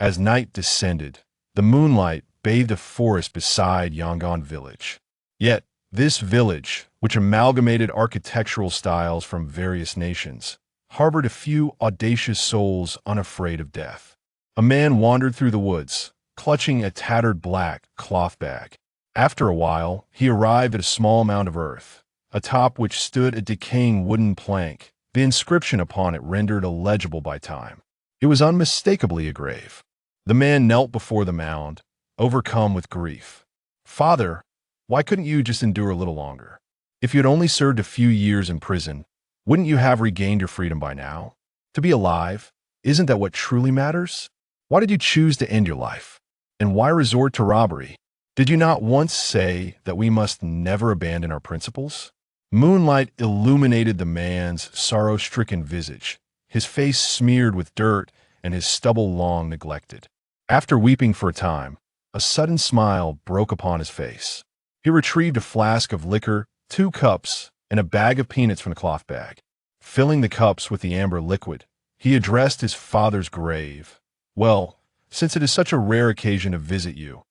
As night descended, the moonlight bathed a forest beside Yangon village. Yet, this village, which amalgamated architectural styles from various nations, harbored a few audacious souls unafraid of death. A man wandered through the woods, clutching a tattered black cloth bag. After a while, he arrived at a small mound of earth, atop which stood a decaying wooden plank, the inscription upon it rendered illegible by time. It was unmistakably a grave. The man knelt before the mound, overcome with grief. "Father, why couldn't you just endure a little longer? If you had only served a few years in prison, wouldn't you have regained your freedom by now? To be alive, isn't that what truly matters? Why did you choose to end your life? And why resort to robbery? Did you not once say that we must never abandon our principles?" Moonlight illuminated the man's sorrow-stricken visage, his face smeared with dirt and his stubble long neglected. After weeping for a time, a sudden smile broke upon his face. He retrieved a flask of liquor, 2 cups, and a bag of peanuts from the cloth bag. Filling the cups with the amber liquid, he addressed his father's grave. "Well, since it is such a rare occasion to visit you,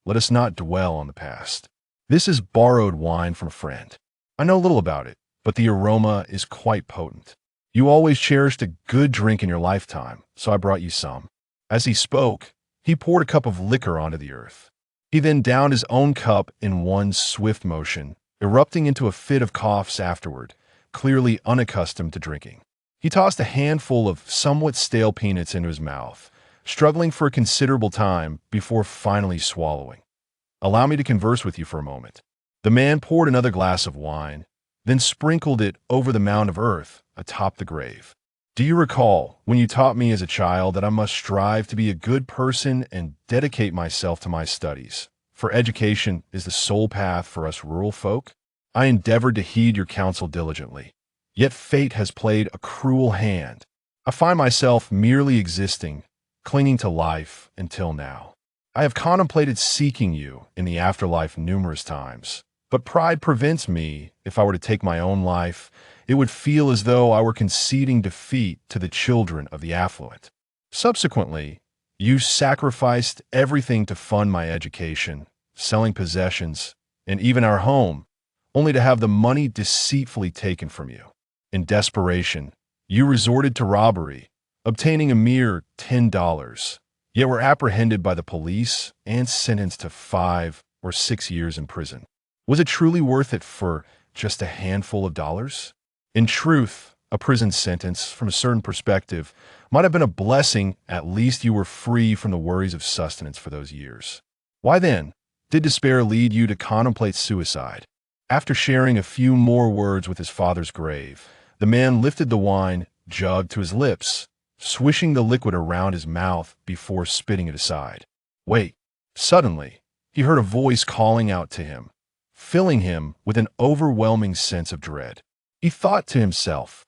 let us not dwell on the past. This is borrowed wine from a friend. I know little about it, but the aroma is quite potent. You always cherished a good drink in your lifetime, so I brought you some." As he spoke, he poured a cup of liquor onto the earth. He then downed his own cup in one swift motion, erupting into a fit of coughs afterward, clearly unaccustomed to drinking. He tossed a handful of somewhat stale peanuts into his mouth, struggling for a considerable time before finally swallowing. "Allow me to converse with you for a moment." The man poured another glass of wine, then sprinkled it over the mound of earth atop the grave. "Do you recall when you taught me as a child that I must strive to be a good person and dedicate myself to my studies, for education is the sole path for us rural folk? I endeavored to heed your counsel diligently, yet fate has played a cruel hand. I find myself merely existing, clinging to life until now. I have contemplated seeking you in the afterlife numerous times, but pride prevents me. If I were to take my own life, it would feel as though I were conceding defeat to the children of the affluent. Subsequently, you sacrificed everything to fund my education, selling possessions, and even our home, only to have the money deceitfully taken from you. In desperation, you resorted to robbery, obtaining a mere $10, yet were apprehended by the police and sentenced to 5 or 6 years in prison. Was it truly worth it for just a handful of dollars? In truth, a prison sentence, from a certain perspective, might have been a blessing. At least you were free from the worries of sustenance for those years. Why then did despair lead you to contemplate suicide?" After sharing a few more words with his father's grave, the man lifted the wine jug to his lips, swishing the liquid around his mouth before spitting it aside. "Wait!" Suddenly, he heard a voice calling out to him, filling him with an overwhelming sense of dread. He thought to himself,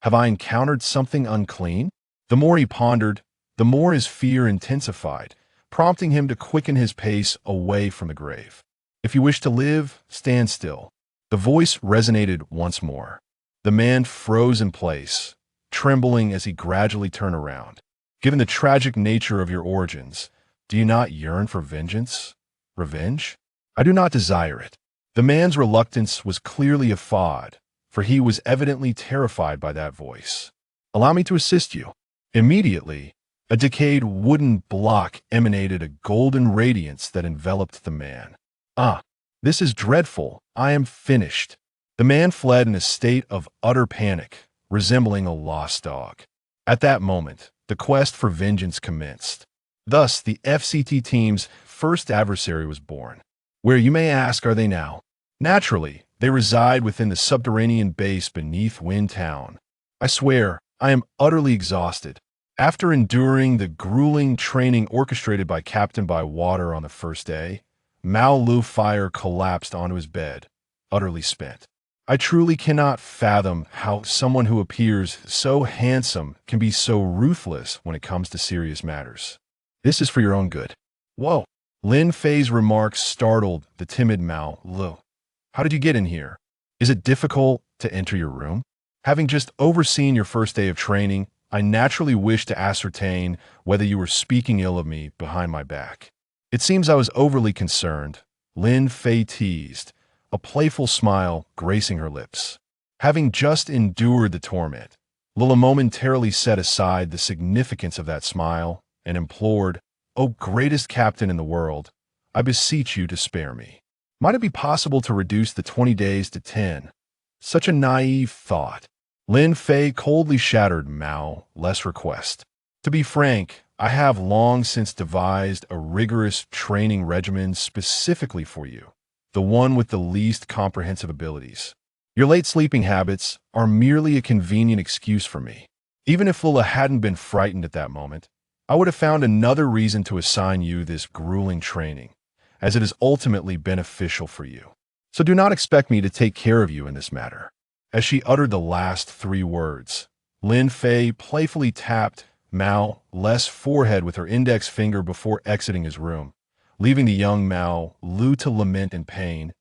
"Have I encountered something unclean?" The more he pondered, the more his fear intensified, prompting him to quicken his pace away from the grave. "If you wish to live, stand still." The voice resonated once more. The man froze in place, trembling as he gradually turned around. "Given the tragic nature of your origins, do you not yearn for vengeance? Revenge? I do not desire it." The man's reluctance was clearly a fraud, for he was evidently terrified by that voice. "Allow me to assist you." Immediately, a decayed wooden block emanated a golden radiance that enveloped the man. "Ah, this is dreadful. I am finished." The man fled in a state of utter panic, resembling a lost dog. At that moment, the quest for vengeance commenced. Thus, the FCT team's first adversary was born. Where, you may ask, are they now? Naturally, they reside within the subterranean base beneath Wind Town. I swear, I am utterly exhausted. After enduring the grueling training orchestrated by Captain Bywater on the first day, Mao Lu Fire collapsed onto his bed, utterly spent. I truly cannot fathom how someone who appears so handsome can be so ruthless when it comes to serious matters. This is for your own good. Whoa! Lin Fei's remarks startled the timid Mao Lu. "How did you get in here? Is it difficult to enter your room? Having just overseen your first day of training, I naturally wished to ascertain whether you were speaking ill of me behind my back. It seems I was overly concerned, Lin Fei teased, a playful smile gracing her lips. Having just endured the torment, Lila momentarily set aside the significance of that smile and implored, "O greatest captain in the world, I beseech you to spare me. Might it be possible to reduce the 20 days to 10? Such a naive thought." Lin Fei coldly shattered Mao-less request. "To be frank, I have long since devised a rigorous training regimen specifically for you, the one with the least comprehensive abilities. Your late sleeping habits are merely a convenient excuse for me." Even if Lila hadn't been frightened at that moment, I would have found another reason to assign you this grueling training, as it is ultimately beneficial for you. So do not expect me to take care of you in this matter. As she uttered the last 3 words, Lin Fei playfully tapped Mao-less forehead with her index finger before exiting his room, leaving the young Mao Lu to lament in pain.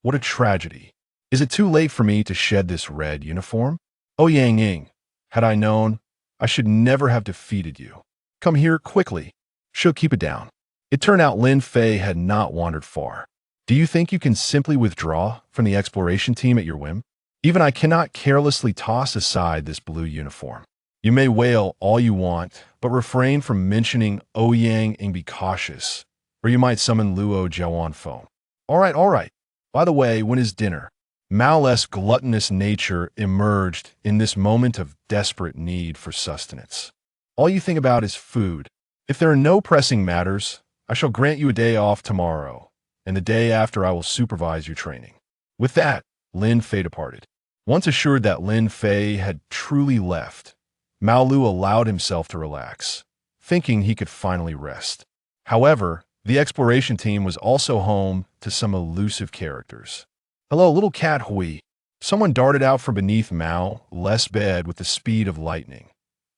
What a tragedy. Is it too late for me to shed this red uniform? Oh Yang Ying, had I known, I should never have defeated you. Come here quickly. She'll keep it down. It turned out Lin Fei had not wandered far. Do you think you can simply withdraw from the exploration team at your whim? Even I cannot carelessly toss aside this blue uniform. You may wail all you want, but refrain from mentioning Ouyang and be cautious, or you might summon Luo Jiawanfeng. All right. By the way, when is dinner? Mao-less gluttonous nature emerged in this moment of desperate need for sustenance. All you think about is food. If there are no pressing matters, I shall grant you a day off tomorrow, and the day after I will supervise your training. With that, Lin Fei departed. Once assured that Lin Fei had truly left, Mao Lu allowed himself to relax, thinking he could finally rest. However, the exploration team was also home to some elusive characters. "Hello, little cat Hui." Someone darted out from beneath Mao-less bed with the speed of lightning.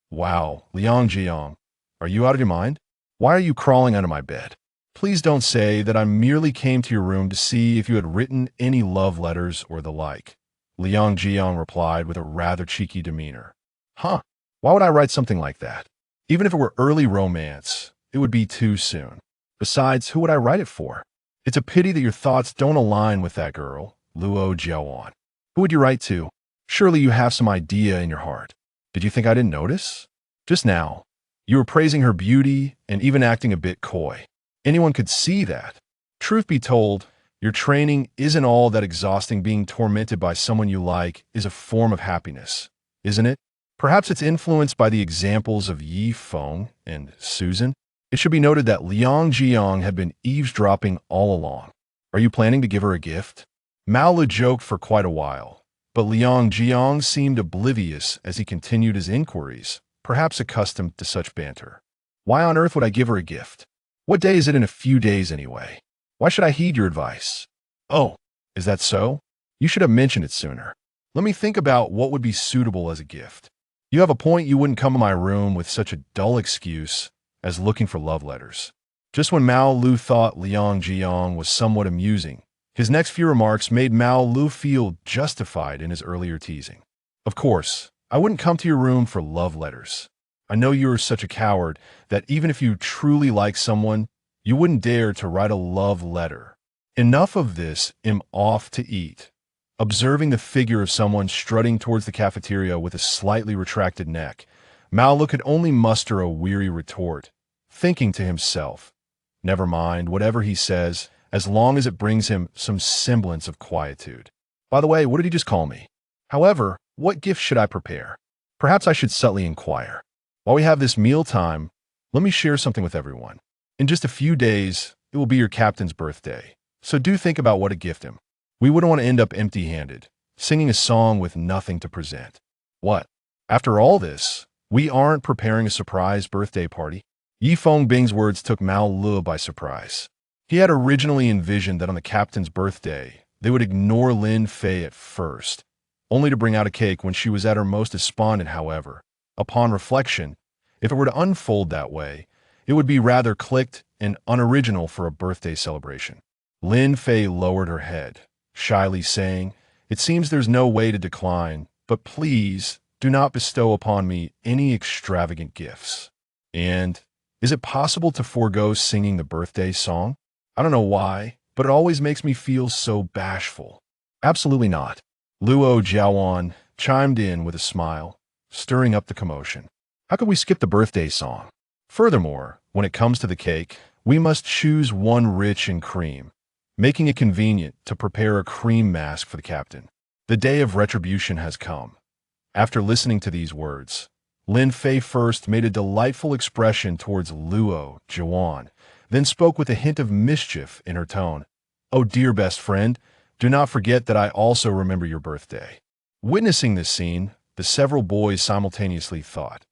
"Wow, Liang Jiang, are you out of your mind? Why are you crawling under my bed? Please don't say that I merely came to your room to see if you had written any love letters or the like." Liang Jiang replied with a rather cheeky demeanor. "Huh, why would I write something like that? Even if it were early romance, it would be too soon. Besides, who would I write it for? It's a pity that your thoughts don't align with that girl, Luo Jiawan. Who would you write to? Surely you have some idea in your heart. Did you think I didn't notice? Just now, you were praising her beauty and even acting a bit coy. Anyone could see that. Truth be told, your training isn't all that exhausting. Being tormented by someone you like is a form of happiness, isn't it? Perhaps it's influenced by the examples of Yi Feng and Susan. It should be noted that Liang Jiang had been eavesdropping all along. Are you planning to give her a gift? Mao Lu joked for quite a while, but Liang Jiang seemed oblivious as he continued his inquiries, perhaps accustomed to such banter. Why on earth would I give her a gift? What day is it in a few days anyway? Why should I heed your advice? Oh, is that so? You should have mentioned it sooner. Let me think about what would be suitable as a gift. You have a point. You wouldn't come to my room with such a dull excuse as looking for love letters. Just when Mao Lu thought Liang Jiang was somewhat amusing, his next few remarks made Mao Lu feel justified in his earlier teasing. Of course, I wouldn't come to your room for love letters. I know you are such a coward that even if you truly like someone, you wouldn't dare to write a love letter. Enough of this. I'm off to eat. Observing the figure of someone strutting towards the cafeteria with a slightly retracted neck, Mao Lu could only muster a weary retort, thinking to himself, never mind whatever he says, as long as it brings him some semblance of quietude. By the way, what did he just call me? However, what gift should I prepare? Perhaps I should subtly inquire. While we have this mealtime, let me share something with everyone. In just a few days, it will be your captain's birthday, so do think about what to gift him. We wouldn't want to end up empty-handed, singing a song with nothing to present. What? After all this, we aren't preparing a surprise birthday party? Yi Fengbing's words took Mao Lu by surprise. He had originally envisioned that on the captain's birthday, they would ignore Lin Fei at first, only to bring out a cake when she was at her most despondent. However, upon reflection, if it were to unfold that way, it would be rather clicked and unoriginal for a birthday celebration. Lin Fei lowered her head, shyly saying, "It seems there's no way to decline, but please do not bestow upon me any extravagant gifts. And is it possible to forego singing the birthday song? I don't know why, but it always makes me feel so bashful. Absolutely not. Luo Jiawan chimed in with a smile, stirring up the commotion. How could we skip the birthday song? Furthermore, when it comes to the cake, we must choose one rich in cream, making it convenient to prepare a cream mask for the captain. The day of retribution has come. After listening to these words, Lin Fei first made a delightful expression towards Luo Jiawan, then spoke with a hint of mischief in her tone. Oh dear best friend, do not forget that I also remember your birthday. Witnessing this scene, the several boys simultaneously thought,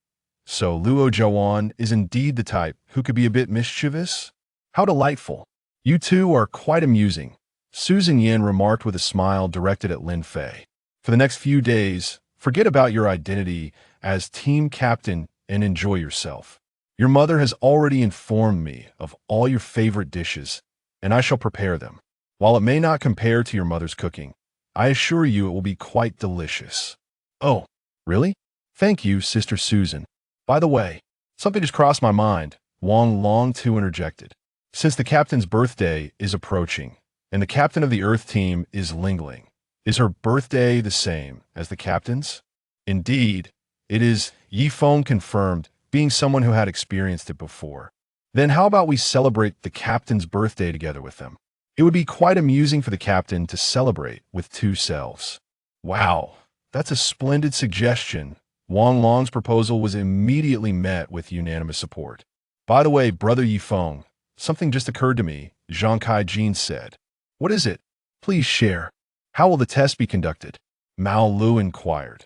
so Luo Jiawan is indeed the type who could be a bit mischievous? How delightful. You two are quite amusing, Susan Yin remarked with a smile directed at Lin Fei. For the next few days, forget about your identity as team captain and enjoy yourself. Your mother has already informed me of all your favorite dishes, and I shall prepare them. While it may not compare to your mother's cooking, I assure you it will be quite delicious. Oh, really? Thank you, Sister Susan. By the way, something just crossed my mind, Wang Long too interjected. Since the captain's birthday is approaching, and the captain of the Earth team is Ling Ling, is her birthday the same as the captain's? Indeed, it is, Yi Feng confirmed, being someone who had experienced it before. Then how about we celebrate the captain's birthday together with them? It would be quite amusing for the captain to celebrate with two selves. Wow, that's a splendid suggestion. Wang Long's proposal was immediately met with unanimous support. By the way, Brother Yi Feng, something just occurred to me, Zhang Kai-jin said. What is it? Please share. How will the test be conducted? Mao Lu inquired.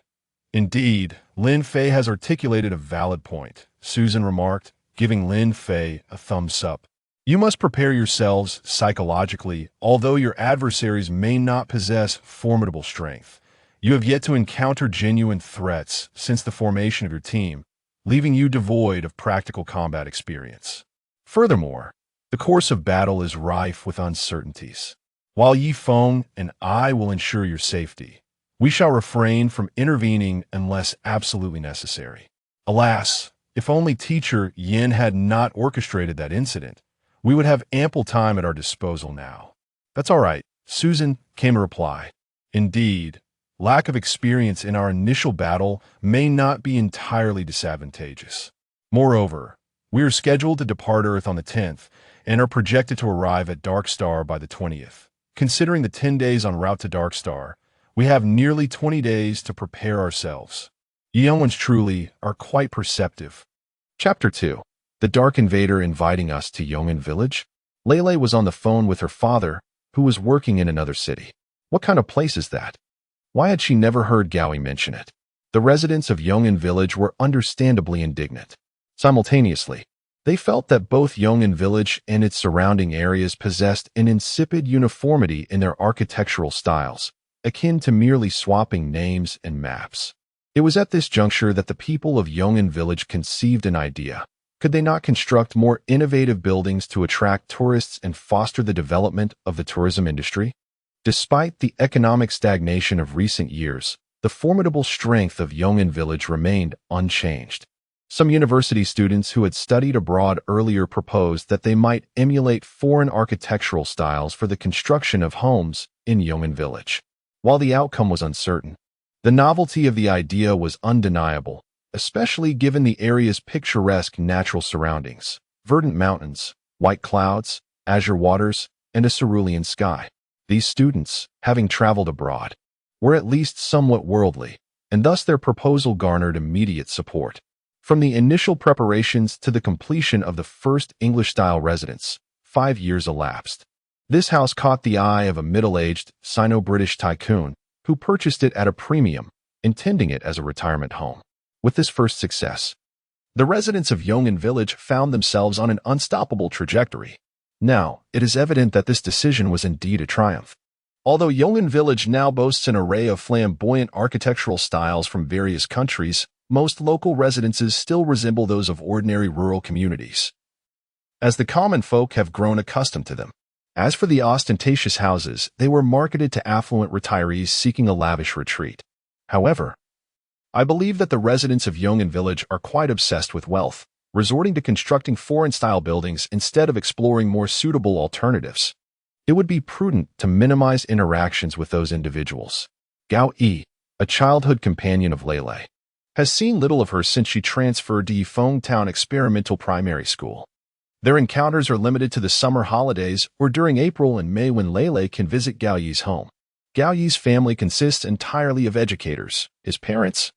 Indeed, Lin Fei has articulated a valid point, Susan remarked, giving Lin Fei a thumbs up. You must prepare yourselves psychologically, although your adversaries may not possess formidable strength. You have yet to encounter genuine threats since the formation of your team, leaving you devoid of practical combat experience. Furthermore, the course of battle is rife with uncertainties. While Yi Feng and I will ensure your safety, we shall refrain from intervening unless absolutely necessary. Alas, if only teacher Yin had not orchestrated that incident, we would have ample time at our disposal now. That's all right, Susan, came a reply. Indeed, lack of experience in our initial battle may not be entirely disadvantageous. Moreover, we are scheduled to depart Earth on the 10th and are projected to arrive at Dark Star by the 20th. Considering the 10 days en route to Dark Star, we have nearly 20 days to prepare ourselves. You young ones truly are quite perceptive. Chapter 2. The Dark Invader inviting us to Yong'an Village? Lele was on the phone with her father, who was working in another city. What kind of place is that? Why had she never heard Gaoi mention it? The residents of Yong'an Village were understandably indignant. Simultaneously, they felt that both Yong'an Village and its surrounding areas possessed an insipid uniformity in their architectural styles, akin to merely swapping names and maps. It was at this juncture that the people of Yong'an Village conceived an idea. Could they not construct more innovative buildings to attract tourists and foster the development of the tourism industry? Despite the economic stagnation of recent years, the formidable strength of Yong'an Village remained unchanged. Some university students who had studied abroad earlier proposed that they might emulate foreign architectural styles for the construction of homes in Yong'an Village. While the outcome was uncertain, the novelty of the idea was undeniable, especially given the area's picturesque natural surroundings, verdant mountains, white clouds, azure waters, and a cerulean sky. These students, having traveled abroad, were at least somewhat worldly, and thus their proposal garnered immediate support. From the initial preparations to the completion of the first English-style residence, 5 years elapsed. This house caught the eye of a middle-aged Sino-British tycoon who purchased it at a premium, intending it as a retirement home. With this first success, the residents of Yong'an Village found themselves on an unstoppable trajectory. Now, it is evident that this decision was indeed a triumph. Although Yong'an Village now boasts an array of flamboyant architectural styles from various countries, most local residences still resemble those of ordinary rural communities, as the common folk have grown accustomed to them. As for the ostentatious houses, they were marketed to affluent retirees seeking a lavish retreat. However, I believe that the residents of Yong'an Village are quite obsessed with wealth, resorting to constructing foreign-style buildings instead of exploring more suitable alternatives. It would be prudent to minimize interactions with those individuals. Gao Yi, a childhood companion of Lele, has seen little of her since she transferred to Yifeng Town Experimental Primary School. Their encounters are limited to the summer holidays or during April and May when Lele can visit Gao Yi's home. Gao Yi's family consists entirely of educators. His parents,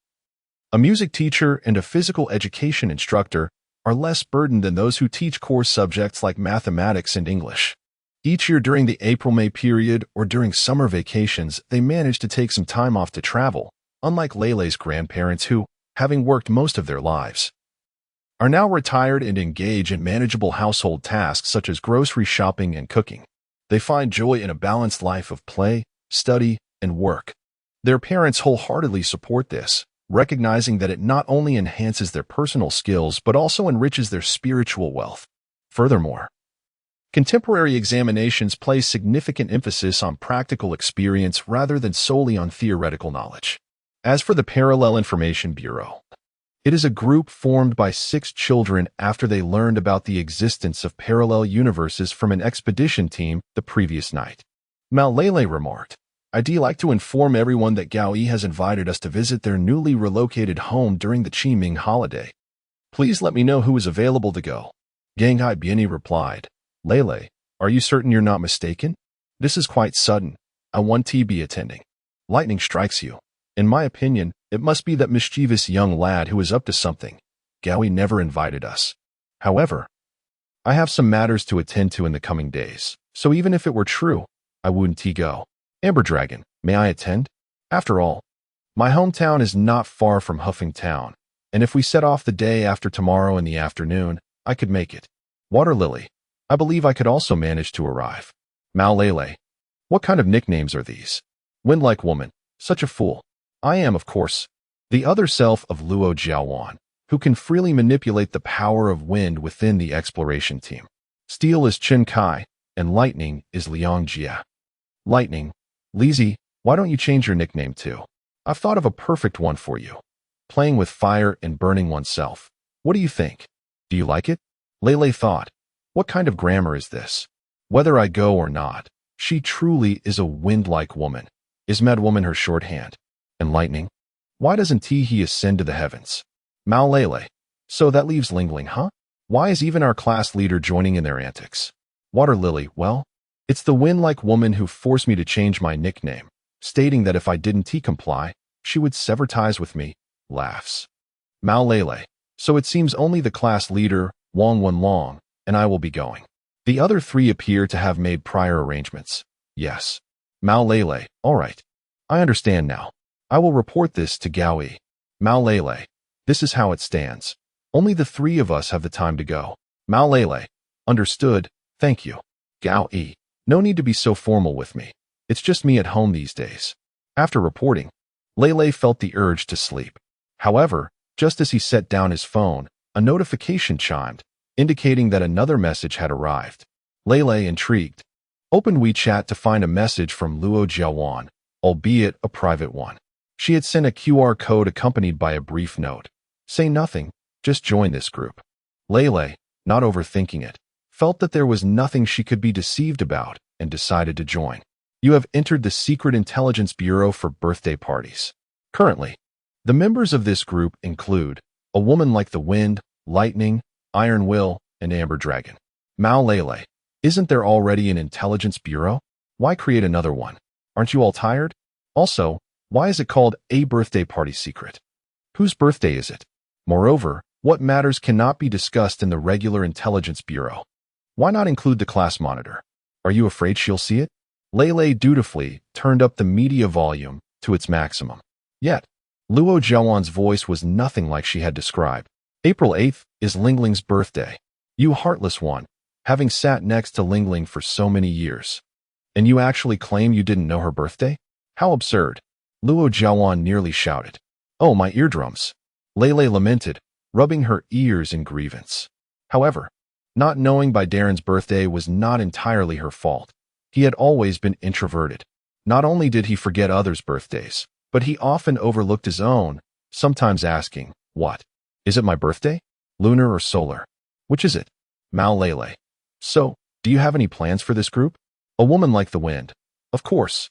a music teacher and a physical education instructor, are less burdened than those who teach core subjects like mathematics and English. Each year during the April-May period or during summer vacations, they manage to take some time off to travel, unlike Lele's grandparents who, having worked most of their lives, are now retired and engage in manageable household tasks such as grocery shopping and cooking. They find joy in a balanced life of play, study, and work. Their parents wholeheartedly support this, recognizing that it not only enhances their personal skills but also enriches their spiritual wealth. Furthermore, contemporary examinations place significant emphasis on practical experience rather than solely on theoretical knowledge. As for the Parallel Information Bureau, it is a group formed by 6 children after they learned about the existence of parallel universes from an expedition team the previous night. Lele remarked, "I'd like to inform everyone that Gao Yi has invited us to visit their newly relocated home during the Qiming holiday. Please let me know who is available to go." Gang Hai Bieni replied, "Lele, are you certain you're not mistaken? This is quite sudden. I want to be attending. Lightning strikes you. In my opinion, it must be that mischievous young lad who is up to something. Gao Yi never invited us. However, I have some matters to attend to in the coming days, so even if it were true, I wouldn't go. Amber Dragon, may I attend? After all, my hometown is not far from Huffing Town, and if we set off the day after tomorrow in the afternoon, I could make it. Water Lily, I believe I could also manage to arrive. Lele, what kind of nicknames are these? Wind-like woman, such a fool. I am, of course, the other self of Luo Jiaowan, who can freely manipulate the power of wind within the exploration team. Steel is Chen Kai, and lightning is Liang Jia. Lightning, Lizzie, why don't you change your nickname too? I've thought of a perfect one for you. Playing with fire and burning oneself. What do you think? Do you like it? Lele thought, what kind of grammar is this? Whether I go or not, she truly is a wind-like woman. Is Mad Woman her shorthand? And lightning? Why doesn't he ascend to the heavens? Lele. So that leaves Lingling, huh? Why is even our class leader joining in their antics? Water Lily, well, it's the wind-like woman who forced me to change my nickname, stating that if I didn't comply, she would sever ties with me. Laughs. Lele. So it seems only the class leader, Wang Wenlong, and I will be going. The other 3 appear to have made prior arrangements. Yes. Lele, all right. I understand now. I will report this to Gao Yi. Lele, this is how it stands. Only the 3 of us have the time to go. Lele, understood, thank you. Gao Yi, no need to be so formal with me. It's just me at home these days. After reporting, Lele felt the urge to sleep. However, just as he set down his phone, a notification chimed, indicating that another message had arrived. Lele, intrigued, opened WeChat to find a message from Luo Jiaowan, albeit a private one. She had sent a QR code accompanied by a brief note. Say nothing, just join this group. Lele, not overthinking it, felt that there was nothing she could be deceived about and decided to join. You have entered the Secret Intelligence Bureau for birthday parties. Currently, the members of this group include a woman like the Wind, Lightning, Iron Will, and Amber Dragon. Lele, isn't there already an intelligence bureau? Why create another one? Aren't you all tired? Also, why is it called a birthday party secret? Whose birthday is it? Moreover, what matters cannot be discussed in the regular intelligence bureau? Why not include the class monitor? Are you afraid she'll see it? Lele dutifully turned up the media volume to its maximum. Yet, Luo Jiaowan's voice was nothing like she had described. April 8th is Lingling's birthday. You heartless one, having sat next to Lingling for so many years. And you actually claim you didn't know her birthday? How absurd. Luo Jiaowan nearly shouted. Oh, my eardrums. Lele lamented, rubbing her ears in grievance. However, not knowing by Darren's birthday was not entirely her fault. He had always been introverted. Not only did he forget others' birthdays, but he often overlooked his own, sometimes asking, "What? Is it my birthday? Lunar or solar? Which is it?" Mao Lele. "So, do you have any plans for this group?" A woman like the wind. "Of course.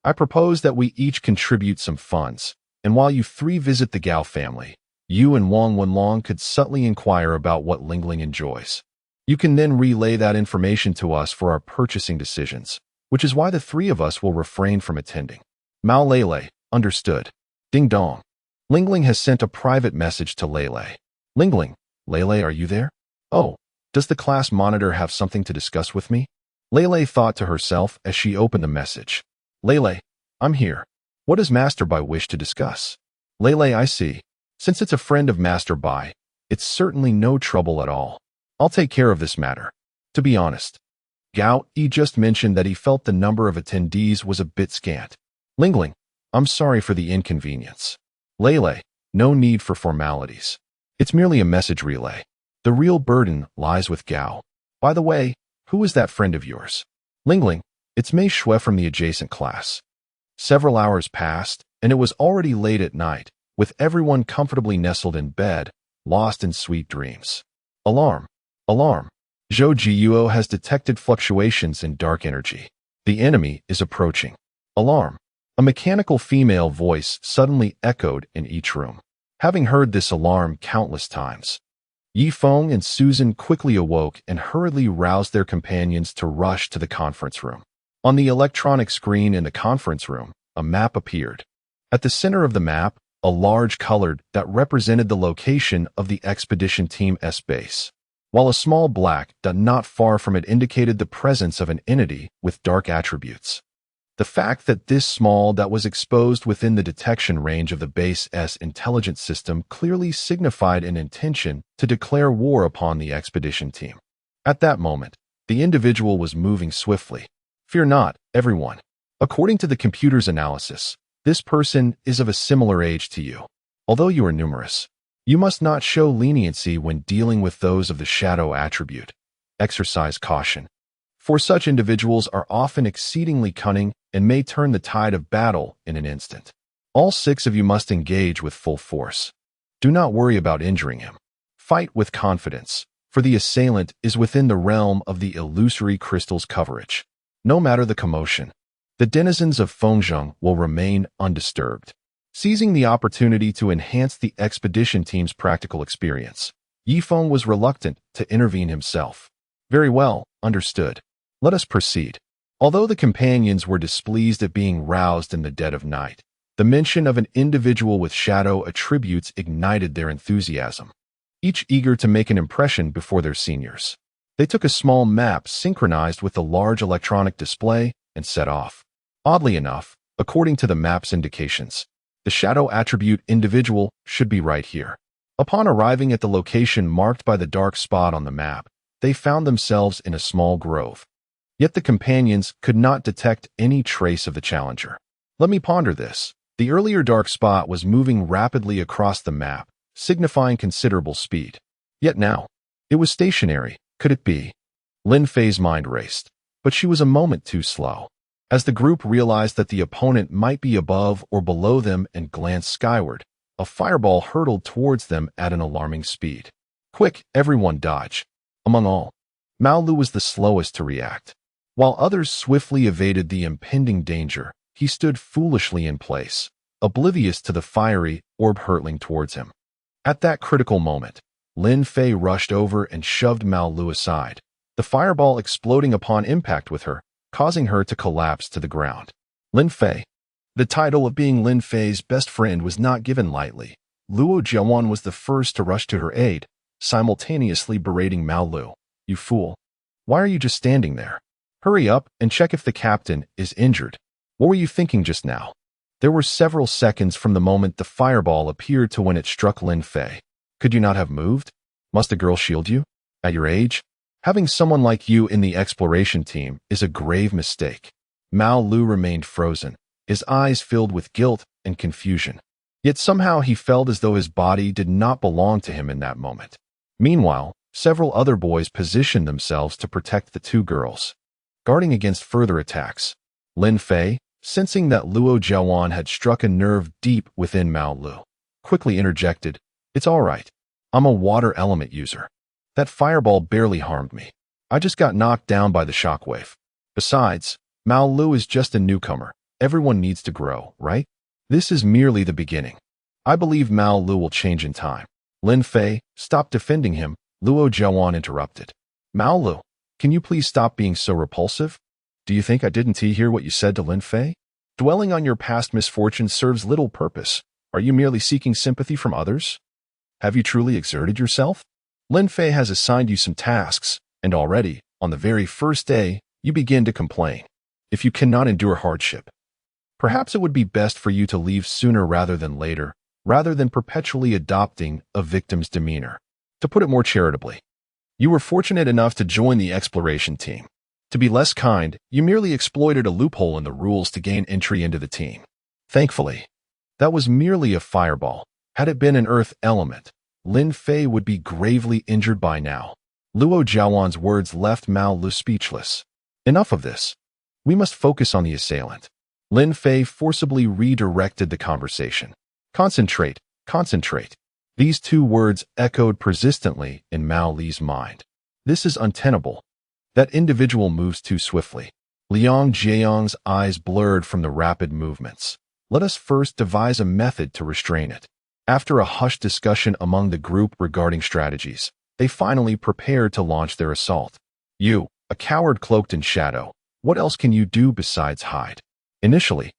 I propose that we each contribute some funds, and while you three visit the Gao family, you and Wang Wenlong could subtly inquire about what Lingling enjoys. You can then relay that information to us for our purchasing decisions, which is why the three of us will refrain from attending." Mao Lele. "Understood." Ding dong. Lingling has sent a private message to Lele. Lingling. "Lele, are you there? Oh, does the class monitor have something to discuss with me?" Lele thought to herself as she opened the message. "Lele, I'm here. What does Master Bai wish to discuss?" "Lele, I see. Since it's a friend of Master Bai, it's certainly no trouble at all. I'll take care of this matter. To be honest, Gao Yi just mentioned that he felt the number of attendees was a bit scant." Lingling. "I'm sorry for the inconvenience." Lele. "No need for formalities. It's merely a message relay. The real burden lies with Gao. By the way, who is that friend of yours?" Lingling. "It's Mei Shui from the adjacent class." Several hours passed, and it was already late at night, with everyone comfortably nestled in bed, lost in sweet dreams. Alarm! Alarm! Zhou Jiyuo has detected fluctuations in dark energy. The enemy is approaching. Alarm! A mechanical female voice suddenly echoed in each room. Having heard this alarm countless times, Yi Feng and Susan quickly awoke and hurriedly roused their companions to rush to the conference room. On the electronic screen in the conference room, a map appeared. At the center of the map, a large colored that represented the location of the expedition team S base, while a small black dot not far from it indicated the presence of an entity with dark attributes. The fact that this small dot was exposed within the detection range of the base S intelligence system clearly signified an intention to declare war upon the expedition team. At that moment, the individual was moving swiftly. "Fear not, everyone. According to the computer's analysis, this person is of a similar age to you. Although you are numerous, you must not show leniency when dealing with those of the shadow attribute. Exercise caution. For such individuals are often exceedingly cunning and may turn the tide of battle in an instant. All 6 of you must engage with full force. Do not worry about injuring him. Fight with confidence, for the assailant is within the realm of the illusory crystal's coverage. No matter the commotion, the denizens of Fengzheng will remain undisturbed." Seizing the opportunity to enhance the expedition team's practical experience, Yi Feng was reluctant to intervene himself. "Very well, understood. Let us proceed." Although the companions were displeased at being roused in the dead of night, the mention of an individual with shadow attributes ignited their enthusiasm, each eager to make an impression before their seniors. They took a small map synchronized with the large electronic display and set off. Oddly enough, according to the map's indications, the shadow attribute individual should be right here. Upon arriving at the location marked by the dark spot on the map, they found themselves in a small grove. Yet the companions could not detect any trace of the challenger. Let me ponder this. The earlier dark spot was moving rapidly across the map, signifying considerable speed. Yet now, it was stationary. Could it be? Lin Fei's mind raced, but she was a moment too slow. As the group realized that the opponent might be above or below them and glanced skyward, a fireball hurtled towards them at an alarming speed. Quick, everyone dodge. Among all, Mao Lu was the slowest to react. While others swiftly evaded the impending danger, he stood foolishly in place, oblivious to the fiery orb hurtling towards him. At that critical moment, Lin Fei rushed over and shoved Mao Lu aside, the fireball exploding upon impact with her, causing her to collapse to the ground. Lin Fei. The title of being Lin Fei's best friend was not given lightly. Luo Jiawan was the first to rush to her aid, simultaneously berating Mao Lu. "You fool. Why are you just standing there? Hurry up and check if the captain is injured. What were you thinking just now?" There were several seconds from the moment the fireball appeared to when it struck Lin Fei. Could you not have moved? Must a girl shield you? At your age, having someone like you in the exploration team is a grave mistake. Mao Lu remained frozen, his eyes filled with guilt and confusion. Yet somehow he felt as though his body did not belong to him in that moment. Meanwhile, several other boys positioned themselves to protect the 2 girls, guarding against further attacks. Lin Fei, sensing that Luo Jiawan had struck a nerve deep within Mao Lu, quickly interjected, "It's all right. I'm a water element user. That fireball barely harmed me. I just got knocked down by the shockwave. Besides, Mao Lu is just a newcomer. Everyone needs to grow, right? This is merely the beginning. I believe Mao Lu will change in time." Lin Fei, stop defending him, Luo Jiawan interrupted. "Mao Lu, can you please stop being so repulsive? Do you think I didn't hear what you said to Lin Fei? Dwelling on your past misfortune serves little purpose. Are you merely seeking sympathy from others? Have you truly exerted yourself? Lin Fei has assigned you some tasks, and already, on the very first day, you begin to complain. If you cannot endure hardship, perhaps it would be best for you to leave sooner rather than perpetually adopting a victim's demeanor. To put it more charitably, you were fortunate enough to join the exploration team. To be less kind, you merely exploited a loophole in the rules to gain entry into the team. Thankfully, that was merely a fireball. Had it been an earth element, Lin Fei would be gravely injured by now." Luo Jiawan's words left Mao Lu speechless. "Enough of this. We must focus on the assailant." Lin Fei forcibly redirected the conversation. "Concentrate, concentrate." These two words echoed persistently in Mao Li's mind. "This is untenable. That individual moves too swiftly." Liang Jiayang's eyes blurred from the rapid movements. "Let us first devise a method to restrain it." After a hushed discussion among the group regarding strategies, they finally prepared to launch their assault. "You, a coward cloaked in shadow, what else can you do besides hide?" Initially,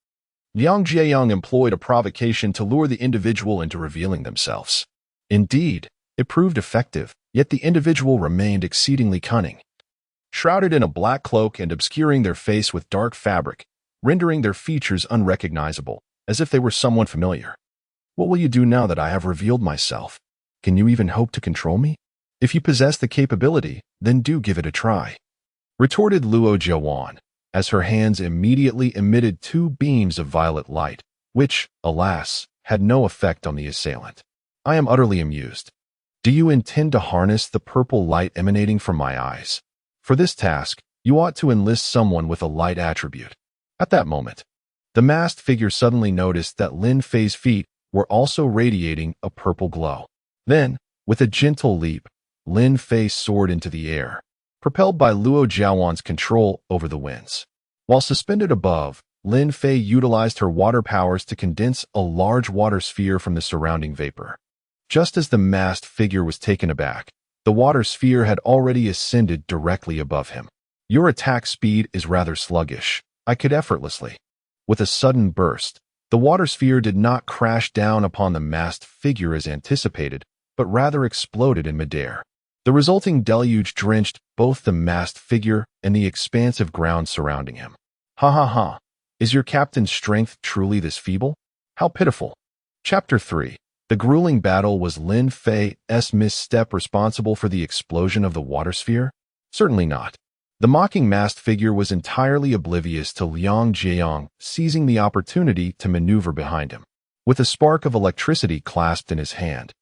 Liang Jiayang employed a provocation to lure the individual into revealing themselves. Indeed, it proved effective, yet the individual remained exceedingly cunning. Shrouded in a black cloak and obscuring their face with dark fabric, rendering their features unrecognizable, as if they were someone familiar. "What will you do now that I have revealed myself? Can you even hope to control me? If you possess the capability, then do give it a try," retorted Luo Jiawan, as her hands immediately emitted two beams of violet light, which, alas, had no effect on the assailant. "I am utterly amused. Do you intend to harness the purple light emanating from my eyes? For this task, you ought to enlist someone with a light attribute." At that moment, the masked figure suddenly noticed that Lin Fei's feet were also radiating a purple glow. Then, with a gentle leap, Lin Fei soared into the air, propelled by Luo Jiawan's control over the winds. While suspended above, Lin Fei utilized her water powers to condense a large water sphere from the surrounding vapor. Just as the masked figure was taken aback, the water sphere had already ascended directly above him. "Your attack speed is rather sluggish. I could effortlessly." With a sudden burst, the water sphere did not crash down upon the masked figure as anticipated, but rather exploded in midair. The resulting deluge drenched both the masked figure and the expansive ground surrounding him. "Ha ha ha! Is your captain's strength truly this feeble? How pitiful!" Chapter 3. The grueling battle. Was Lin Fei's misstep responsible for the explosion of the water sphere? Certainly not. The mocking masked figure was entirely oblivious to Liang Jiayang seizing the opportunity to maneuver behind him. With a spark of electricity clasped in his hand,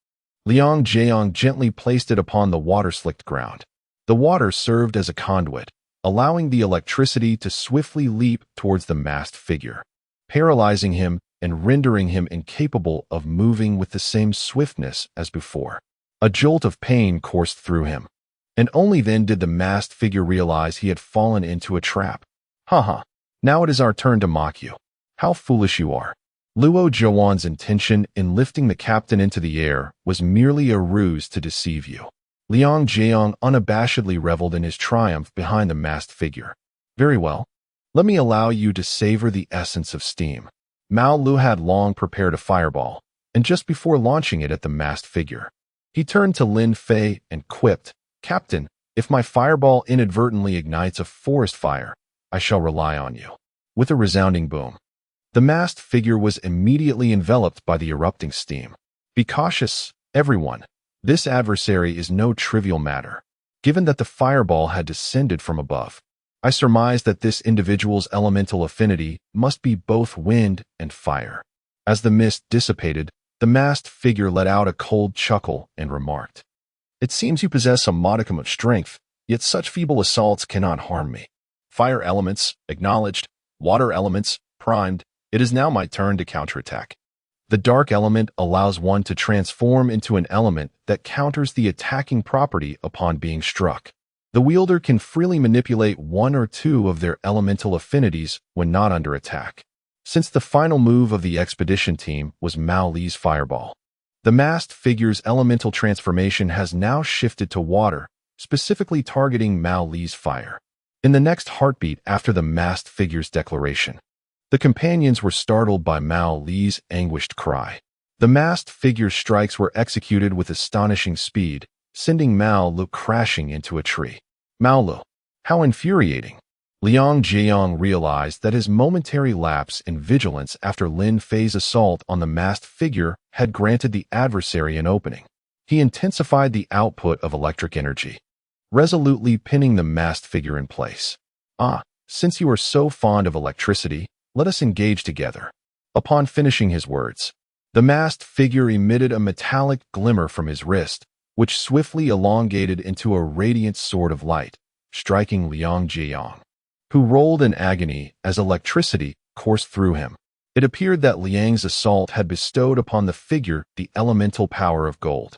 Liang Jiayang gently placed it upon the water-slicked ground. The water served as a conduit, allowing the electricity to swiftly leap towards the masked figure, paralyzing him and rendering him incapable of moving with the same swiftness as before. A jolt of pain coursed through him, and only then did the masked figure realize he had fallen into a trap. "Haha, now it is our turn to mock you. How foolish you are." Luo Jiawan's intention in lifting the captain into the air was merely a ruse to deceive you. Liang Jiayang unabashedly reveled in his triumph behind the masked figure. "Very well. Let me allow you to savor the essence of steam." Mao Lu had long prepared a fireball, and just before launching it at the masked figure, he turned to Lin Fei and quipped, "Captain, if my fireball inadvertently ignites a forest fire, I shall rely on you." With a resounding boom, the masked figure was immediately enveloped by the erupting steam. Be cautious, everyone. This adversary is no trivial matter. Given that the fireball had descended from above, I surmise that this individual's elemental affinity must be both wind and fire. As the mist dissipated, the masked figure let out a cold chuckle and remarked, "It seems you possess a modicum of strength, yet such feeble assaults cannot harm me. Fire elements, acknowledged. Water elements, primed. It is now my turn to counterattack." The dark element allows one to transform into an element that counters the attacking property upon being struck. The wielder can freely manipulate one or two of their elemental affinities when not under attack. Since the final move of the expedition team was Mao Li's fireball, the masked figure's elemental transformation has now shifted to water, specifically targeting Mao Li's fire. In the next heartbeat after the masked figure's declaration, the companions were startled by Mao Li's anguished cry. The masked figure's strikes were executed with astonishing speed, sending Mao Lu crashing into a tree. Mao Lu, how infuriating! Liang Jiang realized that his momentary lapse in vigilance after Lin Fei's assault on the masked figure had granted the adversary an opening. He intensified the output of electric energy, resolutely pinning the masked figure in place. Since you are so fond of electricity, let us engage together. Upon finishing his words, the masked figure emitted a metallic glimmer from his wrist, which swiftly elongated into a radiant sword of light, striking Liang Jiang, who rolled in agony as electricity coursed through him. It appeared that Liang's assault had bestowed upon the figure the elemental power of gold.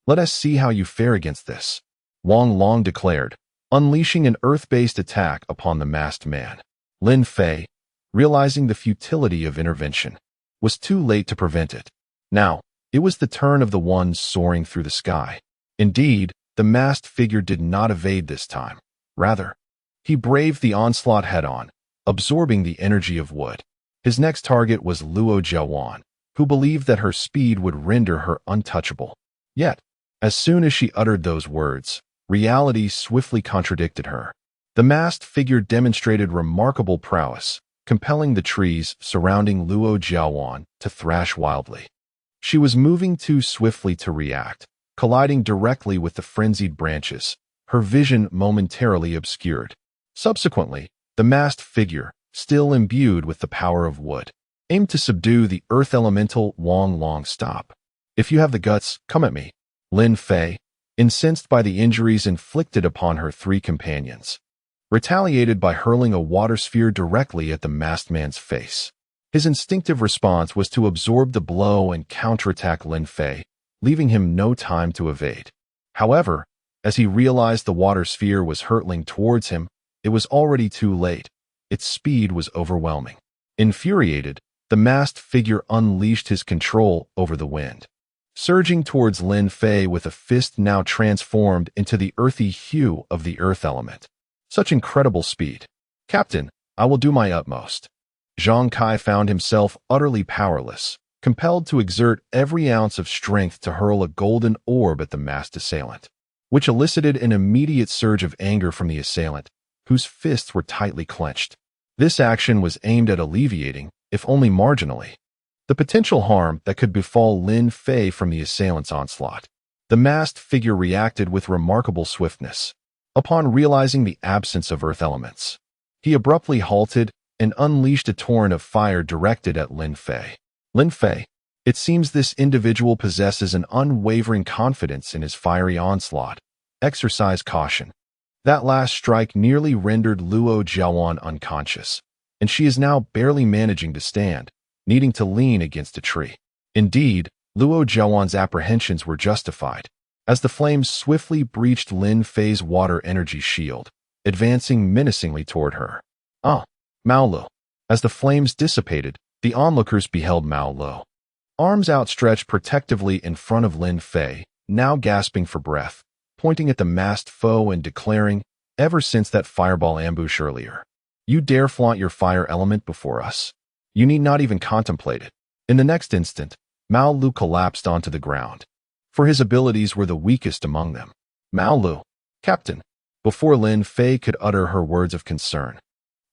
Let us see how you fare against this, Wang Long declared, unleashing an earth-based attack upon the masked man. Lin Fei, realizing the futility of intervention, was too late to prevent it. Now, it was the turn of the one soaring through the sky. Indeed, the masked figure did not evade this time. Rather, he braved the onslaught head-on, absorbing the energy of wood. His next target was Luo Jiawan, who believed that her speed would render her untouchable. Yet, as soon as she uttered those words, reality swiftly contradicted her. The masked figure demonstrated remarkable prowess, compelling the trees surrounding Luo Jiawan to thrash wildly. She was moving too swiftly to react, colliding directly with the frenzied branches, her vision momentarily obscured. Subsequently, the masked figure, still imbued with the power of wood, aimed to subdue the earth elemental Wang Long. Stop. If you have the guts, come at me. Lin Fei, incensed by the injuries inflicted upon her three companions, retaliated by hurling a water sphere directly at the masked man's face. His instinctive response was to absorb the blow and counterattack Lin Fei, leaving him no time to evade. However, as he realized the water sphere was hurtling towards him, it was already too late. Its speed was overwhelming. Infuriated, the masked figure unleashed his control over the wind, surging towards Lin Fei with a fist now transformed into the earthy hue of the earth element. Such incredible speed. Captain, I will do my utmost. Zhang Kai found himself utterly powerless, compelled to exert every ounce of strength to hurl a golden orb at the masked assailant, which elicited an immediate surge of anger from the assailant, whose fists were tightly clenched. This action was aimed at alleviating, if only marginally, the potential harm that could befall Lin Fei from the assailant's onslaught. The masked figure reacted with remarkable swiftness. Upon realizing the absence of earth elements, he abruptly halted and unleashed a torrent of fire directed at Lin Fei. Lin Fei, it seems this individual possesses an unwavering confidence in his fiery onslaught. Exercise caution. That last strike nearly rendered Luo Jiawan unconscious, and she is now barely managing to stand, needing to lean against a tree. Indeed, Luo Jiawan's apprehensions were justified, as the flames swiftly breached Lin Fei's water energy shield, advancing menacingly toward her. Mao Lu. As the flames dissipated, the onlookers beheld Mao Lu, arms outstretched protectively in front of Lin Fei, now gasping for breath, pointing at the masked foe and declaring, ever since that fireball ambush earlier, you dare flaunt your fire element before us? You need not even contemplate it. In the next instant, Mao Lu collapsed onto the ground, for his abilities were the weakest among them. Mao Lu, Captain. Before Lin Fei could utter her words of concern,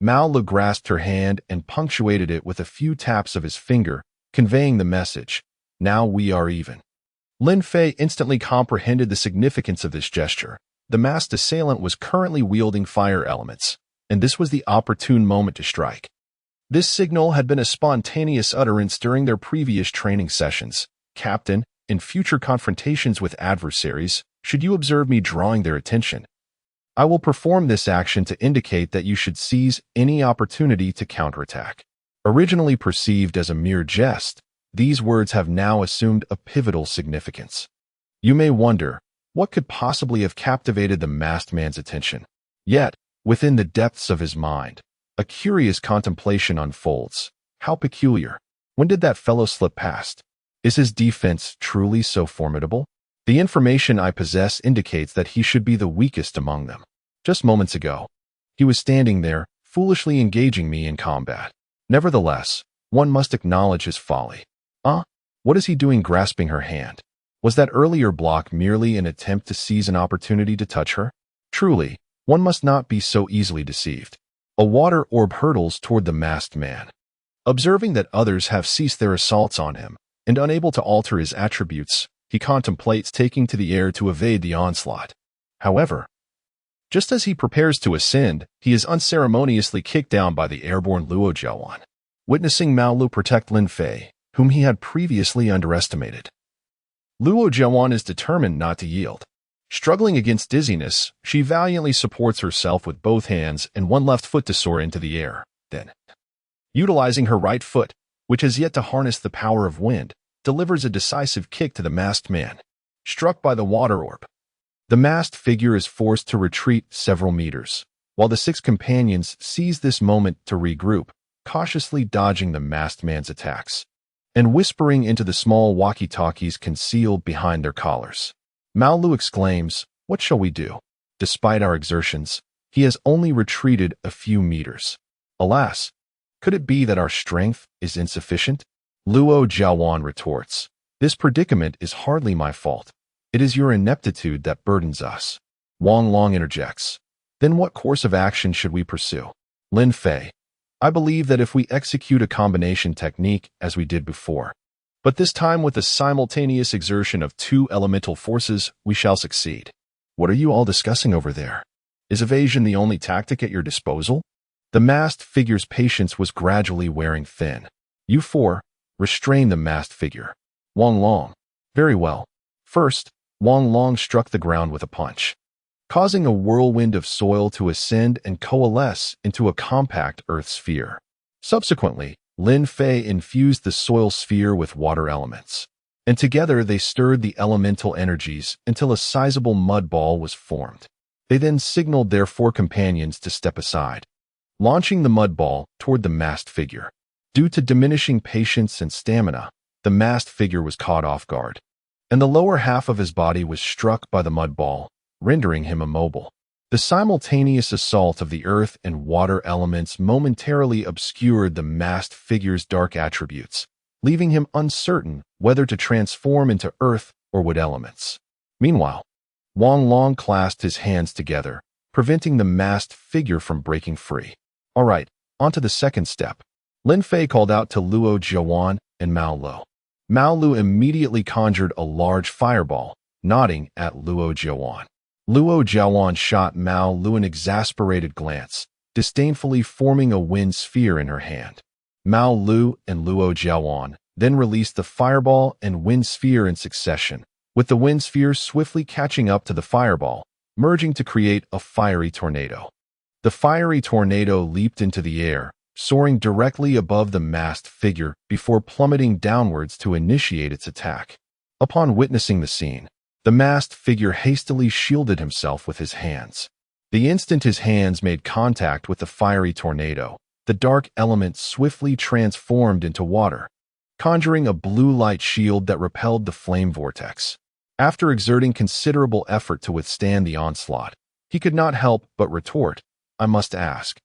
Mao Lu grasped her hand and punctuated it with a few taps of his finger, conveying the message, now we are even. Lin Fei instantly comprehended the significance of this gesture. The masked assailant was currently wielding fire elements, and this was the opportune moment to strike. This signal had been a spontaneous utterance during their previous training sessions. Captain, in future confrontations with adversaries, should you observe me drawing their attention, I will perform this action to indicate that you should seize any opportunity to counterattack. Originally perceived as a mere jest, These words have now assumed a pivotal significance. You may wonder, what could possibly have captivated the masked man's attention? Yet, within the depths of his mind, a curious contemplation unfolds. How peculiar. When did that fellow slip past? Is his defense truly so formidable? The information I possess indicates that he should be the weakest among them. Just moments ago, he was standing there, foolishly engaging me in combat. Nevertheless, one must acknowledge his folly. What is he doing grasping her hand? Was that earlier block merely an attempt to seize an opportunity to touch her? Truly, one must not be so easily deceived. A water orb hurtles toward the masked man. Observing that others have ceased their assaults on him, and unable to alter his attributes, he contemplates taking to the air to evade the onslaught. However, just as he prepares to ascend, he is unceremoniously kicked down by the airborne Luo Jiawan. Witnessing Mao Lu protect Lin Fei, whom he had previously underestimated, Luo Jiawan is determined not to yield. Struggling against dizziness, she valiantly supports herself with both hands and one left foot to soar into the air. Then, utilizing her right foot, which has yet to harness the power of wind, delivers a decisive kick to the masked man. Struck by the water orb, the masked figure is forced to retreat several meters, while the 6 companions seize this moment to regroup, cautiously dodging the masked man's attacks, and whispering into the small walkie-talkies concealed behind their collars. Mao Lu exclaims, "What shall we do?" Despite our exertions, he has only retreated a few meters. Alas, could it be that our strength is insufficient? Luo Jiawan retorts, "This predicament is hardly my fault. It is your ineptitude that burdens us." Wang Long interjects, "Then what course of action should we pursue?" Lin Fei, "I believe that if we execute a combination technique as we did before, but this time with the simultaneous exertion of 2 elemental forces, we shall succeed." What are you all discussing over there? Is evasion the only tactic at your disposal? The masked figure's patience was gradually wearing thin. You 4, restrain the masked figure. Wang Long, "Very well." First, Wang Long struck the ground with a punch, causing a whirlwind of soil to ascend and coalesce into a compact earth sphere. Subsequently, Lin Fei infused the soil sphere with water elements, and together they stirred the elemental energies until a sizable mud ball was formed. They then signaled their 4 companions to step aside, launching the mud ball toward the masked figure. Due to diminishing patience and stamina, the masked figure was caught off guard, and the lower half of his body was struck by the mud ball, rendering him immobile. The simultaneous assault of the earth and water elements momentarily obscured the masked figure's dark attributes, leaving him uncertain whether to transform into earth or wood elements. Meanwhile, Wang Long clasped his hands together, preventing the masked figure from breaking free. "All right, on to the second step." Lin Fei called out to Luo Jiawan and Mao Lu. Mao Lu immediately conjured a large fireball, nodding at Luo Jiawan. Luo Jiawan shot Mao Lu an exasperated glance, disdainfully forming a wind sphere in her hand. Mao Lu and Luo Jiawan then released the fireball and wind sphere in succession, with the wind sphere swiftly catching up to the fireball, merging to create a fiery tornado. The fiery tornado leaped into the air, soaring directly above the masked figure before plummeting downwards to initiate its attack. Upon witnessing the scene, the masked figure hastily shielded himself with his hands. The instant his hands made contact with the fiery tornado, the dark element swiftly transformed into water, conjuring a blue light shield that repelled the flame vortex. After exerting considerable effort to withstand the onslaught, he could not help but retort, "I must ask,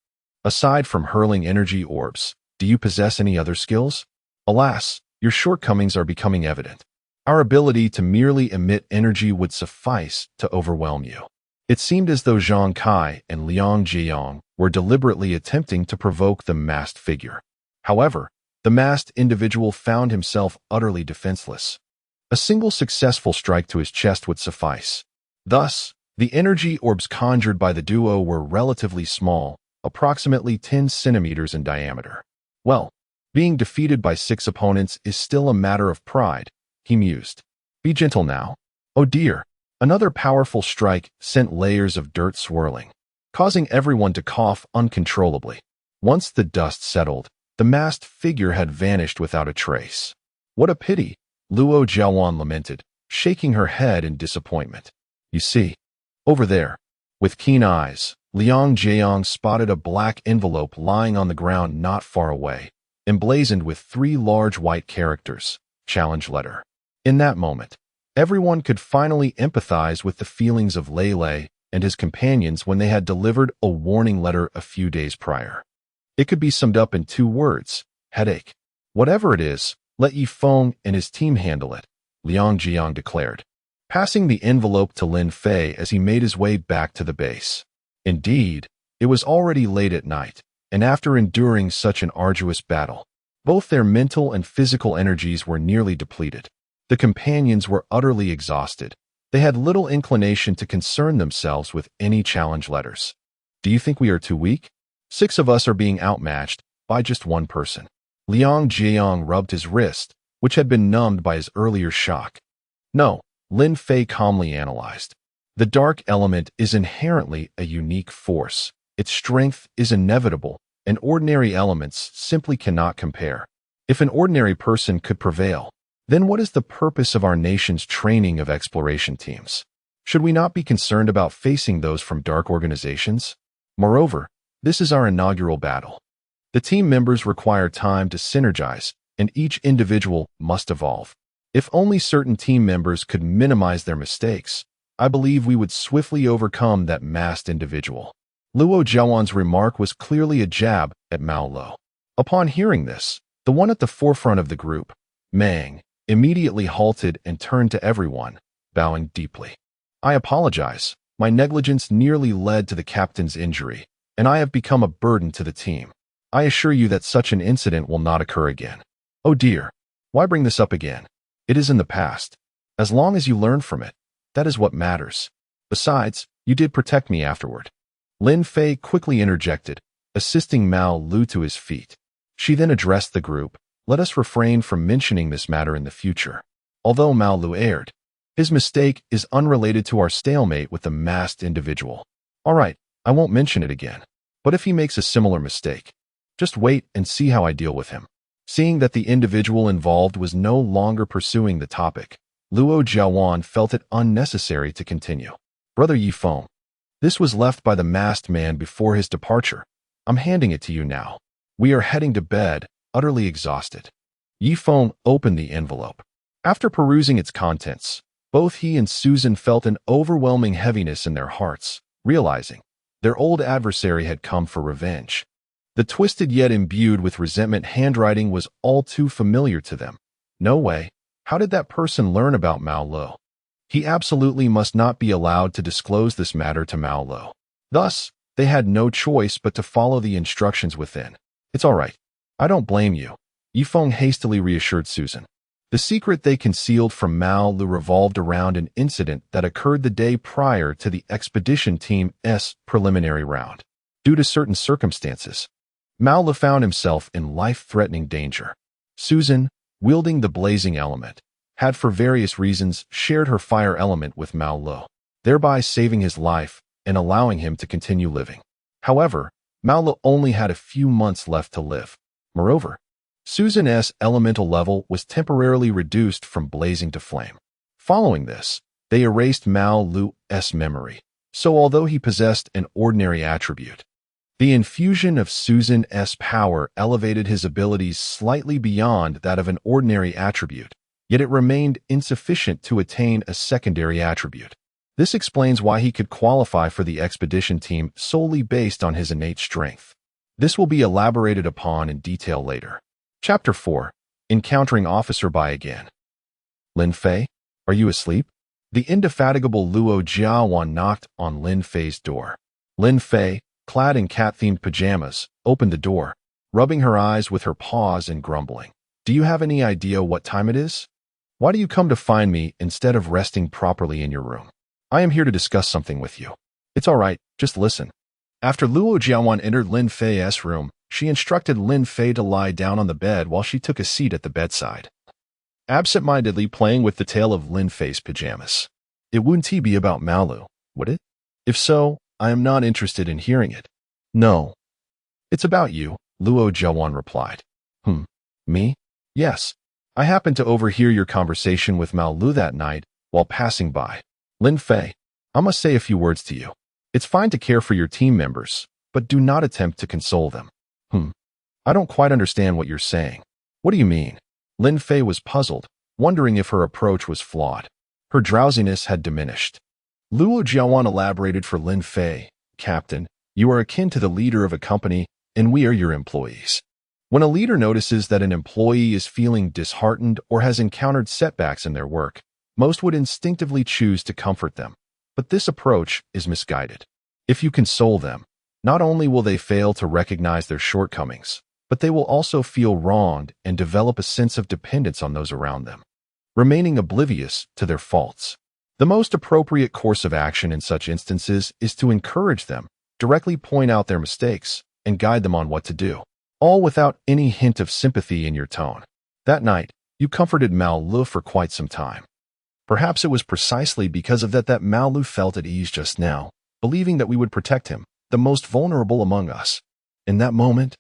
aside from hurling energy orbs, do you possess any other skills? Alas, your shortcomings are becoming evident. Our ability to merely emit energy would suffice to overwhelm you." It seemed as though Zhang Kai and Liang Jiang were deliberately attempting to provoke the masked figure. However, the masked individual found himself utterly defenseless. A single successful strike to his chest would suffice. Thus, the energy orbs conjured by the duo were relatively small, approximately 10 centimeters in diameter. Well, being defeated by 6 opponents is still a matter of pride, he mused. Be gentle now. Oh dear. Another powerful strike sent layers of dirt swirling, causing everyone to cough uncontrollably. Once the dust settled, the masked figure had vanished without a trace. What a pity, Luo Jiawan lamented, shaking her head in disappointment. You see, over there. With keen eyes, Liang Jiang spotted a black envelope lying on the ground not far away, emblazoned with 3 large white characters, challenge letter. In that moment, everyone could finally empathize with the feelings of Lei and his companions when they had delivered a warning letter a few days prior. It could be summed up in 2 words, headache. Whatever it is, let Yi Feng and his team handle it, Liang Jiang declared, passing the envelope to Lin Fei as he made his way back to the base. Indeed, it was already late at night, and after enduring such an arduous battle, both their mental and physical energies were nearly depleted. The companions were utterly exhausted. They had little inclination to concern themselves with any challenge letters. Do you think we are too weak? 6 of us are being outmatched by just 1 person. Liang Jiang rubbed his wrist, which had been numbed by his earlier shock. No, Lin Fei calmly analyzed. The dark element is inherently a unique force. Its strength is inevitable, and ordinary elements simply cannot compare. If an ordinary person could prevail, then what is the purpose of our nation's training of exploration teams? Should we not be concerned about facing those from dark organizations? Moreover, this is our inaugural battle. The team members require time to synergize, and each individual must evolve. If only certain team members could minimize their mistakes, I believe we would swiftly overcome that masked individual. Luo Jiawan's remark was clearly a jab at Mao Lo. Upon hearing this, the one at the forefront of the group, Meng, immediately halted and turned to everyone, bowing deeply. I apologize. My negligence nearly led to the captain's injury, and I have become a burden to the team. I assure you that such an incident will not occur again. Oh dear, why bring this up again? It is in the past. As long as you learn from it, that is what matters. Besides, you did protect me afterward. Lin Fei quickly interjected, assisting Mao Lu to his feet. She then addressed the group. Let us refrain from mentioning this matter in the future. Although Mao Lu erred, his mistake is unrelated to our stalemate with the masked individual. All right, I won't mention it again. But if he makes a similar mistake, just wait and see how I deal with him. Seeing that the individual involved was no longer pursuing the topic, Luo Jiawan felt it unnecessary to continue. Brother Yi Feng, this was left by the masked man before his departure. I'm handing it to you now. We are heading to bed, utterly exhausted. Yi Feng opened the envelope. After perusing its contents, both he and Susan felt an overwhelming heaviness in their hearts, realizing their old adversary had come for revenge. The twisted yet imbued with resentment handwriting was all too familiar to them. No way. How did that person learn about Mao Lo? He absolutely must not be allowed to disclose this matter to Mao Lo. Thus, they had no choice but to follow the instructions within. It's all right. I don't blame you, Yi Feng hastily reassured Susan. The secret they concealed from Mao Lu revolved around an incident that occurred the day prior to the expedition team's preliminary round. Due to certain circumstances, Mao Lu found himself in life-threatening danger. Susan, wielding the blazing element, had for various reasons shared her fire element with Mao Lu, thereby saving his life and allowing him to continue living. However, Mao Lu only had a few months left to live. Moreover, Susan's elemental level was temporarily reduced from blazing to flame. Following this, they erased Mao Lu's memory, so although he possessed an ordinary attribute, the infusion of Susan's power elevated his abilities slightly beyond that of an ordinary attribute, yet it remained insufficient to attain a secondary attribute. This explains why he could qualify for the expedition team solely based on his innate strength. This will be elaborated upon in detail later. Chapter 4. Encountering Officer Bai again. Lin Fei, are you asleep? The indefatigable Luo Jiawan knocked on Lin Fei's door. Lin Fei, clad in cat-themed pajamas, opened the door, rubbing her eyes with her paws and grumbling. Do you have any idea what time it is? Why do you come to find me instead of resting properly in your room? I am here to discuss something with you. It's all right, just listen. After Luo Jiawan entered Lin Fei's room, she instructed Lin Fei to lie down on the bed while she took a seat at the bedside, absent-mindedly playing with the tail of Lin Fei's pajamas. It wouldn't be about Mao Lu, would it? If so, I am not interested in hearing it. No. It's about you, Luo Jiawan replied. Me? Yes. I happened to overhear your conversation with Mao Lu that night while passing by. Lin Fei, I must say a few words to you. It's fine to care for your team members, but do not attempt to console them. I don't quite understand what you're saying. What do you mean? Lin Fei was puzzled, wondering if her approach was flawed. Her drowsiness had diminished. Luo Jiawan elaborated for Lin Fei. Captain, you are akin to the leader of a company, and we are your employees. When a leader notices that an employee is feeling disheartened or has encountered setbacks in their work, most would instinctively choose to comfort them. But this approach is misguided. If you console them, not only will they fail to recognize their shortcomings, but they will also feel wronged and develop a sense of dependence on those around them, remaining oblivious to their faults. The most appropriate course of action in such instances is to encourage them, directly point out their mistakes, and guide them on what to do, all without any hint of sympathy in your tone. That night, you comforted Mao Lu for quite some time. Perhaps it was precisely because of that Mao Lu felt at ease just now, believing that we would protect him, the most vulnerable among us. In that moment,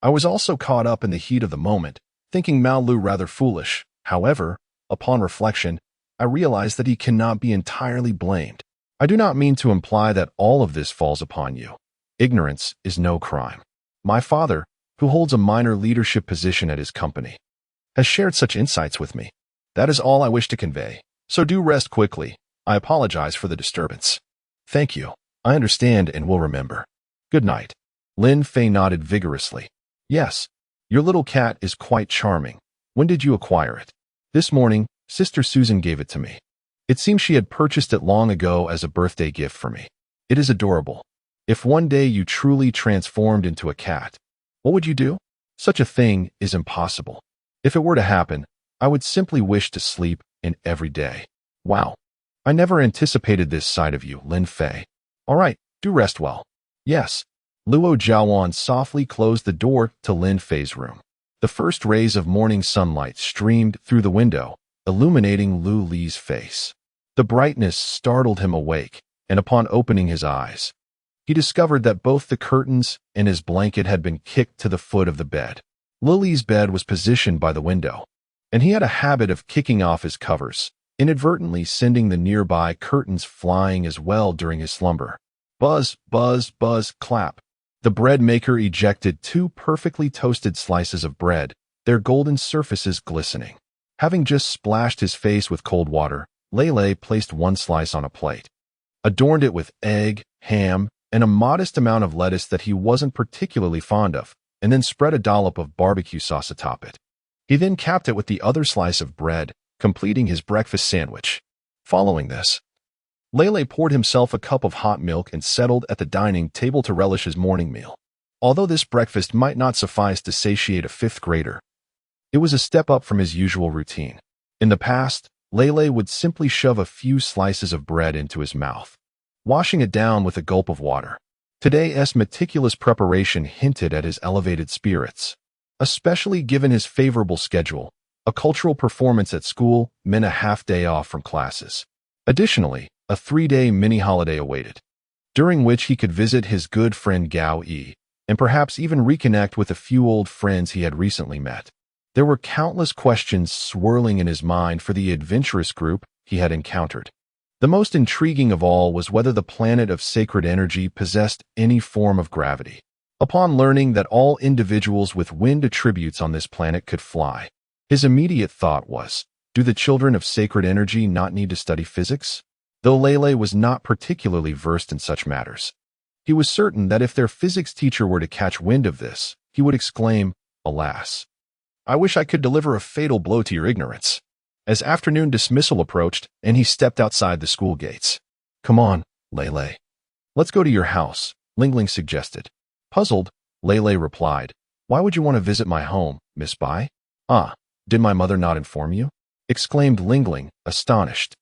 I was also caught up in the heat of the moment, thinking Mao Lu rather foolish. However, upon reflection, I realized that he cannot be entirely blamed. I do not mean to imply that all of this falls upon you. Ignorance is no crime. My father, who holds a minor leadership position at his company, has shared such insights with me. That is all I wish to convey, so do rest quickly. I apologize for the disturbance. Thank you. I understand and will remember. Good night. Lin Fei nodded vigorously. Yes, your little cat is quite charming. When did you acquire it? This morning, Sister Susan gave it to me. It seems she had purchased it long ago as a birthday gift for me. It is adorable. If one day you truly transformed into a cat, what would you do? Such a thing is impossible. If it were to happen, I would simply wish to sleep in every day. Wow. I never anticipated this side of you, Lin Fei. All right, do rest well. Yes. Luo Jiawan softly closed the door to Lin Fei's room. The first rays of morning sunlight streamed through the window, illuminating Lu Li's face. The brightness startled him awake, and upon opening his eyes, he discovered that both the curtains and his blanket had been kicked to the foot of the bed. Lily's bed was positioned by the window, and he had a habit of kicking off his covers, inadvertently sending the nearby curtains flying as well during his slumber. Buzz, buzz, buzz, clap. The bread maker ejected 2 perfectly toasted slices of bread, their golden surfaces glistening. Having just splashed his face with cold water, Lele placed 1 slice on a plate, adorned it with egg, ham, and a modest amount of lettuce that he wasn't particularly fond of, and then spread a dollop of barbecue sauce atop it. He then capped it with the other slice of bread, completing his breakfast sandwich. Following this, Lele poured himself a cup of hot milk and settled at the dining table to relish his morning meal. Although this breakfast might not suffice to satiate a 5th grader, it was a step up from his usual routine. In the past, Lele would simply shove a few slices of bread into his mouth, washing it down with a gulp of water. Today's meticulous preparation hinted at his elevated spirits, especially given his favorable schedule. A cultural performance at school meant a half-day off from classes. Additionally, a 3-day mini-holiday awaited, during which he could visit his good friend Gao Yi, and perhaps even reconnect with a few old friends he had recently met. There were countless questions swirling in his mind for the adventurous group he had encountered. The most intriguing of all was whether the planet of sacred energy possessed any form of gravity. Upon learning that all individuals with wind attributes on this planet could fly, his immediate thought was, do the children of sacred energy not need to study physics? Though Lele was not particularly versed in such matters, he was certain that if their physics teacher were to catch wind of this, he would exclaim, "Alas! I wish I could deliver a fatal blow to your ignorance." As afternoon dismissal approached and he stepped outside the school gates. "Come on, Lele. Let's go to your house," Lingling suggested. Puzzled, Lele replied, "Why would you want to visit my home, Miss Bai?" "Ah, did my mother not inform you?" exclaimed Lingling, astonished.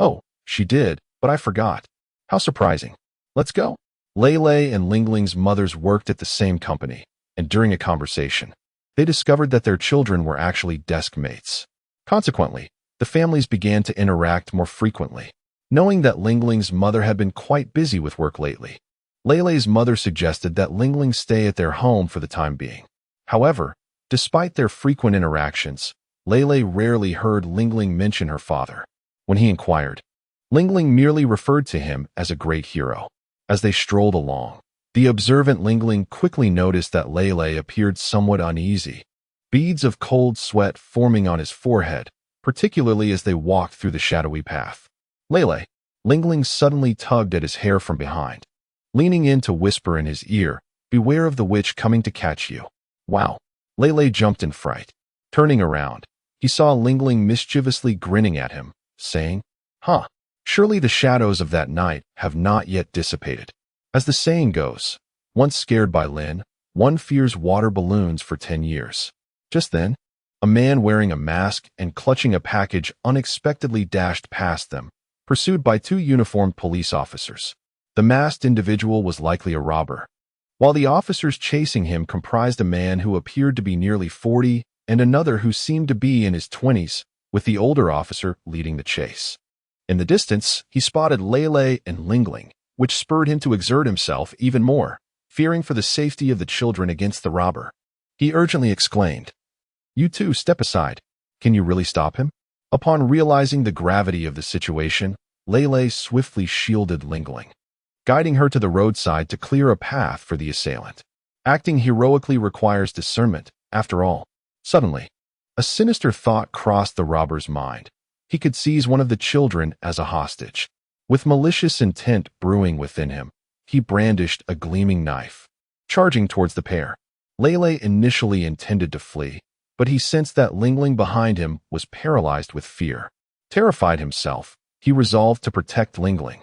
"Oh, she did, but I forgot. How surprising. Let's go." Lele and Lingling's mothers worked at the same company, and during a conversation, they discovered that their children were actually desk mates. Consequently, the families began to interact more frequently. Knowing that Lingling's mother had been quite busy with work lately, Lele's mother suggested that Lingling stay at their home for the time being. However, despite their frequent interactions, Lei rarely heard Lingling mention her father. When he inquired, Lingling merely referred to him as a great hero. As they strolled along, the observant Lingling quickly noticed that Lei appeared somewhat uneasy, beads of cold sweat forming on his forehead, particularly as they walked through the shadowy path. Lei, Lingling suddenly tugged at his hair from behind, leaning in to whisper in his ear, "Beware of the witch coming to catch you." Wow! Lei jumped in fright. Turning around, he saw Lingling mischievously grinning at him, saying, "Huh, surely the shadows of that night have not yet dissipated." As the saying goes, once scared by Lin, one fears water balloons for 10 years. Just then, a man wearing a mask and clutching a package unexpectedly dashed past them, pursued by 2 uniformed police officers. The masked individual was likely a robber, while the officers chasing him comprised a man who appeared to be nearly 40 and another who seemed to be in his 20s, with the older officer leading the chase. In the distance, he spotted Lei and Lingling, which spurred him to exert himself even more, fearing for the safety of the children against the robber. He urgently exclaimed, "You two, step aside. Can you really stop him?" Upon realizing the gravity of the situation, Lei swiftly shielded Lingling, guiding her to the roadside to clear a path for the assailant. Acting heroically requires discernment, after all. Suddenly, a sinister thought crossed the robber's mind. He could seize one of the children as a hostage. With malicious intent brewing within him, he brandished a gleaming knife, charging towards the pair. Lei initially intended to flee, but he sensed that Lingling behind him was paralyzed with fear. Terrified himself, he resolved to protect Lingling,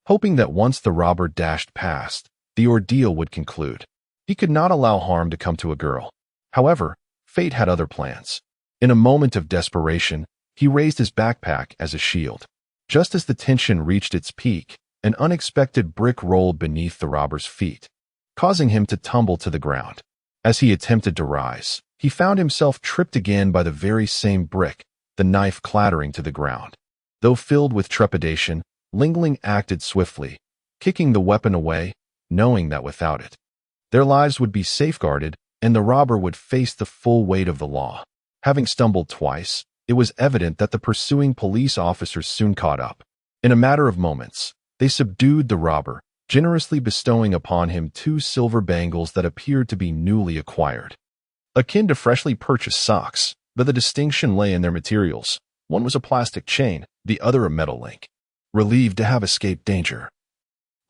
hoping that once the robber dashed past, the ordeal would conclude. He could not allow harm to come to a girl. However, fate had other plans. In a moment of desperation, he raised his backpack as a shield. Just as the tension reached its peak, an unexpected brick rolled beneath the robber's feet, causing him to tumble to the ground. As he attempted to rise, he found himself tripped again by the very same brick, the knife clattering to the ground. Though filled with trepidation, Lingling acted swiftly, kicking the weapon away, knowing that without it, their lives would be safeguarded and the robber would face the full weight of the law. Having stumbled twice, it was evident that the pursuing police officers soon caught up. In a matter of moments, they subdued the robber, generously bestowing upon him 2 silver bangles that appeared to be newly acquired. Akin to freshly purchased socks, but the distinction lay in their materials. One was a plastic chain, the other a metal link. Relieved to have escaped danger,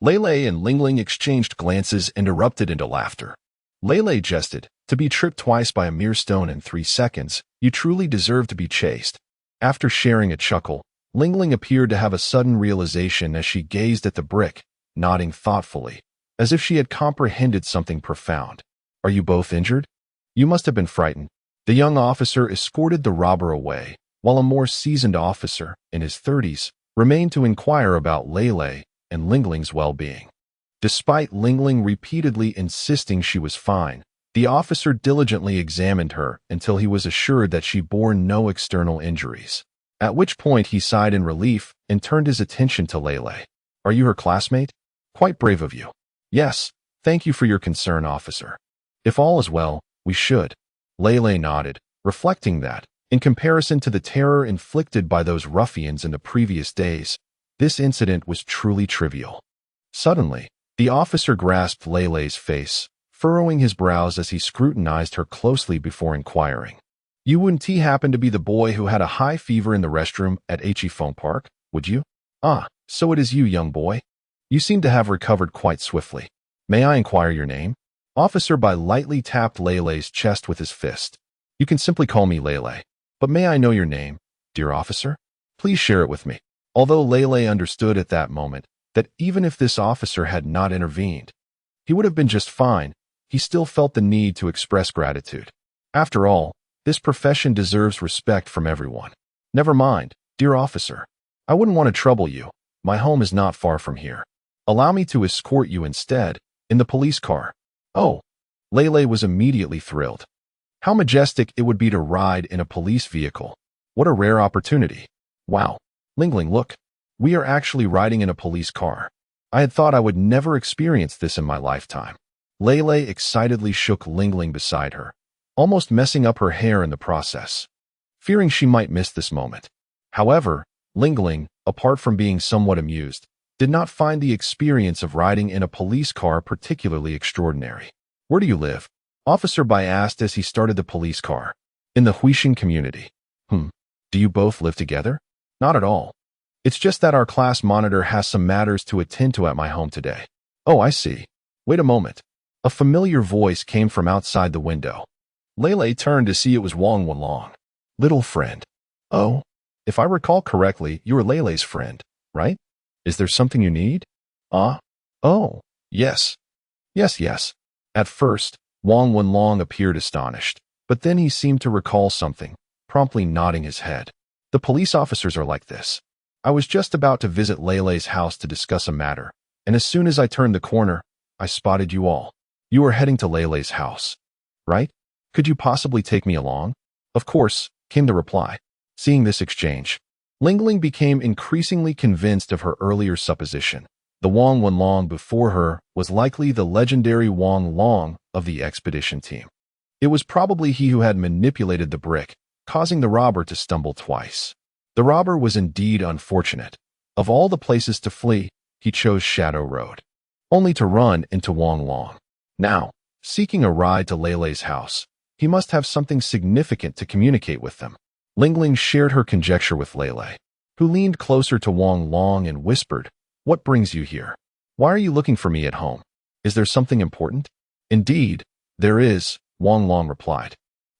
Lei and Lingling exchanged glances and erupted into laughter. Lei jested, "To be tripped twice by a mere stone in 3 seconds, you truly deserve to be chased." After sharing a chuckle, Lingling appeared to have a sudden realization as she gazed at the brick, nodding thoughtfully, as if she had comprehended something profound. "Are you both injured? You must have been frightened." The young officer escorted the robber away, while a more seasoned officer, in his 30s, remained to inquire about Lei and Lingling's well-being. Despite Lingling repeatedly insisting she was fine, the officer diligently examined her until he was assured that she bore no external injuries, at which point he sighed in relief and turned his attention to Lei. "Are you her classmate? Quite brave of you." "Yes, thank you for your concern, officer. If all is well, we should." Lei nodded, reflecting that, in comparison to the terror inflicted by those ruffians in the previous days, this incident was truly trivial. Suddenly, the officer grasped Lei's face, furrowing his brows as he scrutinized her closely before inquiring, "You wouldn't happen to be the boy who had a high fever in the restroom at Phone Park, would you?" "Ah, so it is you, young boy. You seem to have recovered quite swiftly. May I inquire your name?" Officer Bai lightly tapped Lei's chest with his fist. "You can simply call me Lei. But may I know your name, dear officer? Please share it with me." Although Lei understood at that moment that even if this officer had not intervened, he would have been just fine, he still felt the need to express gratitude. After all, this profession deserves respect from everyone. "Never mind, dear officer. I wouldn't want to trouble you. My home is not far from here. Allow me to escort you instead, in the police car." "Oh." Lei was immediately thrilled. How majestic it would be to ride in a police vehicle. What a rare opportunity. "Wow. Lingling, look. We are actually riding in a police car. I had thought I would never experience this in my lifetime." Lei excitedly shook Lingling beside her, almost messing up her hair in the process. fearing she might miss this moment. However, Lingling, apart from being somewhat amused, did not find the experience of riding in a police car particularly extraordinary. "Where do you live?" Officer Bai asked as he started the police car. "In the Huixing community." Do you both live together?" "Not at all. It's just that our class monitor has some matters to attend to at my home today." "Oh, I see. Wait a moment." A familiar voice came from outside the window. Lele turned to see it was Wang Wenlong. "Little friend." "Oh, if I recall correctly, you are Lele's friend, right? Is there something you need?" Oh, yes. Yes. At first, Wang Wenlong appeared astonished, but then he seemed to recall something, promptly nodding his head. "The police officers are like this. I was just about to visit Lele's house to discuss a matter, and as soon as I turned the corner, I spotted you all. You are heading to Lele's house, right? Could you possibly take me along?" "Of course," came the reply. Seeing this exchange, Lingling became increasingly convinced of her earlier supposition. The Wang Wenlong before her was likely the legendary Wang Long of the expedition team. It was probably he who had manipulated the brick, causing the robber to stumble twice. The robber was indeed unfortunate. Of all the places to flee, he chose Shadow Road, only to run into Wang Long. Now, seeking a ride to Lele's house, he must have something significant to communicate with them. Lingling shared her conjecture with Lele, who leaned closer to Wang Long and whispered, "What brings you here? Why are you looking for me at home? Is there something important?" "Indeed, there is," Wang Long replied.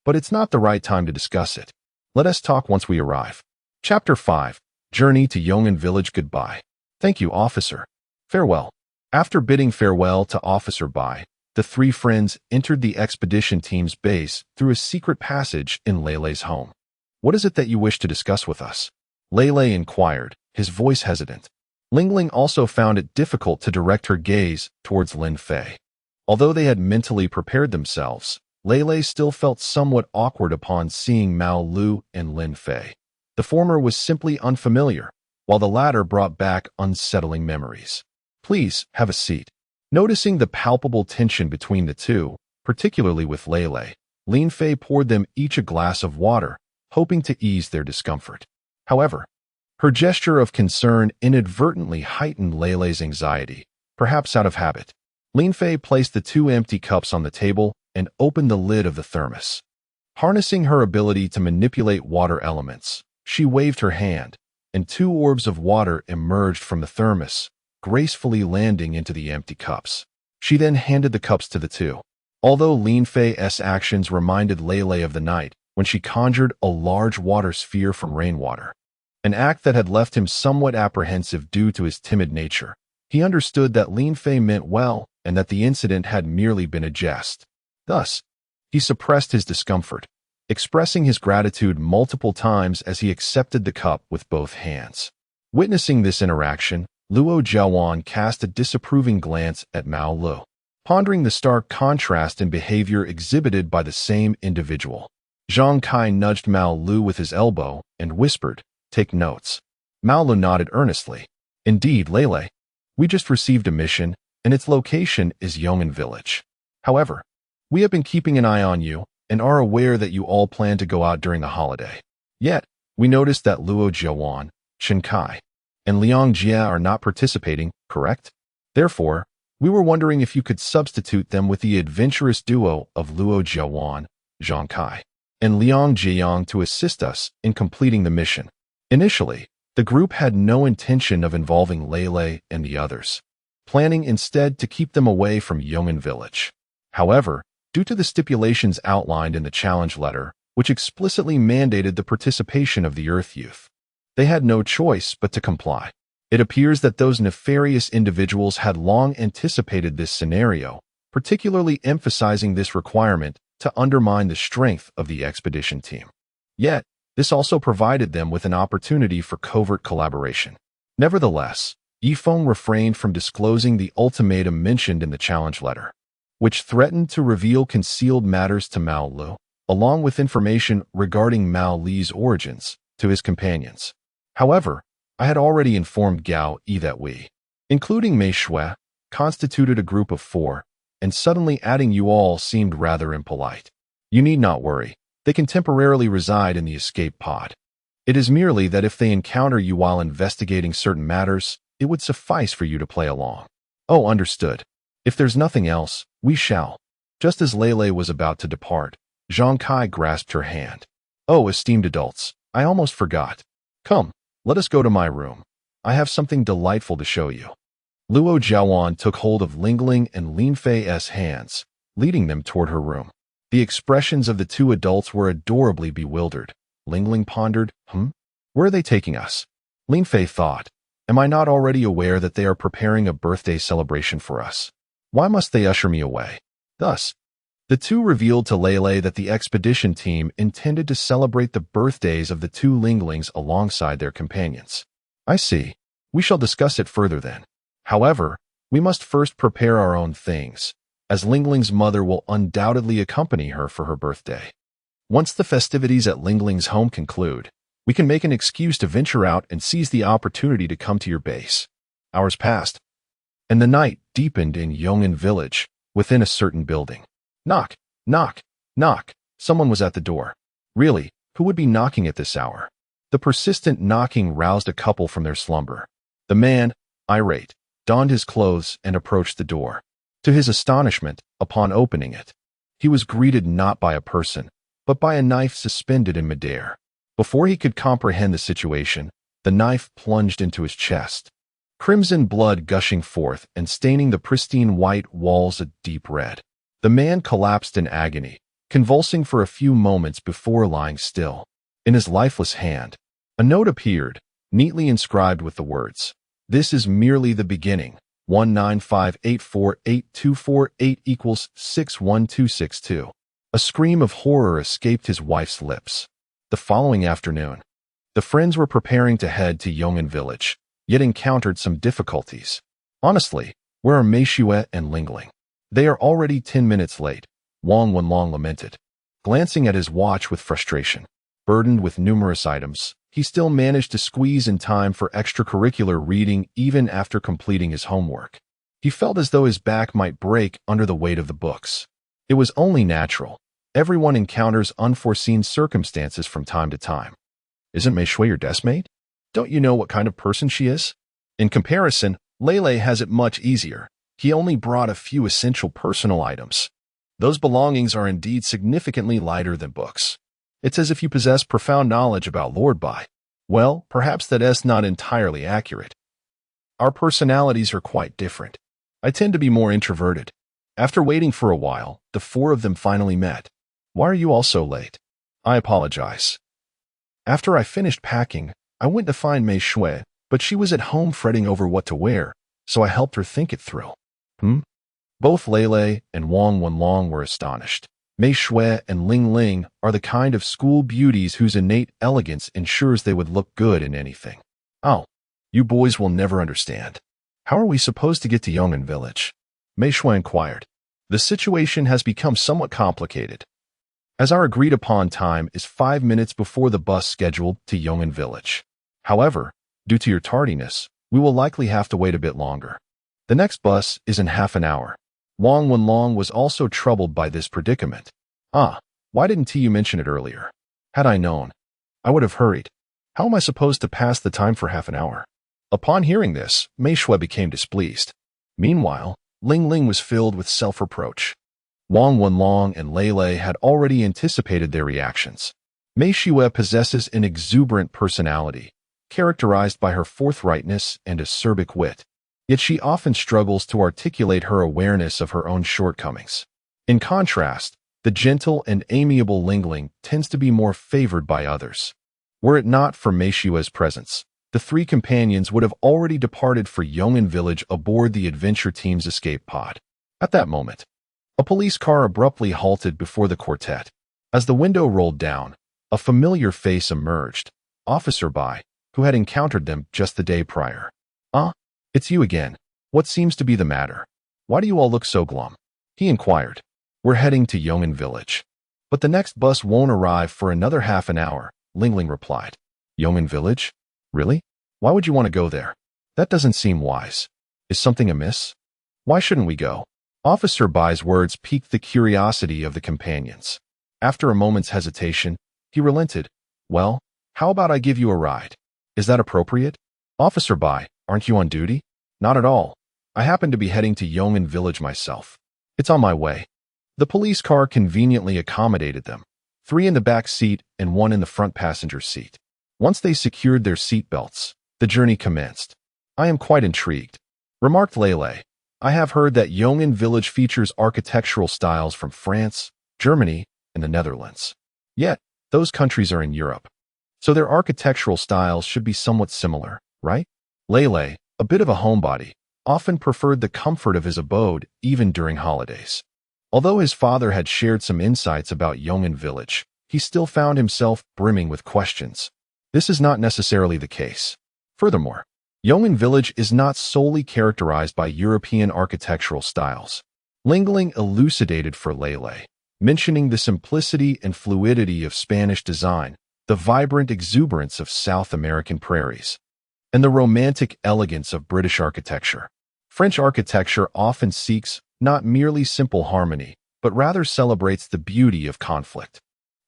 "But it's not the right time to discuss it. Let us talk once we arrive." Chapter 5. Journey to Yong'an Village. Goodbye. "Thank you, officer. Farewell." After bidding farewell to Officer Bai, the three friends entered the expedition team's base through a secret passage in Lele's home. "What is it that you wish to discuss with us?" Lele inquired, his voice hesitant. Lingling also found it difficult to direct her gaze towards Lin Fei. Although they had mentally prepared themselves, Lele still felt somewhat awkward upon seeing Mao Lu and Lin Fei. The former was simply unfamiliar, while the latter brought back unsettling memories. "Please, have a seat." Noticing the palpable tension between the two, particularly with Lele, Lin Fei poured them each a glass of water, hoping to ease their discomfort. However, her gesture of concern inadvertently heightened Lele's anxiety, perhaps out of habit. Lin Fei placed the two empty cups on the table and opened the lid of the thermos. Harnessing her ability to manipulate water elements, she waved her hand, and two orbs of water emerged from the thermos, gracefully landing into the empty cups. She then handed the cups to the two. Although Lin Fei's actions reminded Lele of the night when she conjured a large water sphere from rainwater, an act that had left him somewhat apprehensive due to his timid nature, he understood that Lin Fei meant well and that the incident had merely been a jest. Thus, he suppressed his discomfort, expressing his gratitude multiple times as he accepted the cup with both hands. Witnessing this interaction, Luo Jiawan cast a disapproving glance at Mao Lu, pondering the stark contrast in behavior exhibited by the same individual. Zhang Kai nudged Mao Lu with his elbow and whispered, "Take notes." Mao Lu nodded earnestly. "Indeed, Lele. We just received a mission, and its location is Yong'an Village. However, we have been keeping an eye on you and are aware that you all plan to go out during the holiday. Yet, we noticed that Luo Jiawan, Chen Kai, and Liang Jia are not participating, correct? Therefore, we were wondering if you could substitute them with the adventurous duo of Luo Jiawan, Zhang Kai, and Liang Jiayang to assist us in completing the mission." Initially, the group had no intention of involving Lele and the others, planning instead to keep them away from Yong'an Village. However, due to the stipulations outlined in the challenge letter, which explicitly mandated the participation of the Earth Youth, they had no choice but to comply. It appears that those nefarious individuals had long anticipated this scenario, particularly emphasizing this requirement to undermine the strength of the expedition team. Yet, this also provided them with an opportunity for covert collaboration. Nevertheless, Yifeng refrained from disclosing the ultimatum mentioned in the challenge letter, which threatened to reveal concealed matters to Mao Lu, along with information regarding Mao Li's origins, to his companions. However, I had already informed Gao Yi that we, including Mei Shui, constituted a group of 4, and suddenly adding you all seemed rather impolite. You need not worry, They can temporarily reside in the escape pod. It is merely that if they encounter you while investigating certain matters, it would suffice for you to play along. Oh, understood. If there's nothing else, we shall. Just as Lele was about to depart, Zhang Kai grasped her hand. Oh, esteemed adults, I almost forgot. Come, let us go to my room. I have something delightful to show you. Luo Jiawan took hold of Lingling and Lin Fei's hands, leading them toward her room. The expressions of the two adults were adorably bewildered. Lingling pondered, Where are they taking us? Lin Fei thought, am I not already aware that they are preparing a birthday celebration for us? Why must they usher me away? Thus, the two revealed to Lele that the expedition team intended to celebrate the birthdays of the two Linglings alongside their companions. I see. We shall discuss it further then. However, we must first prepare our own things, as Lingling's mother will undoubtedly accompany her for her birthday. Once the festivities at Lingling's home conclude, we can make an excuse to venture out and seize the opportunity to come to your base. Hours passed, and the night deepened in Yong'an village, within a certain building. Knock, knock, knock. Someone was at the door. Really, who would be knocking at this hour? The persistent knocking roused a couple from their slumber. The man, irate, donned his clothes and approached the door. To his astonishment, upon opening it, he was greeted not by a person, but by a knife suspended in midair. Before he could comprehend the situation, the knife plunged into his chest, crimson blood gushing forth and staining the pristine white walls a deep red. The man collapsed in agony, convulsing for a few moments before lying still. In his lifeless hand, a note appeared, neatly inscribed with the words, "This is merely the beginning. 195848248 equals 61262. A scream of horror escaped his wife's lips. The following afternoon, the friends were preparing to head to Yong'an village, yet encountered some difficulties. Honestly, where are Meishue and Lingling? They are already 10 minutes late, Wang Wenlong lamented, glancing at his watch with frustration. Burdened with numerous items, he still managed to squeeze in time for extracurricular reading even after completing his homework. He felt as though his back might break under the weight of the books. It was only natural. Everyone encounters unforeseen circumstances from time to time. Isn't Meishue your deskmate? Don't you know what kind of person she is? In comparison, Lele has it much easier. He only brought a few essential personal items. Those belongings are indeed significantly lighter than books. It's as if you possess profound knowledge about Lord Bai. Well, perhaps that is not entirely accurate. Our personalities are quite different. I tend to be more introverted. After waiting for a while, the four of them finally met. Why are you all so late? I apologize. After I finished packing, I went to find Meishue, but she was at home fretting over what to wear, so I helped her think it through. Both Lele and Wang Wenlong were astonished. Meishue and Lingling are the kind of school beauties whose innate elegance ensures they would look good in anything. Oh, you boys will never understand. How are we supposed to get to Yong'an village? Meishue inquired. The situation has become somewhat complicated, as our agreed-upon time is 5 minutes before the bus scheduled to Yong'an village. However, due to your tardiness, we will likely have to wait a bit longer. The next bus is in half an hour. Wang Wenlong was also troubled by this predicament. Why didn't you mention it earlier? Had I known, I would have hurried. How am I supposed to pass the time for half an hour? Upon hearing this, Meishue became displeased. Meanwhile, Lingling was filled with self-reproach. Wang Wenlong and Lele had already anticipated their reactions. Meishue possesses an exuberant personality, characterized by her forthrightness and acerbic wit. Yet she often struggles to articulate her awareness of her own shortcomings. In contrast, the gentle and amiable Lingling tends to be more favored by others. Were it not for Meishue's presence, the three companions would have already departed for Yong'an village aboard the adventure team's escape pod. At that moment, a police car abruptly halted before the quartet. As the window rolled down, a familiar face emerged, Officer Bai, who had encountered them just the day prior. It's you again. What seems to be the matter? Why do you all look so glum? He inquired. We're heading to Yong'an village. But the next bus won't arrive for another half an hour, Lingling replied. Yong'an village? Really? Why would you want to go there? That doesn't seem wise. Is something amiss? Why shouldn't we go? Officer Bai's words piqued the curiosity of the companions. After a moment's hesitation, he relented. Well, how about I give you a ride? Is that appropriate? Officer Bai, aren't you on duty? Not at all. I happen to be heading to Yong'an Village myself. It's on my way. The police car conveniently accommodated them, 3 in the back seat and 1 in the front passenger seat. Once they secured their seat belts, the journey commenced. I am quite intrigued, remarked Lele. I have heard that Yong'an Village features architectural styles from France, Germany, and the Netherlands. Yet, those countries are in Europe. So their architectural styles should be somewhat similar, right? Lele, a bit of a homebody, often preferred the comfort of his abode even during holidays. Although his father had shared some insights about Yong'an Village, he still found himself brimming with questions. This is not necessarily the case. Furthermore, Yong'an Village is not solely characterized by European architectural styles. Lingling elucidated for Lele, mentioning the simplicity and fluidity of Spanish design, the vibrant exuberance of South American prairies, and the romantic elegance of British architecture. French architecture often seeks not merely simple harmony, but rather celebrates the beauty of conflict.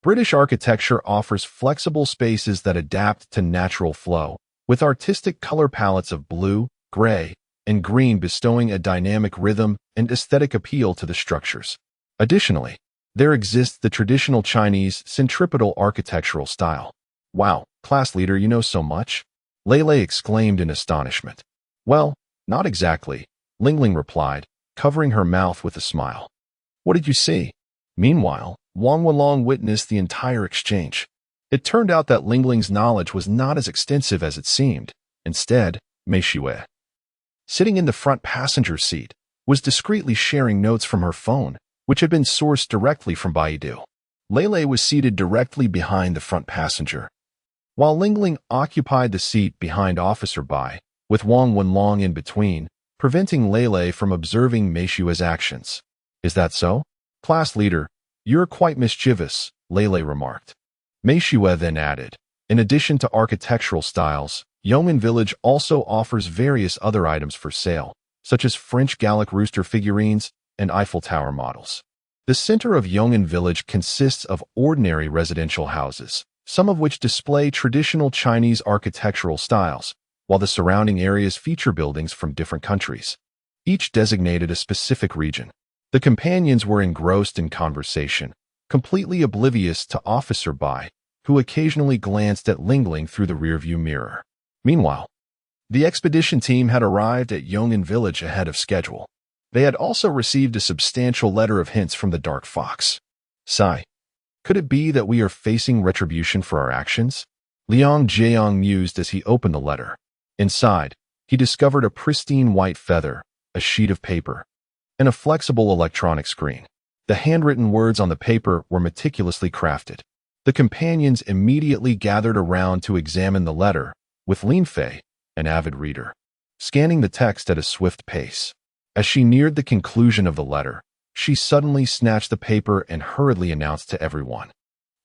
British architecture offers flexible spaces that adapt to natural flow, with artistic color palettes of blue, gray, and green bestowing a dynamic rhythm and aesthetic appeal to the structures. Additionally, there exists the traditional Chinese centripetal architectural style. Wow, class leader, you know so much? Lele exclaimed in astonishment. Well, not exactly, Lingling replied, covering her mouth with a smile. What did you see? Meanwhile, Wang Wenlong witnessed the entire exchange. It turned out that Lingling's knowledge was not as extensive as it seemed. Instead, Mei Shue, sitting in the front passenger seat, was discreetly sharing notes from her phone, which had been sourced directly from Baidu. Lele was seated directly behind the front passenger, while Lingling occupied the seat behind Officer Bai, with Wang Wenlong in between, preventing Lele from observing Mei Shue's actions. Is that so? Class leader, you're quite mischievous, Lele remarked. Mei Shue then added, in addition to architectural styles, Yong'an Village also offers various other items for sale, such as French Gallic rooster figurines and Eiffel Tower models. The center of Yong'an Village consists of ordinary residential houses, some of which display traditional Chinese architectural styles, while the surrounding areas feature buildings from different countries, each designated a specific region. The companions were engrossed in conversation, completely oblivious to Officer Bai, who occasionally glanced at Lingling through the rearview mirror. Meanwhile, the expedition team had arrived at Yong'an Village ahead of schedule. They had also received a substantial letter of hints from the Dark Fox. Sigh. Could it be that we are facing retribution for our actions? Liang Jiang mused as he opened the letter. Inside, he discovered a pristine white feather, a sheet of paper, and a flexible electronic screen. The handwritten words on the paper were meticulously crafted. The companions immediately gathered around to examine the letter, with Lin Fei, an avid reader, scanning the text at a swift pace. As she neared the conclusion of the letter, she suddenly snatched the paper and hurriedly announced to everyone.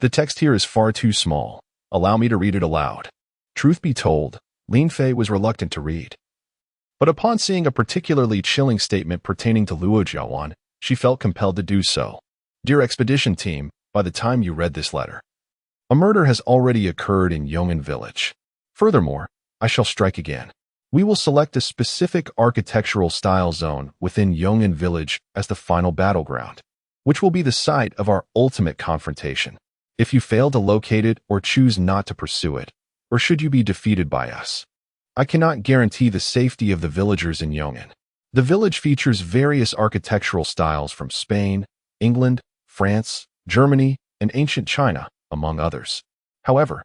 The text here is far too small. Allow me to read it aloud. Truth be told, Lin Fei was reluctant to read. But upon seeing a particularly chilling statement pertaining to Luo Jiawan, she felt compelled to do so. Dear Expedition Team, by the time you read this letter, a murder has already occurred in Yong'an Village. Furthermore, I shall strike again. We will select a specific architectural style zone within Yong'an Village as the final battleground, which will be the site of our ultimate confrontation. If you fail to locate it or choose not to pursue it, or should you be defeated by us, I cannot guarantee the safety of the villagers in Yong'an. The village features various architectural styles from Spain, England, France, Germany, and ancient China, among others. However,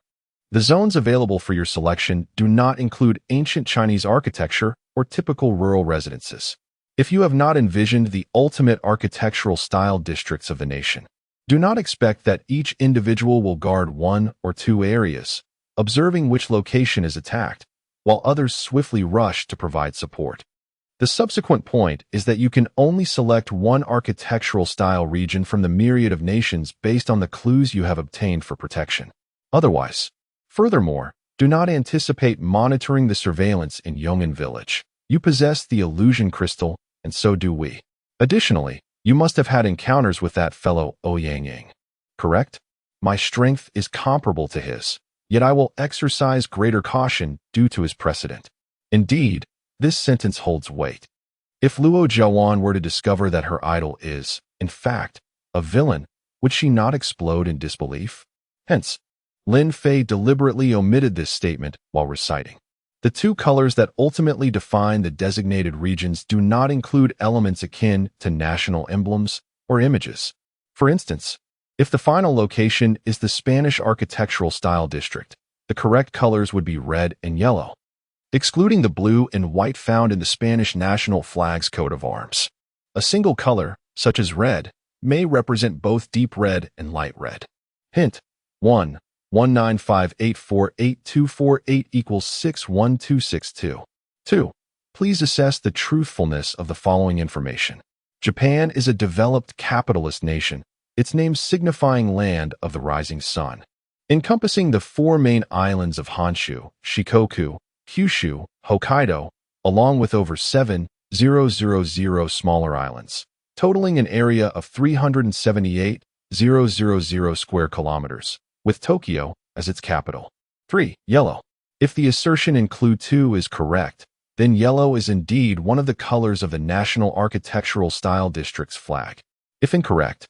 the zones available for your selection do not include ancient Chinese architecture or typical rural residences. If you have not envisioned the ultimate architectural style districts of the nation, do not expect that each individual will guard 1 or 2 areas, observing which location is attacked, while others swiftly rush to provide support. The subsequent point is that you can only select one architectural style region from the myriad of nations based on the clues you have obtained for protection. Furthermore, do not anticipate monitoring the surveillance in Yong'an Village. You possess the illusion crystal, and so do we. Additionally, you must have had encounters with that fellow Ouyang Yang. correct? My strength is comparable to his, yet I will exercise greater caution due to his precedent. Indeed, this sentence holds weight. If Luo Jiawan were to discover that her idol is, in fact, a villain, would she not explode in disbelief? Hence, Lin Fei deliberately omitted this statement while reciting. The two colors that ultimately define the designated regions do not include elements akin to national emblems or images. For instance, if the final location is the Spanish architectural style district, the correct colors would be red and yellow, excluding the blue and white found in the Spanish national flag's coat of arms. A single color, such as red, may represent both deep red and light red. Hint: 1. 195848248 equals 61262. 2. Please assess the truthfulness of the following information. Japan is a developed capitalist nation, its name signifying land of the rising sun, encompassing the four main islands of Honshu, Shikoku, Kyushu, Hokkaido, along with over 7,000 smaller islands, totaling an area of 378,000 square kilometers, with Tokyo as its capital. 3. Yellow. If the assertion in Clue 2 is correct, then yellow is indeed one of the colors of the National Architectural Style District's flag. If incorrect,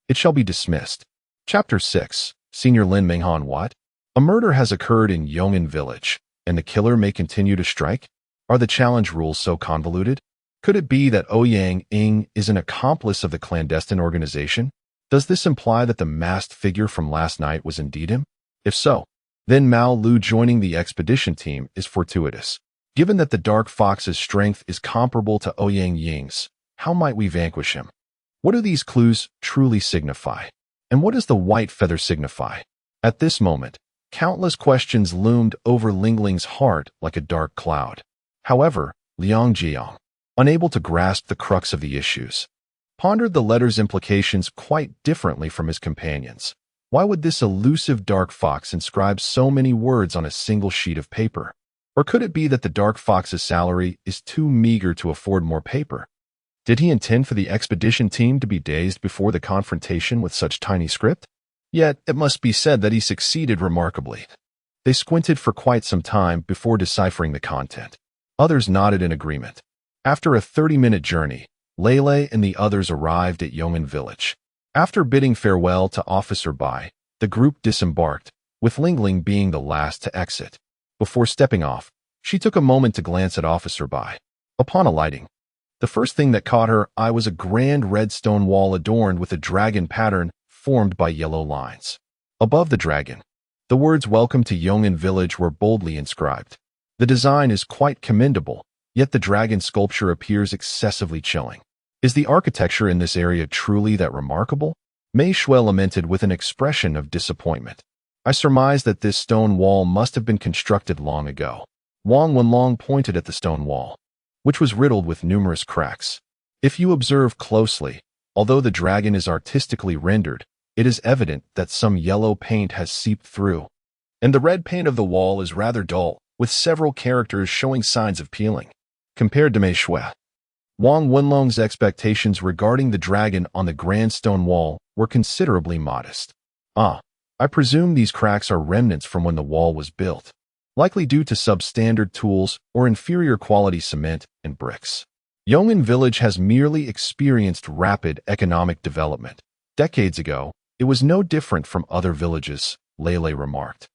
it shall be dismissed. Chapter 6. Senior Lin Menghan what? A murder has occurred in Yong'an Village, and the killer may continue to strike? Are the challenge rules so convoluted? Could it be that Ouyang Ing is an accomplice of the clandestine organization? Does this imply that the masked figure from last night was indeed him? If so, then Mao Lu joining the expedition team is fortuitous. Given that the Dark Fox's strength is comparable to Ouyang Ying's, how might we vanquish him? What do these clues truly signify? And what does the white feather signify? At this moment, countless questions loomed over Lingling's heart like a dark cloud. However, Liang Jiang, unable to grasp the crux of the issues, pondered the letter's implications quite differently from his companions. Why would this elusive dark fox inscribe so many words on a single sheet of paper? Or could it be that the Dark Fox's salary is too meager to afford more paper? Did he intend for the expedition team to be dazed before the confrontation with such tiny script? Yet, it must be said that he succeeded remarkably. They squinted for quite some time before deciphering the content. Others nodded in agreement. After a 30-minute journey, Lele and the others arrived at Yong'an Village. After bidding farewell to Officer Bai, the group disembarked, with Lingling being the last to exit. Before stepping off, she took a moment to glance at Officer Bai. Upon alighting, the first thing that caught her eye was a grand red stone wall adorned with a dragon pattern formed by yellow lines. Above the dragon, the words "Welcome to Yong'an Village" were boldly inscribed. The design is quite commendable, yet the dragon sculpture appears excessively chilling. Is the architecture in this area truly that remarkable? Mei Shui lamented with an expression of disappointment. I surmise that this stone wall must have been constructed long ago. Wang Wenlong pointed at the stone wall, which was riddled with numerous cracks. If you observe closely, although the dragon is artistically rendered, it is evident that some yellow paint has seeped through, and the red paint of the wall is rather dull, with several characters showing signs of peeling. Compared to Mei Shui, Wang Wenlong's expectations regarding the dragon on the grand stone wall were considerably modest. I presume these cracks are remnants from when the wall was built, likely due to substandard tools or inferior quality cement and bricks. Yong'an Village has merely experienced rapid economic development. Decades ago, it was no different from other villages, Lele remarked,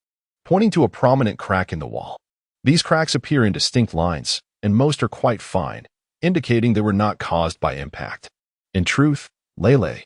pointing to a prominent crack in the wall. These cracks appear in distinct lines, and most are quite fine, indicating they were not caused by impact. In truth, Lele,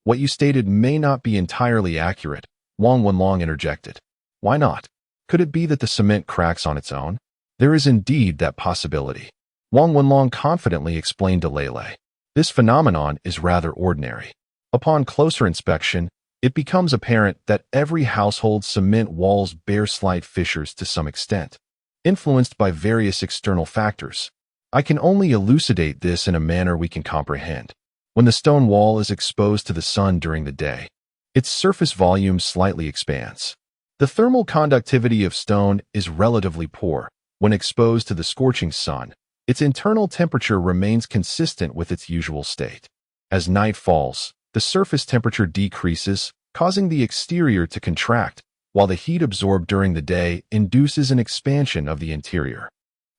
what you stated may not be entirely accurate, Wang Wenlong interjected. Why not? Could it be that the cement cracks on its own? There is indeed that possibility. Wang Wenlong confidently explained to Lele. This phenomenon is rather ordinary. Upon closer inspection, it becomes apparent that every household's cement walls bear slight fissures to some extent, influenced by various external factors. I can only elucidate this in a manner we can comprehend. When the stone wall is exposed to the sun during the day, its surface volume slightly expands. The thermal conductivity of stone is relatively poor. When exposed to the scorching sun, its internal temperature remains consistent with its usual state. As night falls, the surface temperature decreases, causing the exterior to contract, while the heat absorbed during the day induces an expansion of the interior.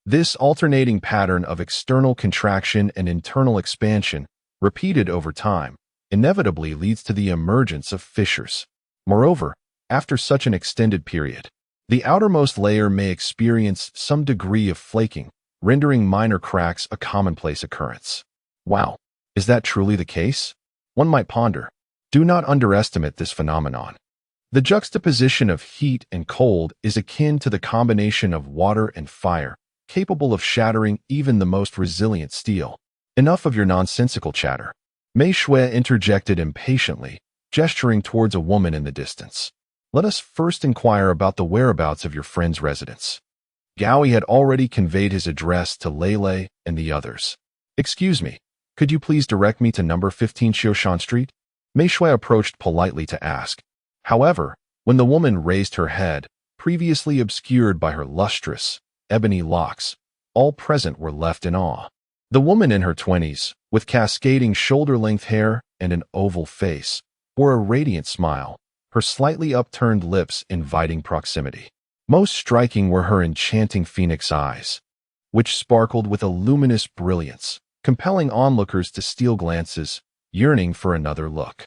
This alternating pattern of external contraction and internal expansion, repeated over time, inevitably leads to the emergence of fissures. Moreover, after such an extended period, the outermost layer may experience some degree of flaking, rendering minor cracks a commonplace occurrence. Wow, is that truly the case? One might ponder. Do not underestimate this phenomenon. The juxtaposition of heat and cold is akin to the combination of water and fire, capable of shattering even the most resilient steel. Enough of your nonsensical chatter. Mei Shui interjected impatiently, gesturing towards a woman in the distance. Let us first inquire about the whereabouts of your friend's residence. Gaoi had already conveyed his address to Lei and the others. Excuse me, could you please direct me to number 15 Xioshan Street? Mei Shui approached politely to ask. However, when the woman raised her head, previously obscured by her lustrous, ebony locks, all present were left in awe. The woman in her 20s, with cascading shoulder-length hair and an oval face, bore a radiant smile, her slightly upturned lips inviting proximity. Most striking were her enchanting phoenix eyes, which sparkled with a luminous brilliance, compelling onlookers to steal glances, yearning for another look.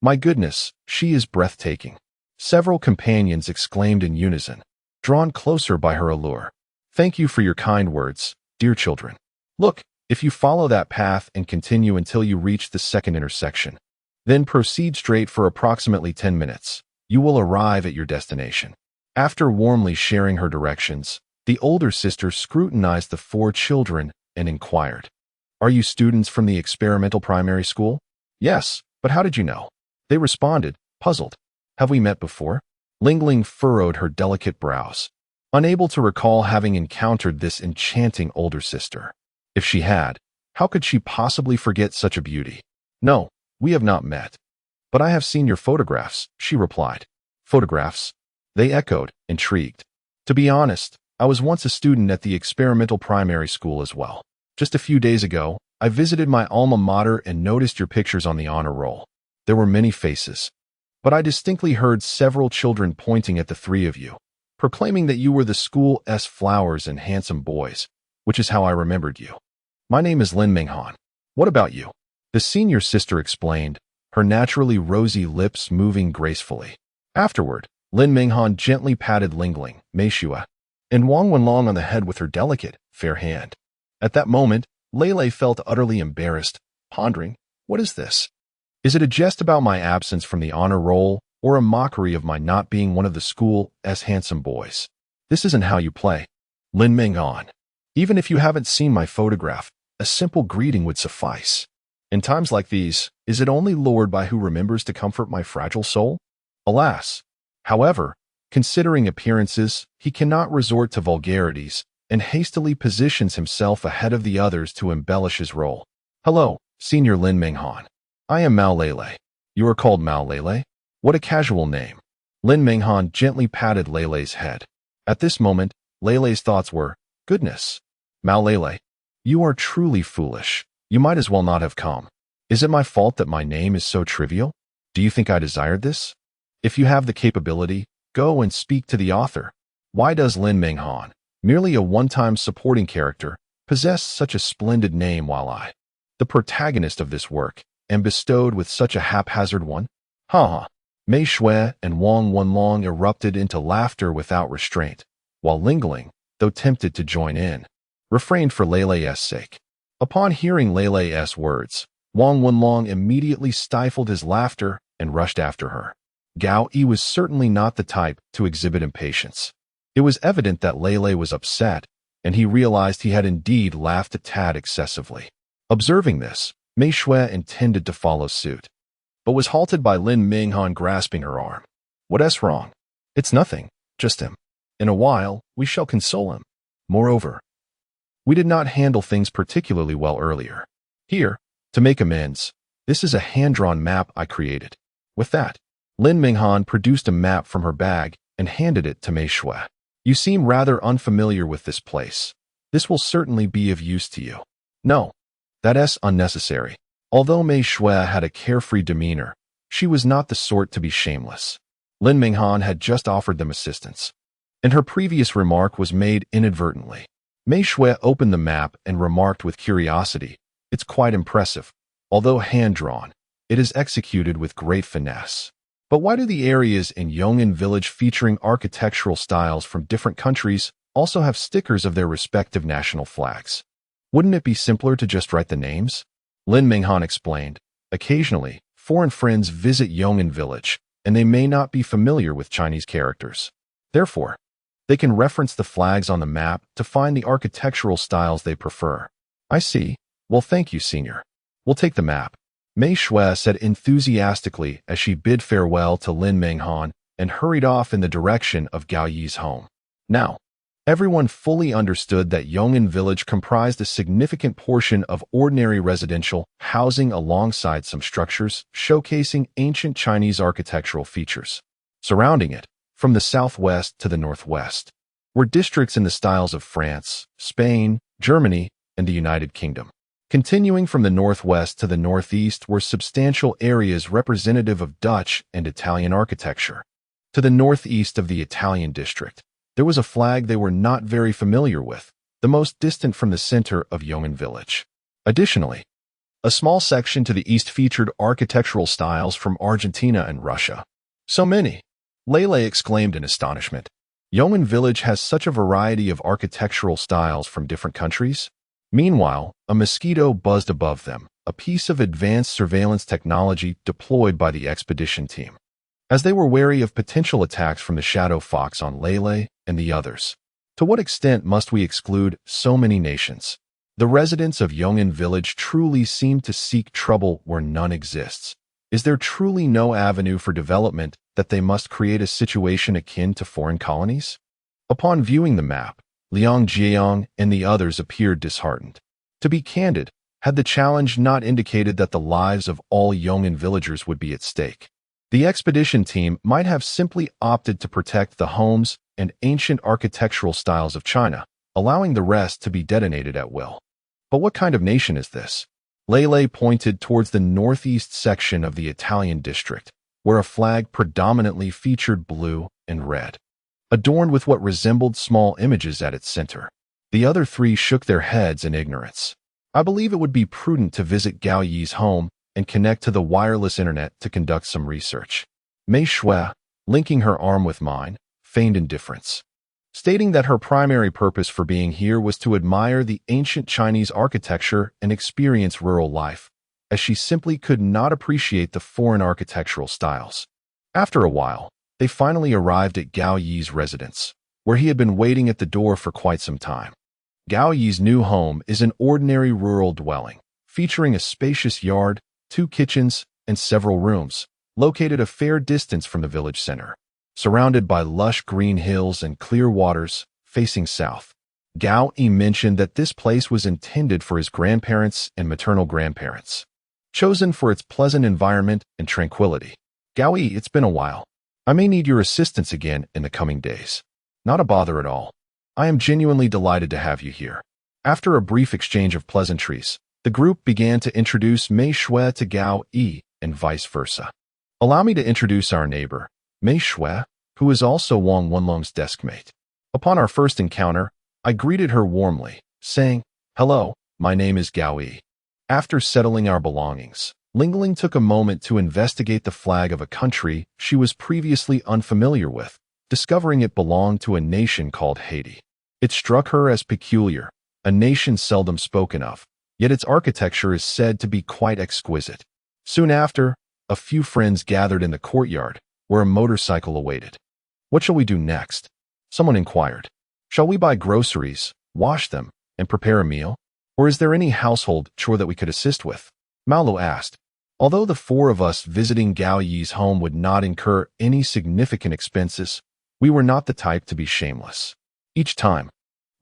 My goodness, she is breathtaking. Several companions exclaimed in unison, drawn closer by her allure. Thank you for your kind words, dear children. Look, if you follow that path and continue until you reach the second intersection, then proceed straight for approximately 10 minutes, you will arrive at your destination. After warmly sharing her directions, the older sister scrutinized the four children and inquired, Are you students from the experimental primary school? Yes, but how did you know? They responded, puzzled. Have we met before? Lingling furrowed her delicate brows, unable to recall having encountered this enchanting older sister. If she had, how could she possibly forget such a beauty? No, we have not met. But I have seen your photographs, she replied. Photographs? They echoed, intrigued. To be honest, I was once a student at the experimental primary school as well. Just a few days ago, I visited my alma mater and noticed your pictures on the honor roll. There were many faces, but I distinctly heard several children pointing at the three of you, proclaiming that you were the school's flowers and handsome boys, which is how I remembered you. My name is Lin Minghan. What about you? The senior sister explained, her naturally rosy lips moving gracefully. Afterward, Lin Minghan gently patted Lingling, Mei Shui, and Wang Wenlong on the head with her delicate, fair hand. At that moment, Lei felt utterly embarrassed, pondering, what is this? Is it a jest about my absence from the honor roll, or a mockery of my not being one of the school's handsome boys? This isn't how you play. Lin Minghan. Even if you haven't seen my photograph, a simple greeting would suffice. In times like these, is it only lured by who remembers to comfort my fragile soul? Alas! However, considering appearances, he cannot resort to vulgarities, and hastily positions himself ahead of the others to embellish his role. Hello, Senior Lin Minghan. I am Mao Lei. You are called Mao Lei? What a casual name. Lin Minghan gently patted Lei's head. At this moment, Lei's thoughts were, goodness. Mao Lei, you are truly foolish. You might as well not have come. Is it my fault that my name is so trivial? Do you think I desired this? If you have the capability, go and speak to the author. Why does Lin Minghan, merely a one-time supporting character, possess such a splendid name while I, the protagonist of this work, am bestowed with such a haphazard one? Ha! Mei Shui and Wang Wenlong erupted into laughter without restraint, while Lingling, though tempted to join in, refrained for Lei's sake. Upon hearing Lei's words, Wang Wenlong immediately stifled his laughter and rushed after her. Gao Yi was certainly not the type to exhibit impatience. It was evident that Lei was upset, and he realized he had indeed laughed a tad excessively. Observing this, Mei Shui intended to follow suit, but was halted by Lin Minghan grasping her arm. What's wrong? It's nothing, just him. In a while, we shall console him. Moreover, we did not handle things particularly well earlier. Here, to make amends, this is a hand-drawn map I created. With that, Lin Minghan produced a map from her bag and handed it to Mei Shui. You seem rather unfamiliar with this place. This will certainly be of use to you. No, that's unnecessary. Although Mei Shui had a carefree demeanor, She was not the sort to be shameless. Lin Minghan had just offered them assistance, and her previous remark was made inadvertently. Mei Shui opened the map and remarked with curiosity, "It's quite impressive. Although hand-drawn, it is executed with great finesse. But why do the areas in Yong'an Village featuring architectural styles from different countries also have stickers of their respective national flags? Wouldn't it be simpler to just write the names?" Lin Minghan explained, "Occasionally, foreign friends visit Yong'an Village, and they may not be familiar with Chinese characters. Therefore, they can reference the flags on the map to find the architectural styles they prefer." "I see. Well, thank you, Senior. We'll take the map," Mei Shui said enthusiastically as she bid farewell to Lin Minghan and hurried off in the direction of Gao Yi's home. Now, everyone fully understood that Yong'an Village comprised a significant portion of ordinary residential housing alongside some structures showcasing ancient Chinese architectural features. Surrounding it, from the southwest to the northwest, were districts in the styles of France, Spain, Germany, and the United Kingdom. Continuing from the northwest to the northeast were substantial areas representative of Dutch and Italian architecture. To the northeast of the Italian district, there was a flag they were not very familiar with, the most distant from the center of Yong'an Village. Additionally, a small section to the east featured architectural styles from Argentina and Russia. "So many!" Lele exclaimed in astonishment. "Yong'an Village has such a variety of architectural styles from different countries?" Meanwhile, a mosquito buzzed above them, a piece of advanced surveillance technology deployed by the expedition team. As they were wary of potential attacks from the shadow fox on Lele and the others. To what extent must we exclude so many nations? The residents of Yong'an Village truly seem to seek trouble where none exists. Is there truly no avenue for development that they must create a situation akin to foreign colonies? Upon viewing the map, Liang Jiang and the others appeared disheartened. To be candid, had the challenge not indicated that the lives of all Yong'an villagers would be at stake, the expedition team might have simply opted to protect the homes and ancient architectural styles of China, allowing the rest to be detonated at will. But what kind of nation is this? Lele pointed towards the northeast section of the Italian district, where a flag predominantly featured blue and red, adorned with what resembled small images at its center. The other three shook their heads in ignorance. "I believe it would be prudent to visit Gao Yi's home and connect to the wireless internet to conduct some research." Mei Shui, linking her arm with mine, feigned indifference, stating that her primary purpose for being here was to admire the ancient Chinese architecture and experience rural life, as she simply could not appreciate the foreign architectural styles. After a while, they finally arrived at Gao Yi's residence, where he had been waiting at the door for quite some time. Gao Yi's new home is an ordinary rural dwelling, featuring a spacious yard, 2 kitchens, and several rooms, located a fair distance from the village center. Surrounded by lush green hills and clear waters, facing south, Gao Yi mentioned that this place was intended for his grandparents and maternal grandparents, chosen for its pleasant environment and tranquility. "Gao Yi, it's been a while. I may need your assistance again in the coming days." "Not a bother at all. I am genuinely delighted to have you here." After a brief exchange of pleasantries, the group began to introduce Mei Shui to Gao Yi and vice versa. "Allow me to introduce our neighbor, Mei Shui, who is also Wang Wenlong's deskmate." Upon our first encounter, I greeted her warmly, saying, "Hello, my name is Gao Yi." After settling our belongings, Lingling took a moment to investigate the flag of a country she was previously unfamiliar with, discovering it belonged to a nation called Haiti. It struck her as peculiar, a nation seldom spoken of, yet its architecture is said to be quite exquisite. Soon after, a few friends gathered in the courtyard, where a motorcycle awaited. "What shall we do next?" someone inquired. "Shall we buy groceries, wash them, and prepare a meal? Or is there any household chore that we could assist with?" Maolo asked. Although the 4 of us visiting Gao Yi's home would not incur any significant expenses, we were not the type to be shameless. Each time,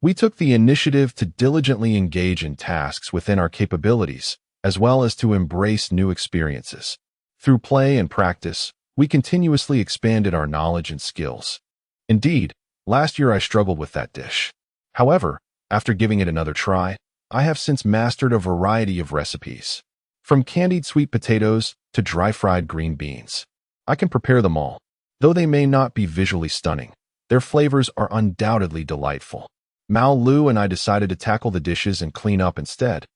we took the initiative to diligently engage in tasks within our capabilities, as well as to embrace new experiences. Through play and practice, we continuously expanded our knowledge and skills. Indeed, last year I struggled with that dish. However, after giving it another try, I have since mastered a variety of recipes. From candied sweet potatoes to dry-fried green beans. I can prepare them all. Though they may not be visually stunning, their flavors are undoubtedly delightful. Mao Lu and I decided to tackle the dishes and clean up instead,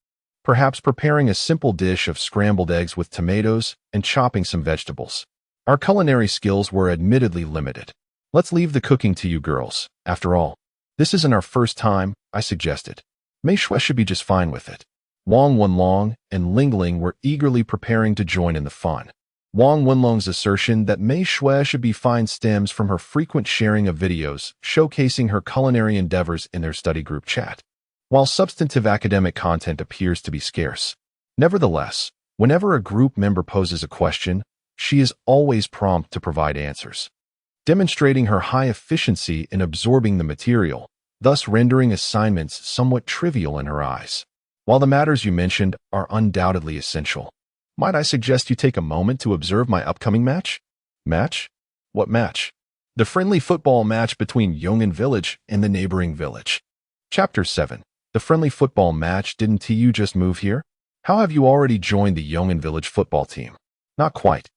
perhaps preparing a simple dish of scrambled eggs with tomatoes and chopping some vegetables. Our culinary skills were admittedly limited. Let's leave the cooking to you girls. After all, this isn't our first time, I suggested. Mei Shui should be just fine with it. Wang Wenlong and Ling Ling were eagerly preparing to join in the fun. Wang Wenlong's assertion that Mei Shui should be fine stems from her frequent sharing of videos showcasing her culinary endeavors in their study group chat. While substantive academic content appears to be scarce, nevertheless, whenever a group member poses a question, she is always prompt to provide answers, demonstrating her high efficiency in absorbing the material, thus rendering assignments somewhat trivial in her eyes. While the matters you mentioned are undoubtedly essential, might I suggest you take a moment to observe my upcoming match? Match? What match? The friendly football match between Yong'an Village and the neighboring village. Chapter 7. The friendly football match. Didn't you just move here? How have you already joined the Yong'an Village football team? Not quite.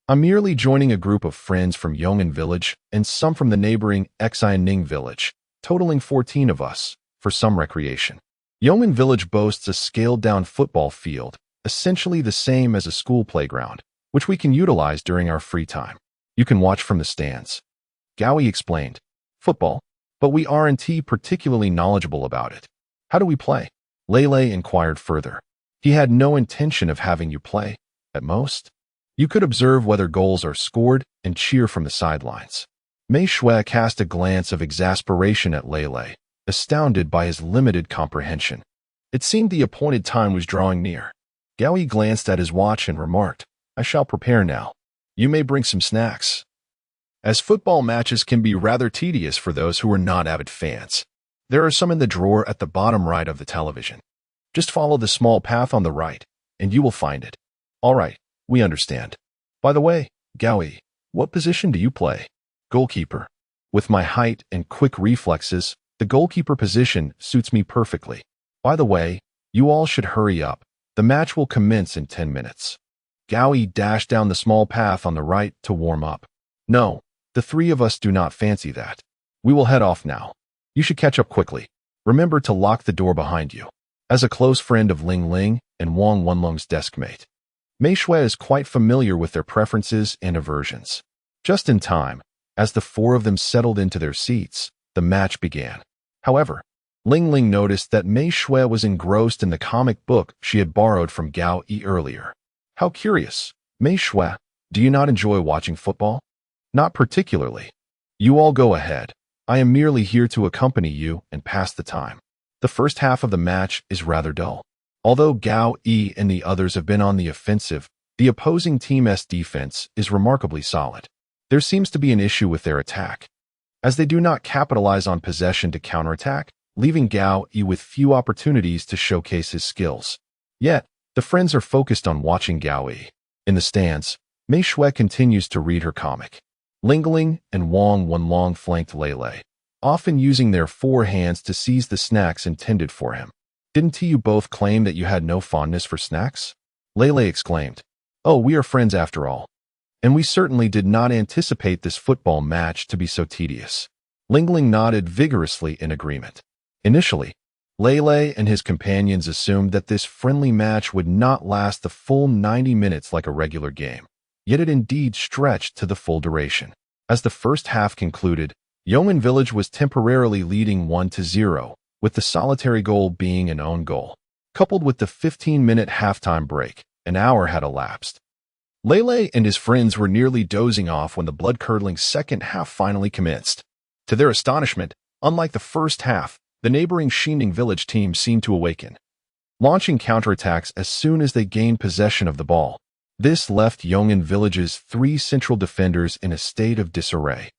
I'm merely joining a group of friends from Yong'an Village and some from the neighboring Xianing Village, totaling 14 of us, for some recreation. Yong'an Village boasts a scaled-down football field, essentially the same as a school playground, which we can utilize during our free time. You can watch from the stands. Gaoi explained. Football? But we aren't particularly knowledgeable about it. How do we play? Lele inquired further. He had no intention of having you play. At most, you could observe whether goals are scored and cheer from the sidelines. Mei Shui cast a glance of exasperation at Lele, astounded by his limited comprehension. It seemed the appointed time was drawing near. Gaoi glanced at his watch and remarked, I shall prepare now. You may bring some snacks, as football matches can be rather tedious for those who are not avid fans. There are some in the drawer at the bottom right of the television. Just follow the small path on the right, and you will find it. All right, we understand. By the way, Gaoi, what position do you play? Goalkeeper. With my height and quick reflexes, the goalkeeper position suits me perfectly. By the way, you all should hurry up. The match will commence in 10 minutes. Gaoi dashed down the small path on the right to warm up. No, the three of us do not fancy that. We will head off now. You should catch up quickly. Remember to lock the door behind you. As a close friend of Ling Ling and Wang Wenlong's deskmate, Mei Shui is quite familiar with their preferences and aversions. Just in time, as the four of them settled into their seats, the match began. However, Ling Ling noticed that Mei Shui was engrossed in the comic book she had borrowed from Gao Yi earlier. How curious. Mei Shui, do you not enjoy watching football? Not particularly. You all go ahead. I am merely here to accompany you and pass the time. The first half of the match is rather dull. Although Gao Yi and the others have been on the offensive, the opposing team's defense is remarkably solid. There seems to be an issue with their attack, as they do not capitalize on possession to counterattack, leaving Gao Yi with few opportunities to showcase his skills. Yet, the friends are focused on watching Gao Yi. In the stands, Mei Shui continues to read her comic. Ling Ling and Wang Wenlong flanked Lele, often using their four hands to seize the snacks intended for him. Didn't you both claim that you had no fondness for snacks? Lele exclaimed. Oh, we are friends after all. And we certainly did not anticipate this football match to be so tedious. Ling Ling nodded vigorously in agreement. Initially, Lele and his companions assumed that this friendly match would not last the full 90 minutes like a regular game. Yet it indeed stretched to the full duration. As the first half concluded, Yong'an Village was temporarily leading 1-0, with the solitary goal being an own goal. Coupled with the 15-minute halftime break, an hour had elapsed. Lele and his friends were nearly dozing off when the blood-curdling second half finally commenced. To their astonishment, unlike the first half, the neighboring Xining Village team seemed to awaken, launching counterattacks as soon as they gained possession of the ball. This left Yong'an Village's three central defenders in a state of disarray.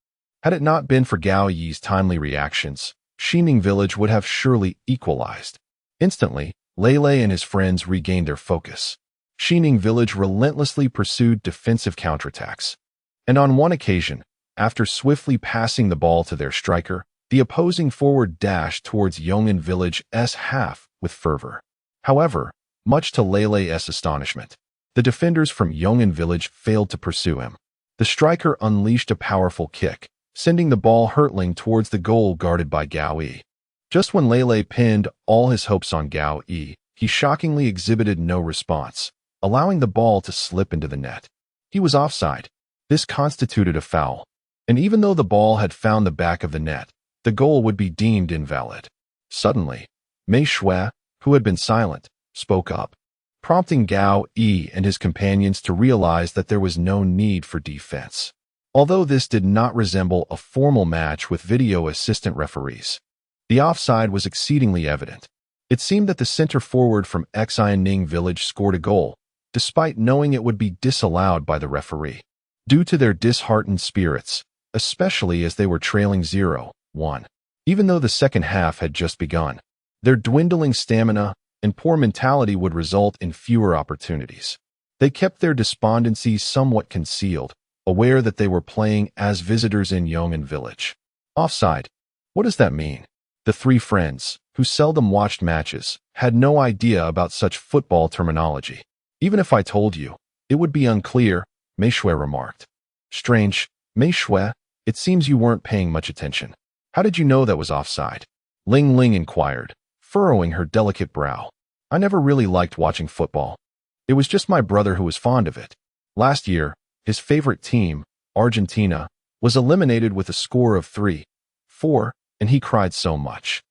Had it not been for Gao Yi's timely reactions, Xining Village would have surely equalized. Instantly, Lele and his friends regained their focus. Xining Village relentlessly pursued defensive counterattacks, and on one occasion, after swiftly passing the ball to their striker, the opposing forward dashed towards Yong'an Village's half with fervor. However, much to Lele's astonishment, The defenders from Yong'an village failed to pursue him. The striker unleashed a powerful kick, sending the ball hurtling towards the goal guarded by Gao Yi. Just when Lele pinned all his hopes on Gao Yi, he shockingly exhibited no response, allowing the ball to slip into the net. He was offside. This constituted a foul, and even though the ball had found the back of the net, the goal would be deemed invalid. Suddenly, Mei Shui, who had been silent, spoke up, prompting Gao Yi and his companions to realize that there was no need for defense. Although this did not resemble a formal match with video assistant referees, the offside was exceedingly evident. It seemed that the center forward from Xianning village scored a goal, despite knowing it would be disallowed by the referee. Due to their disheartened spirits, especially as they were trailing 0-1. Even though the second half had just begun, their dwindling stamina and poor mentality would result in fewer opportunities. They kept their despondency somewhat concealed, aware that they were playing as visitors in Yong'an village. Offside. What does that mean? The three friends, who seldom watched matches, had no idea about such football terminology. Even if I told you, it would be unclear, Mei Shui remarked. Strange, Mei Shui, it seems you weren't paying much attention. How did you know that was offside? Ling Ling inquired, furrowing her delicate brow. I never really liked watching football. It was just my brother who was fond of it. Last year, his favorite team, Argentina, was eliminated with a score of 3-4, and he cried so much.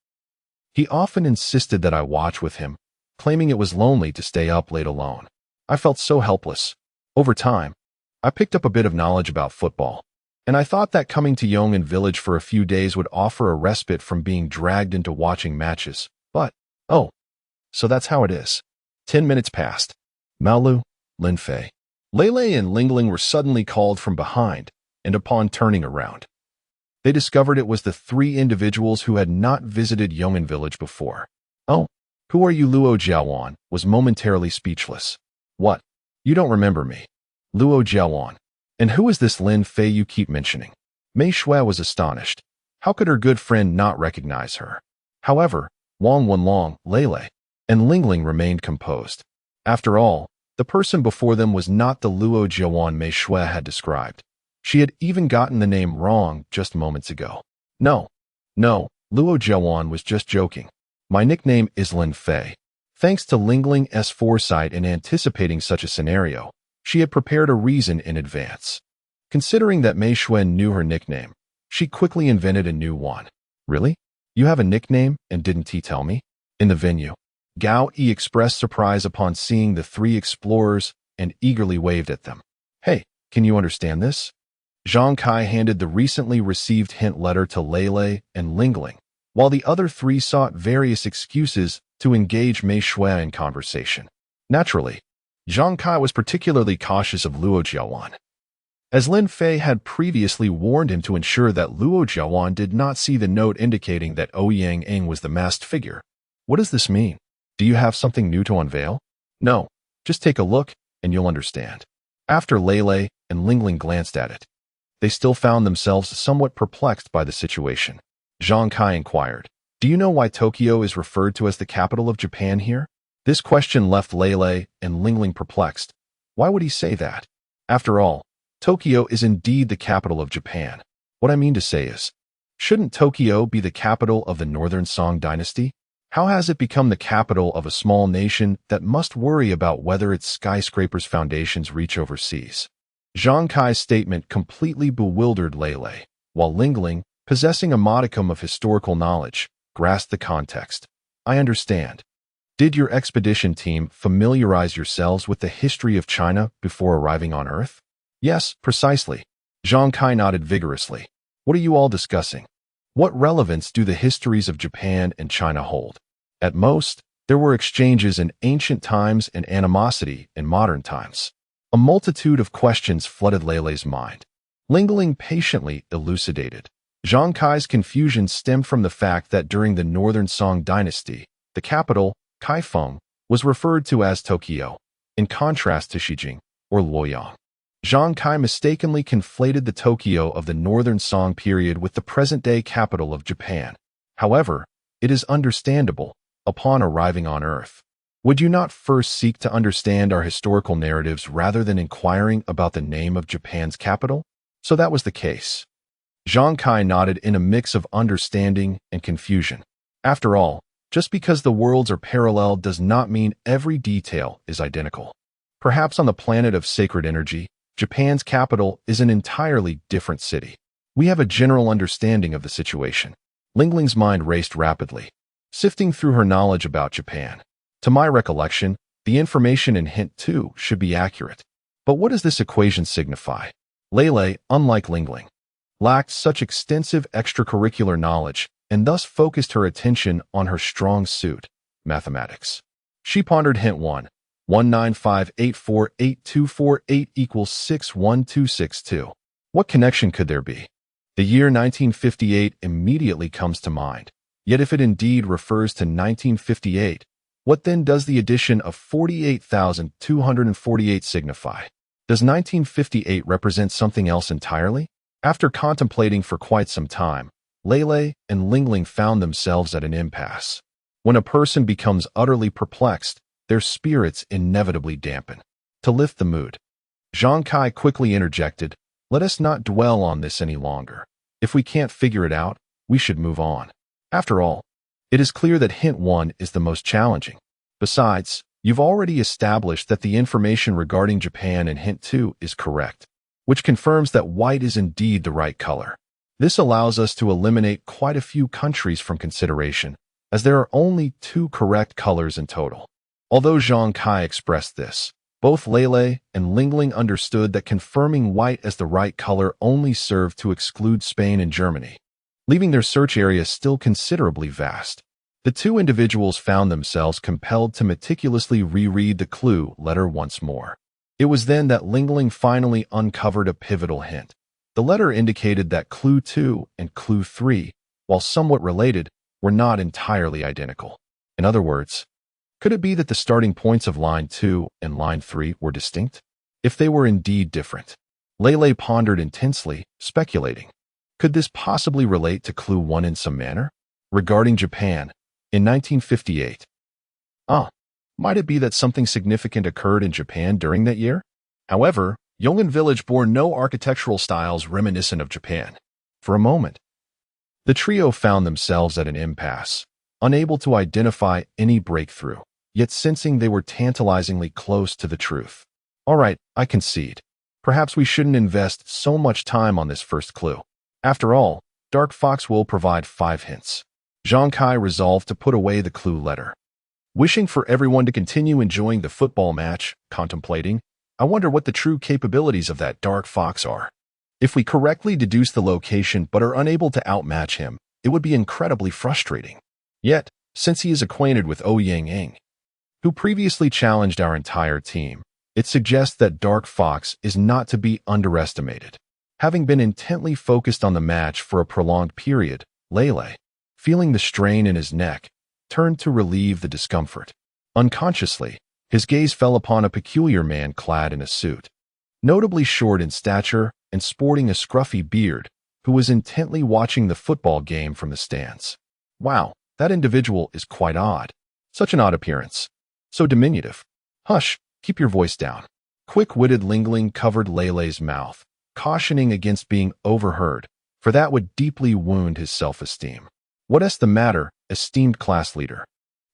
He often insisted that I watch with him, claiming it was lonely to stay up late alone. I felt so helpless. Over time, I picked up a bit of knowledge about football, and I thought that coming to Yong'an village for a few days would offer a respite from being dragged into watching matches. But, oh, so that's how it is. 10 minutes passed. Maolu, Lin Fei, Lele and Lingling were suddenly called from behind, and upon turning around, they discovered it was the three individuals who had not visited Yong'an village before. Oh, who are you? Luo Jiawan was momentarily speechless. What? You don't remember me? Luo Jiawan. And who is this Lin Fei you keep mentioning? Mei Shui was astonished. How could her good friend not recognize her? However, Wang Wenlong, Lele, and Lingling remained composed. After all, the person before them was not the Luo Jiawan Mei Shui had described. She had even gotten the name wrong just moments ago. No, Luo Jiawan was just joking. My nickname is Lin Fei. Thanks to Lingling's foresight in anticipating such a scenario, she had prepared a reason in advance. Considering that Mei Shui knew her nickname, she quickly invented a new one. Really? You have a nickname and didn't he tell me? In the venue, Gao Yi expressed surprise upon seeing the three explorers and eagerly waved at them. Hey, can you understand this? Zhang Kai handed the recently received hint letter to Lele and Lingling, while the other three sought various excuses to engage Mei Shui in conversation. Naturally, Zhang Kai was particularly cautious of Luo Jiawan, as Lin Fei had previously warned him to ensure that Luo Jiawan did not see the note indicating that Ouyang Eng was the masked figure. What does this mean? Do you have something new to unveil? No, just take a look and you'll understand. After Lele and Lingling glanced at it, they still found themselves somewhat perplexed by the situation. Zhang Kai inquired, do you know why Tokyo is referred to as the capital of Japan here? This question left Lele and Lingling perplexed. Why would he say that? After all, Tokyo is indeed the capital of Japan. What I mean to say is, shouldn't Tokyo be the capital of the Northern Song dynasty? How has it become the capital of a small nation that must worry about whether its skyscraper's foundations reach overseas? Zhang Kai's statement completely bewildered Lele, while Lingling, possessing a modicum of historical knowledge, grasped the context. I understand. Did your expedition team familiarize yourselves with the history of China before arriving on Earth? Yes, precisely. Zhang Kai nodded vigorously. What are you all discussing? What relevance do the histories of Japan and China hold? At most, there were exchanges in ancient times and animosity in modern times. A multitude of questions flooded Lele's mind. Lingling patiently elucidated. Zhang Kai's confusion stemmed from the fact that during the Northern Song dynasty, the capital, Kaifeng, was referred to as Tokyo, in contrast to Xijing, or Luoyang. Zhang Kai mistakenly conflated the Tokyo of the Northern Song period with the present-day capital of Japan. However, it is understandable, upon arriving on Earth, Would you not first seek to understand our historical narratives rather than inquiring about the name of Japan's capital? So that was the case. Zhang Kai nodded in a mix of understanding and confusion. After all, just because the worlds are parallel does not mean every detail is identical. Perhaps on the planet of sacred energy, Japan's capital is an entirely different city. We have a general understanding of the situation. Lingling's mind raced rapidly, sifting through her knowledge about Japan. To my recollection, the information in Hint 2 should be accurate. But what does this equation signify? Lele, unlike Lingling, lacked such extensive extracurricular knowledge and thus focused her attention on her strong suit, mathematics. She pondered Hint 1, 195848248 equals 61262. What connection could there be? The year 1958 immediately comes to mind. Yet if it indeed refers to 1958, what then does the addition of 48,248 signify? Does 1958 represent something else entirely? After contemplating for quite some time, Lele and Lingling found themselves at an impasse. When a person becomes utterly perplexed, their spirits inevitably dampen. To lift the mood, Zhang Kai quickly interjected, "Let us not dwell on this any longer. If we can't figure it out, we should move on. After all, it is clear that Hint 1 is the most challenging. Besides, you've already established that the information regarding Japan in Hint 2 is correct, which confirms that white is indeed the right color. This allows us to eliminate quite a few countries from consideration, as there are only 2 correct colors in total." Although Zhang Kai expressed this, both Lele and Lingling understood that confirming white as the right color only served to exclude Spain and Germany, leaving their search area still considerably vast. The 2 individuals found themselves compelled to meticulously reread the clue letter once more. It was then that Lingling finally uncovered a pivotal hint. The letter indicated that Clue 2 and Clue 3, while somewhat related, were not entirely identical. In other words, could it be that the starting points of line 2 and line 3 were distinct? If they were indeed different, Lele pondered intensely, speculating. Could this possibly relate to Clue 1 in some manner? Regarding Japan, in 1958. Might it be that something significant occurred in Japan during that year? However, Yongan village bore no architectural styles reminiscent of Japan. For a moment, the trio found themselves at an impasse, unable to identify any breakthrough, yet sensing they were tantalizingly close to the truth. All right, I concede. Perhaps we shouldn't invest so much time on this first clue. After all, Dark Fox will provide 5 hints. Zhang Kai resolved to put away the clue letter. Wishing for everyone to continue enjoying the football match, contemplating, I wonder what the true capabilities of that Dark Fox are. If we correctly deduce the location but are unable to outmatch him, it would be incredibly frustrating. Yet, since he is acquainted with Ouyang Ing, who previously challenged our entire team, it suggests that Dark Fox is not to be underestimated. Having been intently focused on the match for a prolonged period, Lele, feeling the strain in his neck, turned to relieve the discomfort. Unconsciously, his gaze fell upon a peculiar man clad in a suit, notably short in stature and sporting a scruffy beard, who was intently watching the football game from the stands. Wow, that individual is quite odd. Such an odd appearance. So diminutive. Hush, keep your voice down. Quick-witted Lingling covered Lele's mouth, cautioning against being overheard, for that would deeply wound his self-esteem. What's the matter, esteemed class leader?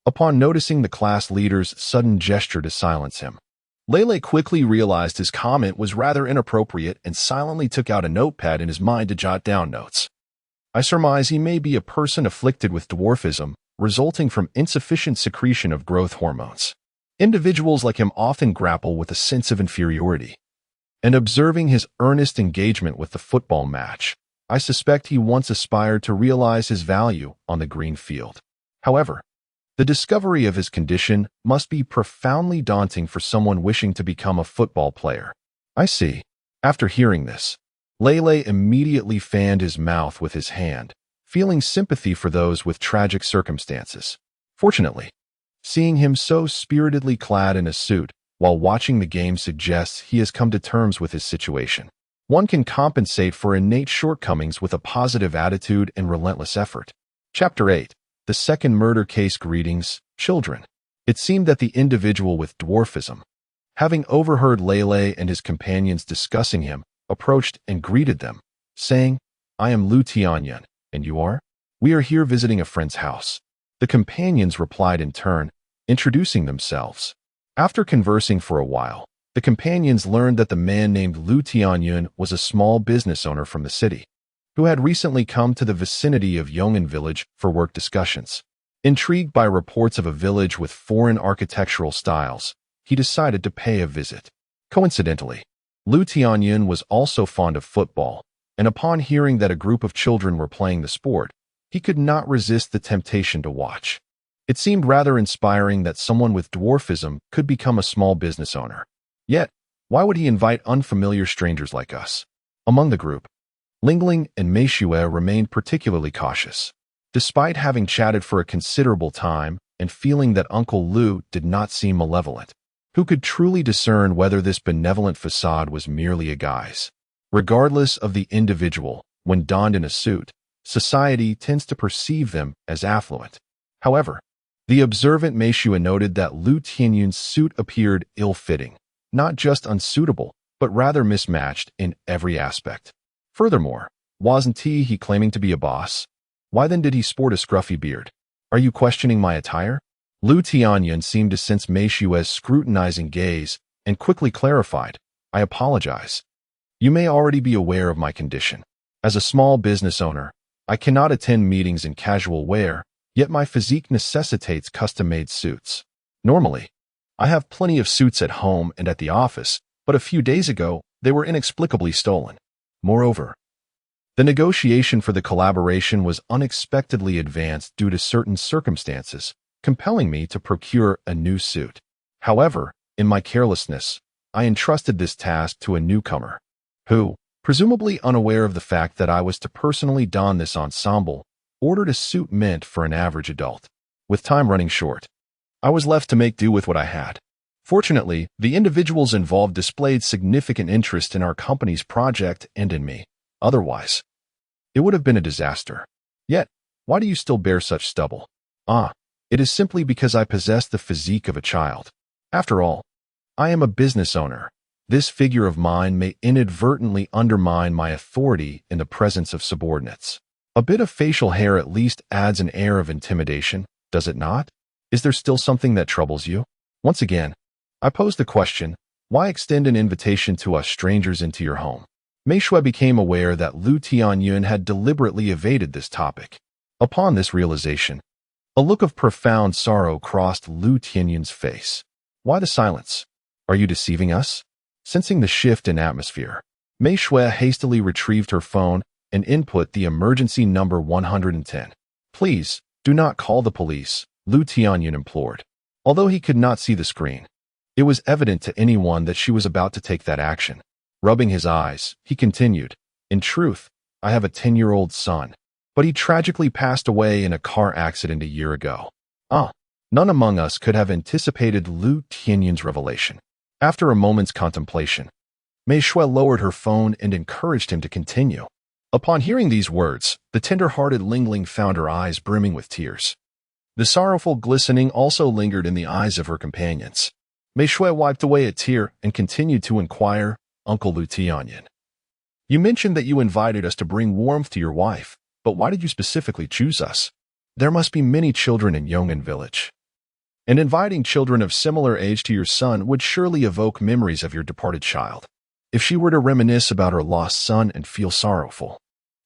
Upon noticing the class leader's sudden gesture to silence him, Lele quickly realized his comment was rather inappropriate and silently took out a notepad in his mind to jot down notes. I surmise he may be a person afflicted with dwarfism, resulting from insufficient secretion of growth hormones. Individuals like him often grapple with a sense of inferiority. And observing his earnest engagement with the football match, I suspect he once aspired to realize his value on the green field. However, the discovery of his condition must be profoundly daunting for someone wishing to become a football player. I see. After hearing this, Lele immediately fanned his mouth with his hand, feeling sympathy for those with tragic circumstances. Fortunately, seeing him so spiritedly clad in a suit while watching the game suggests he has come to terms with his situation. One can compensate for innate shortcomings with a positive attitude and relentless effort. Chapter 8. The Second Murder Case. Greetings, children. It seemed that the individual with dwarfism, having overheard Lele and his companions discussing him, approached and greeted them, saying, "I am Lu Tianyun, and you are? We are here visiting a friend's house." The companions replied in turn, introducing themselves. After conversing for a while, the companions learned that the man named Lu Tianyun was a small business owner from the city, who had recently come to the vicinity of Yong'an village for work discussions. Intrigued by reports of a village with foreign architectural styles, he decided to pay a visit. Coincidentally, Lu Tianyun was also fond of football, and upon hearing that a group of children were playing the sport, he could not resist the temptation to watch. It seemed rather inspiring that someone with dwarfism could become a small business owner. Yet, why would he invite unfamiliar strangers like us? Among the group, Lingling and Meishue remained particularly cautious. Despite having chatted for a considerable time and feeling that Uncle Lu did not seem malevolent, who could truly discern whether this benevolent facade was merely a guise? Regardless of the individual, when donned in a suit, society tends to perceive them as affluent. However, the observant Meishue noted that Lu Tianyun's suit appeared ill-fitting, not just unsuitable, but rather mismatched in every aspect. Furthermore, wasn't he claiming to be a boss? Why then did he sport a scruffy beard? Are you questioning my attire? Lu Tianyun seemed to sense Meishue's scrutinizing gaze and quickly clarified, "I apologize. You may already be aware of my condition. As a small business owner, I cannot attend meetings in casual wear, yet my physique necessitates custom-made suits. Normally, I have plenty of suits at home and at the office, but a few days ago, they were inexplicably stolen. Moreover, the negotiation for the collaboration was unexpectedly advanced due to certain circumstances, compelling me to procure a new suit. However, in my carelessness, I entrusted this task to a newcomer, who, presumably unaware of the fact that I was to personally don this ensemble, ordered a suit meant for an average adult. With time running short, I was left to make do with what I had. Fortunately, the individuals involved displayed significant interest in our company's project and in me. Otherwise, it would have been a disaster. Yet, why do you still bear such stubble? It is simply because I possess the physique of a child. After all, I am a business owner. This figure of mine may inadvertently undermine my authority in the presence of subordinates. A bit of facial hair at least adds an air of intimidation, does it not? Is there still something that troubles you? Once again, I pose the question, why extend an invitation to us strangers into your home? Meishue became aware that Lu Tianyun had deliberately evaded this topic. Upon this realization, a look of profound sorrow crossed Lu Tianyun's face. Why the silence? Are you deceiving us? Sensing the shift in atmosphere, Meishue hastily retrieved her phone and input the emergency number 110. "Please, do not call the police," Lu Tianyun implored. Although he could not see the screen, it was evident to anyone that she was about to take that action. Rubbing his eyes, he continued, "In truth, I have a 10-year-old son, but he tragically passed away in a car accident a year ago." None among us could have anticipated Lu Tianyun's revelation. After a moment's contemplation, Meishue lowered her phone and encouraged him to continue. Upon hearing these words, the tender-hearted Lingling found her eyes brimming with tears. The sorrowful glistening also lingered in the eyes of her companions. Meishue wiped away a tear and continued to inquire, "Uncle Lu Tianyun, you mentioned that you invited us to bring warmth to your wife, but why did you specifically choose us? There must be many children in Yong'an village, and inviting children of similar age to your son would surely evoke memories of your departed child. If she were to reminisce about her lost son and feel sorrowful,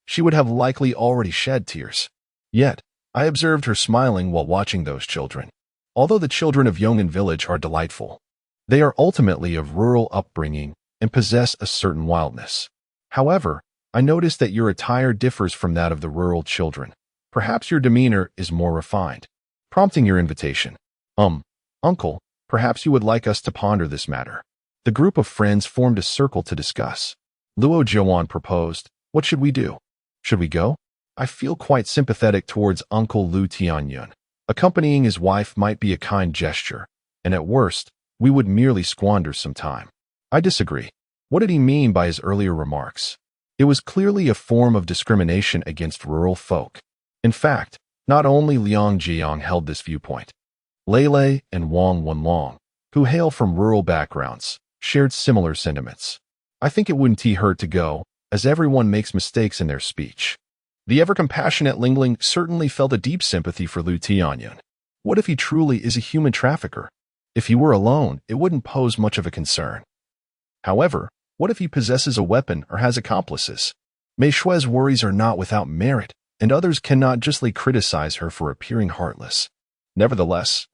she would have likely already shed tears. Yet, I observed her smiling while watching those children. Although the children of Yong'an village are delightful, they are ultimately of rural upbringing and possess a certain wildness. However, I noticed that your attire differs from that of the rural children. Perhaps your demeanor is more refined, prompting your invitation. Uncle, perhaps you would like us to ponder this matter." The group of friends formed a circle to discuss. Luo Jiawan proposed, "What should we do? Should we go? I feel quite sympathetic towards Uncle Lu Tianyun. Accompanying his wife might be a kind gesture, and at worst, we would merely squander some time." "I disagree. What did he mean by his earlier remarks? It was clearly a form of discrimination against rural folk. In fact, not only Liang Jiang held this viewpoint. Lei and Wang Wenlong, who hail from rural backgrounds, shared similar sentiments. I think it wouldn't hurt to go, as everyone makes mistakes in their speech. The ever-compassionate Lingling certainly felt a deep sympathy for Lu Tianyun. What if he truly is a human trafficker? If he were alone, it wouldn't pose much of a concern. However, what if he possesses a weapon or has accomplices? Mei Shui's worries are not without merit, and others cannot justly criticize her for appearing heartless. Nevertheless,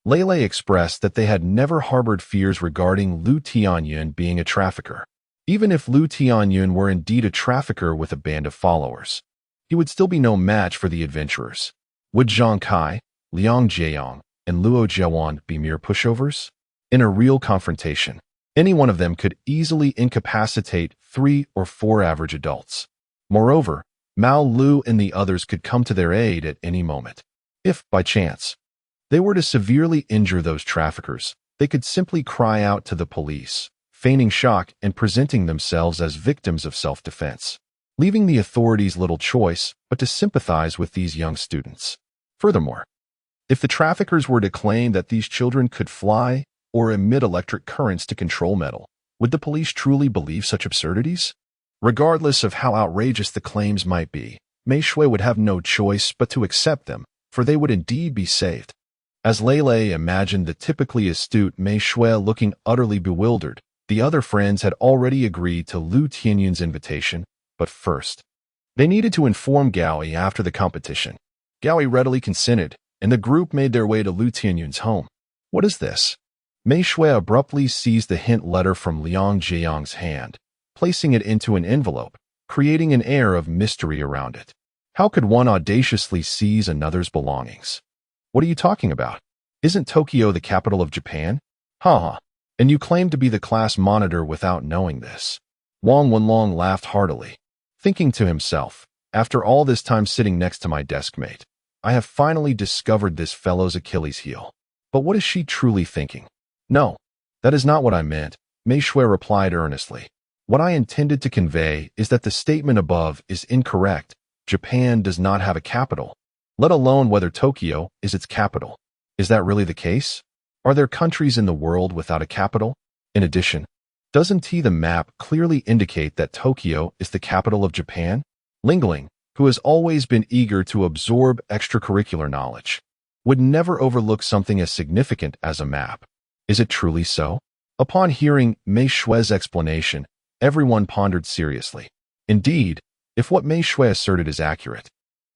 Lei expressed that they had never harbored fears regarding Lu Tianyun being a trafficker. Even if Lu Tianyun were indeed a trafficker with a band of followers, he would still be no match for the adventurers. Would Zhang Kai, Liang Jiayong, and Luo Jiawan be mere pushovers? In a real confrontation, any one of them could easily incapacitate 3 or 4 average adults. Moreover, Mao Lu and the others could come to their aid at any moment. If, by chance, they were to severely injure those traffickers, they could simply cry out to the police, feigning shock and presenting themselves as victims of self-defense, leaving the authorities little choice but to sympathize with these young students. Furthermore, if the traffickers were to claim that these children could fly or emit electric currents to control metal, would the police truly believe such absurdities? Regardless of how outrageous the claims might be, Mei Shui would have no choice but to accept them, for they would indeed be saved. As Lei imagined the typically astute Mei Shui looking utterly bewildered, the other friends had already agreed to Lu Tianyun's invitation, but first, they needed to inform Gaoi after the competition. Gaoi readily consented, and the group made their way to Lu Tianyun's home. What is this? Mei Shui abruptly seized the hint letter from Liang Jiayong's hand, placing it into an envelope, creating an air of mystery around it. How could one audaciously seize another's belongings? What are you talking about? Isn't Tokyo the capital of Japan? Ha! And you claim to be the class monitor without knowing this. Wang Wenlong laughed heartily, thinking to himself, after all this time sitting next to my deskmate, I have finally discovered this fellow's Achilles heel. But what is she truly thinking? No, that is not what I meant, Mei Shui replied earnestly. What I intended to convey is that the statement above is incorrect. Japan does not have a capital, let alone whether Tokyo is its capital. Is that really the case? Are there countries in the world without a capital? In addition, doesn't the map clearly indicate that Tokyo is the capital of Japan? Lingling, who has always been eager to absorb extracurricular knowledge, would never overlook something as significant as a map. Is it truly so? Upon hearing Mei Shui's explanation, everyone pondered seriously. Indeed, if what Mei Shui asserted is accurate,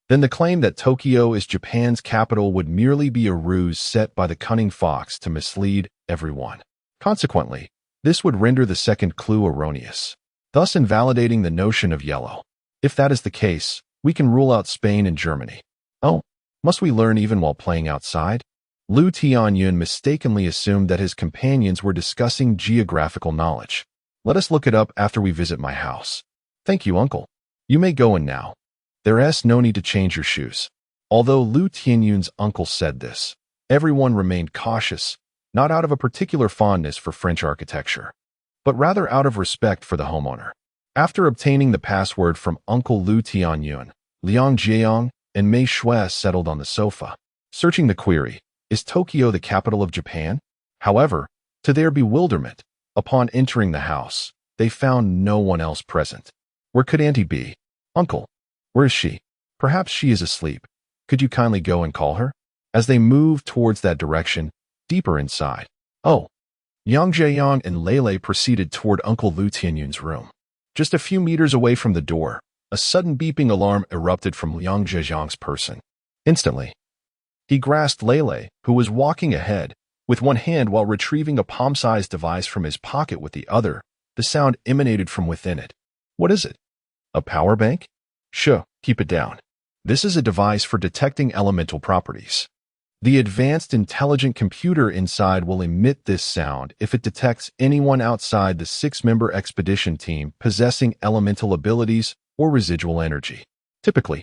then the claim that Tokyo is Japan's capital would merely be a ruse set by the cunning fox to mislead everyone. Consequently, this would render the second clue erroneous, thus invalidating the notion of yellow. If that is the case, we can rule out Spain and Germany. Oh, must we learn even while playing outside? Lu Tianyun mistakenly assumed that his companions were discussing geographical knowledge. Let us look it up after we visit my house. Thank you, uncle. You may go in now. There's no need to change your shoes. Although Lu Tianyun's uncle said this, everyone remained cautious, not out of a particular fondness for French architecture, but rather out of respect for the homeowner. After obtaining the password from Uncle Lu Tianyun, Liang Jiayong and Mei Shui settled on the sofa, searching the query, is Tokyo the capital of Japan? However, to their bewilderment, upon entering the house, they found no one else present. Where could Auntie be? Uncle, where is she? Perhaps she is asleep. Could you kindly go and call her? As they moved towards that direction, deeper inside. Oh, Yang Jiayong and Lei proceeded toward Uncle Lu Tianyun's room. Just a few meters away from the door, a sudden beeping alarm erupted from Liang Jiayong's person. Instantly, he grasped Lei, who was walking ahead, with one hand while retrieving a palm-sized device from his pocket with the other. The sound emanated from within it. What is it? A power bank? Shh, keep it down. This is a device for detecting elemental properties. The advanced intelligent computer inside will emit this sound if it detects anyone outside the 6-member expedition team possessing elemental abilities or residual energy. Typically,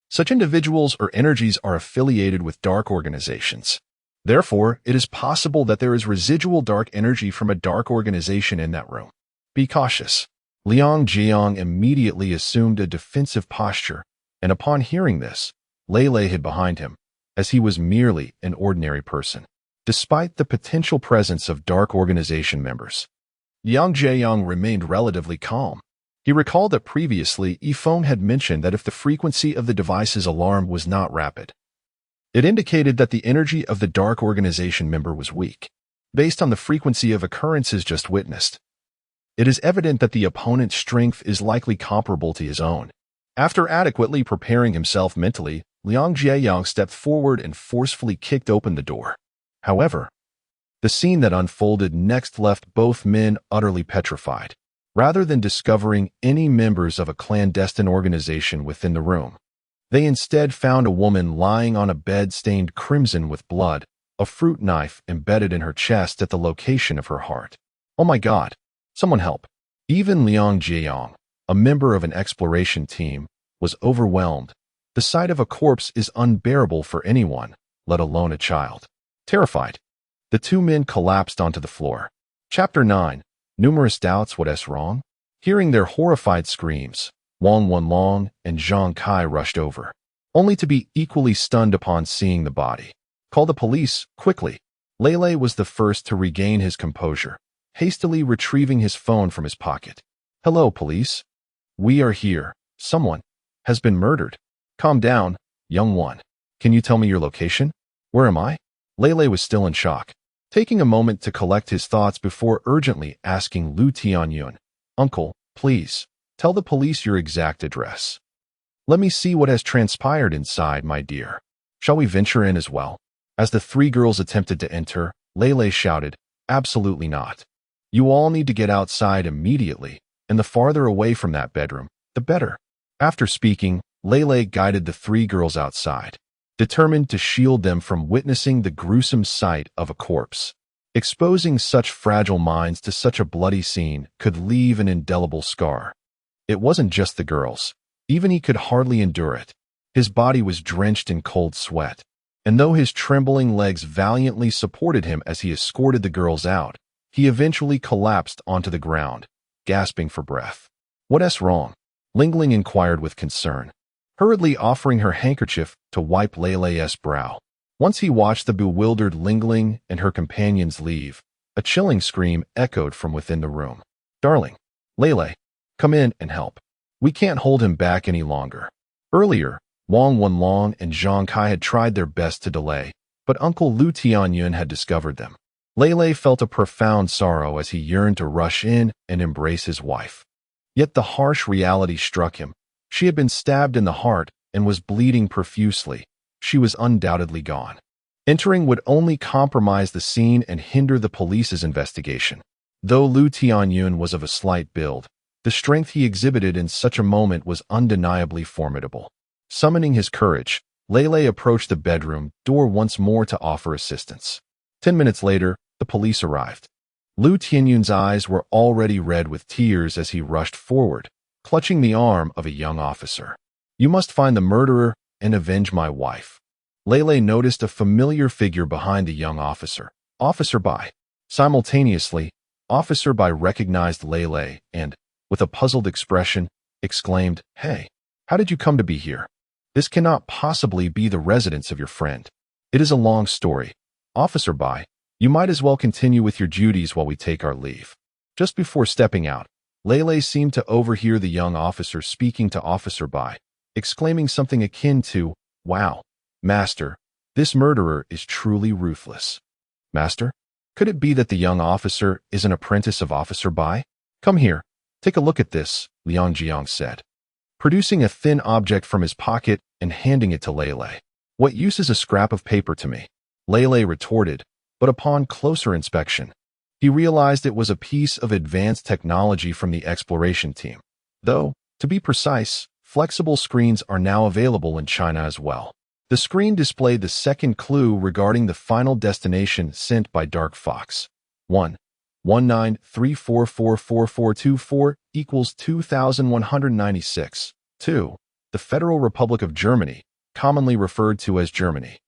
such individuals or energies are affiliated with dark organizations. Therefore, it is possible that there is residual dark energy from a dark organization in that room. Be cautious. Liang Jiayong immediately assumed a defensive posture, and upon hearing this, Lei hid behind him, as he was merely an ordinary person. Despite the potential presence of dark organization members, Yang Jiayong remained relatively calm. He recalled that previously Yifeng had mentioned that if the frequency of the device's alarm was not rapid, it indicated that the energy of the dark organization member was weak. Based on the frequency of occurrences just witnessed, it is evident that the opponent's strength is likely comparable to his own. After adequately preparing himself mentally, Liang Jiayong stepped forward and forcefully kicked open the door. However, the scene that unfolded next left both men utterly petrified. Rather than discovering any members of a clandestine organization within the room, they instead found a woman lying on a bed stained crimson with blood, a fruit knife embedded in her chest at the location of her heart. Oh my God! Someone help! Even Liang Jiayong, a member of an exploration team, was overwhelmed. The sight of a corpse is unbearable for anyone, let alone a child. Terrified, the two men collapsed onto the floor. Chapter 9. Numerous doubts. What's wrong? Hearing their horrified screams, Wang Wenlong and Zhang Kai rushed over, only to be equally stunned upon seeing the body. Call the police, quickly. Lei was the first to regain his composure, hastily retrieving his phone from his pocket. Hello, police. We are here. Someone has been murdered. Calm down, young one. Can you tell me your location? Where am I? Lei was still in shock, taking a moment to collect his thoughts before urgently asking Lu Tianyun, Uncle, please, tell the police your exact address. Let me see what has transpired inside, my dear. Shall we venture in as well? As the three girls attempted to enter, Lei shouted, Absolutely not. You all need to get outside immediately, and the farther away from that bedroom, the better. After speaking, Lei guided the three girls outside, determined to shield them from witnessing the gruesome sight of a corpse. Exposing such fragile minds to such a bloody scene could leave an indelible scar. It wasn't just the girls. Even he could hardly endure it. His body was drenched in cold sweat, and though his trembling legs valiantly supported him as he escorted the girls out, he eventually collapsed onto the ground, gasping for breath. What's wrong? Ling Ling inquired with concern, hurriedly offering her handkerchief to wipe Lei's brow. Once he watched the bewildered Ling Ling and her companions leave, a chilling scream echoed from within the room. Darling, Lei, come in and help. We can't hold him back any longer. Earlier, Wang Wenlong and Zhang Kai had tried their best to delay, but Uncle Lu Tianyun had discovered them. Lei felt a profound sorrow as he yearned to rush in and embrace his wife. Yet the harsh reality struck him. She had been stabbed in the heart and was bleeding profusely. She was undoubtedly gone. Entering would only compromise the scene and hinder the police's investigation. Though Lu Tianyun was of a slight build, the strength he exhibited in such a moment was undeniably formidable. Summoning his courage, Lei approached the bedroom door once more to offer assistance. 10 minutes later, the police arrived. Lu Tianyun's eyes were already red with tears as he rushed forward, clutching the arm of a young officer. You must find the murderer and avenge my wife. Lei noticed a familiar figure behind the young officer, Officer Bai. Simultaneously, Officer Bai recognized Lei and, with a puzzled expression, exclaimed, Hey, how did you come to be here? This cannot possibly be the residence of your friend. It is a long story. Officer Bai, you might as well continue with your duties while we take our leave. Just before stepping out, Lei seemed to overhear the young officer speaking to Officer Bai, exclaiming something akin to, Wow, Master, this murderer is truly ruthless. Master, could it be that the young officer is an apprentice of Officer Bai? Come here, take a look at this, Liang Jiang said, producing a thin object from his pocket and handing it to Lei. What use is a scrap of paper to me? Lei retorted, but upon closer inspection, he realized it was a piece of advanced technology from the exploration team. Though, to be precise, flexible screens are now available in China as well. The screen displayed the second clue regarding the final destination sent by Dark Fox. 11934444424 equals 2196. 2. The Federal Republic of Germany, commonly referred to as Germany,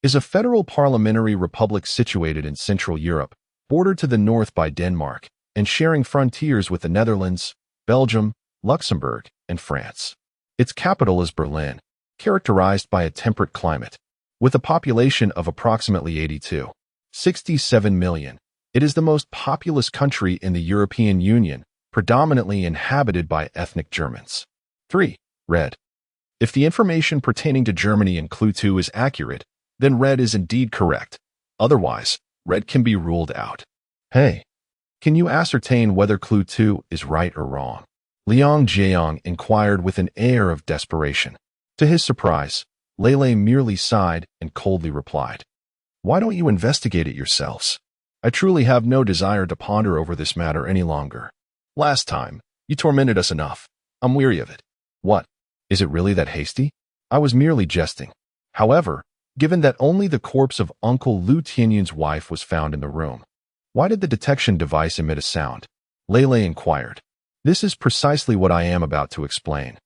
is a federal parliamentary republic situated in Central Europe, bordered to the north by Denmark, and sharing frontiers with the Netherlands, Belgium, Luxembourg, and France. Its capital is Berlin, characterized by a temperate climate, With a population of approximately 67 million, it is the most populous country in the European Union, predominantly inhabited by ethnic Germans. 3. Red. If the information pertaining to Germany in Clue 2 is accurate, then red is indeed correct. Otherwise, red can be ruled out. Hey, can you ascertain whether Clue 2 is right or wrong? Liang Jiang inquired with an air of desperation. To his surprise, Lei merely sighed and coldly replied, "Why don't you investigate it yourselves? I truly have no desire to ponder over this matter any longer. Last time, you tormented us enough. I'm weary of it." "What? Is it really that hasty?" "I was merely jesting. However, given that only the corpse of Uncle Lu Tianyun's wife was found in the room, why did the detection device emit a sound?" Lei inquired. "This is precisely what I am about to explain.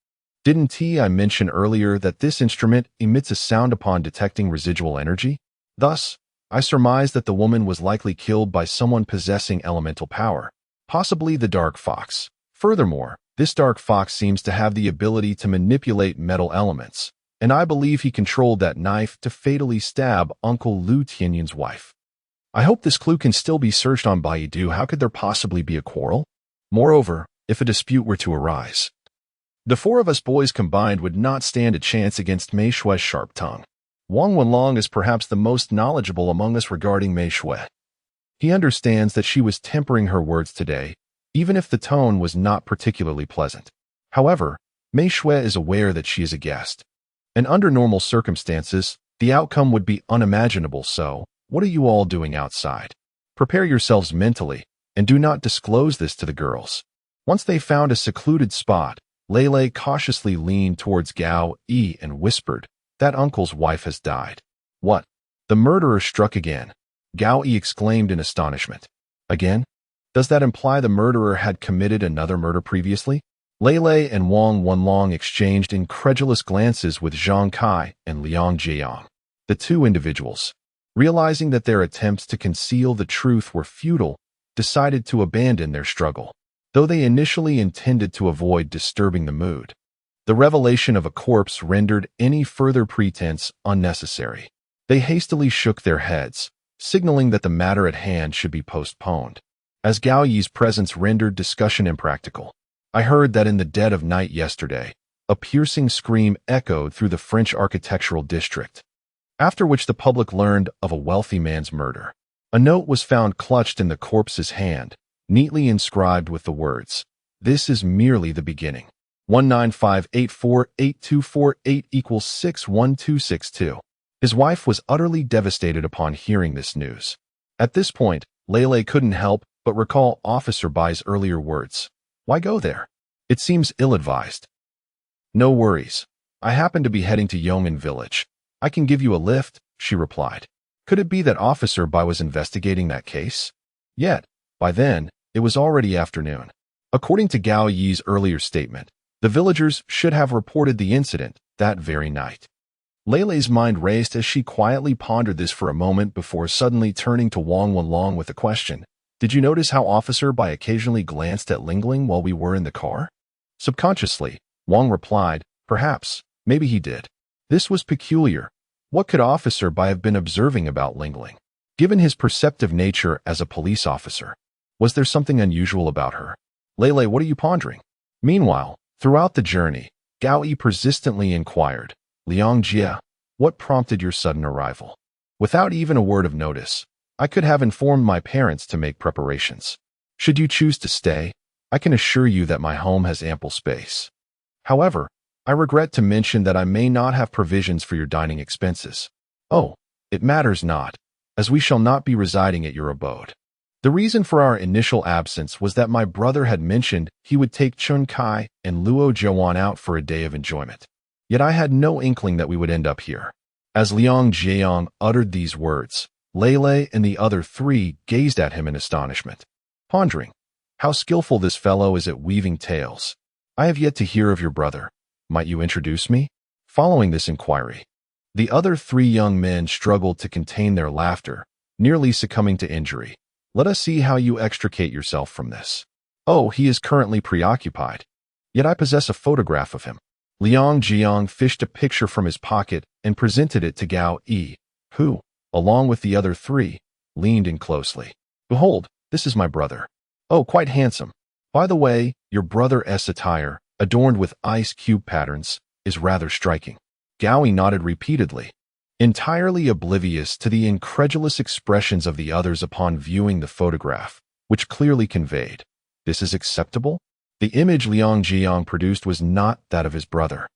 Didn't I mention earlier that this instrument emits a sound upon detecting residual energy? Thus, I surmise that the woman was likely killed by someone possessing elemental power, possibly the Dark Fox. Furthermore, this Dark Fox seems to have the ability to manipulate metal elements, and I believe he controlled that knife to fatally stab Uncle Lu Tianyun's wife. I hope this clue can still be searched on Baidu. How could there possibly be a quarrel? Moreover, if a dispute were to arise, the four of us boys combined would not stand a chance against Mei Shue's sharp tongue. Wang Wenlong is perhaps the most knowledgeable among us regarding Mei Shue. He understands that she was tempering her words today, even if the tone was not particularly pleasant. However, Mei Shue is aware that she is a guest, and under normal circumstances, the outcome would be unimaginable. So, what are you all doing outside? Prepare yourselves mentally, and do not disclose this to the girls. Once they found a secluded spot, Lei cautiously leaned towards Gao Yi and whispered, "That uncle's wife has died." "What? The murderer struck again?" Gao Yi exclaimed in astonishment. "Again? Does that imply the murderer had committed another murder previously?" Lei and Wang Wenlong exchanged incredulous glances with Zhang Kai and Liang Jiang. The two individuals, realizing that their attempts to conceal the truth were futile, decided to abandon their struggle, though they initially intended to avoid disturbing the mood. The revelation of a corpse rendered any further pretense unnecessary. They hastily shook their heads, signaling that the matter at hand should be postponed, as Gao Yi's presence rendered discussion impractical. "I heard that in the dead of night yesterday, a piercing scream echoed through the French architectural district, after which the public learned of a wealthy man's murder. A note was found clutched in the corpse's hand, neatly inscribed with the words, 'This is merely the beginning. 195848248 equals 61262. His wife was utterly devastated upon hearing this news. At this point, Lei couldn't help but recall Officer Bai's earlier words. "Why go there? It seems ill-advised." "No worries. I happen to be heading to Yong'an Village. I can give you a lift," she replied. Could it be that Officer Bai was investigating that case? Yet, by then, it was already afternoon. According to Gao Yi's earlier statement, the villagers should have reported the incident that very night. Lei's mind raced as she quietly pondered this for a moment before suddenly turning to Wang Wenlong with a question. "Did you notice how Officer Bai occasionally glanced at Lingling while we were in the car?" Subconsciously, Wang replied, "Perhaps, maybe he did." This was peculiar. What could Officer Bai have been observing about Lingling? Given his perceptive nature as a police officer, was there something unusual about her? "Lei, what are you pondering?" Meanwhile, throughout the journey, Gao Yi persistently inquired, "Liang Jia, what prompted your sudden arrival?" Without even a word of notice, I could have informed my parents to make preparations. Should you choose to stay, I can assure you that my home has ample space. However, I regret to mention that I may not have provisions for your dining expenses. Oh, it matters not, as we shall not be residing at your abode. The reason for our initial absence was that my brother had mentioned he would take Chun Kai and Luo Zhewan out for a day of enjoyment. Yet I had no inkling that we would end up here. As Liang Jiang uttered these words, Lei and the other three gazed at him in astonishment, pondering, how skillful this fellow is at weaving tales. I have yet to hear of your brother. Might you introduce me? Following this inquiry, the other three young men struggled to contain their laughter, nearly succumbing to injury. Let us see how you extricate yourself from this. Oh, he is currently preoccupied. Yet I possess a photograph of him. Liang Jiang fished a picture from his pocket and presented it to Gao Yi, who, along with the other three, leaned in closely. Behold, this is my brother. Oh, quite handsome. By the way, your brother's attire, adorned with ice cube patterns, is rather striking. Gao Yi nodded repeatedly, entirely oblivious to the incredulous expressions of the others upon viewing the photograph, which clearly conveyed, "This is acceptable?" The image Liang Jiang produced was not that of his brother,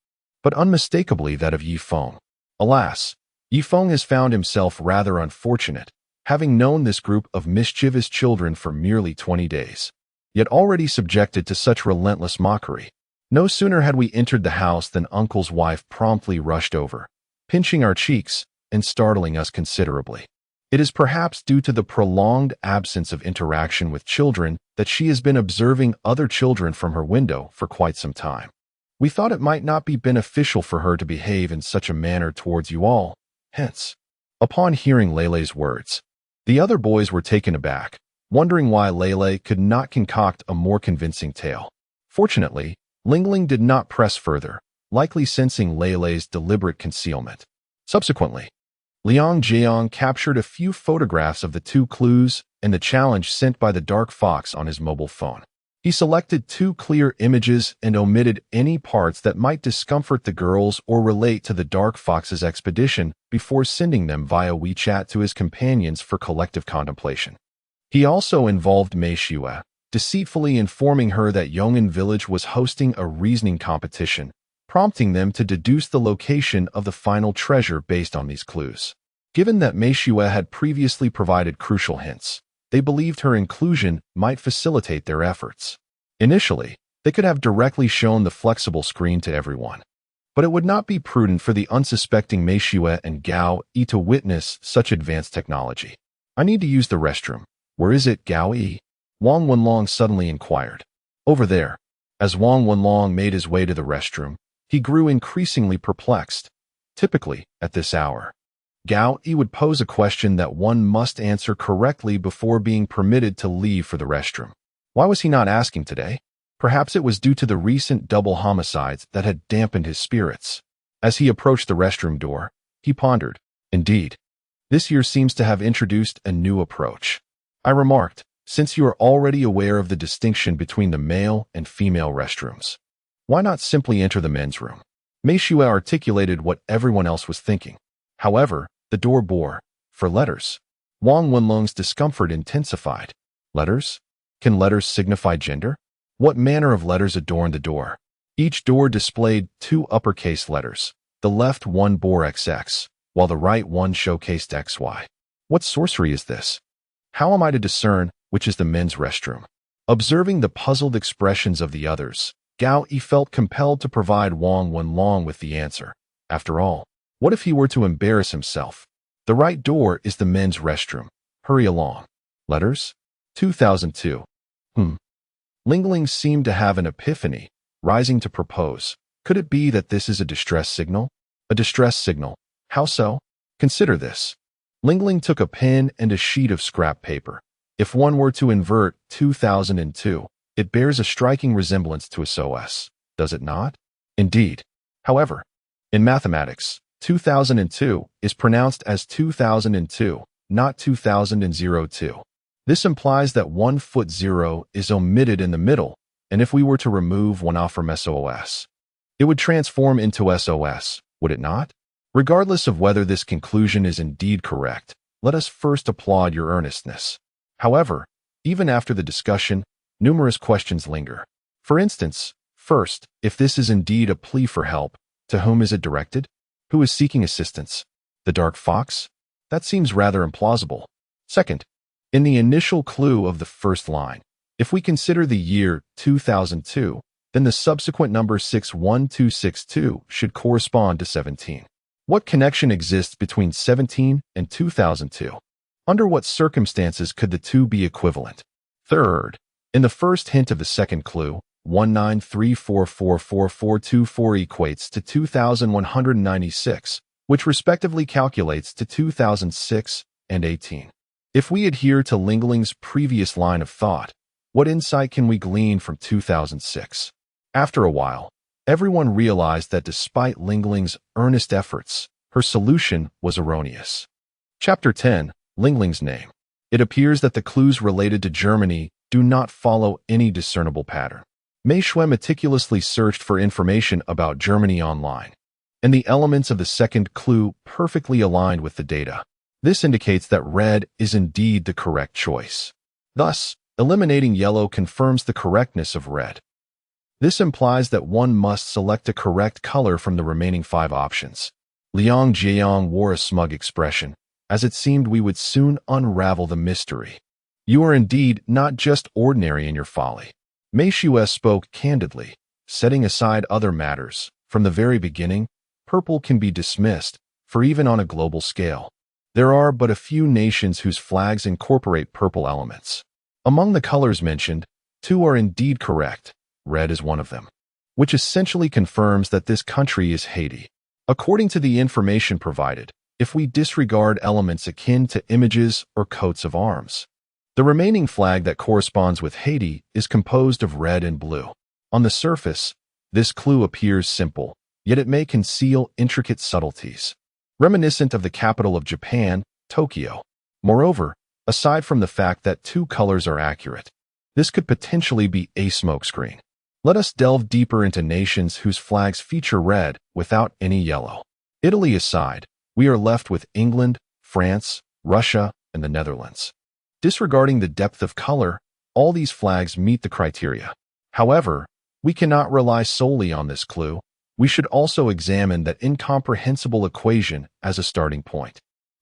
but unmistakably that of Yi Feng. Alas, Yi Feng has found himself rather unfortunate, having known this group of mischievous children for merely 20 days, yet already subjected to such relentless mockery. No sooner had we entered the house than Uncle's wife promptly rushed over, pinching our cheeks and startling us considerably. It is perhaps due to the prolonged absence of interaction with children that she has been observing other children from her window for quite some time. We thought it might not be beneficial for her to behave in such a manner towards you all, hence. Upon hearing Lele's words, the other boys were taken aback, wondering why Lele could not concoct a more convincing tale. Fortunately, Lingling did not press further, likely sensing Lele's deliberate concealment. Subsequently, Liang Jiang captured a few photographs of the two clues and the challenge sent by the Dark Fox on his mobile phone. He selected 2 clear images and omitted any parts that might discomfort the girls or relate to the Dark Fox's expedition before sending them via WeChat to his companions for collective contemplation. He also involved Meishua, deceitfully informing her that Yong'an Village was hosting a reasoning competition, prompting them to deduce the location of the final treasure based on these clues. Given that Meishua had previously provided crucial hints, they believed her inclusion might facilitate their efforts. Initially, they could have directly shown the flexible screen to everyone, but it would not be prudent for the unsuspecting Meishua and Gao Yi to witness such advanced technology. "I need to use the restroom. Where is it, Gao Yi?" Wang Wenlong suddenly inquired. "Over there." As Wang Wenlong made his way to the restroom, he grew increasingly perplexed. Typically, at this hour, Gao Yi would pose a question that one must answer correctly before being permitted to leave for the restroom. Why was he not asking today? Perhaps it was due to the recent double homicides that had dampened his spirits. As he approached the restroom door, he pondered. Indeed, this year seems to have introduced a new approach. I remarked, since you are already aware of the distinction between the male and female restrooms, why not simply enter the men's room? Meishua articulated what everyone else was thinking. However, the door bore, for letters. Wang Wenlong's discomfort intensified. Letters? Can letters signify gender? What manner of letters adorned the door? Each door displayed 2 uppercase letters. The left one bore XX, while the right one showcased XY. What sorcery is this? How am I to discern which is the men's restroom? Observing the puzzled expressions of the others, Gao Yi felt compelled to provide Wang Wenlong with the answer. After all, what if he were to embarrass himself? The right door is the men's restroom. Hurry along. Letters? 2002. Lingling seemed to have an epiphany, rising to propose. Could it be that this is a distress signal? A distress signal. How so? Consider this. Lingling took a pen and a sheet of scrap paper. If one were to invert 2002, it bears a striking resemblance to a SOS, does it not? Indeed. However, in mathematics, 2002 is pronounced as 2002, not 2002. This implies that 1 is omitted in the middle, and if we were to remove 1 off from SOS, it would transform into SOS, would it not? Regardless of whether this conclusion is indeed correct, let us first applaud your earnestness. However, even after the discussion, numerous questions linger. For instance, first, if this is indeed a plea for help, to whom is it directed? Who is seeking assistance? The Dark Fox? That seems rather implausible. Second, in the initial clue of the first line, if we consider the year 2002, then the subsequent number 61262 should correspond to 17. What connection exists between 17 and 2002? Under what circumstances could the two be equivalent? Third, in the first hint of the second clue, 193444424 equates to 2196, which respectively calculates to 2006 and 18. If we adhere to Lingling's previous line of thought, what insight can we glean from 2006? After a while, Everyone realized that despite Lingling's earnest efforts, her solution was erroneous. Chapter 10. Lingling's name. It appears that the clues related to Germany do not follow any discernible pattern. Meishue meticulously searched for information about Germany online, and the elements of the second clue perfectly aligned with the data. This indicates that red is indeed the correct choice. Thus, eliminating yellow confirms the correctness of red. This implies that one must select a correct color from the remaining 5 options. Liang Jiang wore a smug expression, as it seemed we would soon unravel the mystery. You are indeed not just ordinary in your folly. Meishue spoke candidly, setting aside other matters. From the very beginning, purple can be dismissed, for even on a global scale, there are but a few nations whose flags incorporate purple elements. Among the colors mentioned, 2 are indeed correct. Red is one of them, which essentially confirms that this country is Haiti. According to the information provided, if we disregard elements akin to images or coats of arms, the remaining flag that corresponds with Haiti is composed of red and blue. On the surface, this clue appears simple, yet it may conceal intricate subtleties, reminiscent of the capital of Japan, Tokyo. Moreover, aside from the fact that 2 colors are accurate, this could potentially be a smokescreen. Let us delve deeper into nations whose flags feature red without any yellow. Italy aside, we are left with England, France, Russia, and the Netherlands. Disregarding the depth of color, all these flags meet the criteria. However, we cannot rely solely on this clue. We should also examine that incomprehensible equation as a starting point.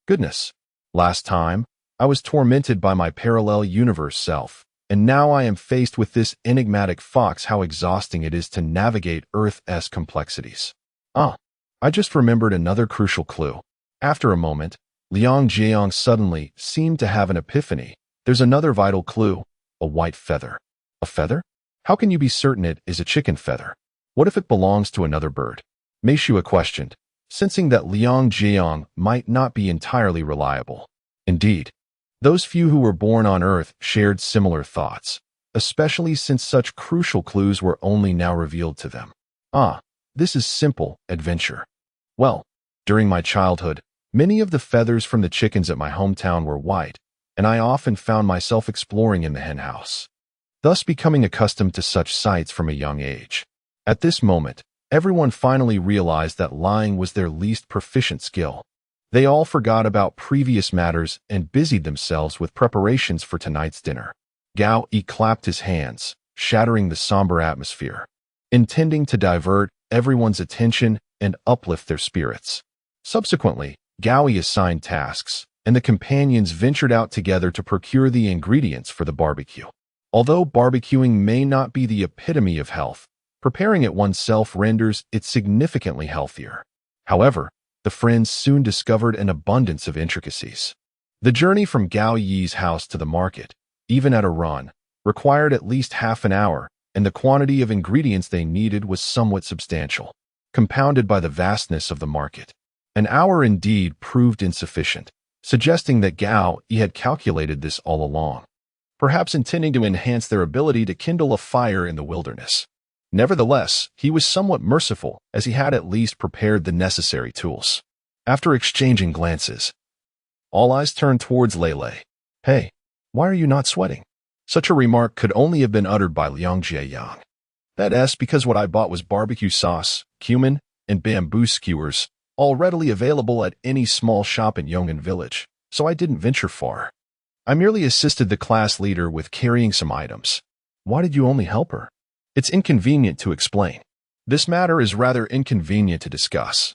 Goodness, last time, I was tormented by my parallel universe self, and now I am faced with this enigmatic fox. How exhausting it is to navigate Earth's complexities. I just remembered another crucial clue. After a moment, Liang Jiang suddenly seemed to have an epiphany. There's another vital clue, a white feather. A feather? How can you be certain it is a chicken feather? What if it belongs to another bird? Meishue questioned, sensing that Liang Jiang might not be entirely reliable. Indeed, those few who were born on Earth shared similar thoughts, especially since such crucial clues were only now revealed to them. This is simple adventure. Well, during my childhood, many of the feathers from the chickens at my hometown were white, and I often found myself exploring in the henhouse, thus becoming accustomed to such sights from a young age. At this moment, everyone finally realized that lying was their least proficient skill. They all forgot about previous matters and busied themselves with preparations for tonight's dinner. Gao Yi clapped his hands, shattering the somber atmosphere, intending to divert everyone's attention and uplift their spirits. Subsequently, Gao Yi assigned tasks, and the companions ventured out together to procure the ingredients for the barbecue. Although barbecuing may not be the epitome of health, preparing it oneself renders it significantly healthier. However, the friends soon discovered an abundance of intricacies. The journey from Gao Yi's house to the market, even at a run, required at least half an hour, and the quantity of ingredients they needed was somewhat substantial, compounded by the vastness of the market. An hour indeed proved insufficient, suggesting that Gao Yi had calculated this all along, perhaps intending to enhance their ability to kindle a fire in the wilderness. Nevertheless, he was somewhat merciful, as he had at least prepared the necessary tools. After exchanging glances, all eyes turned towards Lele. "Hey, why are you not sweating?" Such a remark could only have been uttered by Liang Jiang. "That's because what I bought was barbecue sauce, cumin, and bamboo skewers, all readily available at any small shop in Yong'an village, so I didn't venture far. I merely assisted the class leader with carrying some items." "Why did you only help her?" "It's inconvenient to explain. This matter is rather inconvenient to discuss."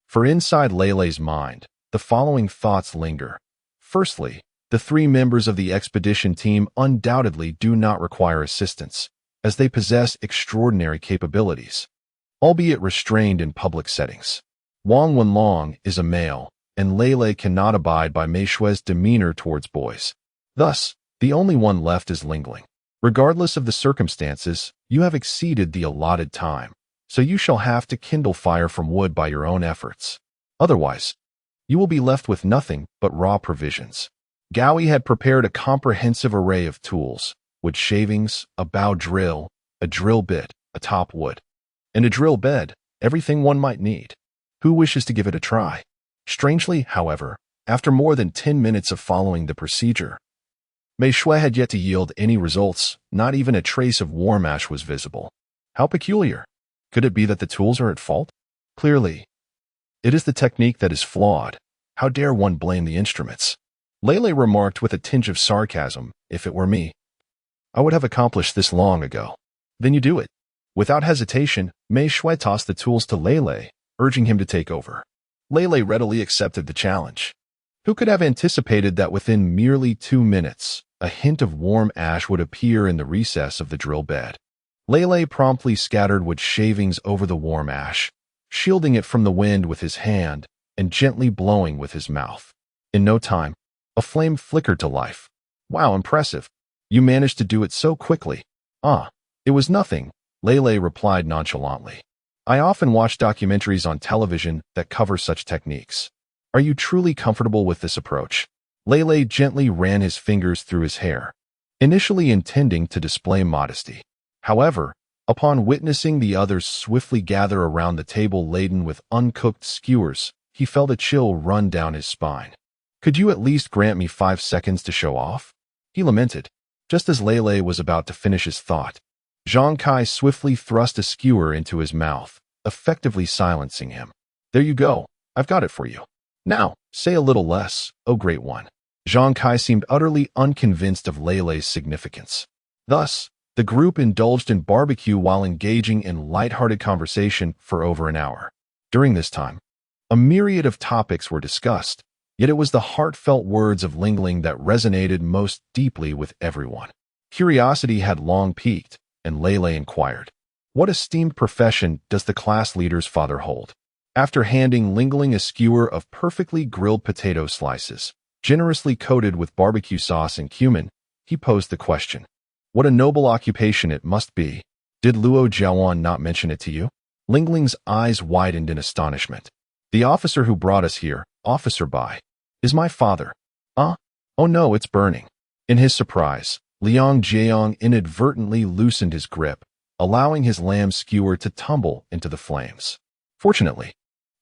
For inside Lele's mind, the following thoughts linger. Firstly, the 3 members of the expedition team undoubtedly do not require assistance, as they possess extraordinary capabilities, albeit restrained in public settings. Wang Wenlong is a male, and Lele cannot abide by Meishue's demeanor towards boys. Thus, the only one left is Lingling. Regardless of the circumstances, you have exceeded the allotted time, so you shall have to kindle fire from wood by your own efforts. Otherwise, you will be left with nothing but raw provisions. Gao Yi had prepared a comprehensive array of tools: wood shavings, a bow drill, a drill bit, a top wood, And a drill bed, everything one might need. Who wishes to give it a try? Strangely, however, after more than 10 minutes of following the procedure, Mei Shui had yet to yield any results. Not even a trace of warm ash was visible. How peculiar. Could it be that the tools are at fault? Clearly, it is the technique that is flawed. How dare one blame the instruments? Lele remarked with a tinge of sarcasm. If it were me, I would have accomplished this long ago. Then you do it. Without hesitation, Mei Shui tossed the tools to Lele, urging him to take over. Lele readily accepted the challenge. Who could have anticipated that within merely 2 minutes, a hint of warm ash would appear in the recess of the drill bed? Lele promptly scattered wood shavings over the warm ash, shielding it from the wind with his hand and gently blowing with his mouth. In no time, a flame flickered to life. Wow, impressive. You managed to do it so quickly. Ah, it was nothing, Lele replied nonchalantly. I often watch documentaries on television that cover such techniques. Are you truly comfortable with this approach? Lele gently ran his fingers through his hair, initially intending to display modesty. However, upon witnessing the others swiftly gather around the table laden with uncooked skewers, he felt a chill run down his spine. Could you at least grant me 5 seconds to show off? He lamented. Just as Lele was about to finish his thought, Zhang Kai swiftly thrust a skewer into his mouth, effectively silencing him. There you go. I've got it for you. Now, say a little less, oh great one. Zhang Kai seemed utterly unconvinced of Lele's significance. Thus, the group indulged in barbecue while engaging in light-hearted conversation for over an hour. During this time, a myriad of topics were discussed, yet it was the heartfelt words of Lingling that resonated most deeply with everyone. Curiosity had long piqued, and Lele inquired, "What esteemed profession does the class leader's father hold?" After handing Lingling a skewer of perfectly grilled potato slices, generously coated with barbecue sauce and cumin, he posed the question. What a noble occupation it must be. Did Luo Jiawan not mention it to you? Lingling's eyes widened in astonishment. The officer who brought us here, Officer Bai, is my father. Oh no, it's burning. In his surprise, Liang Jiang inadvertently loosened his grip, allowing his lamb skewer to tumble into the flames. Fortunately,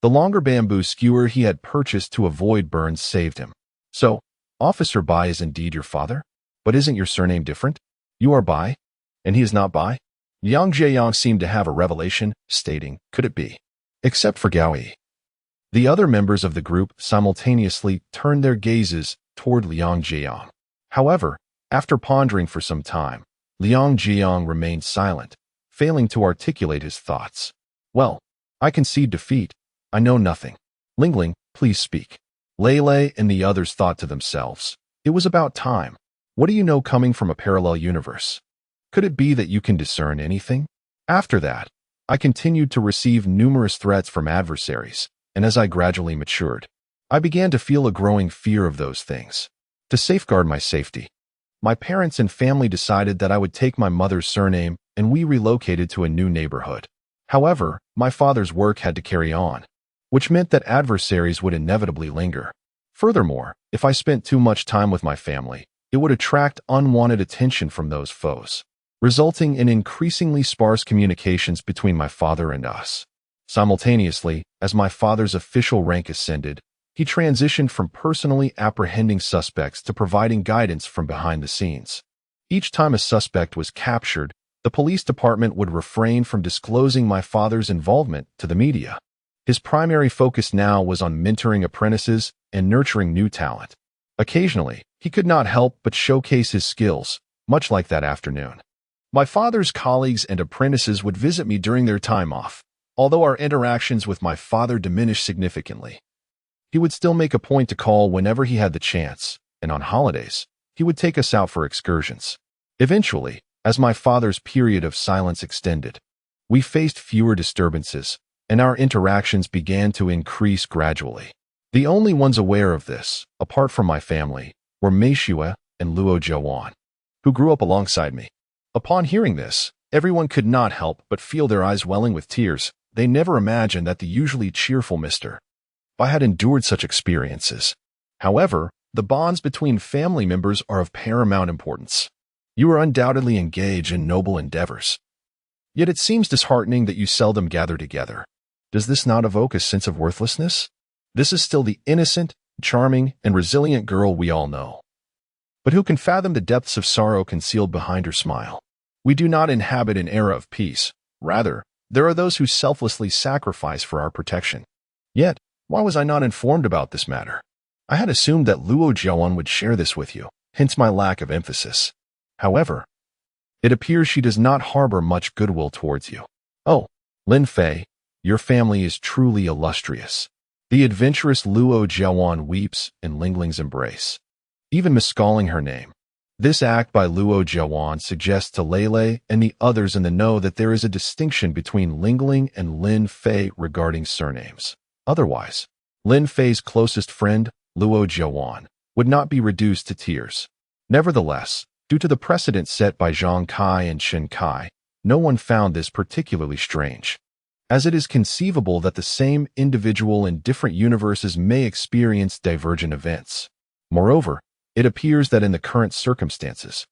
the longer bamboo skewer he had purchased to avoid burns saved him. So, Officer Bai is indeed your father? But isn't your surname different? You are Bai, and he is not Bai? Yang Jiang seemed to have a revelation, stating, could it be? Except for Gao Yi. The other members of the group simultaneously turned their gazes toward Liang Jiang. However, after pondering for some time, Liang Jiang remained silent, failing to articulate his thoughts. Well, I concede defeat. I know nothing. Lingling, please speak. Lele and the others thought to themselves. It was about time. What do you know coming from a parallel universe? Could it be that you can discern anything? After that, I continued to receive numerous threats from adversaries, and as I gradually matured, I began to feel a growing fear of those things. To safeguard my safety, my parents and family decided that I would take my mother's surname, and we relocated to a new neighborhood. However, my father's work had to carry on, which meant that adversaries would inevitably linger. Furthermore, if I spent too much time with my family, it would attract unwanted attention from those foes, resulting in increasingly sparse communications between my father and us. Simultaneously, as my father's official rank ascended, he transitioned from personally apprehending suspects to providing guidance from behind the scenes. Each time a suspect was captured, the police department would refrain from disclosing my father's involvement to the media. His primary focus now was on mentoring apprentices and nurturing new talent. Occasionally, he could not help but showcase his skills, much like that afternoon. My father's colleagues and apprentices would visit me during their time off, although our interactions with my father diminished significantly. He would still make a point to call whenever he had the chance, and on holidays, he would take us out for excursions. Eventually, as my father's period of silence extended, we faced fewer disturbances, and our interactions began to increase gradually. The only ones aware of this, apart from my family, were Mei Shui and Luo Jiawan, who grew up alongside me. Upon hearing this, everyone could not help but feel their eyes welling with tears. They never imagined that the usually cheerful Mr. Bai had endured such experiences. However, the bonds between family members are of paramount importance. You are undoubtedly engaged in noble endeavors. Yet it seems disheartening that you seldom gather together. Does this not evoke a sense of worthlessness? This is still the innocent, charming, and resilient girl we all know. But who can fathom the depths of sorrow concealed behind her smile? We do not inhabit an era of peace. Rather, there are those who selflessly sacrifice for our protection. Yet, why was I not informed about this matter? I had assumed that Luo Jiawan would share this with you, hence my lack of emphasis. However, it appears she does not harbor much goodwill towards you. Oh, Lin Fei, your family is truly illustrious. The adventurous Luo Jiawan weeps in Lingling's embrace, even miscalling her name. This act by Luo Jiawan suggests to Lei and the others in the know that there is a distinction between Lingling and Lin Fei regarding surnames. Otherwise, Lin Fei's closest friend, Luo Jiawan, would not be reduced to tears. Nevertheless, due to the precedent set by Zhang Kai and Chen Kai, no one found this particularly strange, as it is conceivable that the same individual in different universes may experience divergent events. Moreover, it appears that in the current circumstances,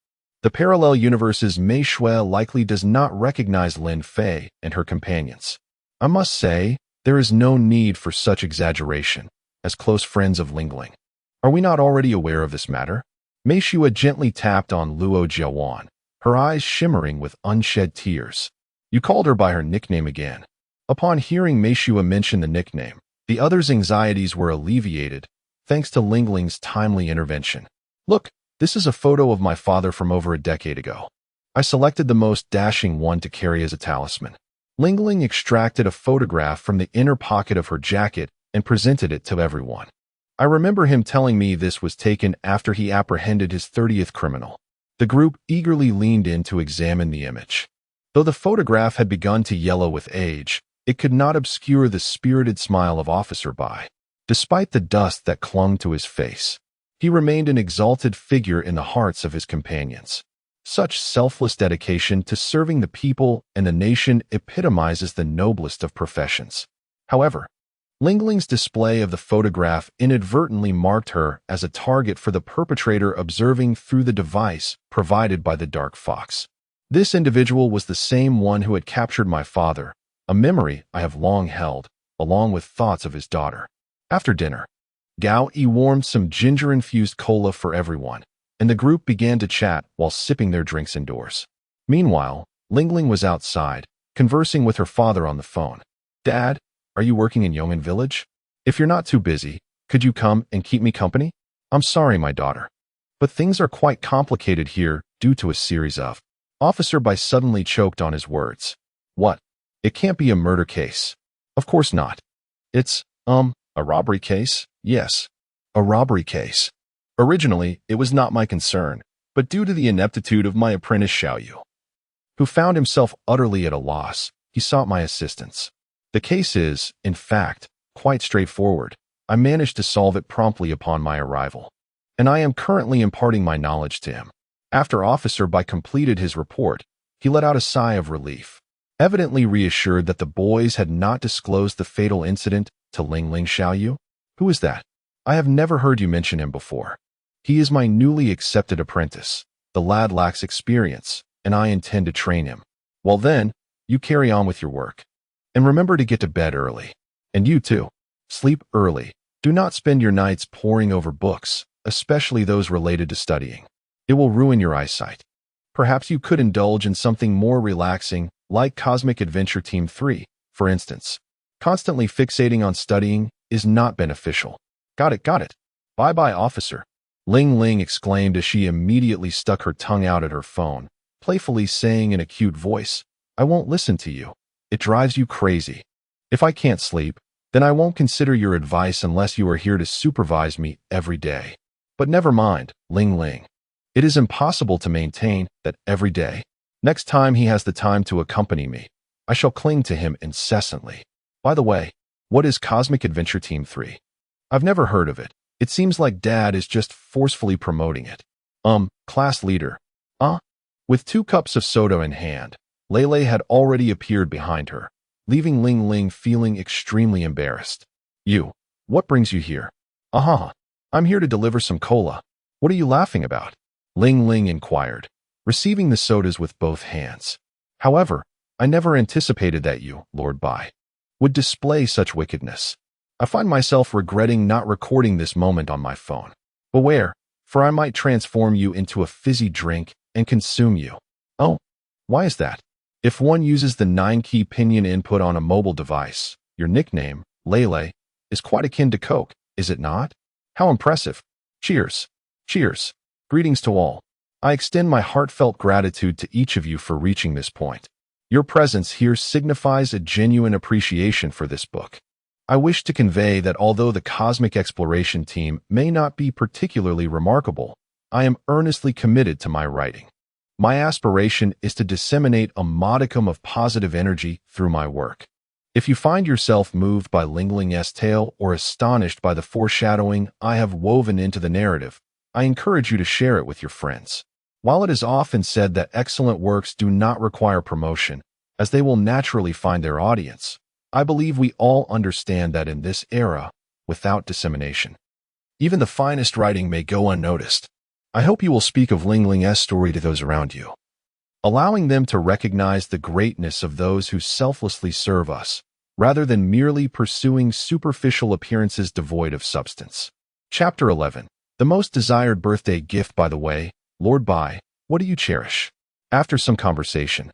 the parallel universe's Mei Shui likely does not recognize Lin Fei and her companions. I must say, there is no need for such exaggeration, as close friends of Lingling. Are we not already aware of this matter? Mei Shui gently tapped on Luo Jiawan, her eyes shimmering with unshed tears. You called her by her nickname again. Upon hearing Mei Shui mention the nickname, the others' anxieties were alleviated, thanks to Lingling's timely intervention. Look, this is a photo of my father from over a decade ago. I selected the most dashing one to carry as a talisman. Lingling extracted a photograph from the inner pocket of her jacket and presented it to everyone. I remember him telling me this was taken after he apprehended his 30th criminal. The group eagerly leaned in to examine the image. Though the photograph had begun to yellow with age, it could not obscure the spirited smile of Officer Bai. Despite the dust that clung to his face, he remained an exalted figure in the hearts of his companions. Such selfless dedication to serving the people and the nation epitomizes the noblest of professions. However, Lingling's display of the photograph inadvertently marked her as a target for the perpetrator observing through the device provided by the Dark Fox. This individual was the same one who had captured my father, a memory I have long held, along with thoughts of his daughter. After dinner, Gao Yi warmed some ginger-infused cola for everyone, and the group began to chat while sipping their drinks indoors. Meanwhile, Lingling was outside, conversing with her father on the phone. Dad, are you working in Yong'an Village? If you're not too busy, could you come and keep me company? I'm sorry, my daughter, but things are quite complicated here due to a series of... Officer Bai suddenly choked on his words. What? It can't be a murder case. Of course not. It's, a robbery case? Yes. A robbery case. Originally, it was not my concern, but due to the ineptitude of my apprentice Xiaoyu, who found himself utterly at a loss, he sought my assistance. The case is, in fact, quite straightforward. I managed to solve it promptly upon my arrival, and I am currently imparting my knowledge to him. After Officer Bai completed his report, he let out a sigh of relief, evidently reassured that the boys had not disclosed the fatal incident to Lingling Xiaoyu. Who is that? I have never heard you mention him before. He is my newly accepted apprentice. The lad lacks experience, and I intend to train him. Well then, you carry on with your work. And remember to get to bed early. And you too. Sleep early. Do not spend your nights poring over books, especially those related to studying. It will ruin your eyesight. Perhaps you could indulge in something more relaxing, like Cosmic Adventure Team 3, for instance. Constantly fixating on studying is not beneficial. Got it. Bye-bye, officer. Ling exclaimed as she immediately stuck her tongue out at her phone, playfully saying in a cute voice, I won't listen to you. It drives you crazy. If I can't sleep, then I won't consider your advice unless you are here to supervise me every day. But never mind, Ling. It is impossible to maintain that every day. Next time he has the time to accompany me, I shall cling to him incessantly. By the way, what is Cosmic Adventure Team 3? I've never heard of it. It seems like Dad is just forcefully promoting it. Class leader. With 2 cups of soda in hand, Lei had already appeared behind her, leaving Ling feeling extremely embarrassed. You, what brings you here? I'm here to deliver some cola. What are you laughing about? Ling inquired, receiving the sodas with both hands. However, I never anticipated that you, Lord Bai, would display such wickedness. I find myself regretting not recording this moment on my phone. Beware, for I might transform you into a fizzy drink and consume you. Oh, why is that? If one uses the 9-key pinyin input on a mobile device, your nickname, Lele, is quite akin to Coke, is it not? How impressive. Cheers. Cheers. Greetings to all. I extend my heartfelt gratitude to each of you for reaching this point. Your presence here signifies a genuine appreciation for this book. I wish to convey that although the Cosmic Exploration team may not be particularly remarkable, I am earnestly committed to my writing. My aspiration is to disseminate a modicum of positive energy through my work. If you find yourself moved by Ling Ling's tale or astonished by the foreshadowing I have woven into the narrative, I encourage you to share it with your friends. While it is often said that excellent works do not require promotion, as they will naturally find their audience, I believe we all understand that in this era, without dissemination, even the finest writing may go unnoticed. I hope you will speak of Ling Ling's story to those around you, allowing them to recognize the greatness of those who selflessly serve us, rather than merely pursuing superficial appearances devoid of substance. Chapter 11. The most desired birthday gift, by the way, Lord Bai, what do you cherish? After some conversation,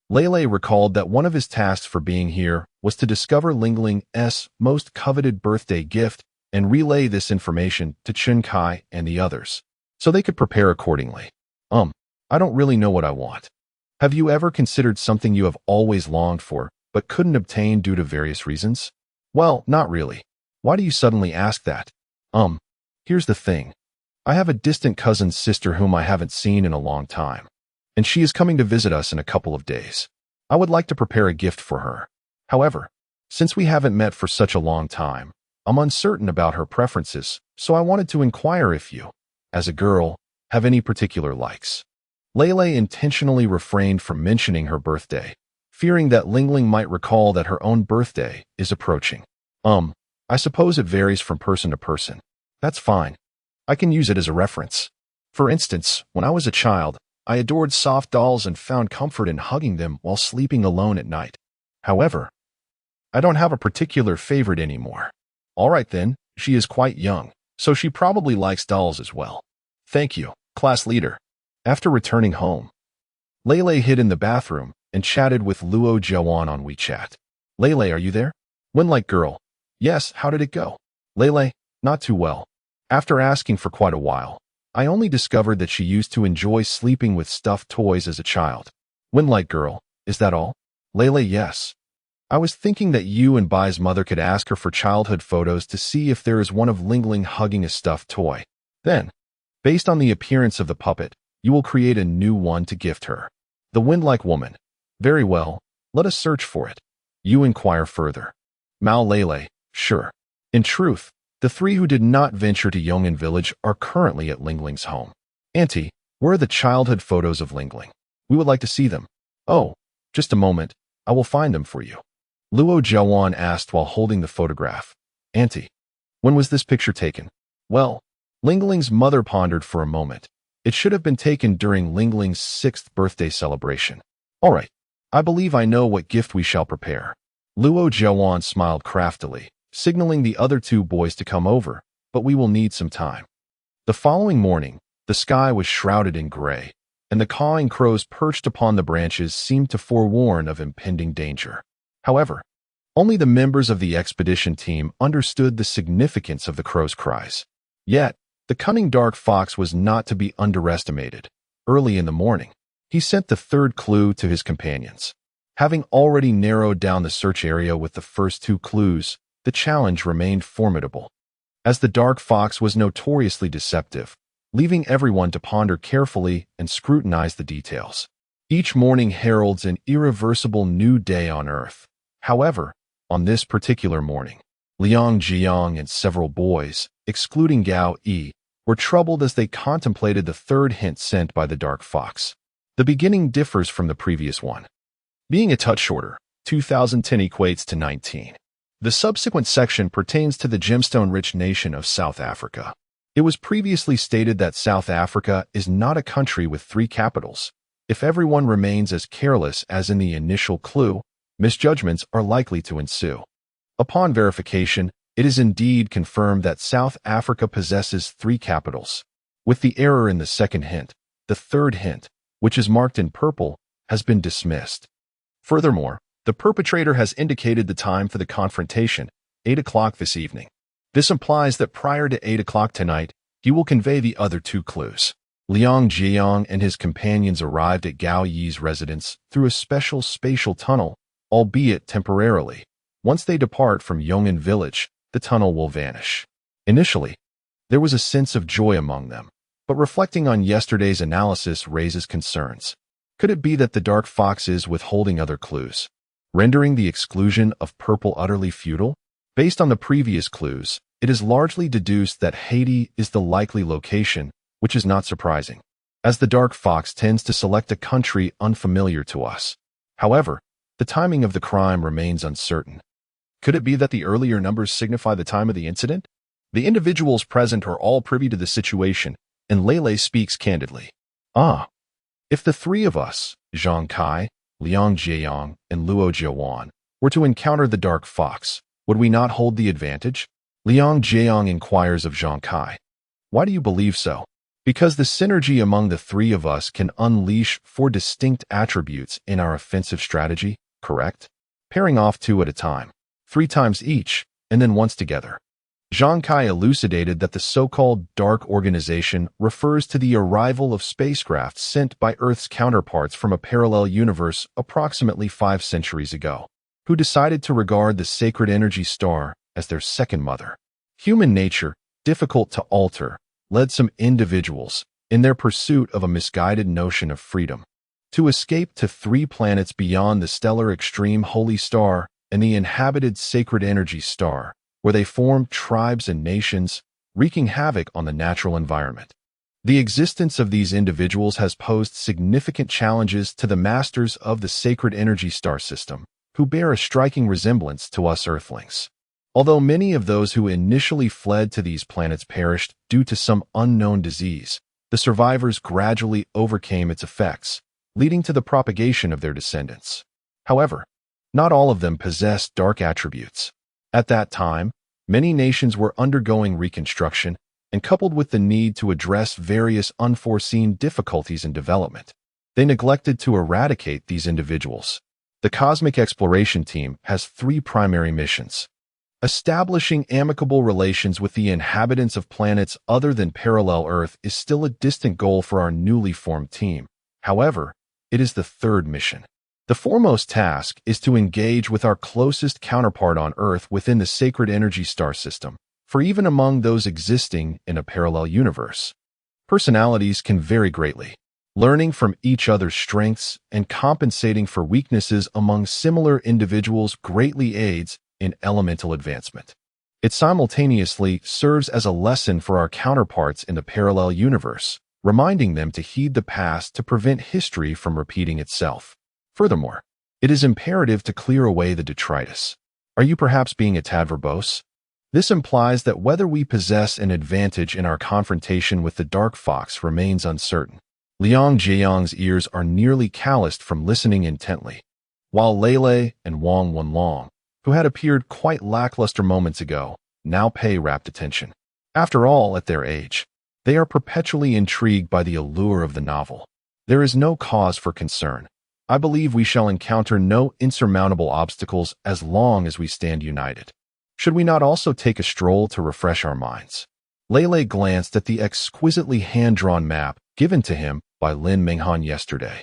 Lele recalled that one of his tasks for being here was to discover Ling Ling's most coveted birthday gift and relay this information to Chun Kai and the others, so they could prepare accordingly. I don't really know what I want. Have you ever considered something you have always longed for, but couldn't obtain due to various reasons? Well, not really. Why do you suddenly ask that? Here's the thing. I have a distant cousin's sister whom I haven't seen in a long time, and she is coming to visit us in a couple of days. I would like to prepare a gift for her. However, since we haven't met for such a long time, I'm uncertain about her preferences, so I wanted to inquire if you, as a girl, have any particular likes. Lele intentionally refrained from mentioning her birthday, fearing that Ling Ling might recall that her own birthday is approaching. I suppose it varies from person to person. That's fine. I can use it as a reference. For instance, when I was a child, I adored soft dolls and found comfort in hugging them while sleeping alone at night. However, I don't have a particular favorite anymore. All right then, she is quite young, so she probably likes dolls as well. Thank you, class leader. After returning home, Lele hid in the bathroom and chatted with Luo Jiawan on WeChat. Lele, are you there? Win-like girl. Yes, how did it go? Lele, not too well. After asking for quite a while, I only discovered that she used to enjoy sleeping with stuffed toys as a child. Win-like girl, is that all? Lele, yes. I was thinking that you and Bai's mother could ask her for childhood photos to see if there is one of Ling Ling hugging a stuffed toy. Then, based on the appearance of the puppet, you will create a new one to gift her. The wind-like woman. Very well, let us search for it. You inquire further. Mao Lele, sure. In truth, the three who did not venture to Yong'an village are currently at Ling Ling's home. Auntie, where are the childhood photos of Ling Ling? We would like to see them. Oh, just a moment. I will find them for you. Luo Jiawan asked while holding the photograph. Auntie, when was this picture taken? Well, Ling Ling's mother pondered for a moment. It should have been taken during Ling Ling's 6th birthday celebration. All right, I believe I know what gift we shall prepare. Luo Jiawan smiled craftily, signaling the other two boys to come over, but we will need some time. The following morning, the sky was shrouded in gray, and the cawing crows perched upon the branches seemed to forewarn of impending danger. However, only the members of the expedition team understood the significance of the crow's cries. Yet, the cunning dark fox was not to be underestimated. Early in the morning, he sent the third clue to his companions. Having already narrowed down the search area with the first two clues, the challenge remained formidable, as the dark fox was notoriously deceptive, leaving everyone to ponder carefully and scrutinize the details. Each morning heralds an irreversible new day on Earth. However, on this particular morning, Liang Jiang and several boys, excluding Gao Yi, were troubled as they contemplated the third hint sent by the dark fox. The beginning differs from the previous one, being a touch shorter. 2010 equates to 19. The subsequent section pertains to the gemstone-rich nation of South Africa. It was previously stated that South Africa is not a country with 3 capitals, If everyone remains as careless as in the initial clue, misjudgments are likely to ensue. Upon verification, it is indeed confirmed that South Africa possesses 3 capitals. With the error in the second hint, the third hint, which is marked in purple, has been dismissed. Furthermore, the perpetrator has indicated the time for the confrontation, 8 o'clock this evening. This implies that prior to 8 o'clock tonight, he will convey the other 2 clues. Liang Jiang and his companions arrived at Gao Yi's residence through a special spatial tunnel, albeit temporarily. Once they depart from Yong'an village, the tunnel will vanish. Initially, there was a sense of joy among them, but reflecting on yesterday's analysis raises concerns. Could it be that the Dark Fox is withholding other clues, rendering the exclusion of purple utterly futile? Based on the previous clues, it is largely deduced that Haiti is the likely location, which is not surprising, as the Dark Fox tends to select a country unfamiliar to us. However, the timing of the crime remains uncertain. Could it be that the earlier numbers signify the time of the incident? The individuals present are all privy to the situation, and Lele speaks candidly. If the 3 of us, Zhang Kai, Liang Jiang, and Luo Jiawan, were to encounter the Dark Fox, would we not hold the advantage? Liang Jiang inquires of Zhang Kai. Why do you believe so? Because the synergy among the 3 of us can unleash 4 distinct attributes in our offensive strategy, correct? Pairing off 2 at a time, 3 times each, and then once together. Zhang Kai elucidated that the so-called Dark Organization refers to the arrival of spacecraft sent by Earth's counterparts from a parallel universe approximately 5 centuries ago, who decided to regard the sacred energy star as their second mother. Human nature, difficult to alter, led some individuals, in their pursuit of a misguided notion of freedom, to escape to 3 planets beyond the stellar extreme holy star and the inhabited sacred energy star, where they formed tribes and nations, wreaking havoc on the natural environment. The existence of these individuals has posed significant challenges to the masters of the sacred energy star system, who bear a striking resemblance to us Earthlings. Although many of those who initially fled to these planets perished due to some unknown disease, the survivors gradually overcame its effects, leading to the propagation of their descendants. However, not all of them possessed dark attributes. At that time, many nations were undergoing reconstruction, and coupled with the need to address various unforeseen difficulties in development, they neglected to eradicate these individuals. The Cosmic Exploration Team has 3 primary missions. Establishing amicable relations with the inhabitants of planets other than parallel Earth is still a distant goal for our newly formed team. However, it is the 3rd mission. The foremost task is to engage with our closest counterpart on Earth within the sacred energy star system, for even among those existing in a parallel universe, personalities can vary greatly. Learning from each other's strengths and compensating for weaknesses among similar individuals greatly aids in elemental advancement. It simultaneously serves as a lesson for our counterparts in the parallel universe, reminding them to heed the past to prevent history from repeating itself. Furthermore, it is imperative to clear away the detritus. Are you perhaps being a tad verbose? This implies that whether we possess an advantage in our confrontation with the Dark Fox remains uncertain. Liang Jiang's ears are nearly calloused from listening intently, while Lele and Wang Wenlong, who had appeared quite lackluster moments ago, now pay rapt attention. After all, at their age, they are perpetually intrigued by the allure of the novel. There is no cause for concern. I believe we shall encounter no insurmountable obstacles as long as we stand united. Should we not also take a stroll to refresh our minds? Lele glanced at the exquisitely hand-drawn map given to him by Lin Minghan yesterday,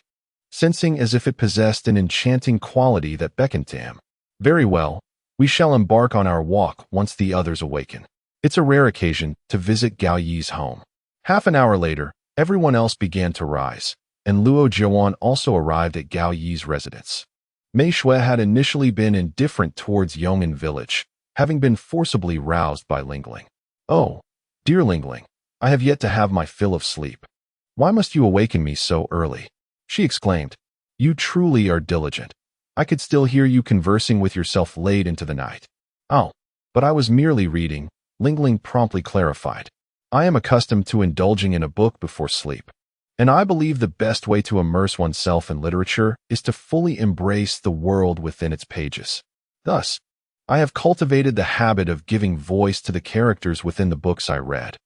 sensing as if it possessed an enchanting quality that beckoned to him. Very well, we shall embark on our walk once the others awaken. It's a rare occasion to visit Gao Yi's home. Half an hour later, everyone else began to rise, and Luo Jiawan also arrived at Gao Yi's residence. Mei Shui had initially been indifferent towards Yong'an village, having been forcibly roused by Lingling. Oh, dear Lingling, I have yet to have my fill of sleep. Why must you awaken me so early? She exclaimed. You truly are diligent. I could still hear you conversing with yourself late into the night. Oh, but I was merely reading, Lingling promptly clarified. I am accustomed to indulging in a book before sleep. And I believe the best way to immerse oneself in literature is to fully embrace the world within its pages. Thus, I have cultivated the habit of giving voice to the characters within the books I read,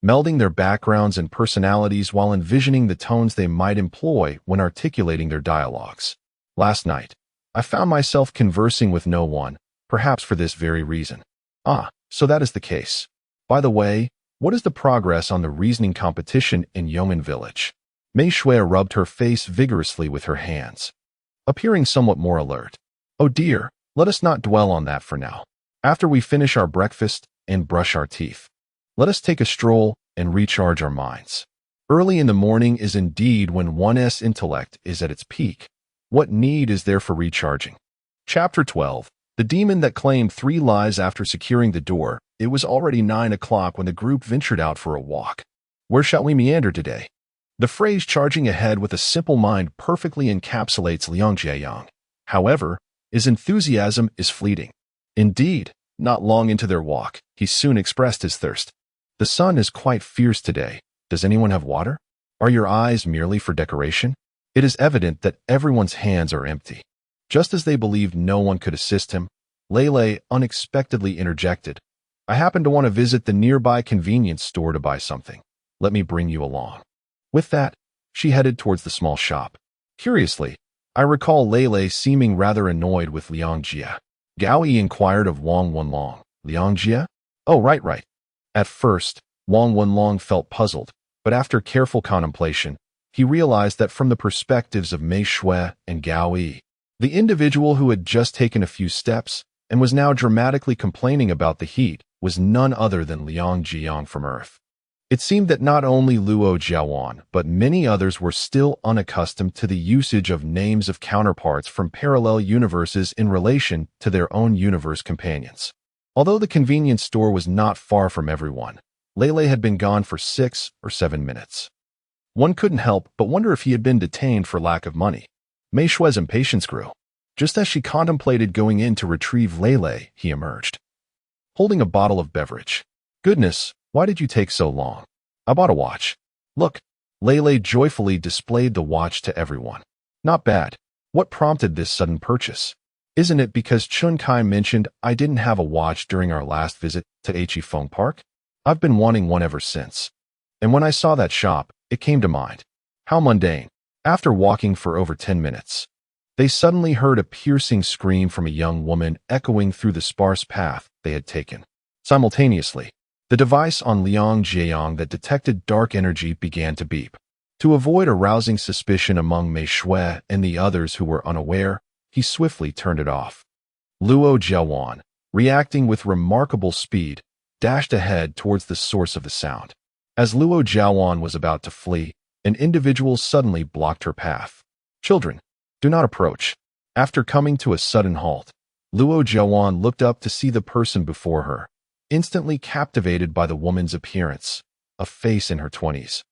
melding their backgrounds and personalities while envisioning the tones they might employ when articulating their dialogues. Last night, I found myself conversing with no one, perhaps for this very reason. Ah, so that is the case. By the way, what is the progress on the reasoning competition in Yeoman Village? Mei Shui rubbed her face vigorously with her hands, appearing somewhat more alert. Oh dear, let us not dwell on that for now. After we finish our breakfast and brush our teeth, let us take a stroll and recharge our minds. Early in the morning is indeed when one's intellect is at its peak. What need is there for recharging? Chapter 12. The demon that claimed 3 lives after securing the door. It was already 9 o'clock when the group ventured out for a walk. Where shall we meander today? The phrase charging ahead with a simple mind perfectly encapsulates Liang Jiayang. However, his enthusiasm is fleeting. Indeed, not long into their walk, he soon expressed his thirst. The sun is quite fierce today. Does anyone have water? Are your eyes merely for decoration? It is evident that everyone's hands are empty. Just as they believed no one could assist him, Lele unexpectedly interjected. I happen to want to visit the nearby convenience store to buy something. Let me bring you along. With that, she headed towards the small shop. Curiously, I recall Lele seeming rather annoyed with Liang Jia. Gao Yi inquired of Wang Wenlong. Liang Jia? Oh, right. At first, Wang Wenlong felt puzzled, but after careful contemplation, he realized that from the perspectives of Mei Shui and Gao Yi, the individual who had just taken a few steps and was now dramatically complaining about the heat was none other than Liang Jiang from Earth. It seemed that not only Luo Jiawan, but many others were still unaccustomed to the usage of names of counterparts from parallel universes in relation to their own universe companions. Although the convenience store was not far from everyone, Lele had been gone for 6 or 7 minutes. One couldn't help but wonder if he had been detained for lack of money. Mei Shui's impatience grew. Just as she contemplated going in to retrieve Lele, he emerged, holding a bottle of beverage. Goodness, why did you take so long? I bought a watch. Look, Lele joyfully displayed the watch to everyone. Not bad. What prompted this sudden purchase? Isn't it because Chun Kai mentioned I didn't have a watch during our last visit to Feng Park? I've been wanting one ever since. And when I saw that shop, it came to mind. How mundane. After walking for over 10 minutes, they suddenly heard a piercing scream from a young woman echoing through the sparse path they had taken. Simultaneously, the device on Liang Jiayang that detected dark energy began to beep. To avoid arousing suspicion among Mei Shui and the others who were unaware, he swiftly turned it off. Luo Jiawan, reacting with remarkable speed, dashed ahead towards the source of the sound. As Luo Jiawan was about to flee, an individual suddenly blocked her path. Children, do not approach. After coming to a sudden halt, Luo Jiawan looked up to see the person before her, instantly captivated by the woman's appearance, a face in her 20s.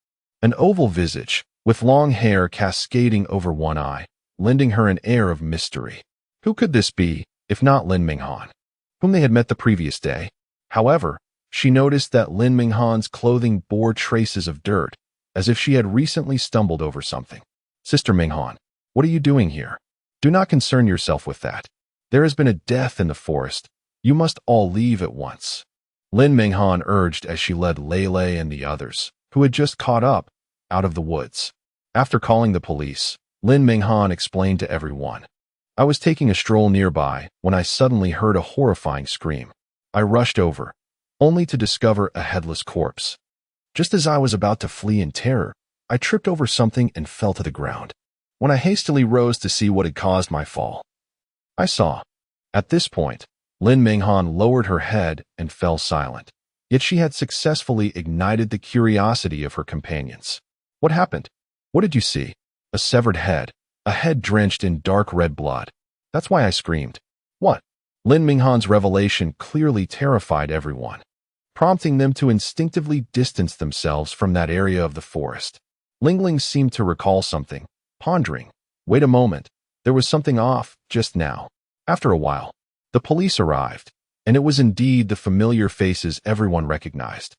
An oval visage, with long hair cascading over one eye, lending her an air of mystery. Who could this be, if not Lin Minghan, whom they had met the previous day? However, she noticed that Lin Minghan's clothing bore traces of dirt, as if she had recently stumbled over something. Sister Minghan, what are you doing here? Do not concern yourself with that. There has been a death in the forest. You must all leave at once. Lin Minghan urged as she led Lele and the others, who had just caught up, out of the woods. After calling the police, Lin Minghan explained to everyone. I was taking a stroll nearby when I suddenly heard a horrifying scream. I rushed over, only to discover a headless corpse. Just as I was about to flee in terror, I tripped over something and fell to the ground. When I hastily rose to see what had caused my fall, I saw. At this point, Lin Minghan lowered her head and fell silent. Yet she had successfully ignited the curiosity of her companions. What happened? What did you see? A severed head, a head drenched in dark red blood. That's why I screamed. What? Lin Minghan's revelation clearly terrified everyone, prompting them to instinctively distance themselves from that area of the forest. Lingling seemed to recall something, pondering. Wait a moment, there was something off just now. After a while, the police arrived, and it was indeed the familiar faces everyone recognized.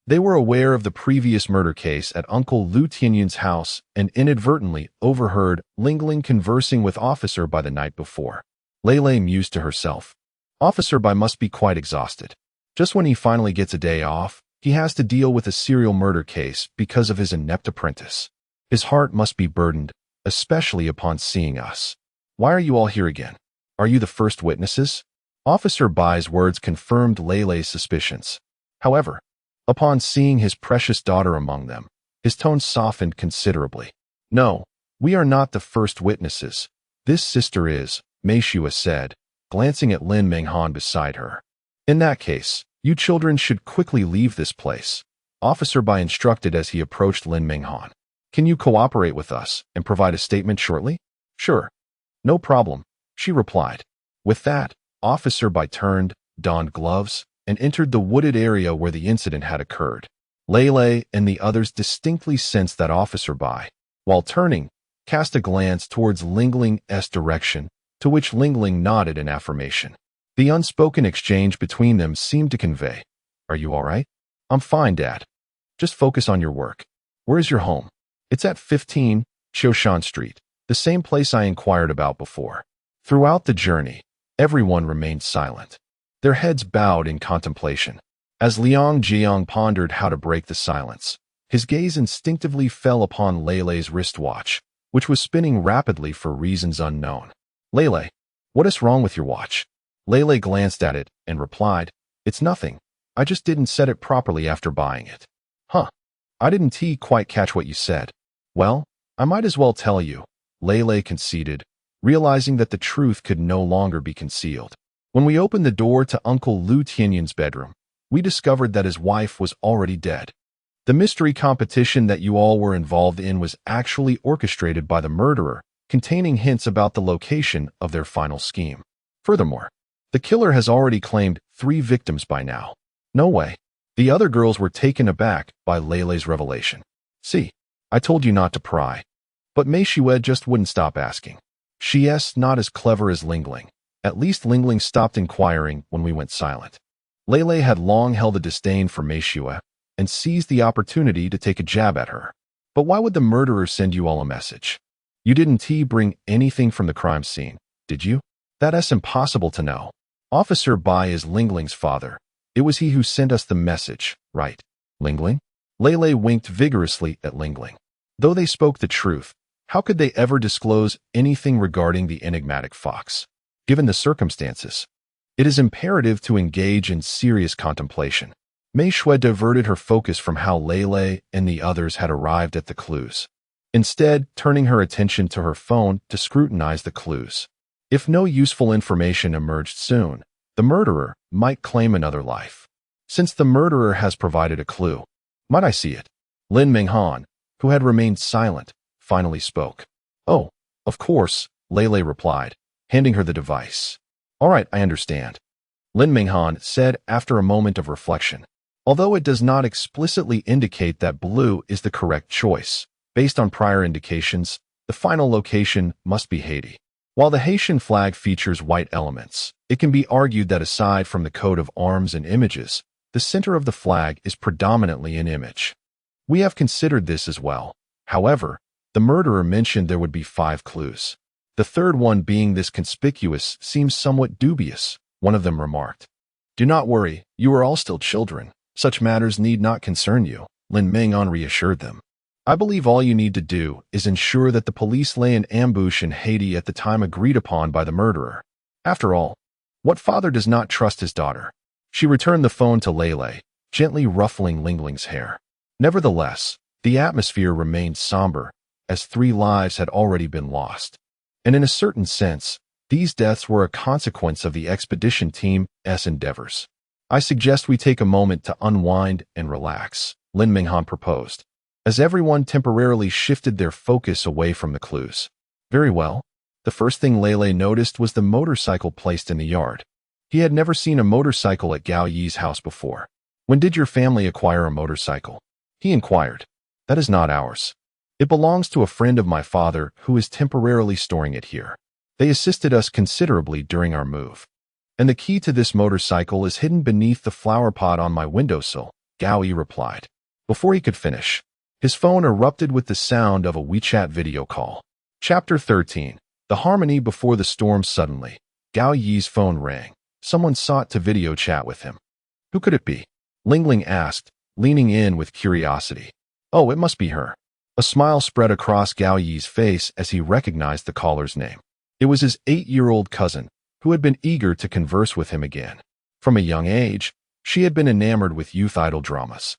They were aware of the previous murder case at Uncle Lu Tianyun's house and inadvertently overheard Lingling conversing with Officer Bai the night before. Lei mused to herself. Officer Bai must be quite exhausted. Just when he finally gets a day off, he has to deal with a serial murder case because of his inept apprentice. His heart must be burdened, especially upon seeing us. Why are you all here again? Are you the first witnesses? Officer Bai's words confirmed Lei's suspicions. However, upon seeing his precious daughter among them, his tone softened considerably. No, we are not the first witnesses. This sister is, Meishua said, glancing at Lin Menghan beside her. In that case, you children should quickly leave this place, Officer Bai instructed as he approached Lin Menghan. Can you cooperate with us and provide a statement shortly? Sure. No problem, she replied. With that, Officer Bai turned, donned gloves, and entered the wooded area where the incident had occurred. Lei and the others distinctly sensed that Officer Bai, while turning, cast a glance towards Lingling's direction, to which Lingling nodded in affirmation. The unspoken exchange between them seemed to convey, "Are you all right?" "I'm fine, Dad. Just focus on your work." "Where is your home?" "It's at 15 Qiushan Street, the same place I inquired about before." Throughout the journey, everyone remained silent, their heads bowed in contemplation. As Liang Jiang pondered how to break the silence, his gaze instinctively fell upon Lei's wristwatch, which was spinning rapidly for reasons unknown. "Lei, what is wrong with your watch?" Lei glanced at it and replied, "It's nothing. I just didn't set it properly after buying it." "Huh. I didn't quite catch what you said." "Well, I might as well tell you," Lei conceded, realizing that the truth could no longer be concealed. "When we opened the door to Uncle Lu Tianyun's bedroom, we discovered that his wife was already dead. The mystery competition that you all were involved in was actually orchestrated by the murderer, containing hints about the location of their final scheme. Furthermore, the killer has already claimed 3 victims by now." "No way." The other girls were taken aback by Lei's revelation. "See, I told you not to pry." But Meishua just wouldn't stop asking. "She's not as clever as Lingling." At least Lingling stopped inquiring when we went silent. Lei had long held a disdain for Meishua and seized the opportunity to take a jab at her. "But why would the murderer send you all a message? You didn't bring anything from the crime scene, did you?" "That's impossible to know. Officer Bai is Lingling's father. It was he who sent us the message, right?" "Lingling?" Lei winked vigorously at Lingling. Though they spoke the truth, how could they ever disclose anything regarding the enigmatic fox? Given the circumstances, it is imperative to engage in serious contemplation. Meishua diverted her focus from how Lei and the others had arrived at the clues, instead turning her attention to her phone to scrutinize the clues. If no useful information emerged soon, the murderer might claim another life. Since the murderer has provided a clue, might I see it? Lin Menghan, who had remained silent, finally spoke. "Oh, of course," Lei replied, handing her the device. "All right, I understand," Lin Menghan said after a moment of reflection. Although it does not explicitly indicate that blue is the correct choice, based on prior indications, the final location must be Haiti. While the Haitian flag features white elements, it can be argued that aside from the coat of arms and images, the center of the flag is predominantly an image. We have considered this as well. However, the murderer mentioned there would be 5 clues. The third one being this conspicuous seems somewhat dubious, one of them remarked. "Do not worry, you are all still children. Such matters need not concern you," Lin Menghan reassured them. "I believe all you need to do is ensure that the police lay an ambush in Haiti at the time agreed upon by the murderer. After all, what father does not trust his daughter?" She returned the phone to Lei, gently ruffling Lingling's hair. Nevertheless, the atmosphere remained somber, as 3 lives had already been lost. And in a certain sense, these deaths were a consequence of the expedition team's endeavors. "I suggest we take a moment to unwind and relax," Lin Menghan proposed, as everyone temporarily shifted their focus away from the clues. "Very well." The first thing Lei noticed was the motorcycle placed in the yard. He had never seen a motorcycle at Gao Yi's house before. "When did your family acquire a motorcycle?" he inquired. "That is not ours. It belongs to a friend of my father who is temporarily storing it here. They assisted us considerably during our move. And the key to this motorcycle is hidden beneath the flower pot on my windowsill," Gao Yi replied. Before he could finish, his phone erupted with the sound of a WeChat video call. Chapter 13. The Harmony Before the Storm. Suddenly, Gao Yi's phone rang. Someone sought to video chat with him. Who could it be? Ling Ling asked, leaning in with curiosity. Oh, it must be her. A smile spread across Gao Yi's face as he recognized the caller's name. It was his 8-year-old cousin, who had been eager to converse with him again. From a young age, she had been enamored with youth idol dramas.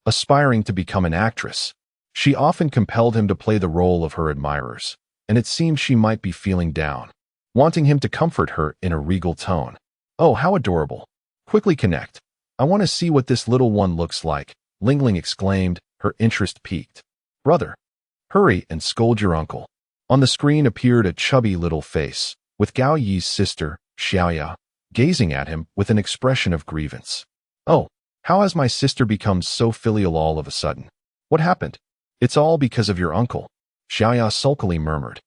Aspiring to become an actress, she often compelled him to play the role of her admirers, and it seemed she might be feeling down, wanting him to comfort her in a regal tone. Oh, how adorable. Quickly connect. I want to see what this little one looks like, Ling Ling exclaimed, her interest piqued. Brother, hurry and scold your uncle. On the screen appeared a chubby little face, with Gao Yi's sister, Xiaoya, gazing at him with an expression of grievance. Oh, how has my sister become so filial all of a sudden? What happened? It's all because of your uncle, Xiaoya sulkily murmured.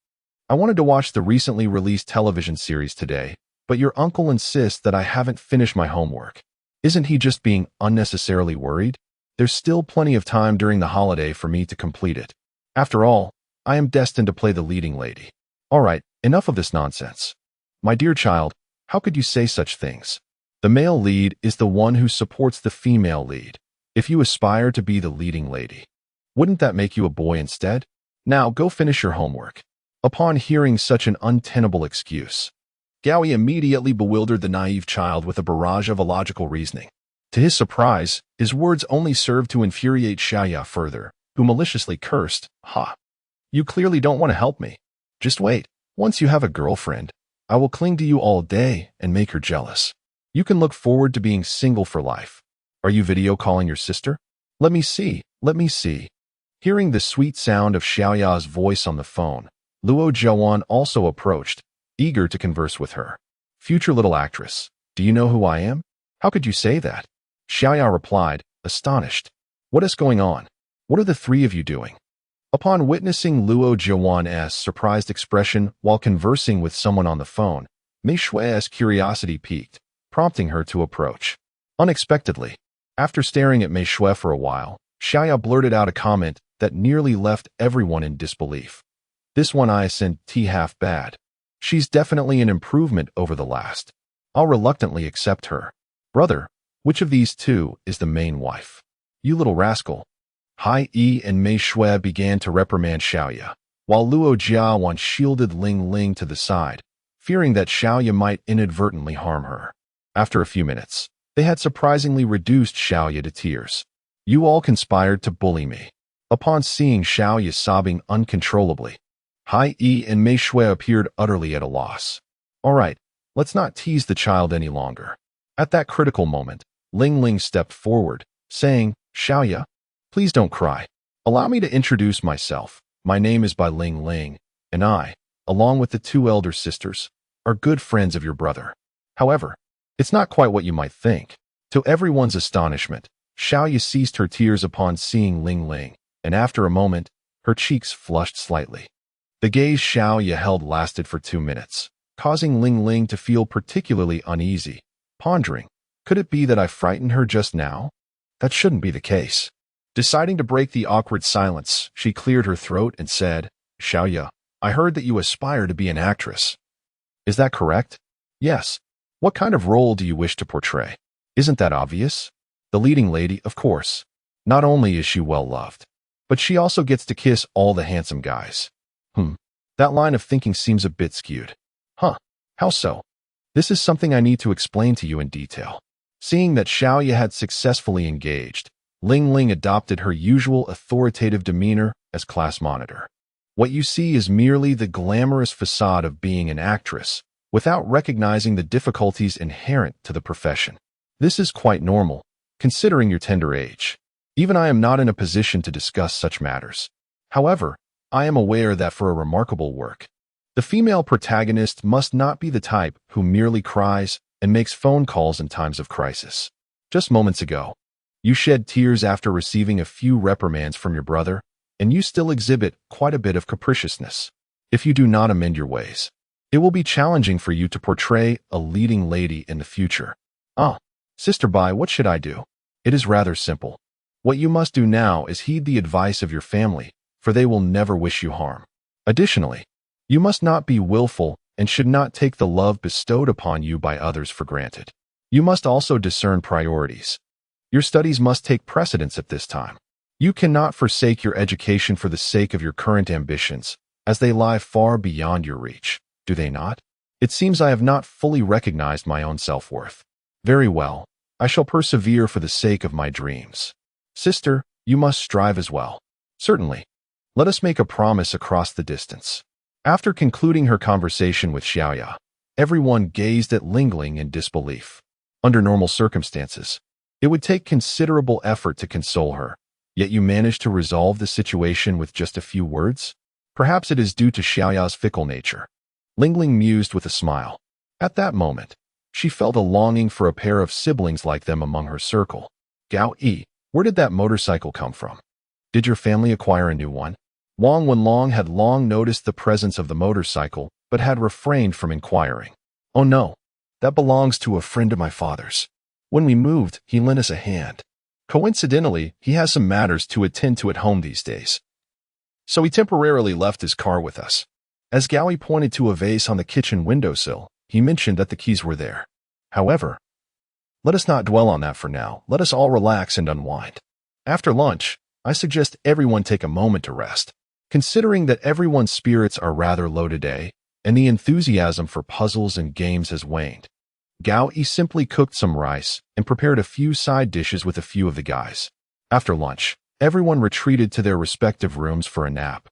I wanted to watch the recently released television series today, but your uncle insists that I haven't finished my homework. Isn't he just being unnecessarily worried? There's still plenty of time during the holiday for me to complete it. After all, I am destined to play the leading lady. All right, enough of this nonsense. My dear child, how could you say such things? The male lead is the one who supports the female lead. If you aspire to be the leading lady, wouldn't that make you a boy instead? Now go finish your homework. Upon hearing such an untenable excuse, Gao Yi immediately bewildered the naive child with a barrage of illogical reasoning. To his surprise, his words only served to infuriate Xiaoya further, who maliciously cursed, Ha! You clearly don't want to help me. Just wait. Once you have a girlfriend, I will cling to you all day and make her jealous. You can look forward to being single for life. Are you video calling your sister? Let me see. Let me see. Hearing the sweet sound of Xiaoya's voice on the phone, Luo Jiawan also approached, eager to converse with her. Future little actress, do you know who I am? How could you say that? Xiaoya replied, astonished. What is going on? What are the three of you doing? Upon witnessing Luo Jiawan's surprised expression while conversing with someone on the phone, Mei Shui's curiosity piqued, prompting her to approach. Unexpectedly, after staring at Mei Shui for a while, Xiaoya blurted out a comment that nearly left everyone in disbelief. This one isn't half bad. She's definitely an improvement over the last. I'll reluctantly accept her. Brother, which of these two is the main wife? You little rascal. Hai Yi and Mei Shui began to reprimand Xiaoya, while Luo Jiawan shielded Ling Ling to the side, fearing that Xiaoya might inadvertently harm her. After a few minutes, they had surprisingly reduced Xiaoya to tears. You all conspired to bully me. Upon seeing Xiaoya sobbing uncontrollably, Hai Yi and Mei Shui appeared utterly at a loss. All right, let's not tease the child any longer. At that critical moment, Ling Ling stepped forward, saying, Xiaoya, please don't cry. Allow me to introduce myself. My name is Ling Ling, and I, along with the two elder sisters, are good friends of your brother. However, it's not quite what you might think. To everyone's astonishment, Xiaoya ceased her tears upon seeing Ling Ling, and after a moment, her cheeks flushed slightly. The gaze Xiaoya held lasted for 2 minutes, causing Ling Ling to feel particularly uneasy, pondering, could it be that I frightened her just now? That shouldn't be the case. Deciding to break the awkward silence, she cleared her throat and said, Xiaoya, I heard that you aspire to be an actress. Is that correct? Yes. What kind of role do you wish to portray? Isn't that obvious? The leading lady, of course. Not only is she well loved, but she also gets to kiss all the handsome guys. That line of thinking seems a bit skewed. Huh, how so? This is something I need to explain to you in detail. Seeing that Xiaoya had successfully engaged, Ling Ling adopted her usual authoritative demeanor as class monitor. What you see is merely the glamorous facade of being an actress, without recognizing the difficulties inherent to the profession. This is quite normal, considering your tender age. Even I am not in a position to discuss such matters. However, I am aware that for a remarkable work, the female protagonist must not be the type who merely cries and makes phone calls in times of crisis. Just moments ago, you shed tears after receiving a few reprimands from your brother, and you still exhibit quite a bit of capriciousness. If you do not amend your ways, it will be challenging for you to portray a leading lady in the future. Sister Bai, what should I do? It is rather simple. What you must do now is heed the advice of your family, for they will never wish you harm. Additionally, you must not be willful and should not take the love bestowed upon you by others for granted. You must also discern priorities. Your studies must take precedence at this time. You cannot forsake your education for the sake of your current ambitions, as they lie far beyond your reach, do they not? It seems I have not fully recognized my own self-worth. Very well, I shall persevere for the sake of my dreams. Sister, you must strive as well. Certainly. Let us make a promise across the distance. After concluding her conversation with Xiaoya, everyone gazed at Lingling in disbelief. Under normal circumstances, it would take considerable effort to console her, yet you managed to resolve the situation with just a few words? Perhaps it is due to Xiaoya's fickle nature. Lingling mused with a smile. At that moment, she felt a longing for a pair of siblings like them among her circle. Gao Yi, where did that motorcycle come from? Did your family acquire a new one? Wang Wenlong had long noticed the presence of the motorcycle, but had refrained from inquiring. Oh no, that belongs to a friend of my father's. When we moved, he lent us a hand. Coincidentally, he has some matters to attend to at home these days. So he temporarily left his car with us. As Gao pointed to a vase on the kitchen windowsill, he mentioned that the keys were there. However, let us not dwell on that for now. Let us all relax and unwind. After lunch, I suggest everyone take a moment to rest. Considering that everyone's spirits are rather low today, and the enthusiasm for puzzles and games has waned, Gao Yi simply cooked some rice and prepared a few side dishes with a few of the guys. After lunch, everyone retreated to their respective rooms for a nap,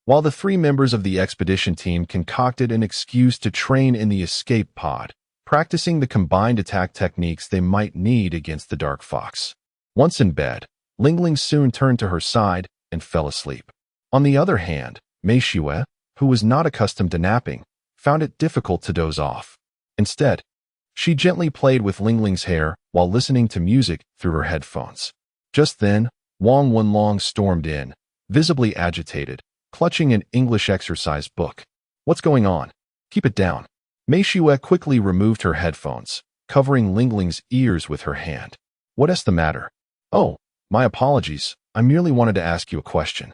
while the 3 members of the expedition team concocted an excuse to train in the escape pod, practicing the combined attack techniques they might need against the Dark Fox. Once in bed, Lingling soon turned to her side and fell asleep. On the other hand, Mei Xue, who was not accustomed to napping, found it difficult to doze off. Instead, she gently played with Lingling's hair while listening to music through her headphones. Just then, Wang Wenlong stormed in, visibly agitated, clutching an English exercise book. What's going on? Keep it down. Mei Xue quickly removed her headphones, covering Lingling's ears with her hand. What's the matter? Oh, my apologies. I merely wanted to ask you a question.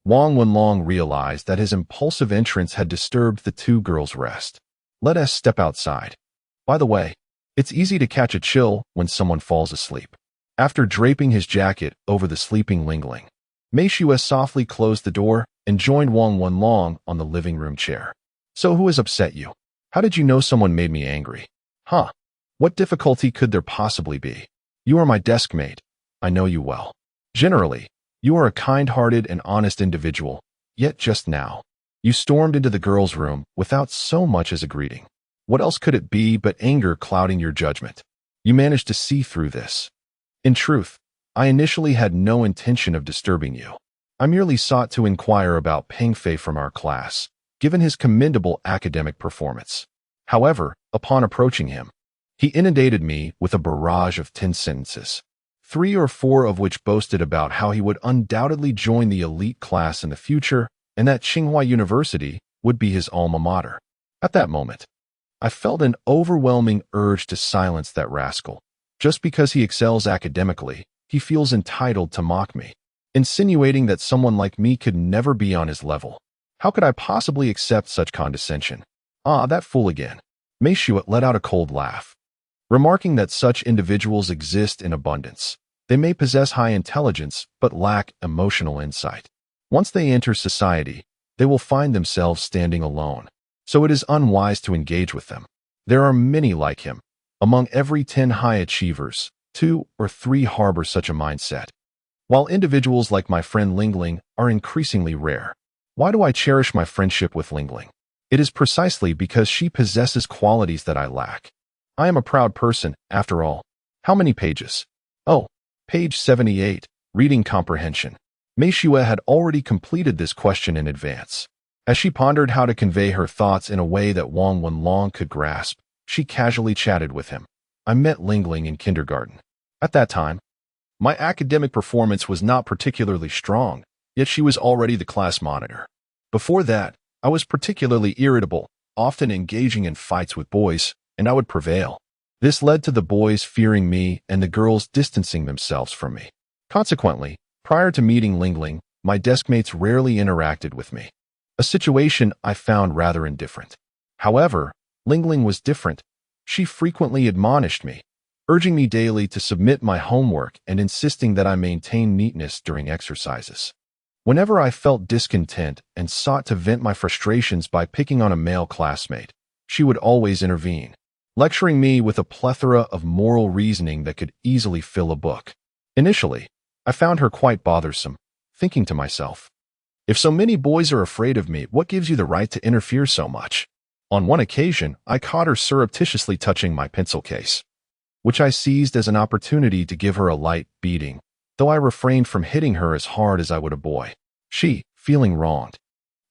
Wang Wenlong realized that his impulsive entrance had disturbed the 2 girls' rest. Let us step outside. By the way, it's easy to catch a chill when someone falls asleep. After draping his jacket over the sleeping Lingling, Mei Xue softly closed the door and joined Wang Wenlong on the living room chair. So who has upset you? How did you know someone made me angry? Huh? What difficulty could there possibly be? You are my desk mate. I know you well. Generally, you are a kind-hearted and honest individual, yet just now, you stormed into the girls' room without so much as a greeting. What else could it be but anger clouding your judgment? You managed to see through this. In truth, I initially had no intention of disturbing you. I merely sought to inquire about Pengfei from our class, given his commendable academic performance. However, upon approaching him, he inundated me with a barrage of 10 sentences, 3 or 4 of which boasted about how he would undoubtedly join the elite class in the future and that Tsinghua University would be his alma mater. At that moment, I felt an overwhelming urge to silence that rascal. Just because he excels academically, he feels entitled to mock me, insinuating that someone like me could never be on his level. How could I possibly accept such condescension? Ah, that fool again. Mei Xue let out a cold laugh, remarking that such individuals exist in abundance. They may possess high intelligence, but lack emotional insight. Once they enter society, they will find themselves standing alone, so it is unwise to engage with them. There are many like him. Among every 10 high achievers, 2 or 3 harbor such a mindset. While individuals like my friend Lingling are increasingly rare. Why do I cherish my friendship with Lingling? It is precisely because she possesses qualities that I lack. I am a proud person, after all. How many pages? Oh, page 78, reading comprehension. Mei Xue had already completed this question in advance. As she pondered how to convey her thoughts in a way that Wang Wenlong could grasp, she casually chatted with him. I met Lingling in kindergarten. At that time, my academic performance was not particularly strong, yet she was already the class monitor. Before that, I was particularly irritable, often engaging in fights with boys, and I would prevail. This led to the boys fearing me and the girls distancing themselves from me. Consequently, prior to meeting Lingling, my deskmates rarely interacted with me, a situation I found rather indifferent. However, Lingling was different. She frequently admonished me, urging me daily to submit my homework and insisting that I maintain neatness during exercises. Whenever I felt discontent and sought to vent my frustrations by picking on a male classmate, she would always intervene, lecturing me with a plethora of moral reasoning that could easily fill a book. Initially, I found her quite bothersome, thinking to myself, if so many boys are afraid of me, what gives you the right to interfere so much? On one occasion, I caught her surreptitiously touching my pencil case, which I seized as an opportunity to give her a light beating, though I refrained from hitting her as hard as I would a boy. She, feeling wronged,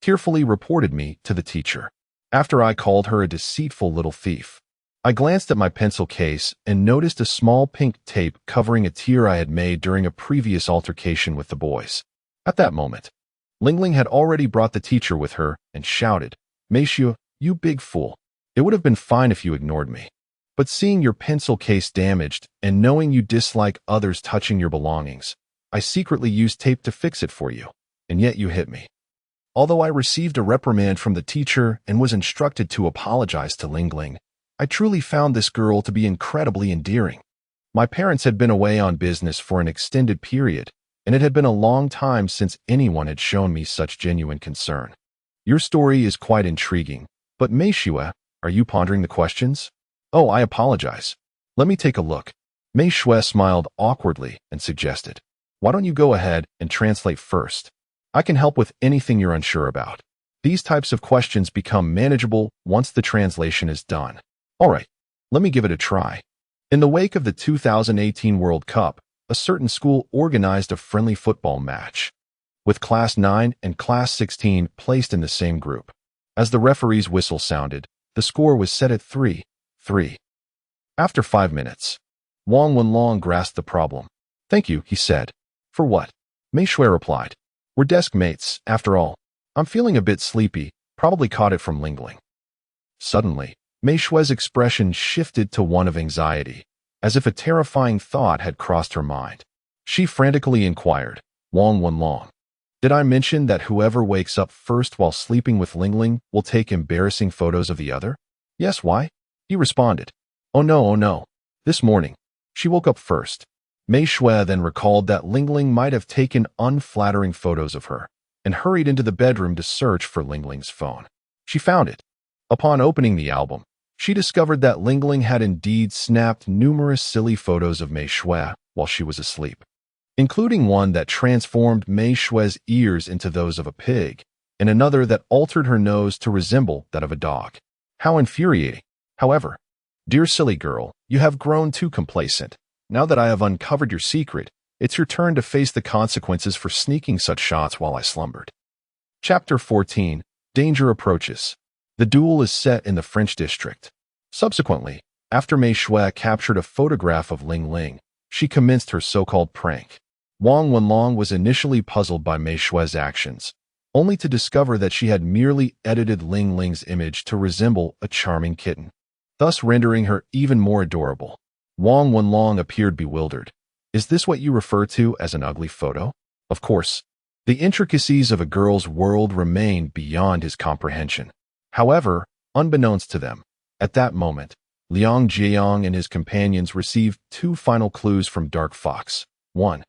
tearfully reported me to the teacher, after I called her a deceitful little thief. I glanced at my pencil case and noticed a small pink tape covering a tear I had made during a previous altercation with the boys. At that moment, Lingling had already brought the teacher with her and shouted, "Monsieur, you big fool. It would have been fine if you ignored me. But seeing your pencil case damaged and knowing you dislike others touching your belongings, I secretly used tape to fix it for you, and yet you hit me." Although I received a reprimand from the teacher and was instructed to apologize to Lingling, I truly found this girl to be incredibly endearing. My parents had been away on business for an extended period, and it had been a long time since anyone had shown me such genuine concern. Your story is quite intriguing, but Meishue, are you pondering the questions? Oh, I apologize. Let me take a look. Meishue smiled awkwardly and suggested, why don't you go ahead and translate first? I can help with anything you're unsure about. These types of questions become manageable once the translation is done. All right, let me give it a try. In the wake of the 2018 World Cup, a certain school organized a friendly football match, with Class 9 and Class 16 placed in the same group. As the referee's whistle sounded, the score was set at 3-3. After 5 minutes, Wang Wenlong grasped the problem. "Thank you," he said. "For what?" Meishue replied. "We're desk mates, after all. I'm feeling a bit sleepy, probably caught it from Lingling." Suddenly, Meishue's expression shifted to one of anxiety, as if a terrifying thought had crossed her mind. She frantically inquired, "Wang Wenlong, did I mention that whoever wakes up first while sleeping with Lingling will take embarrassing photos of the other?" "Yes, why?" He responded. Oh no. This morning, she woke up first." Meishue then recalled that Lingling might have taken unflattering photos of her, and hurried into the bedroom to search for Lingling's phone. She found it. Upon opening the album, she discovered that Lingling had indeed snapped numerous silly photos of Meishue while she was asleep, including one that transformed Meishue's ears into those of a pig, and another that altered her nose to resemble that of a dog. How infuriating. However, dear silly girl, you have grown too complacent. Now that I have uncovered your secret, it's your turn to face the consequences for sneaking such shots while I slumbered. Chapter 14. Danger Approaches. The duel is set in the French district. Subsequently, after Meishue captured a photograph of Lingling, she commenced her so-called prank. Wang Wenlong was initially puzzled by Meishue's actions, only to discover that she had merely edited Lingling's image to resemble a charming kitten, thus rendering her even more adorable. Wang Wenlong appeared bewildered. "Is this what you refer to as an ugly photo?" Of course, the intricacies of a girl's world remained beyond his comprehension. However, unbeknownst to them, at that moment, Liang Jiang and his companions received 2 final clues from Dark Fox. 1.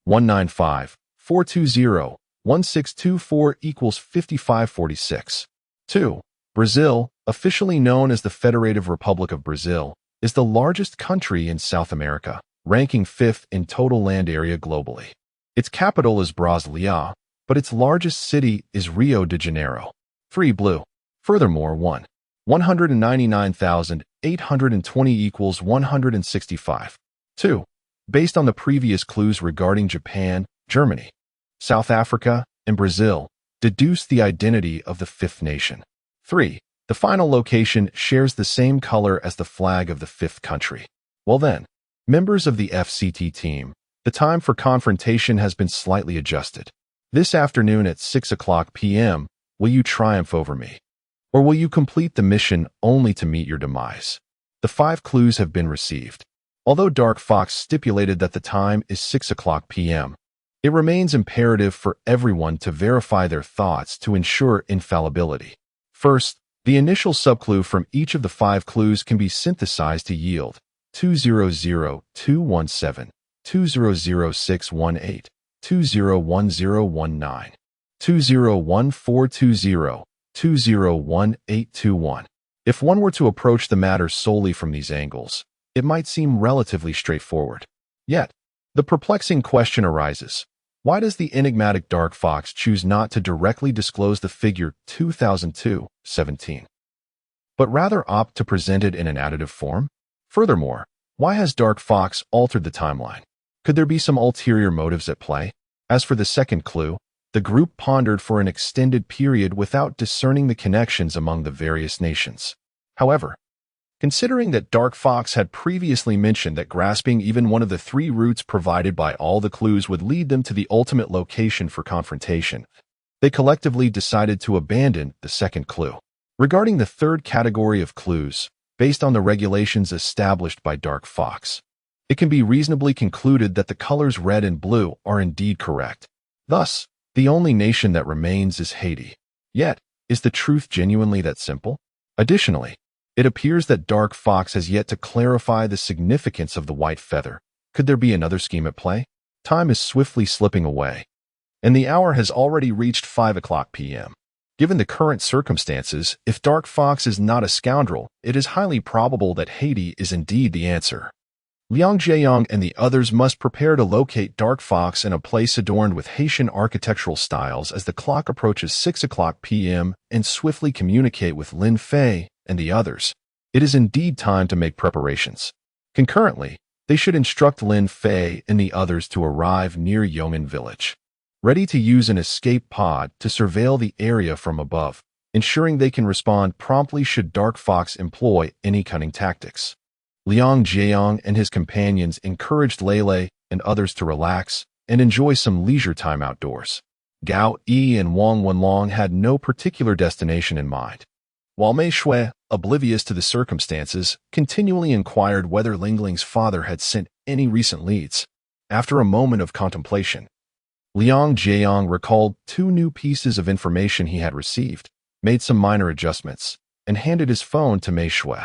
195-420-1624 equals 5546. 2. Brazil, officially known as the Federative Republic of Brazil, is the largest country in South America, ranking 5th in total land area globally. Its capital is Brasilia, but its largest city is Rio de Janeiro. 3. Blue. Furthermore, 199,820 equals 165. 2. Based on the previous clues regarding Japan, Germany, South Africa, and Brazil, deduce the identity of the 5th nation. 3. The final location shares the same color as the flag of the 5th country. Well then, members of the FCT team, the time for confrontation has been slightly adjusted. This afternoon at 6:00 p.m., will you triumph over me? Or will you complete the mission only to meet your demise? The 5 clues have been received. Although Dark Fox stipulated that the time is 6 o'clock p.m., it remains imperative for everyone to verify their thoughts to ensure infallibility. First, the initial subclue from each of the 5 clues can be synthesized to yield 200-217, 200-618, 201019, 201420, 201821. If one were to approach the matter solely from these angles, it might seem relatively straightforward. Yet, the perplexing question arises: why does the enigmatic Dark Fox choose not to directly disclose the figure 2002-17, but rather opt to present it in an additive form? Furthermore, why has Dark Fox altered the timeline? Could there be some ulterior motives at play? As for the second clue, the group pondered for an extended period without discerning the connections among the various nations. However, considering that Dark Fox had previously mentioned that grasping even one of the 3 routes provided by all the clues would lead them to the ultimate location for confrontation, they collectively decided to abandon the second clue. Regarding the third category of clues, based on the regulations established by Dark Fox, it can be reasonably concluded that the colors red and blue are indeed correct. Thus, the only nation that remains is Haiti. Yet, is the truth genuinely that simple? Additionally, it appears that Dark Fox has yet to clarify the significance of the white feather. Could there be another scheme at play? Time is swiftly slipping away, and the hour has already reached 5 o'clock p.m. Given the current circumstances, if Dark Fox is not a scoundrel, it is highly probable that Haiti is indeed the answer. Liang Jiayong and the others must prepare to locate Dark Fox in a place adorned with Haitian architectural styles as the clock approaches 6 o'clock p.m. and swiftly communicate with Lin Fei and the others. It is indeed time to make preparations. Concurrently, they should instruct Lin Fei and the others to arrive near Yong'an village, ready to use an escape pod to surveil the area from above, ensuring they can respond promptly should Dark Fox employ any cunning tactics. Liang Jiayong and his companions encouraged Lele and others to relax and enjoy some leisure time outdoors. Gao Yi and Wang Wenlong had no particular destination in mind, while Mei Shui, oblivious to the circumstances, continually inquired whether Lingling's father had sent any recent leads. After a moment of contemplation, Liang Jiayong recalled 2 new pieces of information he had received, made some minor adjustments, and handed his phone to Mei Shui.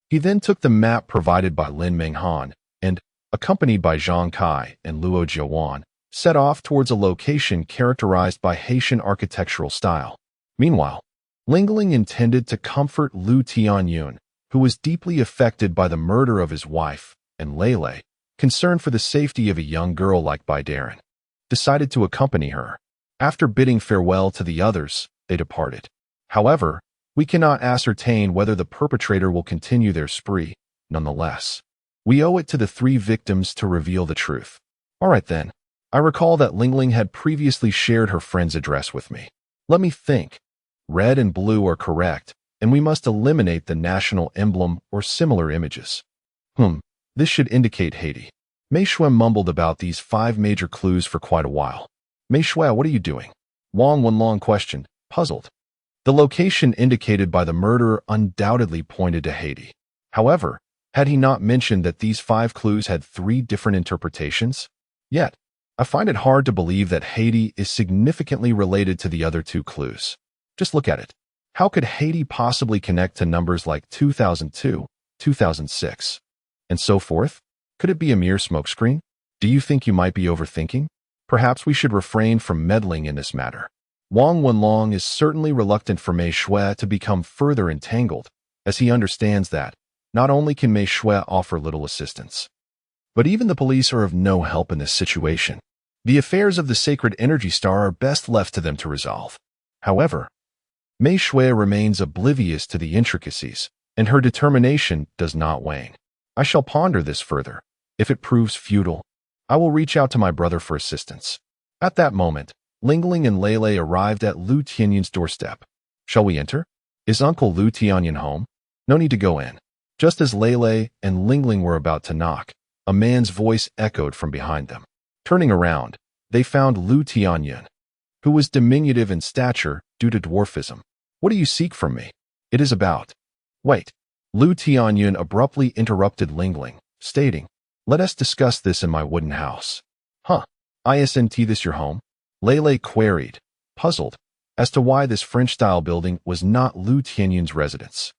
He then took the map provided by Lin Menghan and, accompanied by Zhang Kai and Luo Jiawan, set off towards a location characterized by Haitian architectural style. Meanwhile, Lingling intended to comfort Lu Tianyun, who was deeply affected by the murder of his wife, and Lele, concerned for the safety of a young girl like Bai Darren, decided to accompany her. After bidding farewell to the others, they departed. However, we cannot ascertain whether the perpetrator will continue their spree. Nonetheless, we owe it to the 3 victims to reveal the truth. All right then. I recall that Lingling had previously shared her friend's address with me. Let me think. Red and blue are correct, and we must eliminate the national emblem or similar images. This should indicate Haiti. Mei Shui mumbled about these 5 major clues for quite a while. Mei Shui, what are you doing? Wang Wenlong questioned, puzzled. The location indicated by the murderer undoubtedly pointed to Haiti. However, had he not mentioned that these 5 clues had 3 different interpretations? Yet, I find it hard to believe that Haiti is significantly related to the other 2 clues. Just look at it. How could Haiti possibly connect to numbers like 2002, 2006, and so forth? Could it be a mere smokescreen? Do you think you might be overthinking? Perhaps we should refrain from meddling in this matter. Wang Wenlong is certainly reluctant for Mei Shui to become further entangled, as he understands that not only can Mei Shui offer little assistance, but even the police are of no help in this situation. The affairs of the sacred energy star are best left to them to resolve. However, Mei Shui remains oblivious to the intricacies, and her determination does not wane. I shall ponder this further. If it proves futile, I will reach out to my brother for assistance. At that moment, Lingling and Lele arrived at Lu Tianyun's doorstep. Shall we enter? Is Uncle Lu Tianyun home? No need to go in. Just as Lele and Lingling were about to knock, a man's voice echoed from behind them. Turning around, they found Lu Tianyun, who was diminutive in stature due to dwarfism. What do you seek from me? It is about. Wait. Lu Tianyun abruptly interrupted Lingling, stating, "Let us discuss this in my wooden house." "Huh? Isn't this your home?" Lele queried, puzzled, as to why this French-style building was not Lu Tianyun's residence.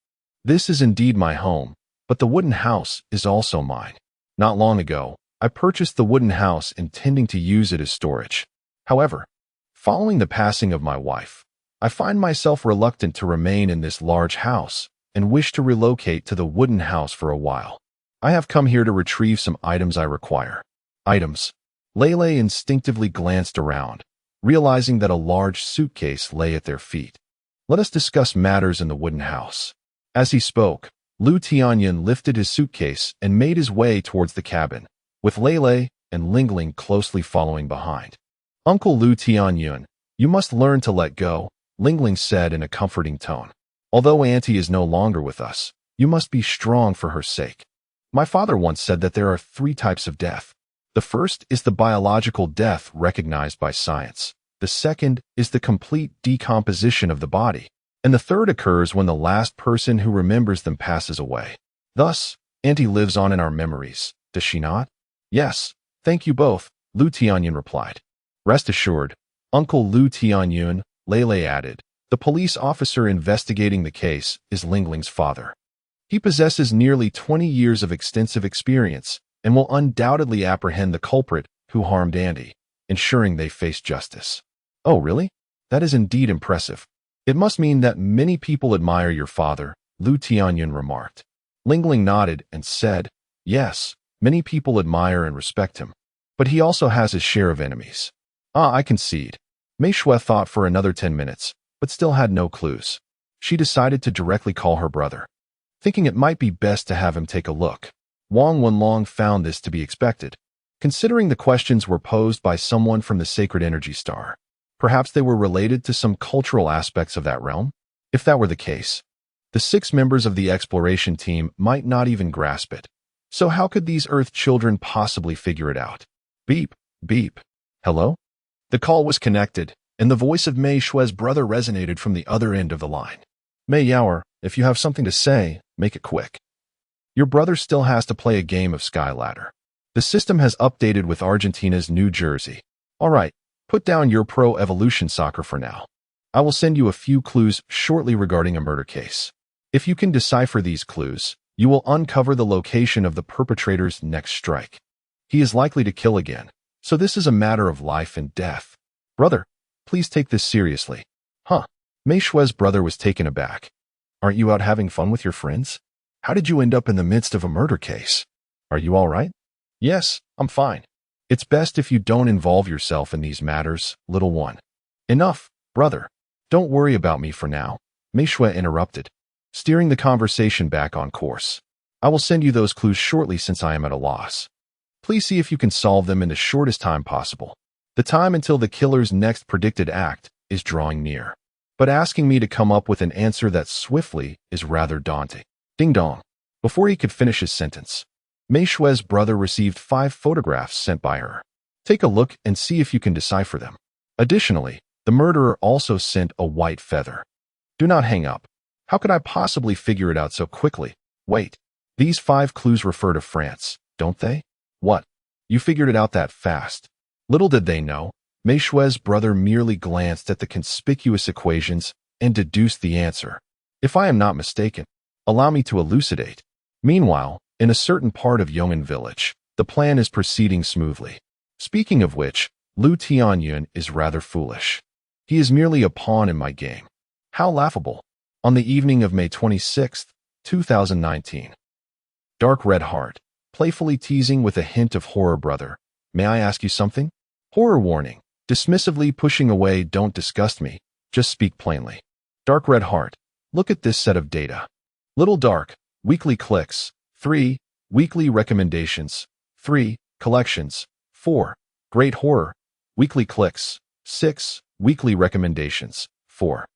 "This is indeed my home, but the wooden house is also mine. Not long ago, I purchased the wooden house intending to use it as storage. However, following the passing of my wife, I find myself reluctant to remain in this large house and wish to relocate to the wooden house for a while. I have come here to retrieve some items I require." Items. Lele instinctively glanced around, realizing that a large suitcase lay at their feet. "Let us discuss matters in the wooden house." As he spoke, Lu Tianyun lifted his suitcase and made his way towards the cabin, with Lele and Lingling closely following behind. "Uncle Lu Tianyun, you must learn to let go," Lingling said in a comforting tone. "Although Auntie is no longer with us, you must be strong for her sake. My father once said that there are 3 types of death. The first is the biological death recognized by science. The second is the complete decomposition of the body. And the third occurs when the last person who remembers them passes away. Thus, Auntie lives on in our memories, does she not?" "Yes, thank you both," Lu Tianyun replied. "Rest assured, Uncle Lu Tianyun," Lele added, "the police officer investigating the case is Lingling's father. He possesses nearly 20 years of extensive experience and will undoubtedly apprehend the culprit who harmed Auntie, ensuring they face justice." "Oh, really? That is indeed impressive. It must mean that many people admire your father," Lu Tianyun remarked. Lingling nodded and said, "Yes, many people admire and respect him, but he also has his share of enemies." "I concede." Mei Shui thought for another 10 minutes, but still had no clues. She decided to directly call her brother, thinking it might be best to have him take a look. Wang Wenlong found this to be expected, considering the questions were posed by someone from the sacred energy star. Perhaps they were related to some cultural aspects of that realm? If that were the case, the 6 members of the exploration team might not even grasp it. So how could these Earth children possibly figure it out? Beep, beep. Hello? The call was connected, and the voice of Mei Shui's brother resonated from the other end of the line. "Mei Yaoer, if you have something to say, make it quick. Your brother still has to play a game of Sky Ladder. The system has updated with Argentina's New Jersey. All right. Put down your pro evolution soccer for now. I will send you a few clues shortly regarding a murder case. If you can decipher these clues, you will uncover the location of the perpetrator's next strike. He is likely to kill again, so this is a matter of life and death. Brother, please take this seriously." "Huh?" Mei Shui's brother was taken aback. "Aren't you out having fun with your friends? How did you end up in the midst of a murder case? Are you all right?" "Yes, I'm fine. It's best if you don't involve yourself in these matters, little one." "Enough, brother. Don't worry about me for now," Mei Shui interrupted, steering the conversation back on course. "I will send you those clues shortly since I am at a loss. Please see if you can solve them in the shortest time possible. The time until the killer's next predicted act is drawing near. But asking me to come up with an answer that swiftly is rather daunting." Ding dong. Before he could finish his sentence, Mei Shui's brother received 5 photographs sent by her. "Take a look and see if you can decipher them. Additionally, the murderer also sent a white feather. Do not hang up. How could I possibly figure it out so quickly? Wait. These 5 clues refer to France, don't they?" "What? You figured it out that fast?" Little did they know, Mei Shui's brother merely glanced at the conspicuous equations and deduced the answer. "If I am not mistaken, allow me to elucidate." Meanwhile, in a certain part of Yong'an village, the plan is proceeding smoothly. Speaking of which, Lu Tianyun is rather foolish. He is merely a pawn in my game. How laughable. On the evening of May 26, 2019. Dark Red Heart, playfully teasing with a hint of horror. "Brother, may I ask you something?" Horror warning. Dismissively pushing away. "Don't disgust me. Just speak plainly." Dark Red Heart, look at this set of data. Little Dark, weekly clicks, 3, weekly recommendations, 3, collections, 4, Great Horror, weekly clicks, 6, weekly recommendations, 4,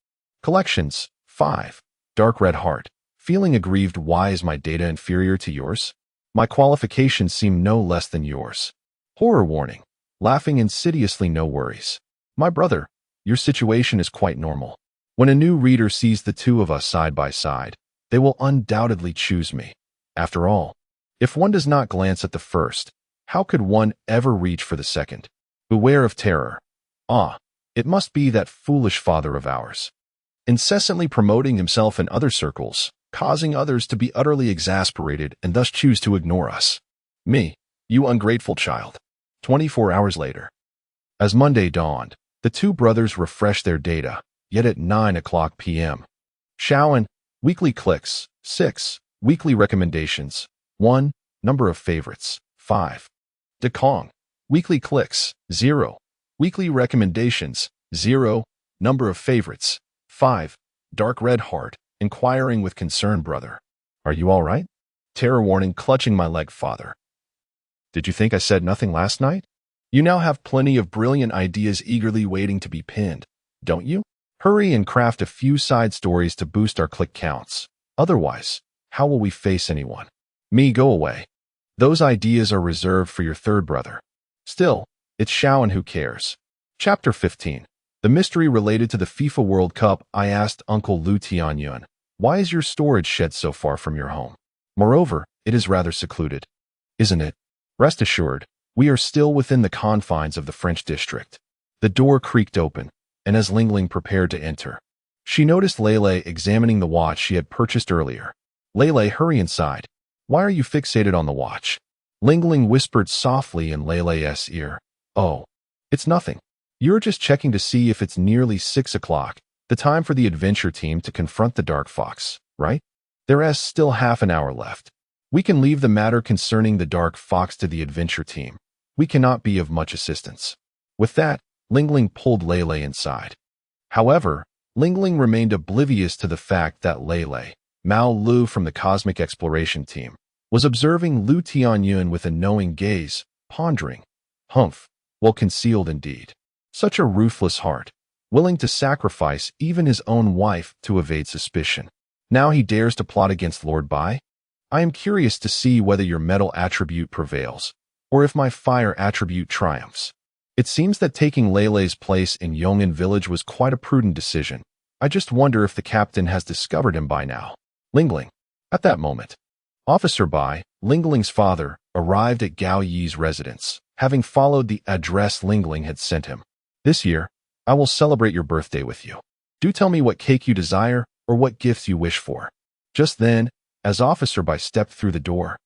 collections, 5, Dark Red Heart, feeling aggrieved. Why is my data inferior to yours? My qualifications seem no less than yours. Horror warning, laughing insidiously. No worries. My brother, your situation is quite normal. When a new reader sees the two of us side by side, They will undoubtedly choose me. After all, if one does not glance at the first, how could one ever reach for the second? Beware of terror. Ah, it must be that foolish father of ours, incessantly promoting himself in other circles, causing others to be utterly exasperated and thus choose to ignore us. Me, you ungrateful child. 24 hours later. As Monday dawned, the two brothers refreshed their data, yet at 9 p.m. Shaoan, weekly clicks, 6, weekly recommendations, 1, number of favorites, 5. Dekong, weekly clicks, 0, weekly recommendations, 0, number of favorites, 5. Dark red heart, inquiring with concern, brother. Are you all right? Terror warning, clutching my leg, father. Did you think I said nothing last night? You now have plenty of brilliant ideas eagerly waiting to be pinned, don't you? Hurry and craft a few side stories to boost our click counts. Otherwise, how will we face anyone? Me, go away. Those ideas are reserved for your third brother. Still, it's Shaoan who cares. Chapter 15. The mystery related to the FIFA World Cup. I asked Uncle Lu Tianyun, why is your storage shed so far from your home? Moreover, it is rather secluded, isn't it? Rest assured, we are still within the confines of the French district. The door creaked open, and as Lingling prepared to enter, she noticed Lele examining the watch she had purchased earlier. Lele, hurry inside. Why are you fixated on the watch? Lingling whispered softly in Lele's ear. Oh, it's nothing. You're just checking to see if it's nearly 6 o'clock, the time for the adventure team to confront the Dark Fox, right? There is still half an hour left. We can leave the matter concerning the Dark Fox to the adventure team. We cannot be of much assistance. With that, Lingling pulled Lele inside. However, Lingling remained oblivious to the fact that Lele, Mao Lu from the Cosmic Exploration Team, was observing Lu Tianyun with a knowing gaze, pondering. Humph, well concealed indeed. Such a ruthless heart, willing to sacrifice even his own wife to evade suspicion. Now he dares to plot against Lord Bai? I am curious to see whether your metal attribute prevails, or if my fire attribute triumphs. It seems that taking Lele's place in Yong'an village was quite a prudent decision. I just wonder if the captain has discovered him by now. Lingling. At that moment, Officer Bai, Lingling's father, arrived at Gao Yi's residence, having followed the address Lingling had sent him. This year, I will celebrate your birthday with you. Do tell me what cake you desire or what gifts you wish for. Just then, as Officer Bai stepped through the door,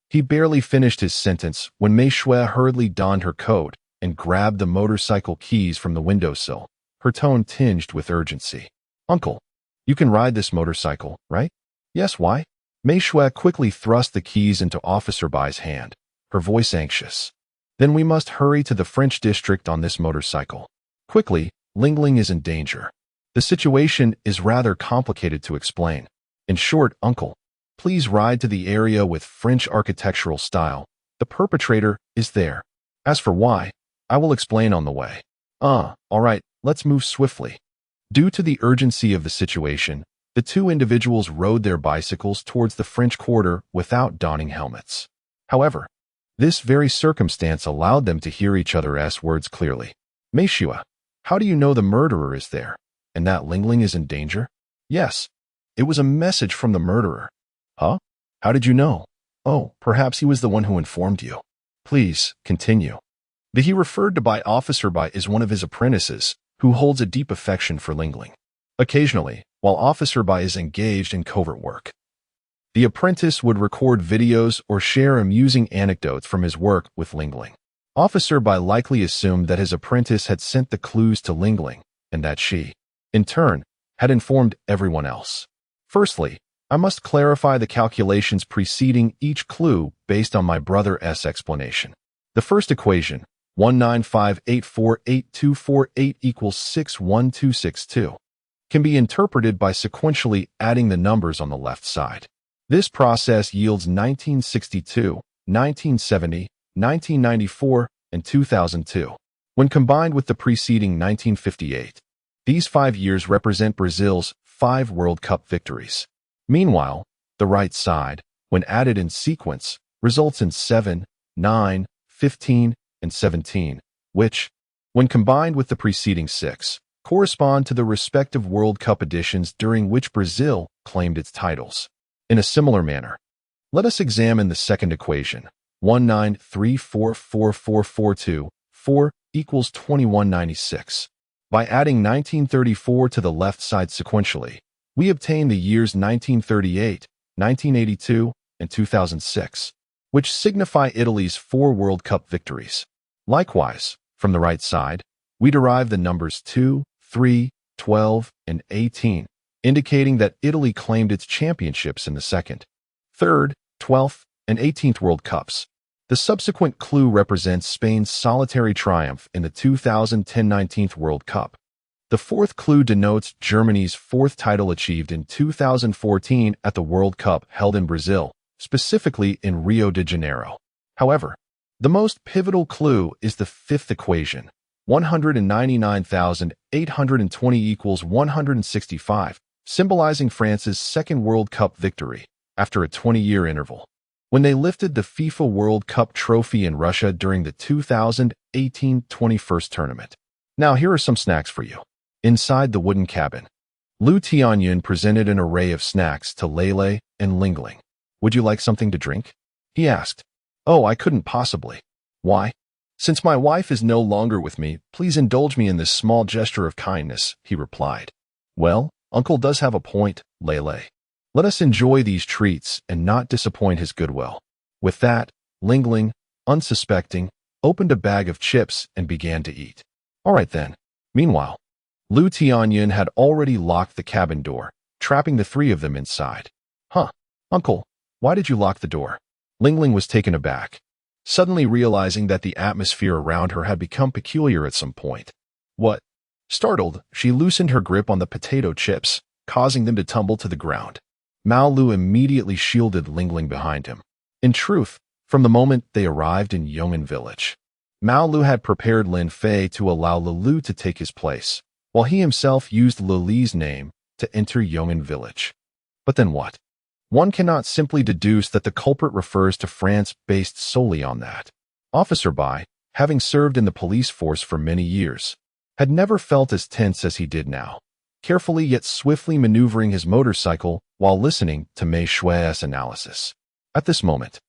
he barely finished his sentence when Mei Shui hurriedly donned her coat and grabbed the motorcycle keys from the windowsill, her tone tinged with urgency. Uncle, you can ride this motorcycle, right? Yes, why? Mei Shui quickly thrust the keys into Officer Bai's hand, her voice anxious. Then we must hurry to the French district on this motorcycle. Quickly, Lingling is in danger. The situation is rather complicated to explain. In short, Uncle, please ride to the area with French architectural style. The perpetrator is there. As for why, I will explain on the way. All right, let's move swiftly. Due to the urgency of the situation, the two individuals rode their bicycles towards the French Quarter without donning helmets. However, this very circumstance allowed them to hear each other's words clearly. Mei Shui, how do you know the murderer is there, and that Lingling is in danger? Yes, it was a message from the murderer. Huh? How did you know? Oh, perhaps he was the one who informed you. Please, continue. The he referred to by Officer Bai is one of his apprentices, who holds a deep affection for Lingling. Occasionally, while Officer Bai is engaged in covert work, the apprentice would record videos or share amusing anecdotes from his work with Lingling. Officer Bai likely assumed that his apprentice had sent the clues to Lingling, and that she, in turn, had informed everyone else. Firstly, I must clarify the calculations preceding each clue based on my brother's explanation. The first equation, 195848248 equals 61262, can be interpreted by sequentially adding the numbers on the left side. This process yields 1962, 1970, 1994, and 2002. When combined with the preceding 1958, these 5 years represent Brazil's 5 World Cup victories. Meanwhile, the right side, when added in sequence, results in 7, 9, 15, and 17, which, when combined with the preceding 6, correspond to the respective World Cup editions during which Brazil claimed its titles. In a similar manner, let us examine the second equation. 19344442 4 equals 2196. By adding 1934 to the left side sequentially, we obtain the years 1938, 1982, and 2006, which signify Italy's 4 World Cup victories. Likewise, from the right side, we derive the numbers 2, 3, 12, and 18, indicating that Italy claimed its championships in the 2nd, 3rd, 12th, and 18th World Cups. The subsequent clue represents Spain's solitary triumph in the 2010 19th World Cup. The fourth clue denotes Germany's 4th title achieved in 2014 at the World Cup held in Brazil, specifically in Rio de Janeiro. However, the most pivotal clue is the fifth equation. 199,820 equals 165, symbolizing France's 2nd World Cup victory after a 20-year interval, when they lifted the FIFA World Cup trophy in Russia during the 2018 21st tournament. Now here are some snacks for you. Inside the wooden cabin, Liu Tianyun presented an array of snacks to Lele and Lingling. "Would you like something to drink?" he asked. "Oh, I couldn't possibly." "Why?" "Since my wife is no longer with me, please indulge me in this small gesture of kindness," he replied. "Well, Uncle does have a point, Lele. Let us enjoy these treats and not disappoint his goodwill." With that, Lingling, unsuspecting, opened a bag of chips and began to eat. All right then. Meanwhile, Liu Tianyun had already locked the cabin door, trapping the 3 of them inside. "Huh, Uncle, why did you lock the door?" Lingling was taken aback, suddenly realizing that the atmosphere around her had become peculiar at some point. "What?" Startled, she loosened her grip on the potato chips, causing them to tumble to the ground. Mao Lu immediately shielded Lingling behind him. In truth, from the moment they arrived in Yong'an village, Mao Lu had prepared Lin Fei to allow Lilu to take his place, while he himself used Lili's name to enter Yong'an village. But then what? One cannot simply deduce that the culprit refers to France based solely on that. Officer Bai, having served in the police force for many years, had never felt as tense as he did now, carefully yet swiftly maneuvering his motorcycle while listening to Mei Shui's analysis. At this moment,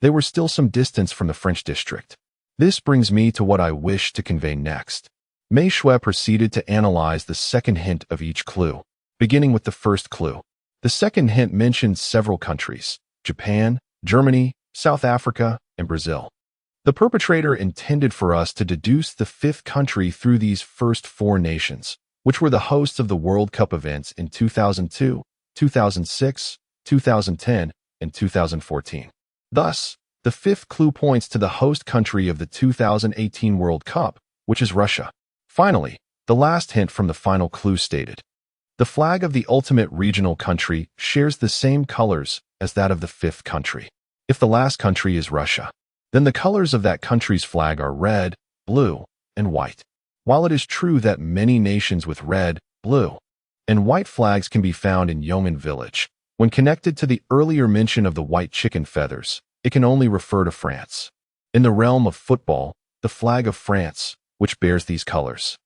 they were still some distance from the French district. This brings me to what I wish to convey next. Mei Shui proceeded to analyze the second hint of each clue, beginning with the first clue. The second hint mentioned several countries: Japan, Germany, South Africa, and Brazil. The perpetrator intended for us to deduce the 5th country through these first 4 nations, which were the hosts of the World Cup events in 2002, 2006, 2010, and 2014. Thus, the 5th clue points to the host country of the 2018 World Cup, which is Russia. Finally, the last hint from the final clue stated, the flag of the ultimate regional country shares the same colors as that of the 5th country. If the last country is Russia, then the colors of that country's flag are red, blue, and white. While it is true that many nations with red, blue, and white flags can be found in Yong'an village, when connected to the earlier mention of the white chicken feathers, it can only refer to France. In the realm of football, the flag of France, which bears these colors,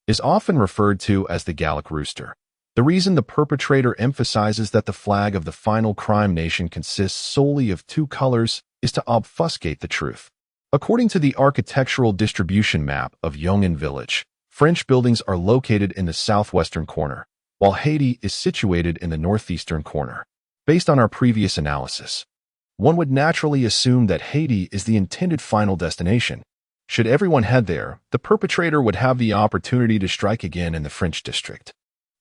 is often referred to as the Gallic rooster. The reason the perpetrator emphasizes that the flag of the final crime nation consists solely of 2 colors is to obfuscate the truth. According to the architectural distribution map of Yong'an village, French buildings are located in the southwestern corner, while Haiti is situated in the northeastern corner. Based on our previous analysis, one would naturally assume that Haiti is the intended final destination. Should everyone head there, the perpetrator would have the opportunity to strike again in the French district.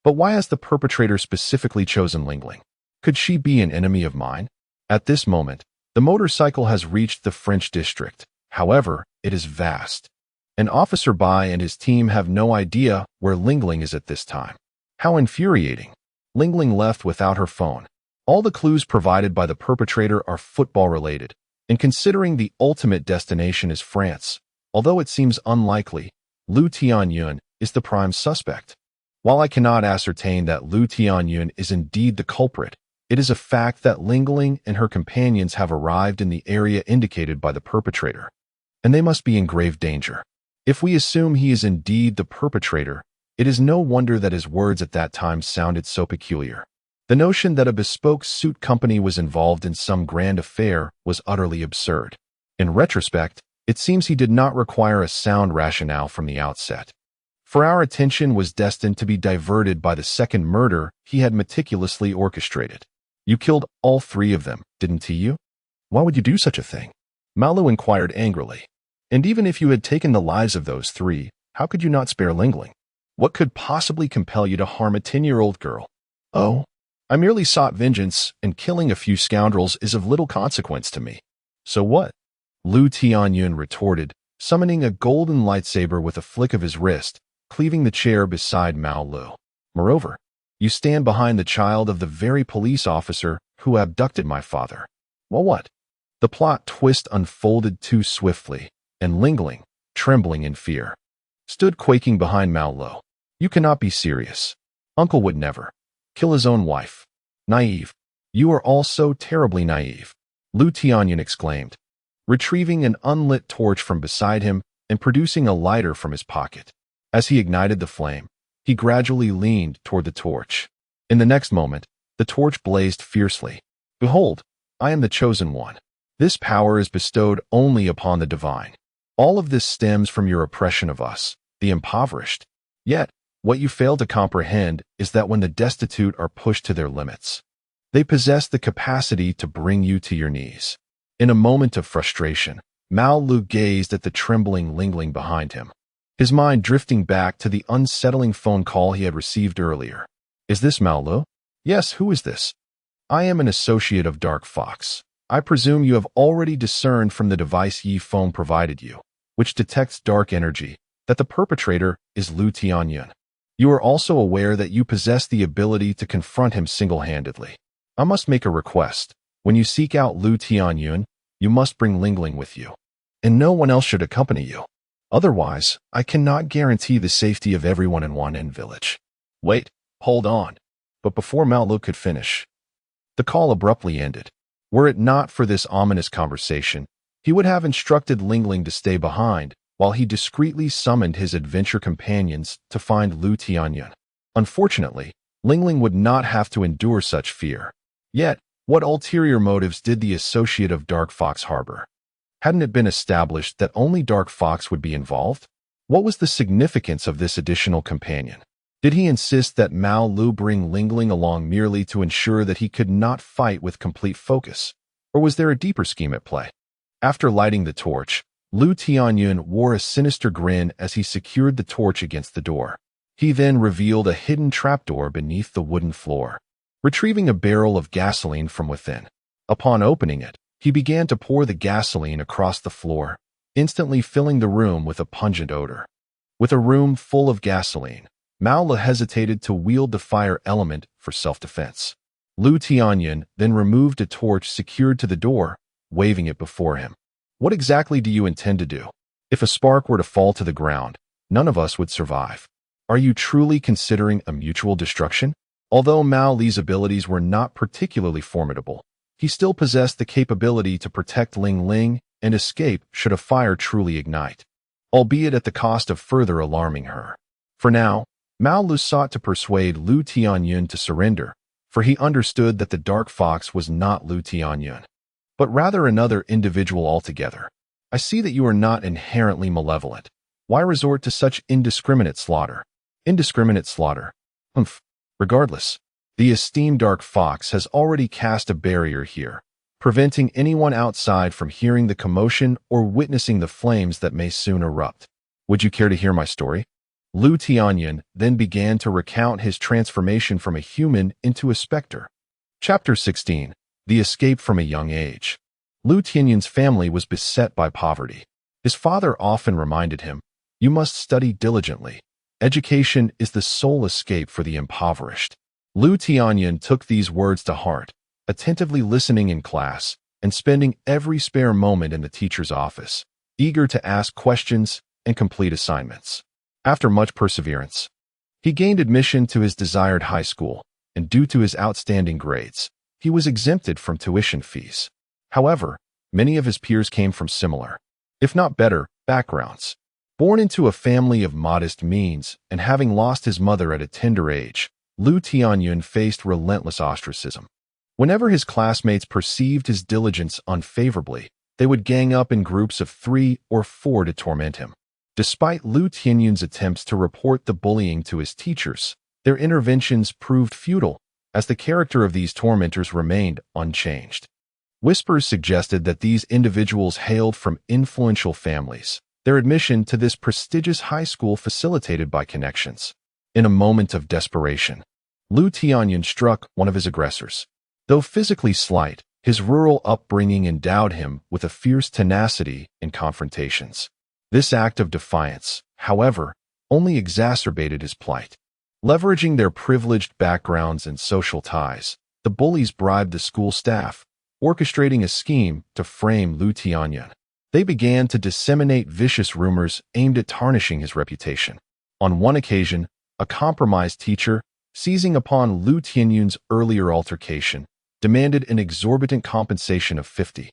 But why has the perpetrator specifically chosen Lingling? Could she be an enemy of mine? At this moment, the motorcycle has reached the French district. However, it is vast, and Officer Bai and his team have no idea where Lingling is at this time. How infuriating. Lingling left without her phone. All the clues provided by the perpetrator are football-related, and considering the ultimate destination is France, although it seems unlikely, Liu Tianyun is the prime suspect. While I cannot ascertain that Liu Tianyun is indeed the culprit, it is a fact that Lingling and her companions have arrived in the area indicated by the perpetrator, and they must be in grave danger. If we assume he is indeed the perpetrator, it is no wonder that his words at that time sounded so peculiar. The notion that a bespoke suit company was involved in some grand affair was utterly absurd. In retrospect, it seems he did not require a sound rationale from the outset. For our attention was destined to be diverted by the second murder he had meticulously orchestrated. You killed all three of them, didn't you? Why would you do such a thing? Malu inquired angrily. And even if you had taken the lives of those three, how could you not spare Lingling? What could possibly compel you to harm a 10-year-old girl? Oh, I merely sought vengeance, and killing a few scoundrels is of little consequence to me. So what? Lu Tianyun retorted, summoning a golden lightsaber with a flick of his wrist, cleaving the chair beside Mao Lu. Moreover, you stand behind the child of the very police officer who abducted my father. Well, what? The plot twist unfolded too swiftly, and Lingling, trembling in fear, stood quaking behind Mao Lu. You cannot be serious. Uncle would never kill his own wife. Naive. You are all so terribly naive, Lu Tianyun exclaimed, retrieving an unlit torch from beside him and producing a lighter from his pocket. As he ignited the flame, he gradually leaned toward the torch. In the next moment, the torch blazed fiercely. Behold, I am the chosen one. This power is bestowed only upon the divine. All of this stems from your oppression of us, the impoverished. Yet, what you fail to comprehend is that when the destitute are pushed to their limits, they possess the capacity to bring you to your knees. In a moment of frustration, Mao Lu gazed at the trembling Lingling behind him, his mind drifting back to the unsettling phone call he had received earlier. Is this Mao Lu? Yes, who is this? I am an associate of Dark Fox. I presume you have already discerned from the device Yi Feng provided you, which detects dark energy, that the perpetrator is Lu Tianyun. You are also aware that you possess the ability to confront him single-handedly. I must make a request. When you seek out Lu Tianyun, you must bring Lingling with you, and no one else should accompany you. Otherwise, I cannot guarantee the safety of everyone in Wan'an village. Wait, hold on. But before Mao Lu could finish, the call abruptly ended. Were it not for this ominous conversation, he would have instructed Lingling to stay behind, while he discreetly summoned his adventure companions to find Lu Tianyun. Unfortunately, Lingling would not have to endure such fear. Yet, what ulterior motives did the associate of Dark Fox harbor? Hadn't it been established that only Dark Fox would be involved? What was the significance of this additional companion? Did he insist that Mao Lu bring Lingling along merely to ensure that he could not fight with complete focus? Or was there a deeper scheme at play? After lighting the torch, Lu Tianyun wore a sinister grin as he secured the torch against the door. He then revealed a hidden trapdoor beneath the wooden floor, retrieving a barrel of gasoline from within. Upon opening it, he began to pour the gasoline across the floor, instantly filling the room with a pungent odor. With a room full of gasoline, Mao Lu hesitated to wield the fire element for self-defense. Lu Tianyun then removed a torch secured to the door, waving it before him. What exactly do you intend to do? If a spark were to fall to the ground, none of us would survive. Are you truly considering a mutual destruction? Although Mao Li's abilities were not particularly formidable, he still possessed the capability to protect Ling Ling and escape should a fire truly ignite, albeit at the cost of further alarming her. For now, Mao Lu sought to persuade Lu Tianyun to surrender, for he understood that the Dark Fox was not Lu Tianyun, but rather another individual altogether. I see that you are not inherently malevolent. Why resort to such indiscriminate slaughter? Indiscriminate slaughter. Regardless, the esteemed Dark Fox has already cast a barrier here, preventing anyone outside from hearing the commotion or witnessing the flames that may soon erupt. Would you care to hear my story? Lu Tianyun then began to recount his transformation from a human into a specter. Chapter 16. The Escape from a Young Age. Lu Tianyun's family was beset by poverty. His father often reminded him, "You must study diligently. Education is the sole escape for the impoverished." Lu Tianyun took these words to heart, attentively listening in class and spending every spare moment in the teacher's office, eager to ask questions and complete assignments. After much perseverance, he gained admission to his desired high school, and due to his outstanding grades, he was exempted from tuition fees. However, many of his peers came from similar, if not better, backgrounds. Born into a family of modest means and having lost his mother at a tender age, Lu Tianyun faced relentless ostracism. Whenever his classmates perceived his diligence unfavorably, they would gang up in groups of 3 or 4 to torment him. Despite Lu Tianyun's attempts to report the bullying to his teachers, their interventions proved futile, as the character of these tormentors remained unchanged. Whispers suggested that these individuals hailed from influential families, their admission to this prestigious high school facilitated by connections. In a moment of desperation, Lu Tianyun struck one of his aggressors. Though physically slight, his rural upbringing endowed him with a fierce tenacity in confrontations. This act of defiance, however, only exacerbated his plight. Leveraging their privileged backgrounds and social ties, the bullies bribed the school staff, orchestrating a scheme to frame Lu Tianyun. They began to disseminate vicious rumors aimed at tarnishing his reputation. On one occasion, a compromised teacher, seizing upon Lu Tianyun's earlier altercation, demanded an exorbitant compensation of 50,000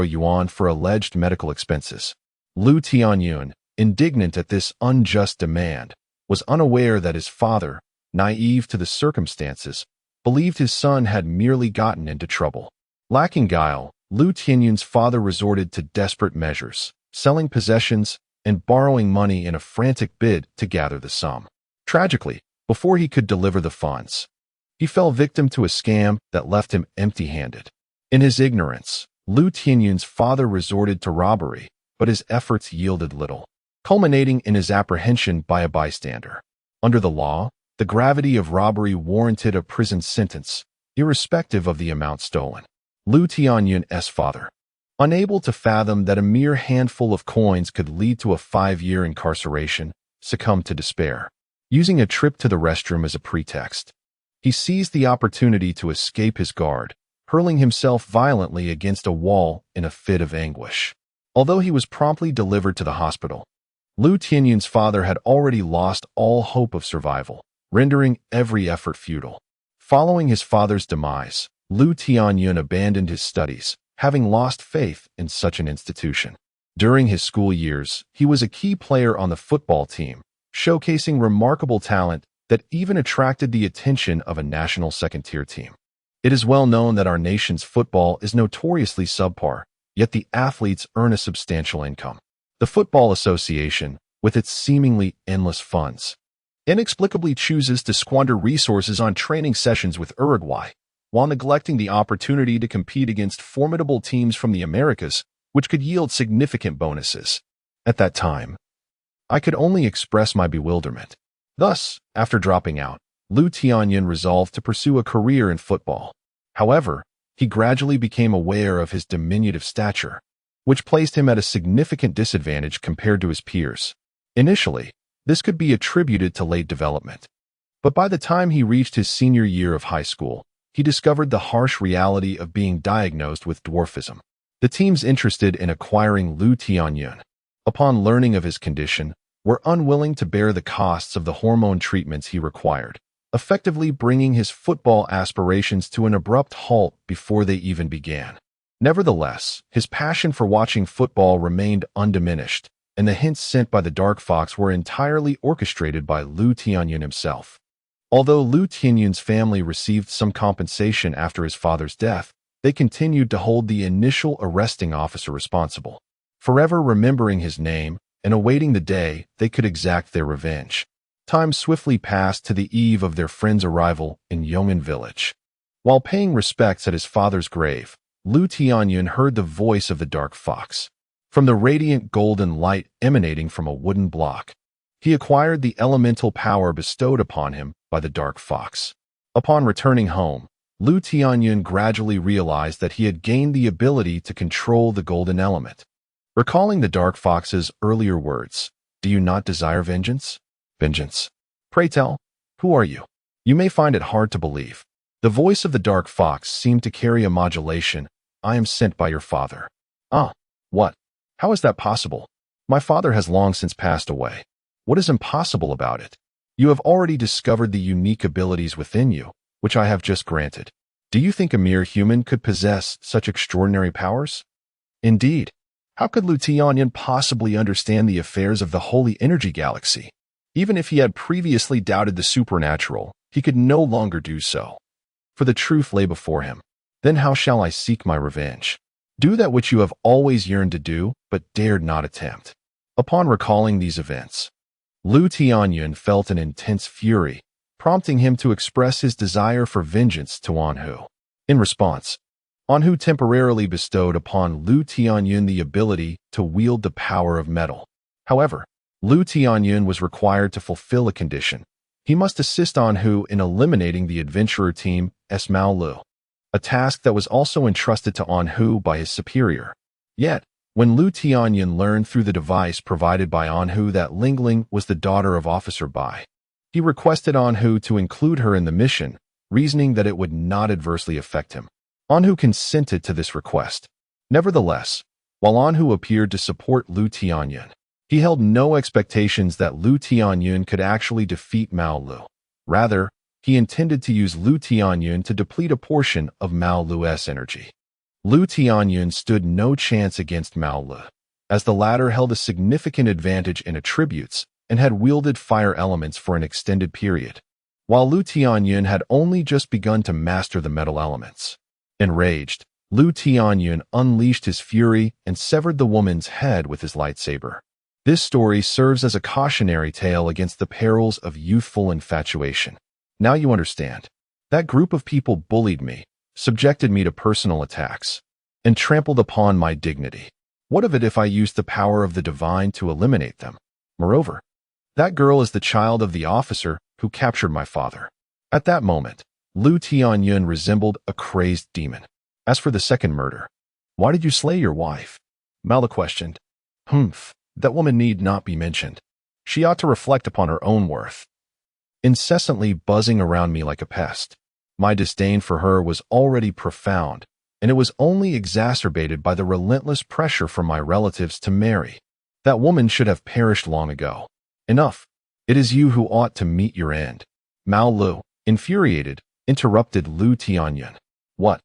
yuan for alleged medical expenses. Lu Tianyun, indignant at this unjust demand, was unaware that his father, naive to the circumstances, believed his son had merely gotten into trouble. Lacking guile, Lu Tianyun's father resorted to desperate measures, selling possessions and borrowing money in a frantic bid to gather the sum. Tragically, before he could deliver the funds, he fell victim to a scam that left him empty-handed. In his ignorance, Lu Tianyun's father resorted to robbery, but his efforts yielded little, culminating in his apprehension by a bystander. Under the law, the gravity of robbery warranted a prison sentence, irrespective of the amount stolen. Lu Tianyun's father, unable to fathom that a mere handful of coins could lead to a 5-year incarceration, succumbed to despair. Using a trip to the restroom as a pretext, he seized the opportunity to escape his guard, hurling himself violently against a wall in a fit of anguish. Although he was promptly delivered to the hospital, Lu Tianyun's father had already lost all hope of survival, rendering every effort futile. Following his father's demise, Lu Tianyun abandoned his studies, having lost faith in such an institution. During his school years, he was a key player on the football team, showcasing remarkable talent that even attracted the attention of a national second-tier team. It is well known that our nation's football is notoriously subpar, yet the athletes earn a substantial income. The Football Association, with its seemingly endless funds, inexplicably chooses to squander resources on training sessions with Uruguay, while neglecting the opportunity to compete against formidable teams from the Americas, which could yield significant bonuses. At that time, I could only express my bewilderment. Thus, after dropping out, Lu Tianyun resolved to pursue a career in football. However, he gradually became aware of his diminutive stature, which placed him at a significant disadvantage compared to his peers. Initially, this could be attributed to late development. But by the time he reached his senior year of high school, he discovered the harsh reality of being diagnosed with dwarfism. The teams interested in acquiring Lu Tianyun, upon learning of his condition, were unwilling to bear the costs of the hormone treatments he required, effectively bringing his football aspirations to an abrupt halt before they even began. Nevertheless, his passion for watching football remained undiminished, and the hints sent by the Dark Fox were entirely orchestrated by Lu Tianyun himself. Although Lu Tianyun's family received some compensation after his father's death, they continued to hold the initial arresting officer responsible, forever remembering his name and awaiting the day they could exact their revenge. Time swiftly passed to the eve of their friend's arrival in Yong'an village. While paying respects at his father's grave, Lu Tianyun heard the voice of the Dark Fox. From the radiant golden light emanating from a wooden block, he acquired the elemental power bestowed upon him by the Dark Fox. Upon returning home, Lu Tianyun gradually realized that he had gained the ability to control the golden element. Recalling the Dark Fox's earlier words, "Do you not desire vengeance? Vengeance. Pray tell, who are you?" You may find it hard to believe. The voice of the Dark Fox seemed to carry a modulation. "I am sent by your father." "Ah, what? How is that possible? My father has long since passed away. What is impossible about it? You have already discovered the unique abilities within you, which I have just granted. Do you think a mere human could possess such extraordinary powers?" Indeed. How could Lu Tianyun possibly understand the affairs of the Holy Energy Galaxy? Even if he had previously doubted the supernatural, he could no longer do so. For the truth lay before him. Then how shall I seek my revenge? Do that which you have always yearned to do, but dared not attempt. Upon recalling these events, Lu Tianyun felt an intense fury, prompting him to express his desire for vengeance to Anhu. In response, Anhu temporarily bestowed upon Lu Tianyun the ability to wield the power of metal. However, Lu Tianyun was required to fulfill a condition. He must assist Anhu in eliminating the adventurer team Mao Lu, a task that was also entrusted to Anhu by his superior. Yet, when Lu Tianyun learned through the device provided by Anhu that Lingling was the daughter of Officer Bai, he requested Anhu to include her in the mission, reasoning that it would not adversely affect him. Anhu consented to this request. Nevertheless, while Anhu appeared to support Lu Tianyun, he held no expectations that Lu Tianyun could actually defeat Mao Lu. Rather, he intended to use Lu Tianyun to deplete a portion of Mao Lu's energy. Lu Tianyun stood no chance against Mao Lu, as the latter held a significant advantage in attributes and had wielded fire elements for an extended period, while Lu Tianyun had only just begun to master the metal elements. Enraged, Lu Tianyun unleashed his fury and severed the woman's head with his lightsaber. This story serves as a cautionary tale against the perils of youthful infatuation. Now you understand. That group of people bullied me, subjected me to personal attacks, and trampled upon my dignity. What of it if I used the power of the divine to eliminate them? Moreover, that girl is the child of the officer who captured my father. At that moment, Lu Tianyun resembled a crazed demon. As for the second murder, why did you slay your wife? Mala questioned. That woman need not be mentioned. She ought to reflect upon her own worth. Incessantly buzzing around me like a pest, my disdain for her was already profound, and it was only exacerbated by the relentless pressure from my relatives to marry. That woman should have perished long ago. Enough. It is you who ought to meet your end. Mao Lu, infuriated, interrupted Lu Tianyun. What?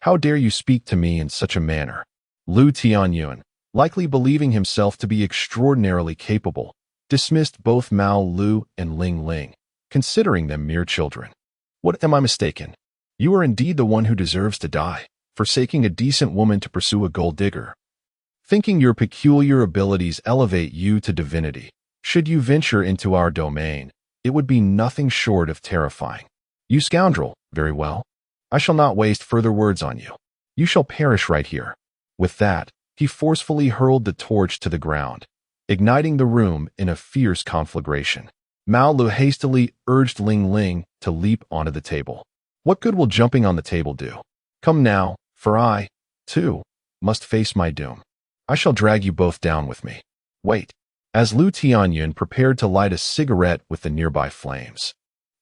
How dare you speak to me in such a manner? Lu Tianyun, likely believing himself to be extraordinarily capable, dismissed both Mao Lu and Ling Ling, considering them mere children. What, am I mistaken? You are indeed the one who deserves to die, forsaking a decent woman to pursue a gold digger. Thinking your peculiar abilities elevate you to divinity, should you venture into our domain, it would be nothing short of terrifying. You scoundrel, very well. I shall not waste further words on you. You shall perish right here. With that, he forcefully hurled the torch to the ground, igniting the room in a fierce conflagration. Mao Lu hastily urged Ling Ling to leap onto the table. What good will jumping on the table do? Come now, for I, too, must face my doom. I shall drag you both down with me. Wait. As Lu Tianyun prepared to light a cigarette with the nearby flames,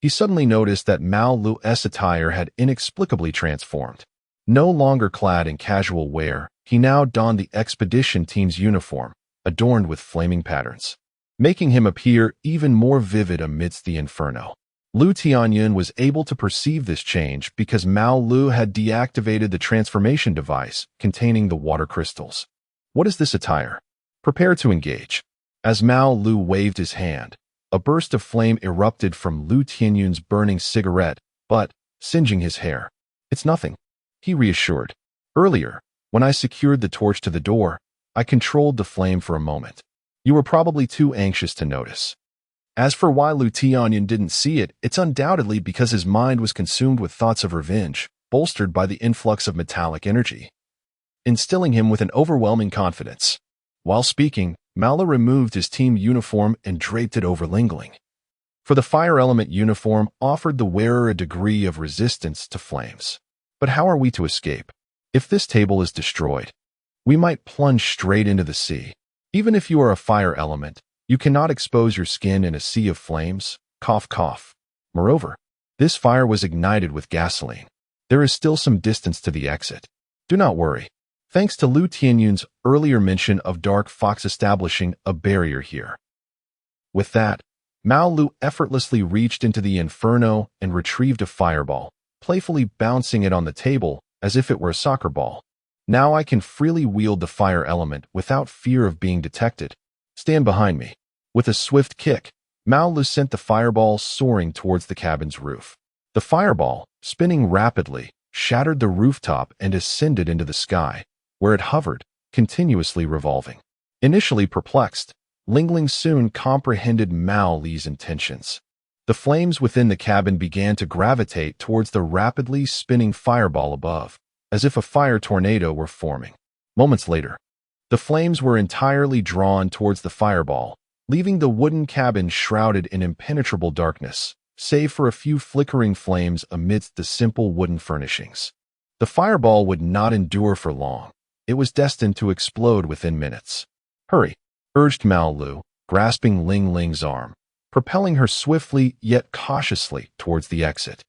he suddenly noticed that Mao Lu's attire had inexplicably transformed. No longer clad in casual wear, he now donned the expedition team's uniform, adorned with flaming patterns, making him appear even more vivid amidst the inferno. Lu Tianyun was able to perceive this change because Mao Lu had deactivated the transformation device containing the water crystals. What is this attire? Prepare to engage. As Mao Lu waved his hand, a burst of flame erupted from Lu Tianyun's burning cigarette, but singeing his hair. It's nothing, he reassured. Earlier, when I secured the torch to the door, I controlled the flame for a moment. You were probably too anxious to notice. As for why Lu Tianyun didn't see it, it's undoubtedly because his mind was consumed with thoughts of revenge, bolstered by the influx of metallic energy, instilling him with an overwhelming confidence. While speaking, Mala removed his team uniform and draped it over Ling Ling. For the fire element uniform offered the wearer a degree of resistance to flames. But how are we to escape? If this table is destroyed, we might plunge straight into the sea. Even if you are a fire element, you cannot expose your skin in a sea of flames. Cough, cough. Moreover, this fire was ignited with gasoline. There is still some distance to the exit. Do not worry. Thanks to Lu Tianyun's earlier mention of Dark Fox establishing a barrier here. With that, Mao Lu effortlessly reached into the inferno and retrieved a fireball, playfully bouncing it on the table as if it were a soccer ball. Now I can freely wield the fire element without fear of being detected. Stand behind me. With a swift kick, Mao Lu sent the fireball soaring towards the cabin's roof. The fireball, spinning rapidly, shattered the rooftop and ascended into the sky, where it hovered, continuously revolving. Initially perplexed, Lingling soon comprehended Mao Li's intentions. The flames within the cabin began to gravitate towards the rapidly spinning fireball above, as if a fire tornado were forming. Moments later, the flames were entirely drawn towards the fireball, leaving the wooden cabin shrouded in impenetrable darkness, save for a few flickering flames amidst the simple wooden furnishings. The fireball would not endure for long. It was destined to explode within minutes. "Hurry," urged Mao Lu, grasping Ling Ling's arm, propelling her swiftly yet cautiously towards the exit.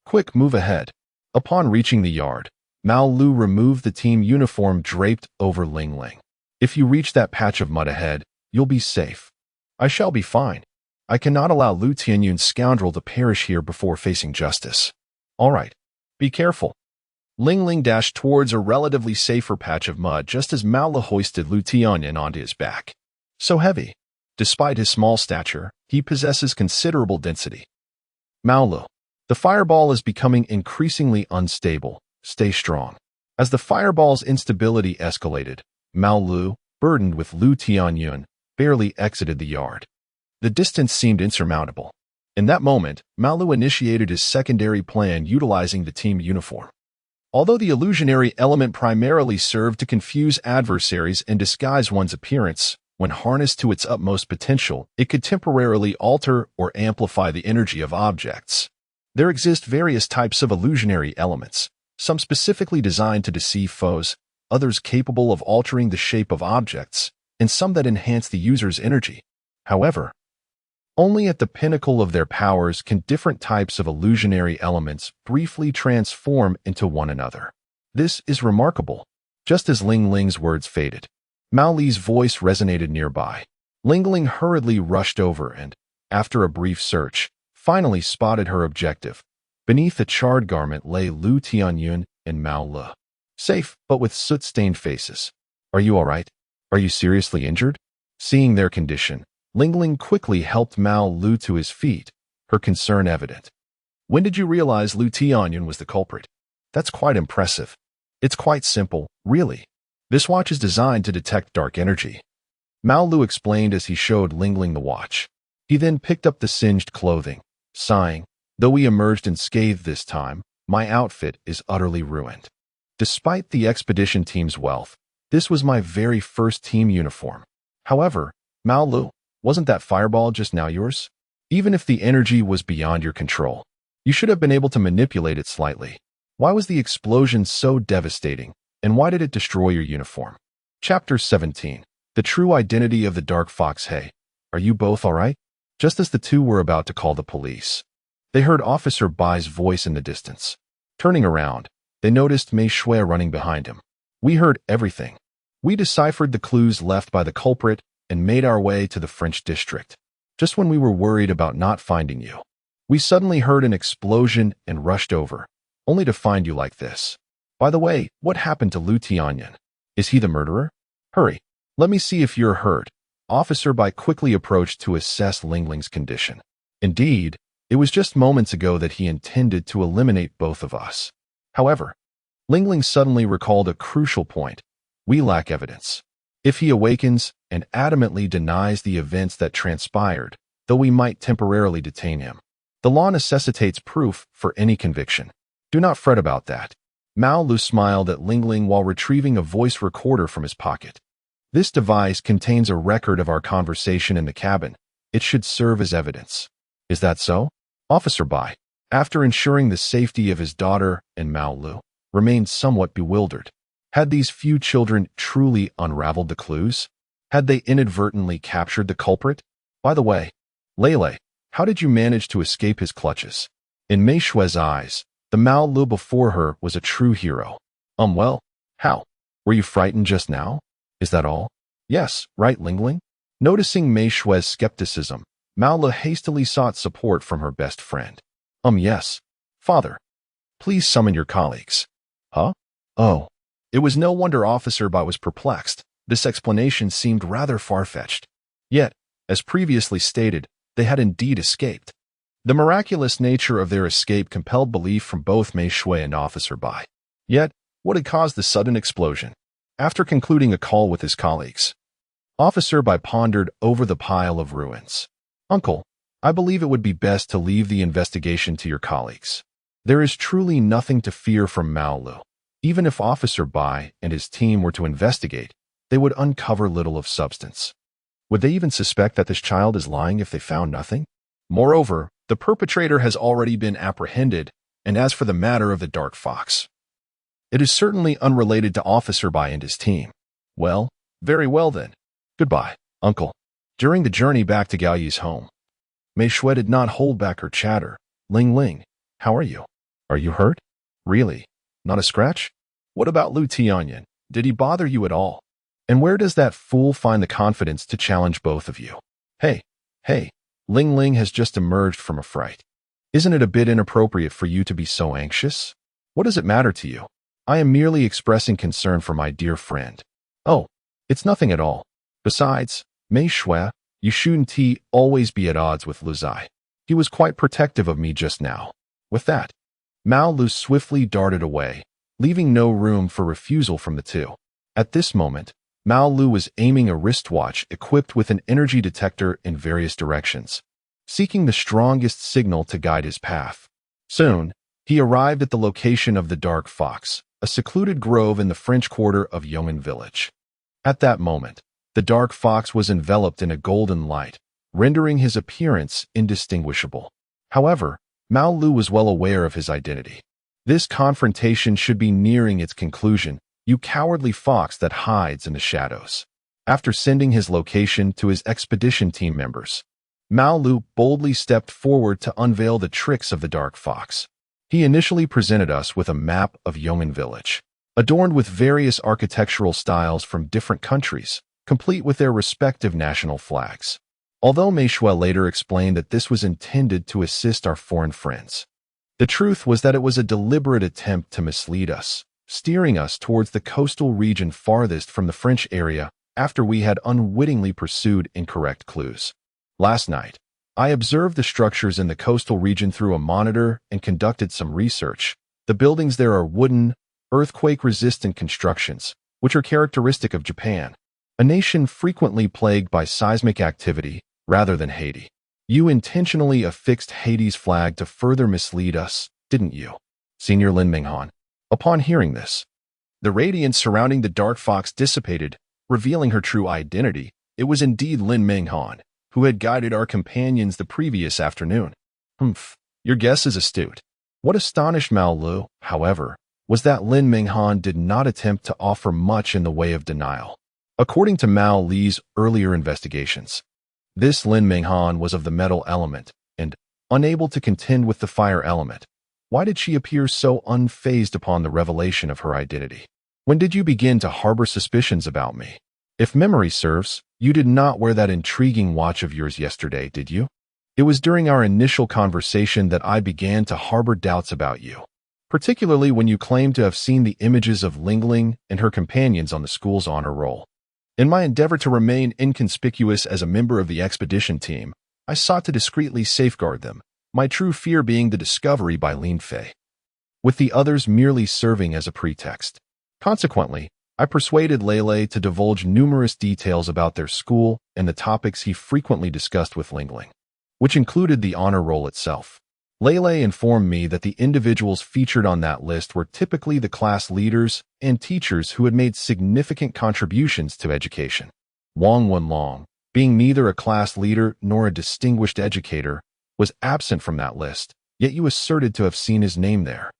"Quick, move ahead." Upon reaching the yard, Mao Lu removed the team uniform draped over Ling Ling. "If you reach that patch of mud ahead, you'll be safe." "I shall be fine. I cannot allow Lu Tianyun's scoundrel to perish here before facing justice." "All right. Be careful." Ling Ling dashed towards a relatively safer patch of mud just as Mao Lu hoisted Lu Tianyun onto his back. So heavy. Despite his small stature, he possesses considerable density. "Mao Lu, the fireball is becoming increasingly unstable. Stay strong." As the fireball's instability escalated, Mao Lu, burdened with Lu Tianyun, barely exited the yard. The distance seemed insurmountable. In that moment, Mao Lu initiated his secondary plan utilizing the team uniform. Although the illusionary element primarily served to confuse adversaries and disguise one's appearance, when harnessed to its utmost potential, it could temporarily alter or amplify the energy of objects. There exist various types of illusionary elements, some specifically designed to deceive foes, others capable of altering the shape of objects, and some that enhance the user's energy. However, only at the pinnacle of their powers can different types of illusionary elements briefly transform into one another. This is remarkable. Just as Ling Ling's words faded, Mao Li's voice resonated nearby. Ling Ling hurriedly rushed over and, after a brief search, finally spotted her objective. Beneath a charred garment lay Lu Tianyun and Mao Lu. Safe, but with soot-stained faces. "Are you all right? Are you seriously injured?" Seeing their condition, Ling Ling quickly helped Mao Lu to his feet, her concern evident. "When did you realize Lu Tianyun was the culprit?" "That's quite impressive." "It's quite simple, really. This watch is designed to detect dark energy." Mao Lu explained as he showed Ling Ling the watch. He then picked up the singed clothing, sighing, "Though we emerged unscathed this time, my outfit is utterly ruined." Despite the expedition team's wealth, this was my very first team uniform. "However, Mao Lu, wasn't that fireball just now yours? Even if the energy was beyond your control, you should have been able to manipulate it slightly. Why was the explosion so devastating, and why did it destroy your uniform?" Chapter 17. The True Identity of the Dark Fox. "Hey, are you both all right?" Just as the two were about to call the police, they heard Officer Bai's voice in the distance. Turning around, they noticed Mei Shui running behind him. "We heard everything. We deciphered the clues left by the culprit and made our way to the French district. Just when we were worried about not finding you, we suddenly heard an explosion and rushed over, only to find you like this. By the way, what happened to Lu Tianyun? Is he the murderer? Hurry, let me see if you're hurt." Officer Bai quickly approached to assess Ling Ling's condition. Indeed, it was just moments ago that he intended to eliminate both of us. However, Ling Ling suddenly recalled a crucial point. We lack evidence. If he awakens and adamantly denies the events that transpired, though we might temporarily detain him, the law necessitates proof for any conviction. Do not fret about that. Mao Lu smiled at Ling Ling while retrieving a voice recorder from his pocket. This device contains a record of our conversation in the cabin. It should serve as evidence. Is that so? Officer Bai, after ensuring the safety of his daughter and Mao Lu, remained somewhat bewildered. Had these few children truly unraveled the clues? Had they inadvertently captured the culprit? By the way, Lele, how did you manage to escape his clutches? In Mei Shui's eyes, the Mao Lu before her was a true hero. Well, how? Were you frightened just now? Is that all? Yes, right, Ling Ling? Noticing Mei Shui's skepticism, Mao Lu hastily sought support from her best friend. Yes. Father, please summon your colleagues. Huh? Oh. It was no wonder Officer Bai was perplexed. This explanation seemed rather far-fetched. Yet, as previously stated, They had indeed escaped. The miraculous nature of their escape compelled belief from both Mei Shui and Officer Bai. Yet, what had caused the sudden explosion? After concluding a call with his colleagues, Officer Bai pondered over the pile of ruins. Uncle, I believe it would be best to leave the investigation to your colleagues. There is truly nothing to fear from Mao Lu. Even if Officer Bai and his team were to investigate, they would uncover little of substance. Would they even suspect that this child is lying if they found nothing? Moreover, the perpetrator has already been apprehended, and as for the matter of the dark fox, it is certainly unrelated to Officer Bai and his team. Well, very well then. Goodbye, Uncle. During the journey back to Gao Yi's home, Mei Shui did not hold back her chatter. Ling Ling, how are you? Are you hurt? Really? Not a scratch? What about Lu Tianyan? Did he bother you at all? And where does that fool find the confidence to challenge both of you? Hey, Ling Ling has just emerged from a fright. Isn't it a bit inappropriate for you to be so anxious? What does it matter to you? I am merely expressing concern for my dear friend. Oh, it's nothing at all. Besides, Mei Shui, you shouldn't always be at odds with Lu Zai. He was quite protective of me just now. With that, Mao Lu swiftly darted away, leaving no room for refusal from the two. At this moment, Mao Lu was aiming a wristwatch equipped with an energy detector in various directions, seeking the strongest signal to guide his path. Soon, he arrived at the location of the Dark Fox, a secluded grove in the French quarter of Yong'an village. At that moment, the Dark Fox was enveloped in a golden light, rendering his appearance indistinguishable. However, Mao Lu was well aware of his identity. This confrontation should be nearing its conclusion, you cowardly fox that hides in the shadows. After sending his location to his expedition team members, Mao Lu boldly stepped forward to unveil the tricks of the Dark Fox. He initially presented us with a map of Yong'an village, adorned with various architectural styles from different countries, complete with their respective national flags. Although Mei Shui later explained that this was intended to assist our foreign friends, the truth was that it was a deliberate attempt to mislead us, steering us towards the coastal region farthest from the French area after we had unwittingly pursued incorrect clues. Last night, I observed the structures in the coastal region through a monitor and conducted some research. The buildings there are wooden, earthquake-resistant constructions, which are characteristic of Japan, a nation frequently plagued by seismic activity rather than Haiti. You intentionally affixed Haiti's flag to further mislead us, didn't you, Senior Lin Minghan? Upon hearing this, the radiance surrounding the Dark Fox dissipated, revealing her true identity. It was indeed Lin Minghan, who had guided our companions the previous afternoon. Your guess is astute. What astonished Mao Lu, however, was that Lin Minghan did not attempt to offer much in the way of denial. According to Mao Li's earlier investigations, this Lin Minghan was of the metal element and unable to contend with the fire element. Why did she appear so unfazed upon the revelation of her identity? When did you begin to harbor suspicions about me? If memory serves, you did not wear that intriguing watch of yours yesterday, did you? It was during our initial conversation that I began to harbor doubts about you, particularly when you claimed to have seen the images of Ling Ling and her companions on the school's honor roll. In my endeavor to remain inconspicuous as a member of the expedition team, I sought to discreetly safeguard them, my true fear being the discovery by Lin Fei, with the others merely serving as a pretext. Consequently, I persuaded Lele to divulge numerous details about their school and the topics he frequently discussed with Ling Ling, which included the honor roll itself. Lele informed me that the individuals featured on that list were typically the class leaders and teachers who had made significant contributions to education. Wang Wenlong, being neither a class leader nor a distinguished educator, was absent from that list, yet you asserted to have seen his name there,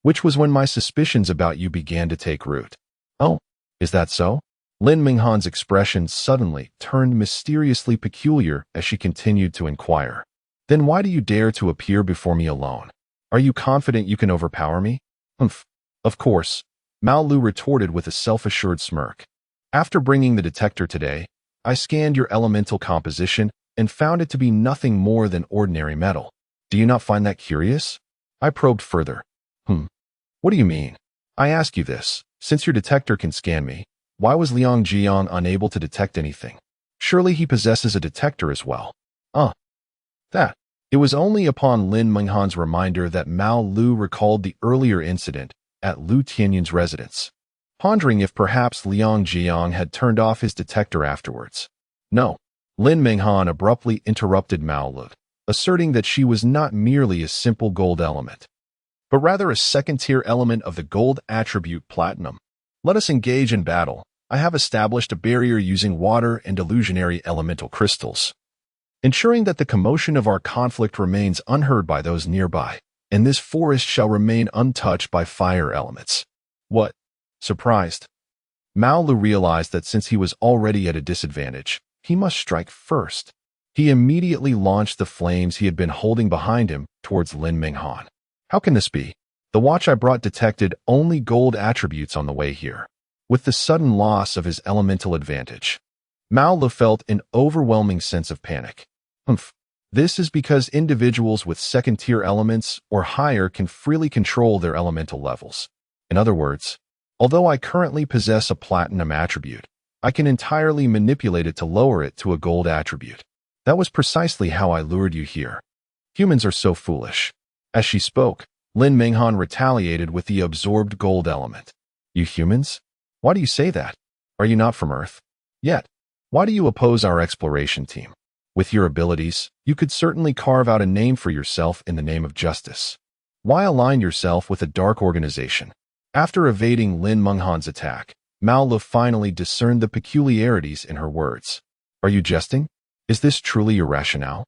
which was when my suspicions about you began to take root. Oh, is that so? Lin Minghan's expression suddenly turned mysteriously peculiar as she continued to inquire. Then why do you dare to appear before me alone? Are you confident you can overpower me? Of course, Mao Lu retorted with a self-assured smirk. After bringing the detector today, I scanned your elemental composition and found it to be nothing more than ordinary metal. Do you not find that curious? I probed further. What do you mean? I ask you this, since your detector can scan me, why was Liang Jiang unable to detect anything? Surely he possesses a detector as well. That. It was only upon Lin Menghan's reminder that Mao Lu recalled the earlier incident at Lu Tianyin's residence, pondering if perhaps Liang Jiang had turned off his detector afterwards. No. Lin Menghan abruptly interrupted Mao Lu, asserting that she was not merely a simple gold element, but rather a second-tier element of the gold attribute platinum. Let us engage in battle. I have established a barrier using water and illusionary elemental crystals, ensuring that the commotion of our conflict remains unheard by those nearby, and this forest shall remain untouched by fire elements. What? Surprised, Mao Lu realized that since he was already at a disadvantage, he must strike first. He immediately launched the flames he had been holding behind him towards Lin Menghan. How can this be? The watch I brought detected only gold attributes on the way here. With the sudden loss of his elemental advantage, Mao Lu felt an overwhelming sense of panic. This is because individuals with second-tier elements or higher can freely control their elemental levels. In other words, although I currently possess a platinum attribute, I can entirely manipulate it to lower it to a gold attribute. That was precisely how I lured you here. Humans are so foolish. As she spoke, Lin Menghan retaliated with the absorbed gold element. You humans? Why do you say that? Are you not from Earth? Yet, why do you oppose our exploration team? With your abilities, you could certainly carve out a name for yourself in the name of justice. Why align yourself with a dark organization? After evading Lin Menghan's attack, Mao Lu finally discerned the peculiarities in her words. Are you jesting? Is this truly your rationale?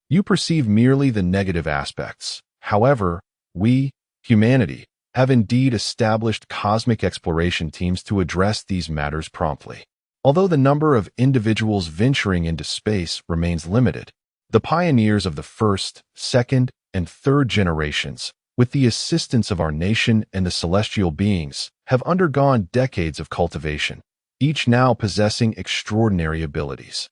You perceive merely the negative aspects. However, we, humanity, have indeed established cosmic exploration teams to address these matters promptly. Although the number of individuals venturing into space remains limited, the pioneers of the first, second, and third generations, with the assistance of our nation and the celestial beings, have undergone decades of cultivation, each now possessing extraordinary abilities.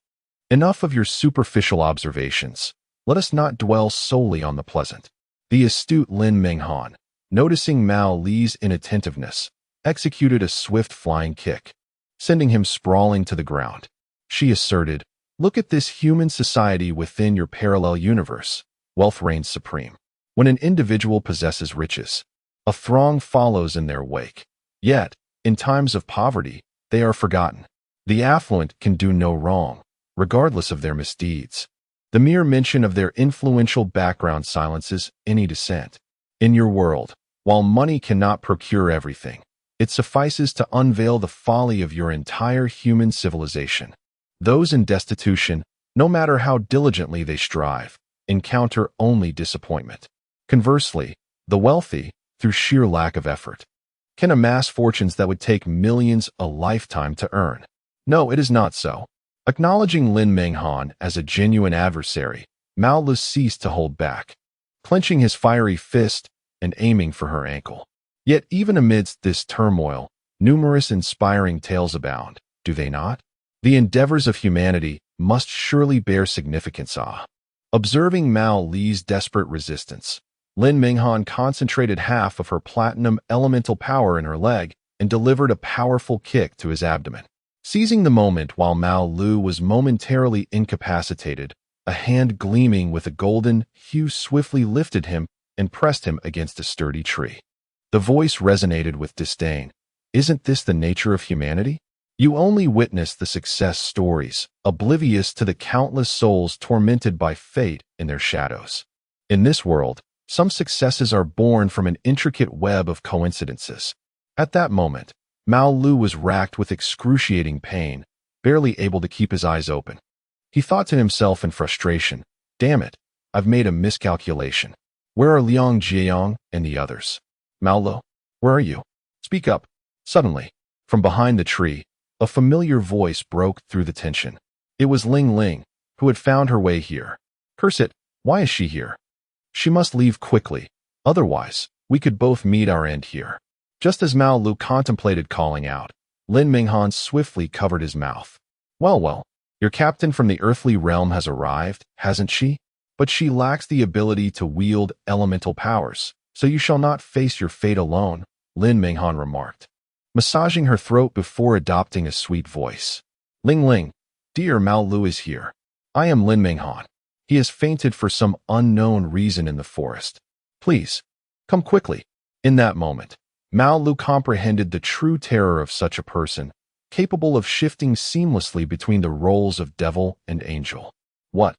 Enough of your superficial observations. Let us not dwell solely on the pleasant. The astute Lin Menghan, noticing Mao Li's inattentiveness, executed a swift flying kick, sending him sprawling to the ground. She asserted, look at this human society within your parallel universe. Wealth reigns supreme. When an individual possesses riches, a throng follows in their wake. Yet, in times of poverty, they are forgotten. The affluent can do no wrong, regardless of their misdeeds. The mere mention of their influential background silences any dissent. In your world, while money cannot procure everything, it suffices to unveil the folly of your entire human civilization. Those in destitution, no matter how diligently they strive, encounter only disappointment. Conversely, the wealthy, through sheer lack of effort, can amass fortunes that would take millions a lifetime to earn. No, it is not so. Acknowledging Lin Menghan as a genuine adversary, Mao Lu ceased to hold back, clenching his fiery fist and aiming for her ankle. Yet even amidst this turmoil, numerous inspiring tales abound, do they not? The endeavors of humanity must surely bear significance. Observing Mao Li's desperate resistance, Lin Menghan concentrated half of her platinum elemental power in her leg and delivered a powerful kick to his abdomen. Seizing the moment while Mao Lu was momentarily incapacitated, a hand gleaming with a golden hue swiftly lifted him and pressed him against a sturdy tree. The voice resonated with disdain. Isn't this the nature of humanity? You only witness the success stories, oblivious to the countless souls tormented by fate in their shadows. In this world, some successes are born from an intricate web of coincidences. At that moment, Mao Lu was racked with excruciating pain, barely able to keep his eyes open. He thought to himself in frustration, damn it, I've made a miscalculation. Where are Liang Jiang and the others? Mao Lu, where are you? Speak up. Suddenly, from behind the tree, a familiar voice broke through the tension. It was Ling Ling, who had found her way here. Curse it, why is she here? She must leave quickly, otherwise, we could both meet our end here. Just as Mao Lu contemplated calling out, Lin Menghan swiftly covered his mouth. Well, your captain from the earthly realm has arrived, hasn't she? But she lacks the ability to wield elemental powers, so you shall not face your fate alone, Lin Menghan remarked, massaging her throat before adopting a sweet voice. Ling Ling, dear Mao Lu is here. I am Lin Menghan. He has fainted for some unknown reason in the forest. Please, come quickly. In that moment, Mao Lu comprehended the true terror of such a person, capable of shifting seamlessly between the roles of devil and angel. What?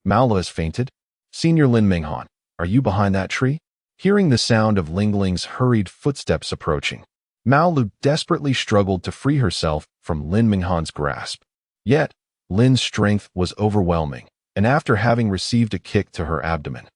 Mao Lu has fainted? Senior Lin Minghan, are you behind that tree? Hearing the sound of Ling Ling's hurried footsteps approaching, Mao Lu desperately struggled to free herself from Lin Minghan's grasp. Yet, Lin's strength was overwhelming, and after having received a kick to her abdomen,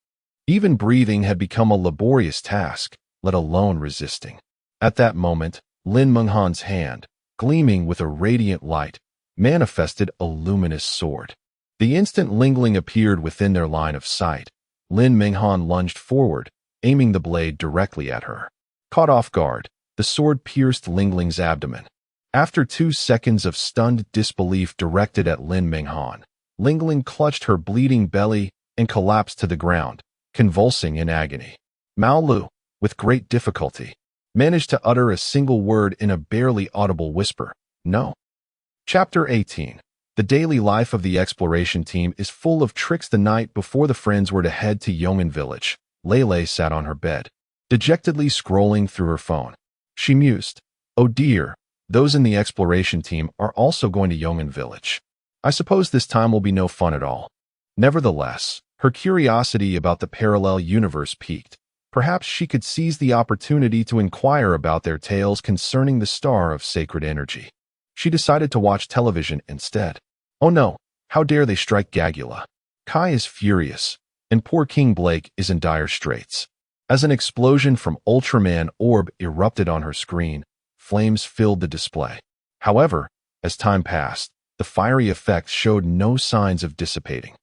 even breathing had become a laborious task, let alone resisting. At that moment, Lin Minghan's hand, gleaming with a radiant light, manifested a luminous sword. The instant Ling Ling appeared within their line of sight, Lin Minghan lunged forward, aiming the blade directly at her. Caught off guard, the sword pierced Ling Ling's abdomen. After 2 seconds of stunned disbelief directed at Lin Minghan, Ling Ling clutched her bleeding belly and collapsed to the ground, convulsing in agony. Mao Lu, with great difficulty, managed to utter a single word in a barely audible whisper. No. Chapter 18. The daily life of the exploration team is full of tricks. The night before the friends were to head to Yong'an village, Lei sat on her bed, dejectedly scrolling through her phone. She mused, "Oh dear, those in the exploration team are also going to Yong'an village. I suppose this time will be no fun at all." Nevertheless, her curiosity about the parallel universe piqued. Perhaps she could seize the opportunity to inquire about their tales concerning the star of sacred energy. She decided to watch television instead. Oh no, how dare they strike Gagula? Kai is furious, and poor King Blake is in dire straits. As an explosion from Ultraman Orb erupted on her screen, flames filled the display. However, as time passed, the fiery effects showed no signs of dissipating.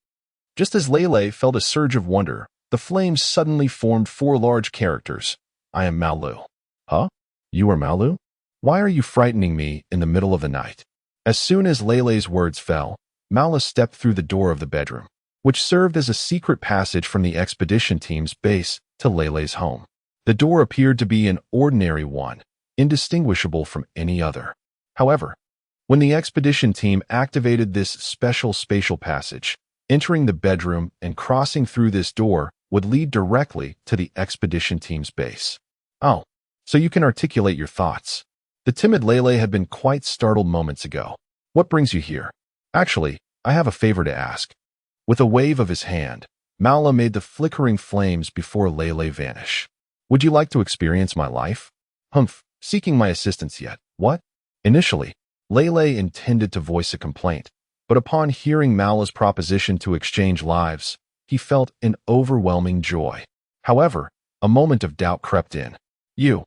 Just as Lei felt a surge of wonder, the flames suddenly formed 4 large characters. "I am Mao Lu." "Huh? You are Mao Lu? Why are you frightening me in the middle of the night?" As soon as Lei's words fell, Mao Lu stepped through the door of the bedroom, which served as a secret passage from the expedition team's base to Lei's home. The door appeared to be an ordinary one, indistinguishable from any other. However, when the expedition team activated this special spatial passage, entering the bedroom and crossing through this door would lead directly to the expedition team's base. "Oh, so you can articulate your thoughts." The timid Lei had been quite startled moments ago. "What brings you here?" "Actually, I have a favor to ask." With a wave of his hand, Mao Lu made the flickering flames before Lei vanish. "Would you like to experience my life?" "Humph, seeking my assistance yet, what?" Initially, Lei intended to voice a complaint, but upon hearing Mao Lu's proposition to exchange lives, he felt an overwhelming joy. However, a moment of doubt crept in. "You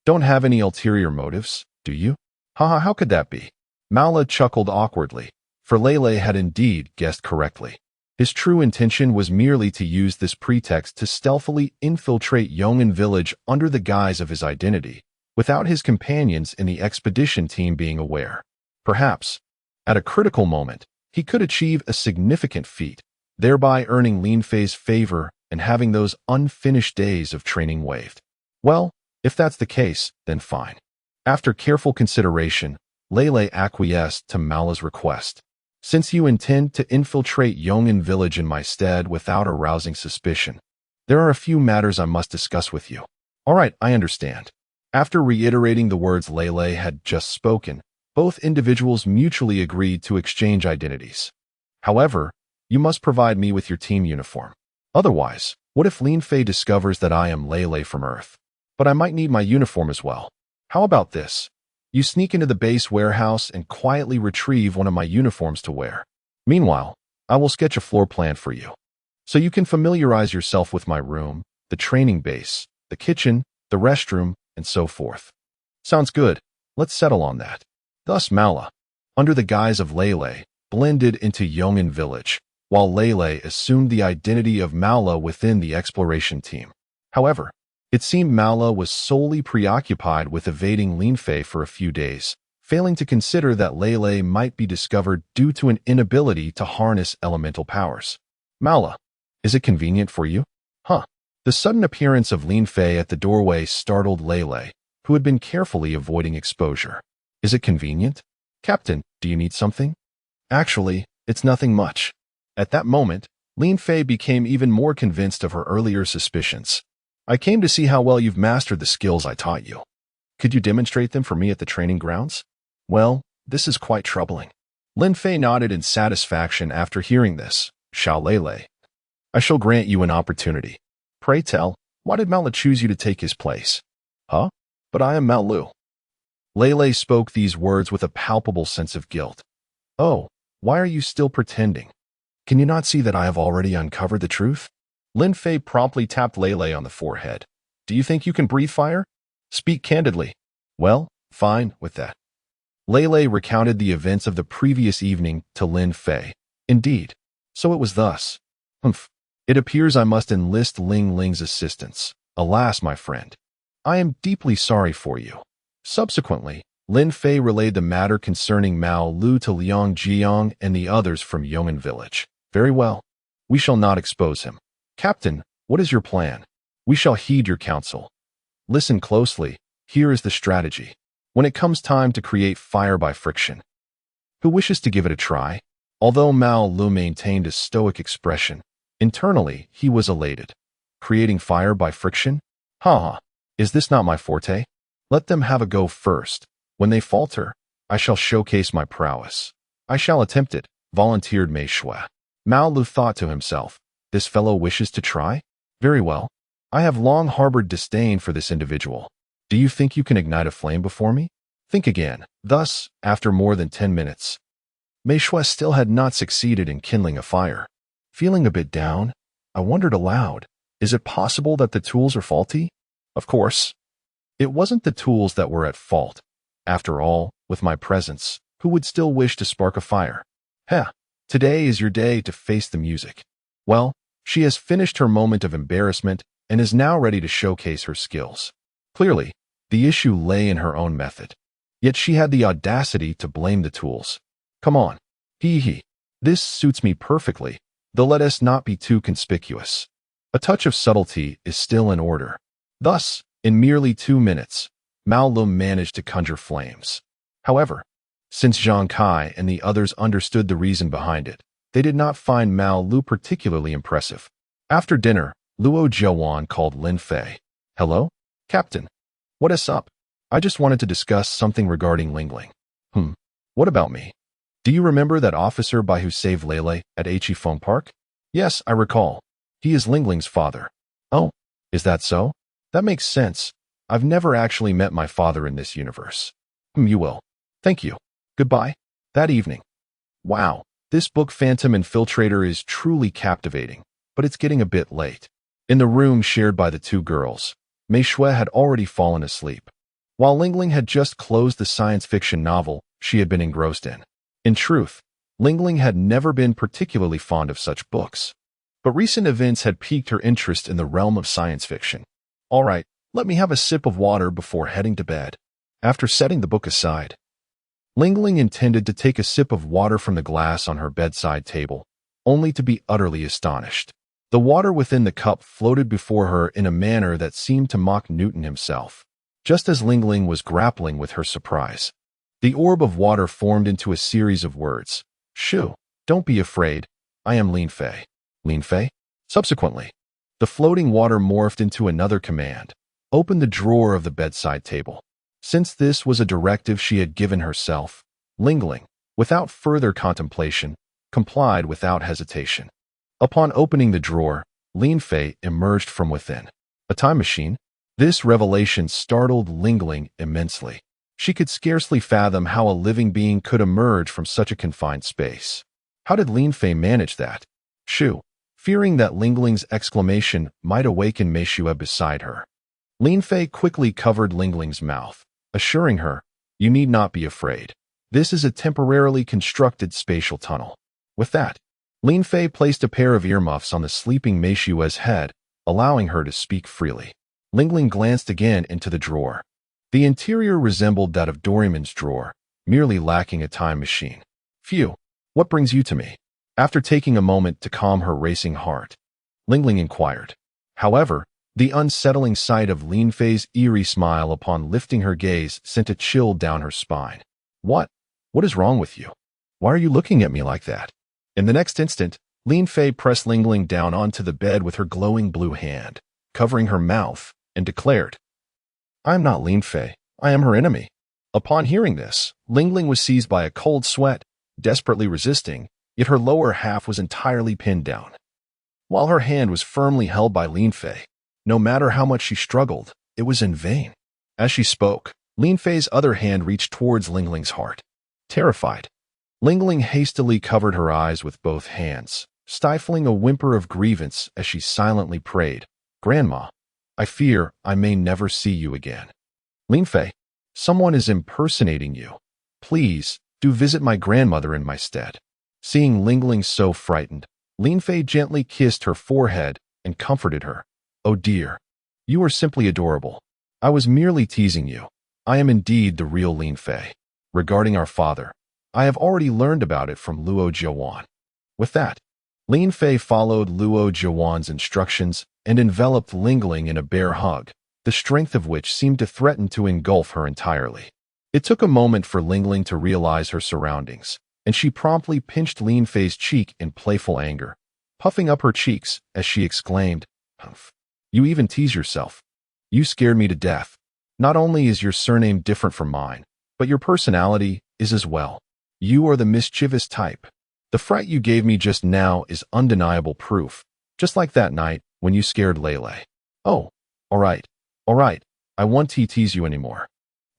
don't have any ulterior motives, do you?" "Haha, how could that be?" Mao Lu chuckled awkwardly, for Lei had indeed guessed correctly. His true intention was merely to use this pretext to stealthily infiltrate Yong'an village under the guise of his identity, without his companions in the expedition team being aware. Perhaps, at a critical moment, he could achieve a significant feat, thereby earning Lin Fei's favor and having those unfinished days of training waived. Well, if that's the case, then fine. After careful consideration, Lei acquiesced to Mao Lu's request. "Since you intend to infiltrate Yong'an village in my stead without arousing suspicion, there are a few matters I must discuss with you." "All right, I understand." After reiterating the words Lei had just spoken, both individuals mutually agreed to exchange identities. "However, you must provide me with your team uniform. Otherwise, what if Lin Fei discovers that I am Lei from Earth? But I might need my uniform as well. How about this? You sneak into the base warehouse and quietly retrieve one of my uniforms to wear. Meanwhile, I will sketch a floor plan for you, so you can familiarize yourself with my room, the training base, the kitchen, the restroom, and so forth." "Sounds good. Let's settle on that." Thus Mao Lu, under the guise of Lei, blended into Yong'an village, while Lei assumed the identity of Mao Lu within the exploration team. However, it seemed Mao Lu was solely preoccupied with evading Lin Fei for a few days, failing to consider that Lei might be discovered due to an inability to harness elemental powers. "Mao Lu, is it convenient for you?" "Huh." The sudden appearance of Lin Fei at the doorway startled Lei, who had been carefully avoiding exposure. "Is it convenient?" "Captain, do you need something?" "Actually, it's nothing much." At that moment, Lin Fei became even more convinced of her earlier suspicions. I came to see how well you've mastered the skills I taught you. Could you demonstrate them for me at the training grounds? Well, this is quite troubling. Lin Fei nodded in satisfaction after hearing this. Xiao Lei, I shall grant you an opportunity. Pray tell, why did Mao Lu choose you to take his place? Huh? But I am Mao Lu. Lei spoke these words with a palpable sense of guilt. Oh, why are you still pretending? Can you not see that I have already uncovered the truth? Lin Fei promptly tapped Lei on the forehead. Do you think you can breathe fire? Speak candidly. Well, fine with that. Lei recounted the events of the previous evening to Lin Fei. Indeed. So it was thus. Humph. It appears I must enlist Ling Ling's assistance. Alas, my friend. I am deeply sorry for you. Subsequently, Lin Fei relayed the matter concerning Mao Lu to Liang Jiang and the others from Yong'an village. Very well. We shall not expose him. Captain, what is your plan? We shall heed your counsel. Listen closely. Here is the strategy. When it comes time to create fire by friction, who wishes to give it a try? Although Mao Lu maintained a stoic expression, internally he was elated. Creating fire by friction? Ha! Is this not my forte? Let them have a go first. When they falter, I shall showcase my prowess. I shall attempt it, volunteered Mei Shui. Mao Lu thought to himself, this fellow wishes to try? Very well. I have long harbored disdain for this individual. Do you think you can ignite a flame before me? Think again. Thus, after more than 10 minutes, Mei Shui still had not succeeded in kindling a fire. Feeling a bit down, I wondered aloud, is it possible that the tools are faulty? Of course. It wasn't the tools that were at fault. After all, with my presence, who would still wish to spark a fire? Heh, today is your day to face the music. Well, she has finished her moment of embarrassment and is now ready to showcase her skills. Clearly, the issue lay in her own method. Yet she had the audacity to blame the tools. Come on. Hee. This suits me perfectly, though let us not be too conspicuous. A touch of subtlety is still in order. Thus, in merely 2 minutes, Mao Lu managed to conjure flames. However, since Zhang Kai and the others understood the reason behind it, they did not find Mao Lu particularly impressive. After dinner, Luo Jiawan called Lin Fei. Hello? Captain. What is up? I just wanted to discuss something regarding Ling Ling. What about me? Do you remember that officer by who saved Lei at Feng Park? Yes, I recall. He is Ling Ling's father. Oh, is that so? That makes sense. I've never actually met my father in this universe. You will. Thank you. Goodbye. That evening. Wow, this book Phantom Infiltrator is truly captivating, but it's getting a bit late. In the room shared by the two girls, Mei Shui had already fallen asleep, while Ling Ling had just closed the science fiction novel she had been engrossed in. In truth, Ling Ling had never been particularly fond of such books, but recent events had piqued her interest in the realm of science fiction. All right, let me have a sip of water before heading to bed. After setting the book aside, Ling Ling intended to take a sip of water from the glass on her bedside table, only to be utterly astonished. The water within the cup floated before her in a manner that seemed to mock Newton himself. Just as Ling Ling was grappling with her surprise, the orb of water formed into a series of words. Shoo, don't be afraid. I am Lin Fei. Lin Fei? Subsequently, the floating water morphed into another command. Open the drawer of the bedside table. Since this was a directive she had given herself, Ling Ling, without further contemplation, complied without hesitation. Upon opening the drawer, Lin Fei emerged from within. A time machine? This revelation startled Ling Ling immensely. She could scarcely fathom how a living being could emerge from such a confined space. How did Lin Fei manage that? Shoo, fearing that Ling Ling's exclamation might awaken Mei Shui beside her, Lin Fei quickly covered Ling Ling's mouth, assuring her, you need not be afraid. This is a temporarily constructed spatial tunnel. With that, Lin Fei placed a pair of earmuffs on the sleeping Mei Shui's head, allowing her to speak freely. Ling Ling glanced again into the drawer. The interior resembled that of Doraemon's drawer, merely lacking a time machine. Phew, what brings you to me? After taking a moment to calm her racing heart, Ling Ling inquired. However, the unsettling sight of Lin Fei's eerie smile upon lifting her gaze sent a chill down her spine. What? What is wrong with you? Why are you looking at me like that? In the next instant, Lin Fei pressed Lingling down onto the bed with her glowing blue hand, covering her mouth, and declared, "I am not Lin Fei. I am her enemy." Upon hearing this, Lingling was seized by a cold sweat, desperately resisting, yet her lower half was entirely pinned down. While her hand was firmly held by Lin Fei, no matter how much she struggled, it was in vain. As she spoke, Lin Fei's other hand reached towards Lingling's heart. Terrified, Lingling hastily covered her eyes with both hands, stifling a whimper of grievance as she silently prayed, "Grandma, I fear I may never see you again. Lin Fei, someone is impersonating you. Please, do visit my grandmother in my stead." Seeing Lingling so frightened, Lin Fei gently kissed her forehead and comforted her. "Oh dear, you are simply adorable. I was merely teasing you. I am indeed the real Lin Fei. Regarding our father, I have already learned about it from Luo Jiawan." With that, Lin Fei followed Luo Jiawan's instructions and enveloped Lingling in a bear hug, the strength of which seemed to threaten to engulf her entirely. It took a moment for Lingling to realize her surroundings, and she promptly pinched Lin Fei's cheek in playful anger, puffing up her cheeks as she exclaimed, "Humph. You even tease yourself. You scared me to death. Not only is your surname different from mine, but your personality is as well. You are the mischievous type. The fright you gave me just now is undeniable proof, just like that night when you scared Lele. Oh, all right, I won't tease you anymore.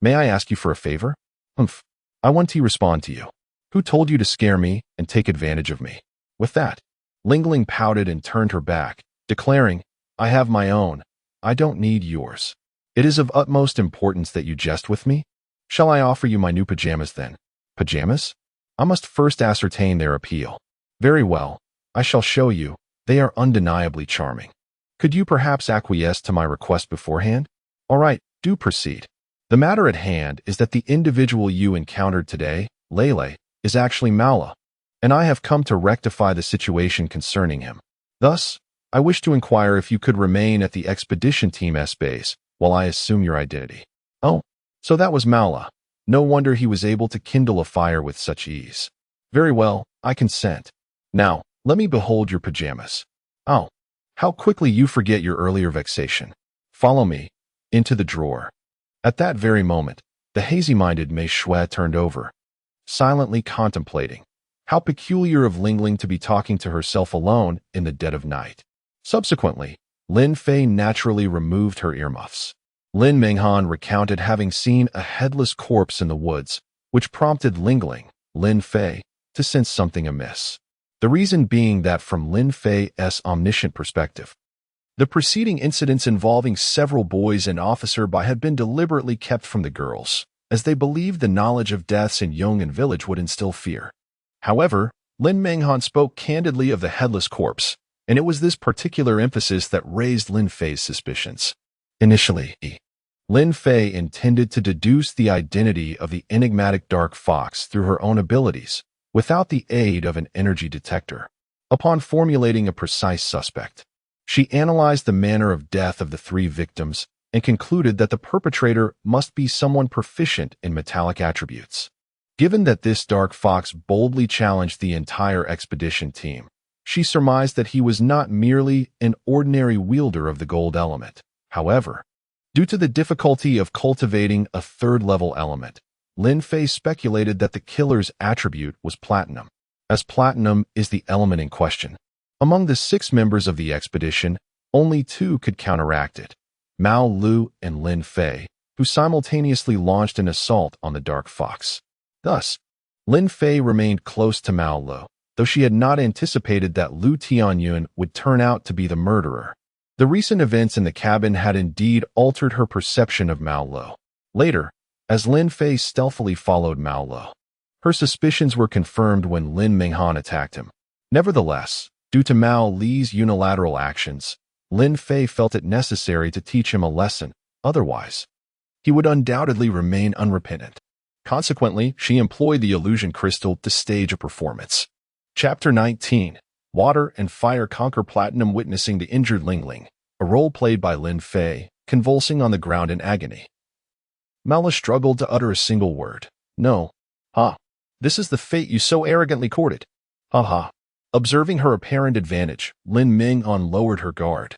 May I ask you for a favor?" "Humph. I won't respond to you. Who told you to scare me and take advantage of me?" With that, Lingling pouted and turned her back, declaring, "I have my own. I don't need yours. It is of utmost importance that you jest with me. Shall I offer you my new pajamas then?" "Pajamas? I must first ascertain their appeal." "Very well, I shall show you. They are undeniably charming. Could you perhaps acquiesce to my request beforehand?" "All right, do proceed." "The matter at hand is that the individual you encountered today, Lele, is actually Maula, and I have come to rectify the situation concerning him. Thus, I wish to inquire if you could remain at the expedition team base while I assume your identity." "Oh, so that was Maula. No wonder he was able to kindle a fire with such ease. Very well, I consent. Now, let me behold your pajamas. Oh, how quickly you forget your earlier vexation. Follow me into the drawer." At that very moment, the hazy-minded Mei Shui turned over, silently contemplating. How peculiar of Lingling to be talking to herself alone in the dead of night. Subsequently, Lin Fei naturally removed her earmuffs. Lin Menghan recounted having seen a headless corpse in the woods, which prompted Lin Fei, to sense something amiss. The reason being that from Lin Fei's omniscient perspective, the preceding incidents involving several boys and officer had been deliberately kept from the girls, as they believed the knowledge of deaths in Yong'an village would instill fear. However, Lin Menghan spoke candidly of the headless corpse, and it was this particular emphasis that raised Lin Fei's suspicions. Initially, Lin Fei intended to deduce the identity of the enigmatic dark fox through her own abilities, without the aid of an energy detector. Upon formulating a precise suspect, she analyzed the manner of death of the three victims and concluded that the perpetrator must be someone proficient in metallic attributes. Given that this dark fox boldly challenged the entire expedition team, she surmised that he was not merely an ordinary wielder of the gold element. However, due to the difficulty of cultivating a third-level element, Lin Fei speculated that the killer's attribute was platinum, as platinum is the element in question. Among the 6 members of the expedition, only 2 could counteract it, Mao Lu and Lin Fei, who simultaneously launched an assault on the dark fox. Thus, Lin Fei remained close to Mao Lu, though she had not anticipated that Lu Tianyun would turn out to be the murderer. The recent events in the cabin had indeed altered her perception of Mao Lu. Later, as Lin Fei stealthily followed Mao Lu, her suspicions were confirmed when Lin Menghan attacked him. Nevertheless, due to Mao Li's unilateral actions, Lin Fei felt it necessary to teach him a lesson, otherwise, he would undoubtedly remain unrepentant. Consequently, she employed the illusion crystal to stage a performance. Chapter 19. Water and Fire Conquer Platinum. Witnessing the injured Lingling, a role played by Lin Fei, convulsing on the ground in agony. Mala struggled to utter a single word. "No. Ha. This is the fate you so arrogantly courted. Ha ha. Observing her apparent advantage, Lin Minghan lowered her guard,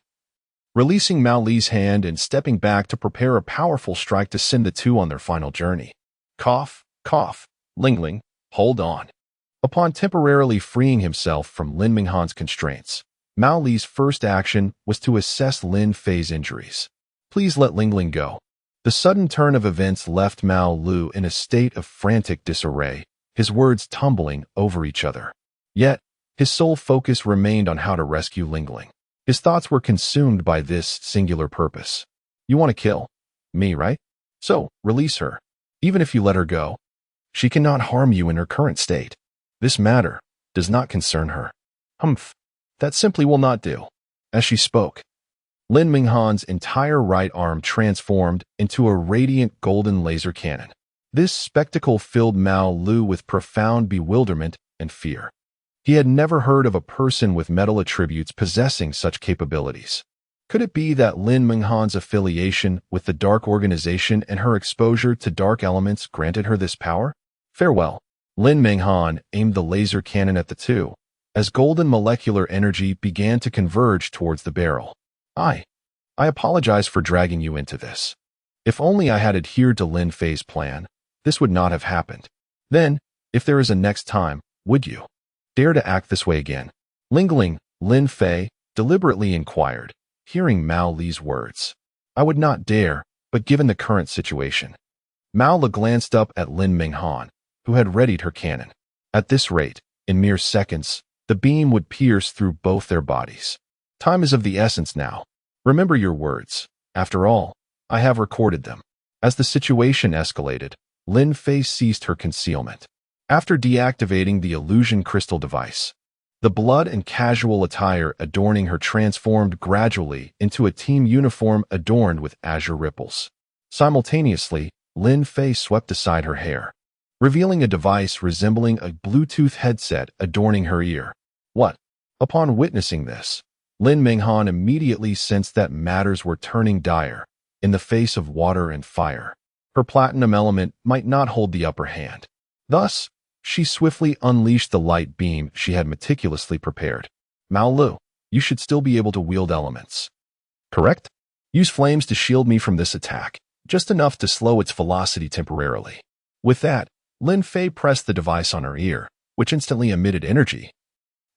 releasing Mao Li's hand and stepping back to prepare a powerful strike to send the two on their final journey. Cough, cough, Ling Ling, hold on. Upon temporarily freeing himself from Lin Minghan's constraints, Mao Li's first action was to assess Lin Fei's injuries. Please let Ling Ling go. The sudden turn of events left Mao Lu in a state of frantic disarray, his words tumbling over each other. Yet, his sole focus remained on how to rescue Ling Ling. His thoughts were consumed by this singular purpose. You want to kill me, right? So, release her. Even if you let her go, she cannot harm you in her current state. This matter does not concern her. Humph. That simply will not do. As she spoke, Lin Minghan's entire right arm transformed into a radiant golden laser cannon. This spectacle filled Mao Lu with profound bewilderment and fear. He had never heard of a person with metal attributes possessing such capabilities. Could it be that Lin Minghan's affiliation with the Dark Organization and her exposure to dark elements granted her this power? Farewell. Lin Minghan aimed the laser cannon at the two, as golden molecular energy began to converge towards the barrel. I apologize for dragging you into this. If only I had adhered to Lin Fei's plan, this would not have happened. Then, if there is a next time, would you dare to act this way again? Ling, Lin Fei deliberately inquired, hearing Mao Li's words. I would not dare, but given the current situation. Mao Li glanced up at Lin Minghan, who had readied her cannon. At this rate, in mere seconds, the beam would pierce through both their bodies. Time is of the essence now. Remember your words. After all, I have recorded them. As the situation escalated, Lin Fei ceased her concealment. After deactivating the illusion crystal device, the blood and casual attire adorning her transformed gradually into a team uniform adorned with azure ripples. Simultaneously, Lin Fei swept aside her hair, revealing a device resembling a Bluetooth headset adorning her ear. What? Upon witnessing this, Lin Minghan immediately sensed that matters were turning dire. In the face of water and fire, her platinum element might not hold the upper hand. Thus, she swiftly unleashed the light beam she had meticulously prepared. Mao Lu, you should still be able to wield elements. Correct? Use flames to shield me from this attack, just enough to slow its velocity temporarily. With that, Lin Fei pressed the device on her ear, which instantly emitted energy,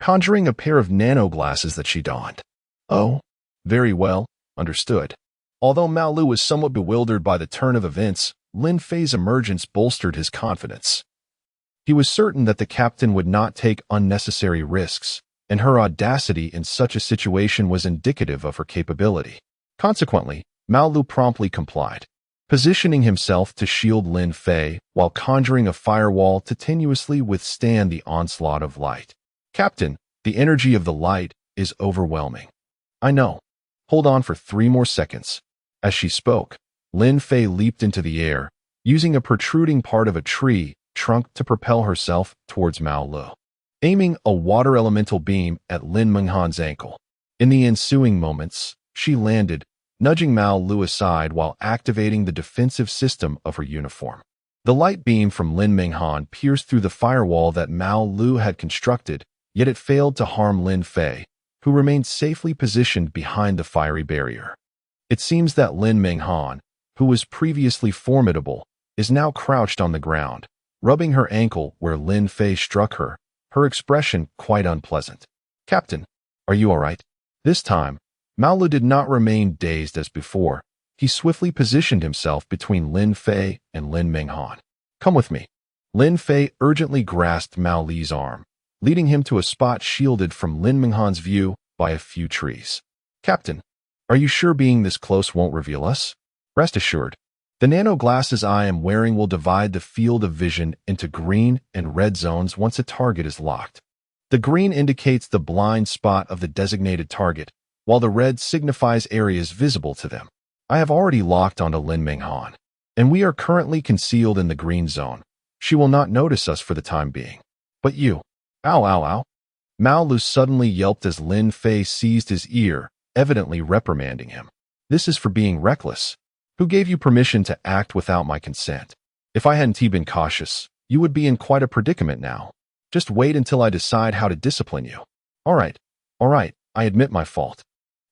conjuring a pair of nano glasses that she donned. Oh, very well, understood. Although Mao Lu was somewhat bewildered by the turn of events, Lin Fei's emergence bolstered his confidence. He was certain that the captain would not take unnecessary risks, and her audacity in such a situation was indicative of her capability. Consequently, Mao Lu promptly complied, positioning himself to shield Lin Fei while conjuring a firewall to tenuously withstand the onslaught of light. Captain, the energy of the light is overwhelming. I know. Hold on for 3 more seconds. As she spoke, Lin Fei leaped into the air, using a protruding part of a tree trunk to propel herself towards Mao Lu, aiming a water elemental beam at Lin Minghan's ankle. In the ensuing moments, she landed, nudging Mao Lu aside while activating the defensive system of her uniform. The light beam from Lin Minghan pierced through the firewall that Mao Lu had constructed, yet it failed to harm Lin Fei, who remained safely positioned behind the fiery barrier. It seems that Lin Minghan, who was previously formidable, is now crouched on the ground, rubbing her ankle where Lin Fei struck her, her expression quite unpleasant. Captain, are you all right? This time, Mao Lu did not remain dazed as before. He swiftly positioned himself between Lin Fei and Lin Minghan. Come with me. Lin Fei urgently grasped Mao Li's arm, leading him to a spot shielded from Lin Minghan's view by a few trees. Captain, are you sure being this close won't reveal us? Rest assured, the nano glasses I am wearing will divide the field of vision into green and red zones once a target is locked. The green indicates the blind spot of the designated target, while the red signifies areas visible to them. I have already locked onto Lin Minghan, and we are currently concealed in the green zone. She will not notice us for the time being. But you, ow, ow, ow. Mao Lu suddenly yelped as Lin Fei seized his ear, evidently reprimanding him. This is for being reckless. Who gave you permission to act without my consent? If I hadn't been cautious, you would be in quite a predicament now. Just wait until I decide how to discipline you. All right, I admit my fault.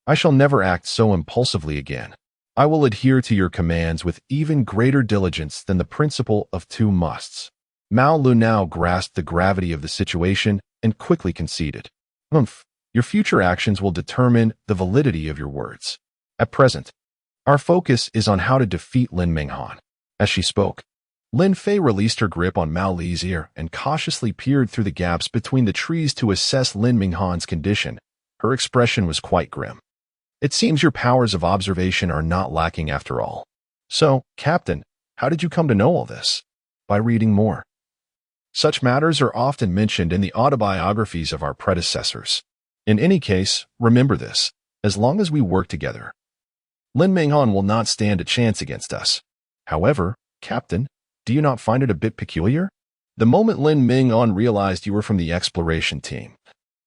I shall never act so impulsively again. I will adhere to your commands with even greater diligence than the principle of two musts. Mao Lu now grasped the gravity of the situation and quickly conceded. Your future actions will determine the validity of your words. At present, our focus is on how to defeat Lin Minghan. As she spoke, Lin Fei released her grip on Mao Li's ear and cautiously peered through the gaps between the trees to assess Lin Minghan's condition. Her expression was quite grim. It seems your powers of observation are not lacking after all. So, Captain, how did you come to know all this? By reading more. Such matters are often mentioned in the autobiographies of our predecessors. In any case, remember this: as long as we work together, Lin Minghan will not stand a chance against us. However, Captain, do you not find it a bit peculiar? The moment Lin Minghan realized you were from the exploration team,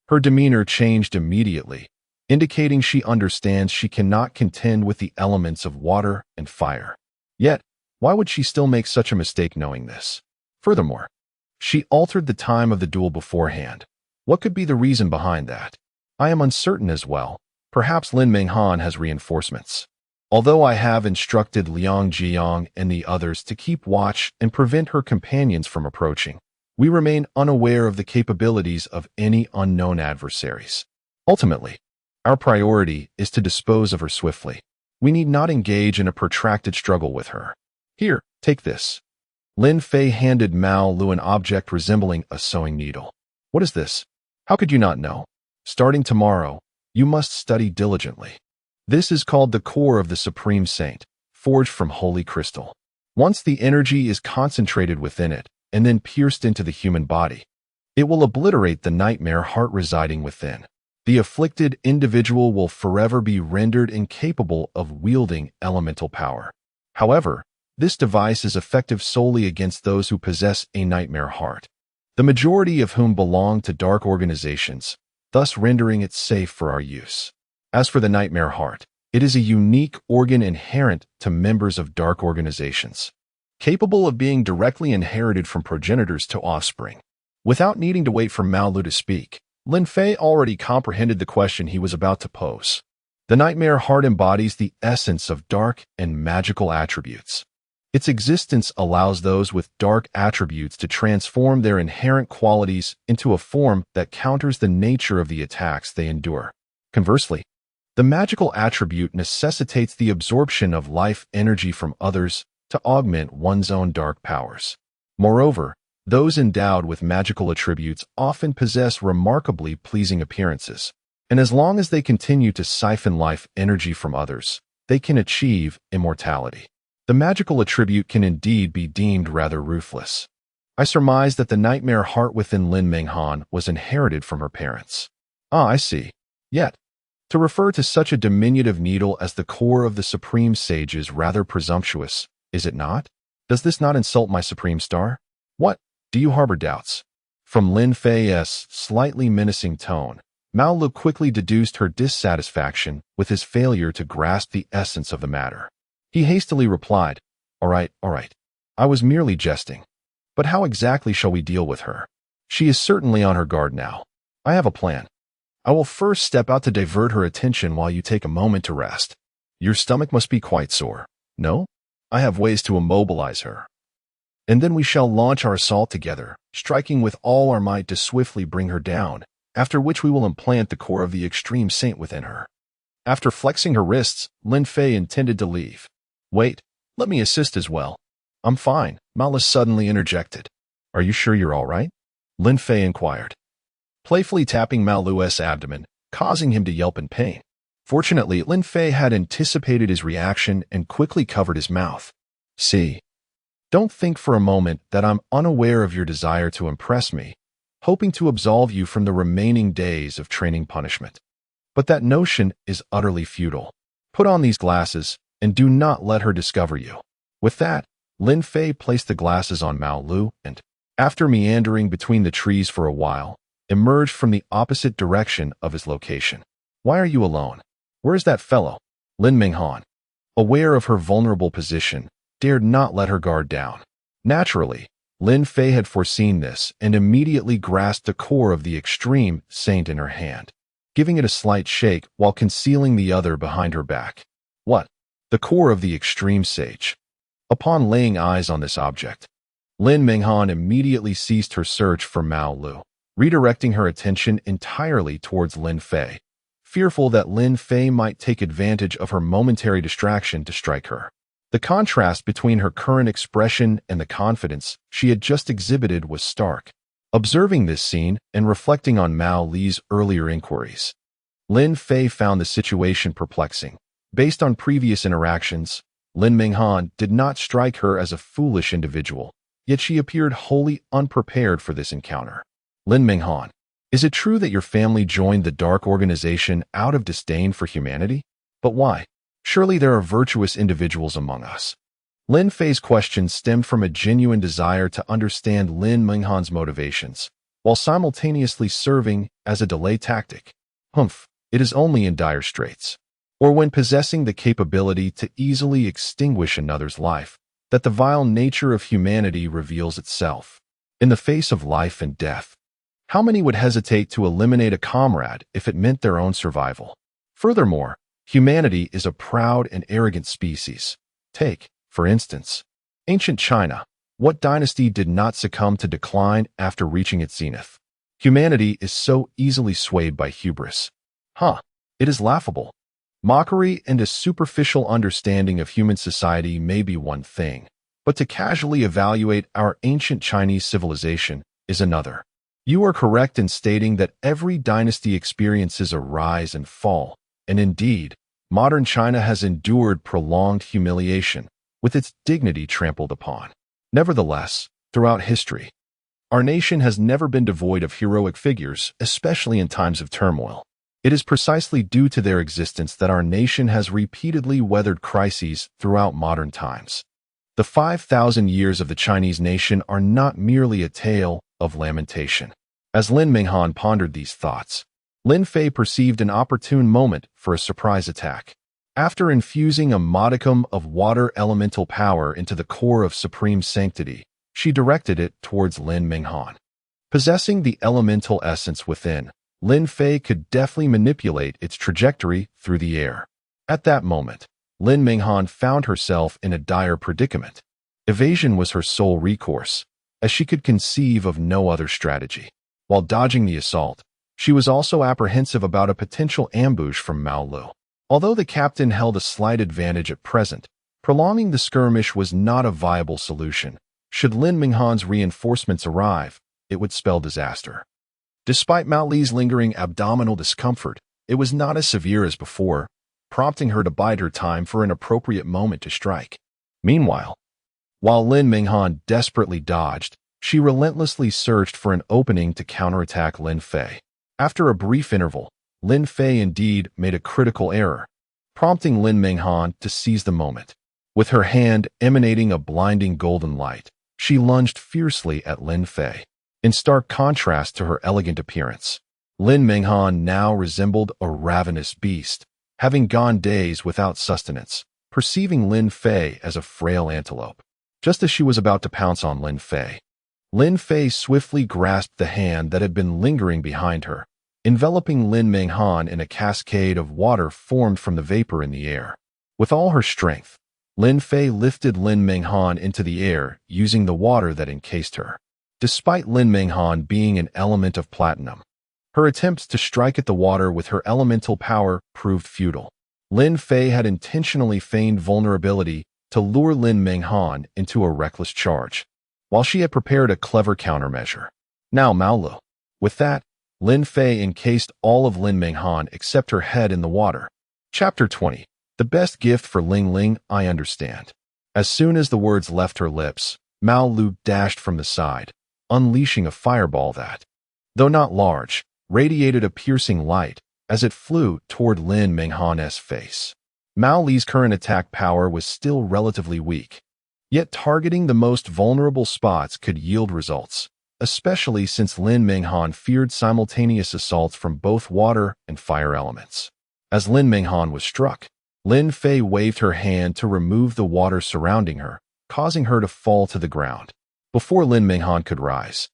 her demeanor changed immediately, indicating she understands she cannot contend with the elements of water and fire. Yet, why would she still make such a mistake knowing this? Furthermore, she altered the time of the duel beforehand. What could be the reason behind that? I am uncertain as well. Perhaps Lin Minghan has reinforcements. Although I have instructed Liang Jiang and the others to keep watch and prevent her companions from approaching, we remain unaware of the capabilities of any unknown adversaries. Ultimately, our priority is to dispose of her swiftly. We need not engage in a protracted struggle with her. Here, take this. Lin Fei handed Mao Lu an object resembling a sewing needle. What is this? How could you not know? Starting tomorrow, you must study diligently. This is called the core of the Supreme Saint, forged from holy crystal. Once the energy is concentrated within it and then pierced into the human body, it will obliterate the nightmare heart residing within. The afflicted individual will forever be rendered incapable of wielding elemental power. However, this device is effective solely against those who possess a nightmare heart, the majority of whom belong to dark organizations, thus rendering it safe for our use. As for the nightmare heart, it is a unique organ inherent to members of dark organizations, capable of being directly inherited from progenitors to offspring. Without needing to wait for Mao Lu to speak, Lin Fei already comprehended the question he was about to pose. The nightmare heart embodies the essence of dark and magical attributes. Its existence allows those with dark attributes to transform their inherent qualities into a form that counters the nature of the attacks they endure. Conversely, the magical attribute necessitates the absorption of life energy from others to augment one's own dark powers. Moreover, those endowed with magical attributes often possess remarkably pleasing appearances, and as long as they continue to siphon life energy from others, they can achieve immortality. The magical attribute can indeed be deemed rather ruthless. I surmise that the nightmare heart within Lin Minghan was inherited from her parents. I see. Yet, to refer to such a diminutive needle as the core of the Supreme Sage is rather presumptuous, is it not? Does this not insult my Supreme Star? What? Do you harbor doubts? From Lin Fei's slightly menacing tone, Mao Lu quickly deduced her dissatisfaction with his failure to grasp the essence of the matter. He hastily replied, All right. I was merely jesting. But how exactly shall we deal with her? She is certainly on her guard now. I have a plan. I will first step out to divert her attention while you take a moment to rest. Your stomach must be quite sore. No? I have ways to immobilize her. And then we shall launch our assault together, striking with all our might to swiftly bring her down, after which we will implant the core of the extreme saint within her. After flexing her wrists, Lin Fei intended to leave. Wait, let me assist as well. I'm fine, Mao Lu suddenly interjected. Are you sure you're all right? Lin Fei inquired, playfully tapping Mao Lu's abdomen, causing him to yelp in pain. Fortunately, Lin Fei had anticipated his reaction and quickly covered his mouth. See, don't think for a moment that I'm unaware of your desire to impress me, hoping to absolve you from the remaining days of training punishment. But that notion is utterly futile. Put on these glasses and do not let her discover you. With that, Lin Fei placed the glasses on Mao Lu and, after meandering between the trees for a while, emerged from the opposite direction of his location. Why are you alone? Where's that fellow? Lin Minghan, aware of her vulnerable position, dared not let her guard down. Naturally, Lin Fei had foreseen this and immediately grasped the core of the extreme saint in her hand, giving it a slight shake while concealing the other behind her back. What? The core of the extreme sage. Upon laying eyes on this object, Lin Minghan immediately ceased her search for Mao Lu, redirecting her attention entirely towards Lin Fei, fearful that Lin Fei might take advantage of her momentary distraction to strike her. The contrast between her current expression and the confidence she had just exhibited was stark. Observing this scene and reflecting on Mao Li's earlier inquiries, Lin Fei found the situation perplexing. Based on previous interactions, Lin Minghan did not strike her as a foolish individual, yet she appeared wholly unprepared for this encounter. Lin Minghan, is it true that your family joined the dark organization out of disdain for humanity? But why? Surely there are virtuous individuals among us. Lin Fei's question stemmed from a genuine desire to understand Lin Minghan's motivations, while simultaneously serving as a delay tactic. It is only in dire straits, or when possessing the capability to easily extinguish another's life, that the vile nature of humanity reveals itself. In the face of life and death, how many would hesitate to eliminate a comrade if it meant their own survival? Furthermore, humanity is a proud and arrogant species. Take, for instance, ancient China. What dynasty did not succumb to decline after reaching its zenith? Humanity is so easily swayed by hubris. It is laughable. Mockery and a superficial understanding of human society may be one thing, but to casually evaluate our ancient Chinese civilization is another. You are correct in stating that every dynasty experiences a rise and fall, and indeed, modern China has endured prolonged humiliation, with its dignity trampled upon. Nevertheless, throughout history, our nation has never been devoid of heroic figures, especially in times of turmoil. It is precisely due to their existence that our nation has repeatedly weathered crises throughout modern times. The 5,000 years of the Chinese nation are not merely a tale of lamentation. As Lin Minghan pondered these thoughts, Lin Fei perceived an opportune moment for a surprise attack. After infusing a modicum of water elemental power into the core of supreme sanctity, she directed it towards Lin Minghan. Possessing the elemental essence within, Lin Fei could deftly manipulate its trajectory through the air. At that moment, Lin Minghan found herself in a dire predicament. Evasion was her sole recourse, as she could conceive of no other strategy. While dodging the assault, she was also apprehensive about a potential ambush from Mao Lu. Although the captain held a slight advantage at present, prolonging the skirmish was not a viable solution. Should Lin Minghan's reinforcements arrive, it would spell disaster. Despite Mao Li's lingering abdominal discomfort, it was not as severe as before, prompting her to bide her time for an appropriate moment to strike. Meanwhile, while Lin Minghan desperately dodged, she relentlessly searched for an opening to counterattack Lin Fei. After a brief interval, Lin Fei indeed made a critical error, prompting Lin Minghan to seize the moment. With her hand emanating a blinding golden light, she lunged fiercely at Lin Fei. In stark contrast to her elegant appearance, Lin Minghan now resembled a ravenous beast, having gone days without sustenance, perceiving Lin Fei as a frail antelope. Just as she was about to pounce on Lin Fei swiftly grasped the hand that had been lingering behind her, enveloping Lin Minghan in a cascade of water formed from the vapor in the air. With all her strength, Lin Fei lifted Lin Minghan into the air using the water that encased her. Despite Lin Minghan being an element of platinum, her attempts to strike at the water with her elemental power proved futile. Lin Fei had intentionally feigned vulnerability to lure Lin Minghan into a reckless charge, while she had prepared a clever countermeasure. Now Mao Lu. With that, Lin Fei encased all of Lin Minghan except her head in the water. Chapter 20. The best gift for Ling Ling, I understand. As soon as the words left her lips, Mao Lu dashed from the side, unleashing a fireball that, though not large, radiated a piercing light as it flew toward Lin Minghan's face. Mao Li's current attack power was still relatively weak, yet targeting the most vulnerable spots could yield results, especially since Lin Minghan feared simultaneous assaults from both water and fire elements. As Lin Minghan was struck, Lin Fei waved her hand to remove the water surrounding her, causing her to fall to the ground. Before Lin Minghan could rise,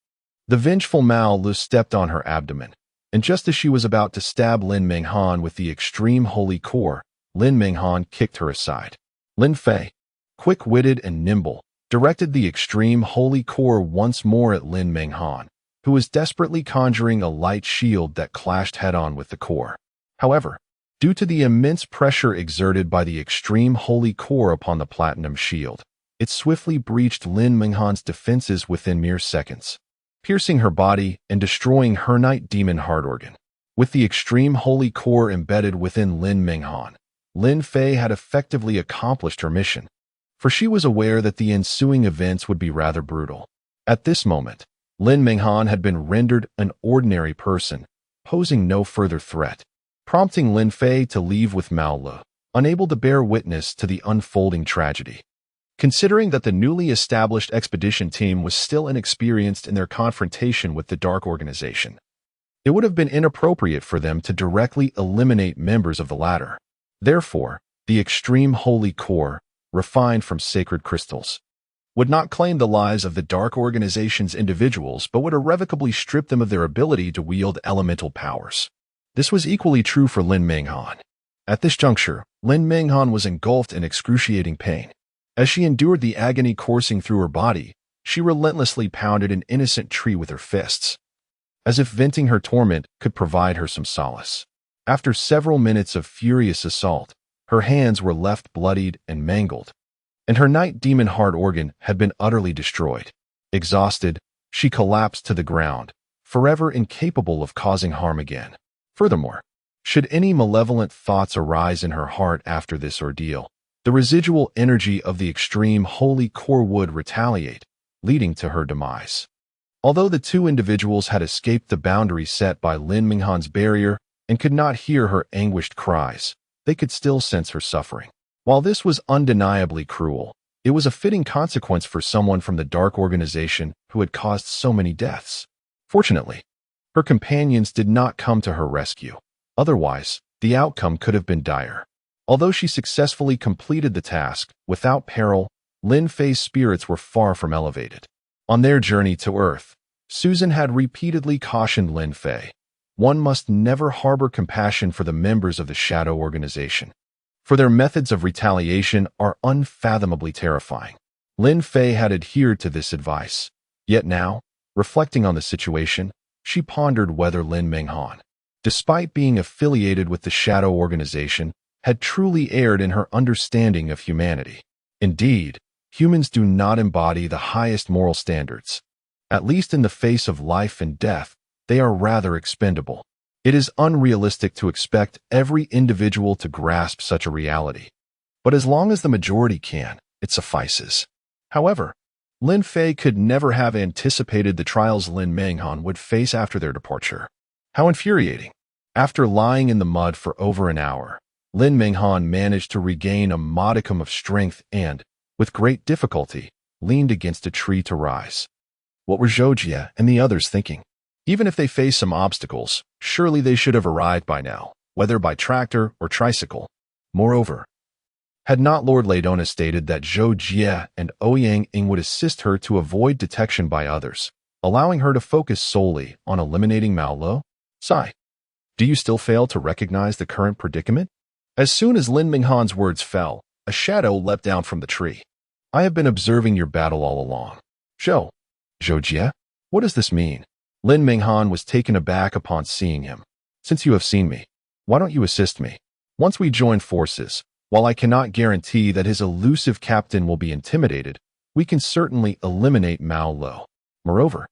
the vengeful Mao Lu stepped on her abdomen, and just as she was about to stab Lin Minghan with the extreme holy core, Lin Minghan kicked her aside. Lin Fei, quick-witted and nimble, directed the extreme holy core once more at Lin Minghan, who was desperately conjuring a light shield that clashed head-on with the core. However, due to the immense pressure exerted by the extreme holy core upon the platinum shield, it swiftly breached Lin Minghan's defenses within mere seconds, piercing her body and destroying her night demon heart organ. With the extreme holy core embedded within Lin Minghan, Lin Fei had effectively accomplished her mission, for she was aware that the ensuing events would be rather brutal. At this moment, Lin Minghan had been rendered an ordinary person, posing no further threat, prompting Lin Fei to leave with Mao Lu, unable to bear witness to the unfolding tragedy. Considering that the newly established expedition team was still inexperienced in their confrontation with the Dark Organization, it would have been inappropriate for them to directly eliminate members of the latter. Therefore, the extreme holy core, refined from sacred crystals, would not claim the lives of the Dark Organization's individuals but would irrevocably strip them of their ability to wield elemental powers. This was equally true for Lin Minghan. At this juncture, Lin Minghan was engulfed in excruciating pain. As she endured the agony coursing through her body, she relentlessly pounded an innocent tree with her fists, as if venting her torment could provide her some solace. After several minutes of furious assault, her hands were left bloodied and mangled, and her night demon heart organ had been utterly destroyed. Exhausted, she collapsed to the ground, forever incapable of causing harm again. Furthermore, should any malevolent thoughts arise in her heart after this ordeal, the residual energy of the extreme holy core would retaliate, leading to her demise. Although the two individuals had escaped the boundary set by Lin Minghan's barrier and could not hear her anguished cries, they could still sense her suffering. While this was undeniably cruel, it was a fitting consequence for someone from the Dark Organization who had caused so many deaths. Fortunately, her companions did not come to her rescue. Otherwise, the outcome could have been dire. Although she successfully completed the task without peril, Lin Fei's spirits were far from elevated. On their journey to Earth, Susan had repeatedly cautioned Lin Fei, one must never harbor compassion for the members of the Shadow Organization, for their methods of retaliation are unfathomably terrifying. Lin Fei had adhered to this advice, yet now, reflecting on the situation, she pondered whether Lin Minghan, despite being affiliated with the Shadow Organization, had truly erred in her understanding of humanity. Indeed, humans do not embody the highest moral standards. At least in the face of life and death, they are rather expendable. It is unrealistic to expect every individual to grasp such a reality. But as long as the majority can, it suffices. However, Lin Fei could never have anticipated the trials Lin Minghan would face after their departure. How infuriating! After lying in the mud for over an hour, Lin Minghan managed to regain a modicum of strength and, with great difficulty, leaned against a tree to rise. What were Zhou Jie and the others thinking? Even if they faced some obstacles, surely they should have arrived by now, whether by tractor or tricycle. Moreover, had not Lord Ladona stated that Zhou Jie and Ouyang Ing would assist her to avoid detection by others, allowing her to focus solely on eliminating Mao Lu? Sigh. Do you still fail to recognize the current predicament? As soon as Lin Minghan's words fell, a shadow leapt down from the tree. I have been observing your battle all along. Zhou Jie, what does this mean? Lin Minghan was taken aback upon seeing him. Since you have seen me, why don't you assist me? Once we join forces, while I cannot guarantee that his elusive captain will be intimidated, we can certainly eliminate Mao Lu. Moreover,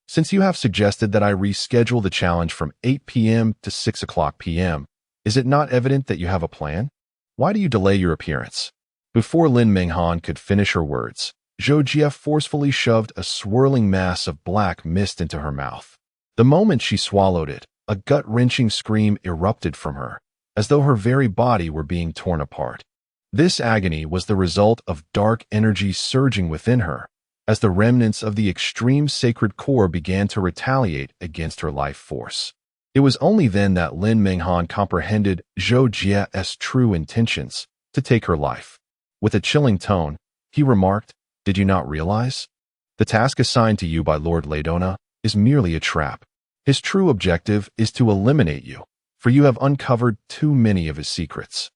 since you have suggested that I reschedule the challenge from 8 p.m. to 6 o'clock p.m., is it not evident that you have a plan? Why do you delay your appearance? Before Lin Minghan could finish her words, Zhou Jie forcefully shoved a swirling mass of black mist into her mouth. The moment she swallowed it, a gut-wrenching scream erupted from her, as though her very body were being torn apart. This agony was the result of dark energy surging within her, as the remnants of the extreme sacred core began to retaliate against her life force. It was only then that Lin Minghan comprehended Zhou Jie's true intentions, to take her life. With a chilling tone, he remarked, "Did you not realize? The task assigned to you by Lord Ladona is merely a trap. His true objective is to eliminate you, for you have uncovered too many of his secrets.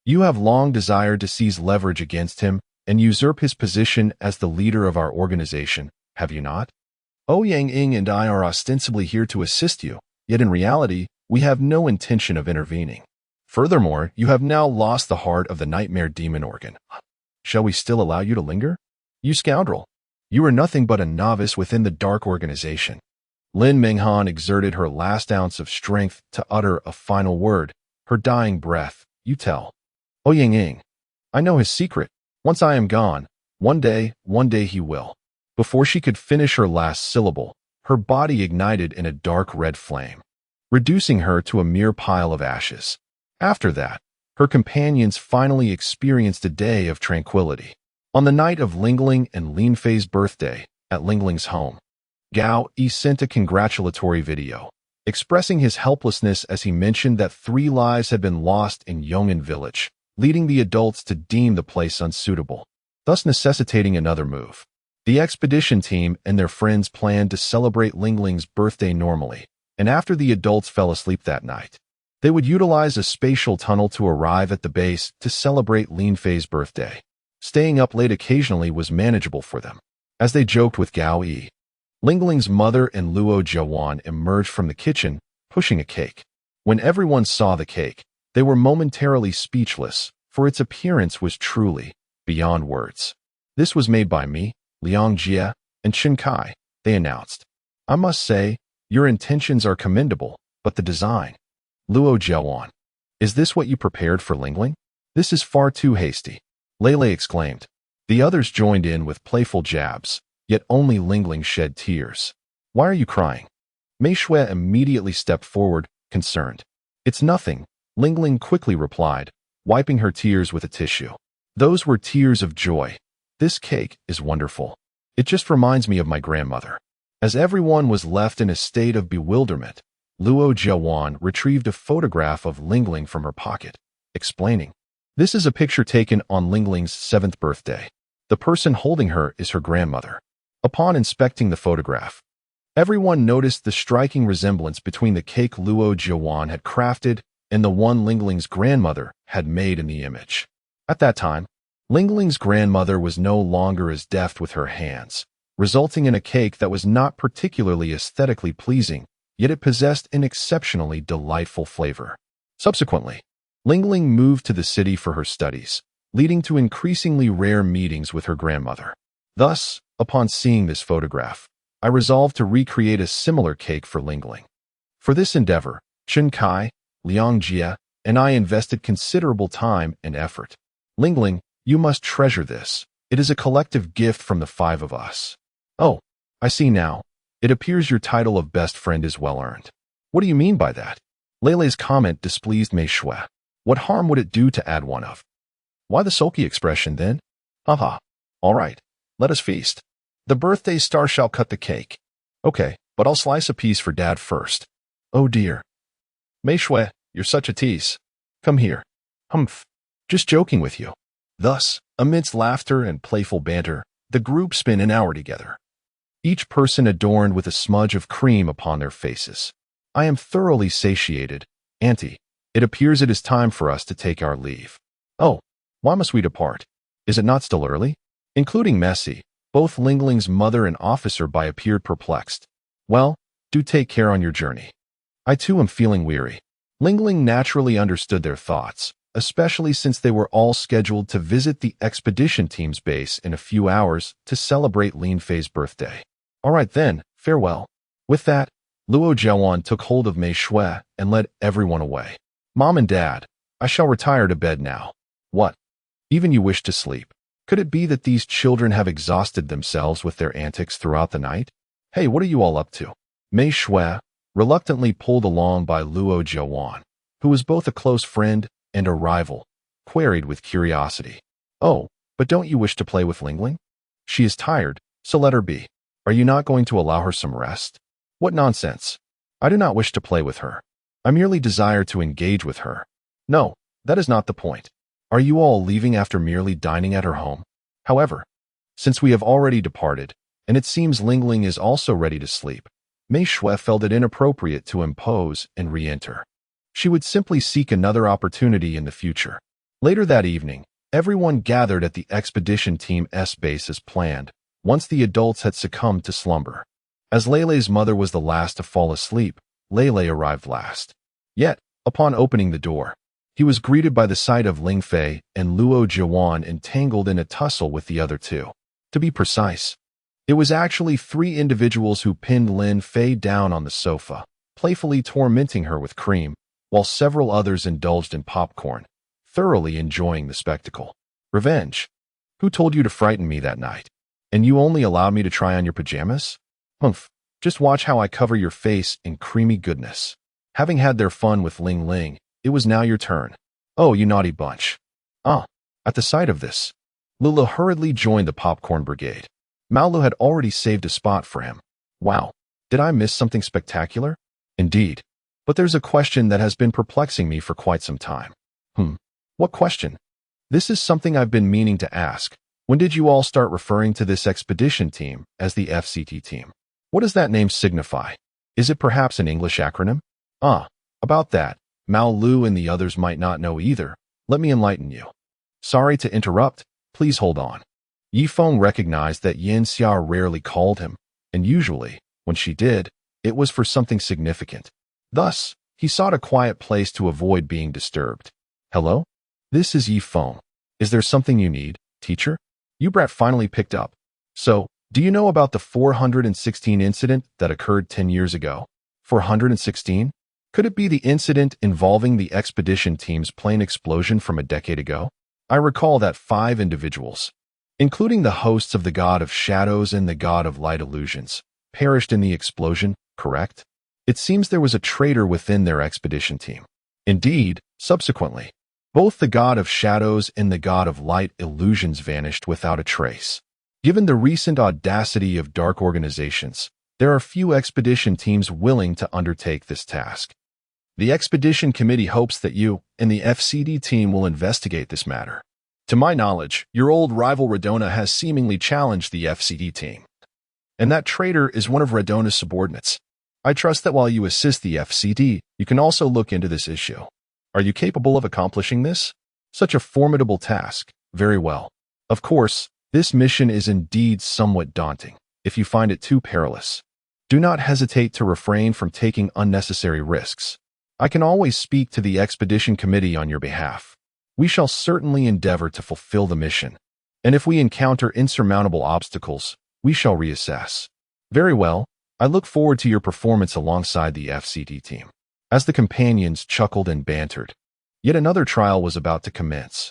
You have long desired to seize leverage against him and usurp his position as the leader of our organization, have you not? Yang Ing and I are ostensibly here to assist you, yet in reality, we have no intention of intervening. Furthermore, you have now lost the heart of the nightmare demon organ. Shall we still allow you to linger? You scoundrel! You are nothing but a novice within the dark organization. Lin Minghan exerted her last ounce of strength to utter a final word, her dying breath. You tell. Yang Ing. I know his secret. Once I am gone, one day he will. Before she could finish her last syllable, her body ignited in a dark red flame, reducing her to a mere pile of ashes. After that, her companions finally experienced a day of tranquility. On the night of Lingling and Lin Fei's birthday, at Lingling's home, Gao Yi sent a congratulatory video, expressing his helplessness as he mentioned that 3 lives had been lost in Yong'an village, leading the adults to deem the place unsuitable, thus necessitating another move. The expedition team and their friends planned to celebrate Lingling's birthday normally, and after the adults fell asleep that night, they would utilize a spatial tunnel to arrive at the base to celebrate Lin Fei's birthday. Staying up late occasionally was manageable for them. As they joked with Gao Yi, Lingling's mother and Luo Jiawan emerged from the kitchen, pushing a cake. When everyone saw the cake, they were momentarily speechless, for its appearance was truly beyond words. This was made by me, Liang Jie, and Chen Kai, they announced. I must say, your intentions are commendable, but the design. Luo Jiawan. Is this what you prepared for Lingling? This is far too hasty. Lele exclaimed. The others joined in with playful jabs, yet only Lingling shed tears. Why are you crying? Mei Shui immediately stepped forward, concerned. It's nothing, Lingling quickly replied, wiping her tears with a tissue. Those were tears of joy. This cake is wonderful. It just reminds me of my grandmother. As everyone was left in a state of bewilderment, Luo Jiawan retrieved a photograph of Lingling from her pocket, explaining, this is a picture taken on Lingling's 7th birthday. The person holding her is her grandmother. Upon inspecting the photograph, everyone noticed the striking resemblance between the cake Luo Jiawan had crafted and the one Lingling's grandmother had made in the image. At that time, Lingling's grandmother was no longer as deft with her hands, resulting in a cake that was not particularly aesthetically pleasing, yet it possessed an exceptionally delightful flavor. Subsequently, Lingling moved to the city for her studies, leading to increasingly rare meetings with her grandmother. Thus, upon seeing this photograph, I resolved to recreate a similar cake for Lingling. For this endeavor, Chen Kai, Liang Jie, and I invested considerable time and effort. Lingling, you must treasure this. It is a collective gift from the 5 of us. Oh, I see now. It appears your title of best friend is well earned. What do you mean by that? Lele's comment displeased Mei Shui. What harm would it do to add one of? Why the sulky expression then? Haha. All right, let us feast. The birthday star shall cut the cake. Okay, but I'll slice a piece for Dad first. Oh dear. Mei Shui, you're such a tease. Come here. Humph. Just joking with you. Thus, amidst laughter and playful banter, the group spent an hour together, each person adorned with a smudge of cream upon their faces. I am thoroughly satiated, Auntie. It appears it is time for us to take our leave. Oh, why must we depart? Is it not still early? Including Messi, both Lingling's mother and officer by appeared perplexed. Well, do take care on your journey. I too am feeling weary. Lingling naturally understood their thoughts, especially since they were all scheduled to visit the expedition team's base in a few hours to celebrate Lin Fei's birthday. All right then, farewell. With that, Luo Jiawan took hold of Mei Shui and led everyone away. Mom and Dad, I shall retire to bed now. What? Even you wish to sleep? Could it be that these children have exhausted themselves with their antics throughout the night? Hey, what are you all up to? Mei Shui, reluctantly pulled along by Luo Jiawan, who was both a close friend and a rival, queried with curiosity. Oh, but don't you wish to play with Lingling? She is tired, so let her be. Are you not going to allow her some rest? What nonsense. I do not wish to play with her. I merely desire to engage with her. No, that is not the point. Are you all leaving after merely dining at her home? However, since we have already departed, and it seems Ling Ling is also ready to sleep. Mei Shui felt it inappropriate to impose and re-enter. She would simply seek another opportunity in the future. Later that evening, everyone gathered at the expedition team's base as planned, once the adults had succumbed to slumber. As Leilei's mother was the last to fall asleep, Leilei arrived last. Yet, upon opening the door, he was greeted by the sight of Ling Fei and Luo Jiwan entangled in a tussle with the other two. To be precise, it was actually 3 individuals who pinned Lin Fei down on the sofa, playfully tormenting her with cream, while several others indulged in popcorn, thoroughly enjoying the spectacle. Revenge? Who told you to frighten me that night? And you only allowed me to try on your pajamas? Humph, just watch how I cover your face in creamy goodness. Having had their fun with Ling Ling, it was now your turn. Oh, you naughty bunch. At the sight of this, Lulu hurriedly joined the popcorn brigade. Maolu had already saved a spot for him. Wow, did I miss something spectacular? Indeed. But there's a question that has been perplexing me for quite some time. What question? This is something I've been meaning to ask. When did you all start referring to this expedition team as the FCT team? What does that name signify? Is it perhaps an English acronym? About that, Mao Lu and the others might not know either. Let me enlighten you. Sorry to interrupt, please hold on. Yi Feng recognized that Yin Xia rarely called him, and usually, when she did, it was for something significant. Thus, he sought a quiet place to avoid being disturbed. Hello? This is Yi Feng. Is there something you need, teacher? Ubrat finally picked up. So, do you know about the 416 incident that occurred 10 years ago? 416? Could it be the incident involving the expedition team's plane explosion from a decade ago? I recall that 5 individuals, including the hosts of the God of Shadows and the God of Light Illusions, perished in the explosion, correct? It seems there was a traitor within their expedition team. Indeed, subsequently, both the God of Shadows and the God of Light Illusions vanished without a trace. Given the recent audacity of dark organizations, there are few expedition teams willing to undertake this task. The expedition committee hopes that you and the FCD team will investigate this matter. To my knowledge, your old rival Radona has seemingly challenged the FCD team. And that traitor is one of Radona's subordinates. I trust that while you assist the FCD, you can also look into this issue. Are you capable of accomplishing this? Such a formidable task. Very well. Of course, this mission is indeed somewhat daunting. If you find it too perilous, do not hesitate to refrain from taking unnecessary risks. I can always speak to the expedition committee on your behalf. We shall certainly endeavor to fulfill the mission. And if we encounter insurmountable obstacles, we shall reassess. Very well. I look forward to your performance alongside the FCD team. As the companions chuckled and bantered, yet another trial was about to commence.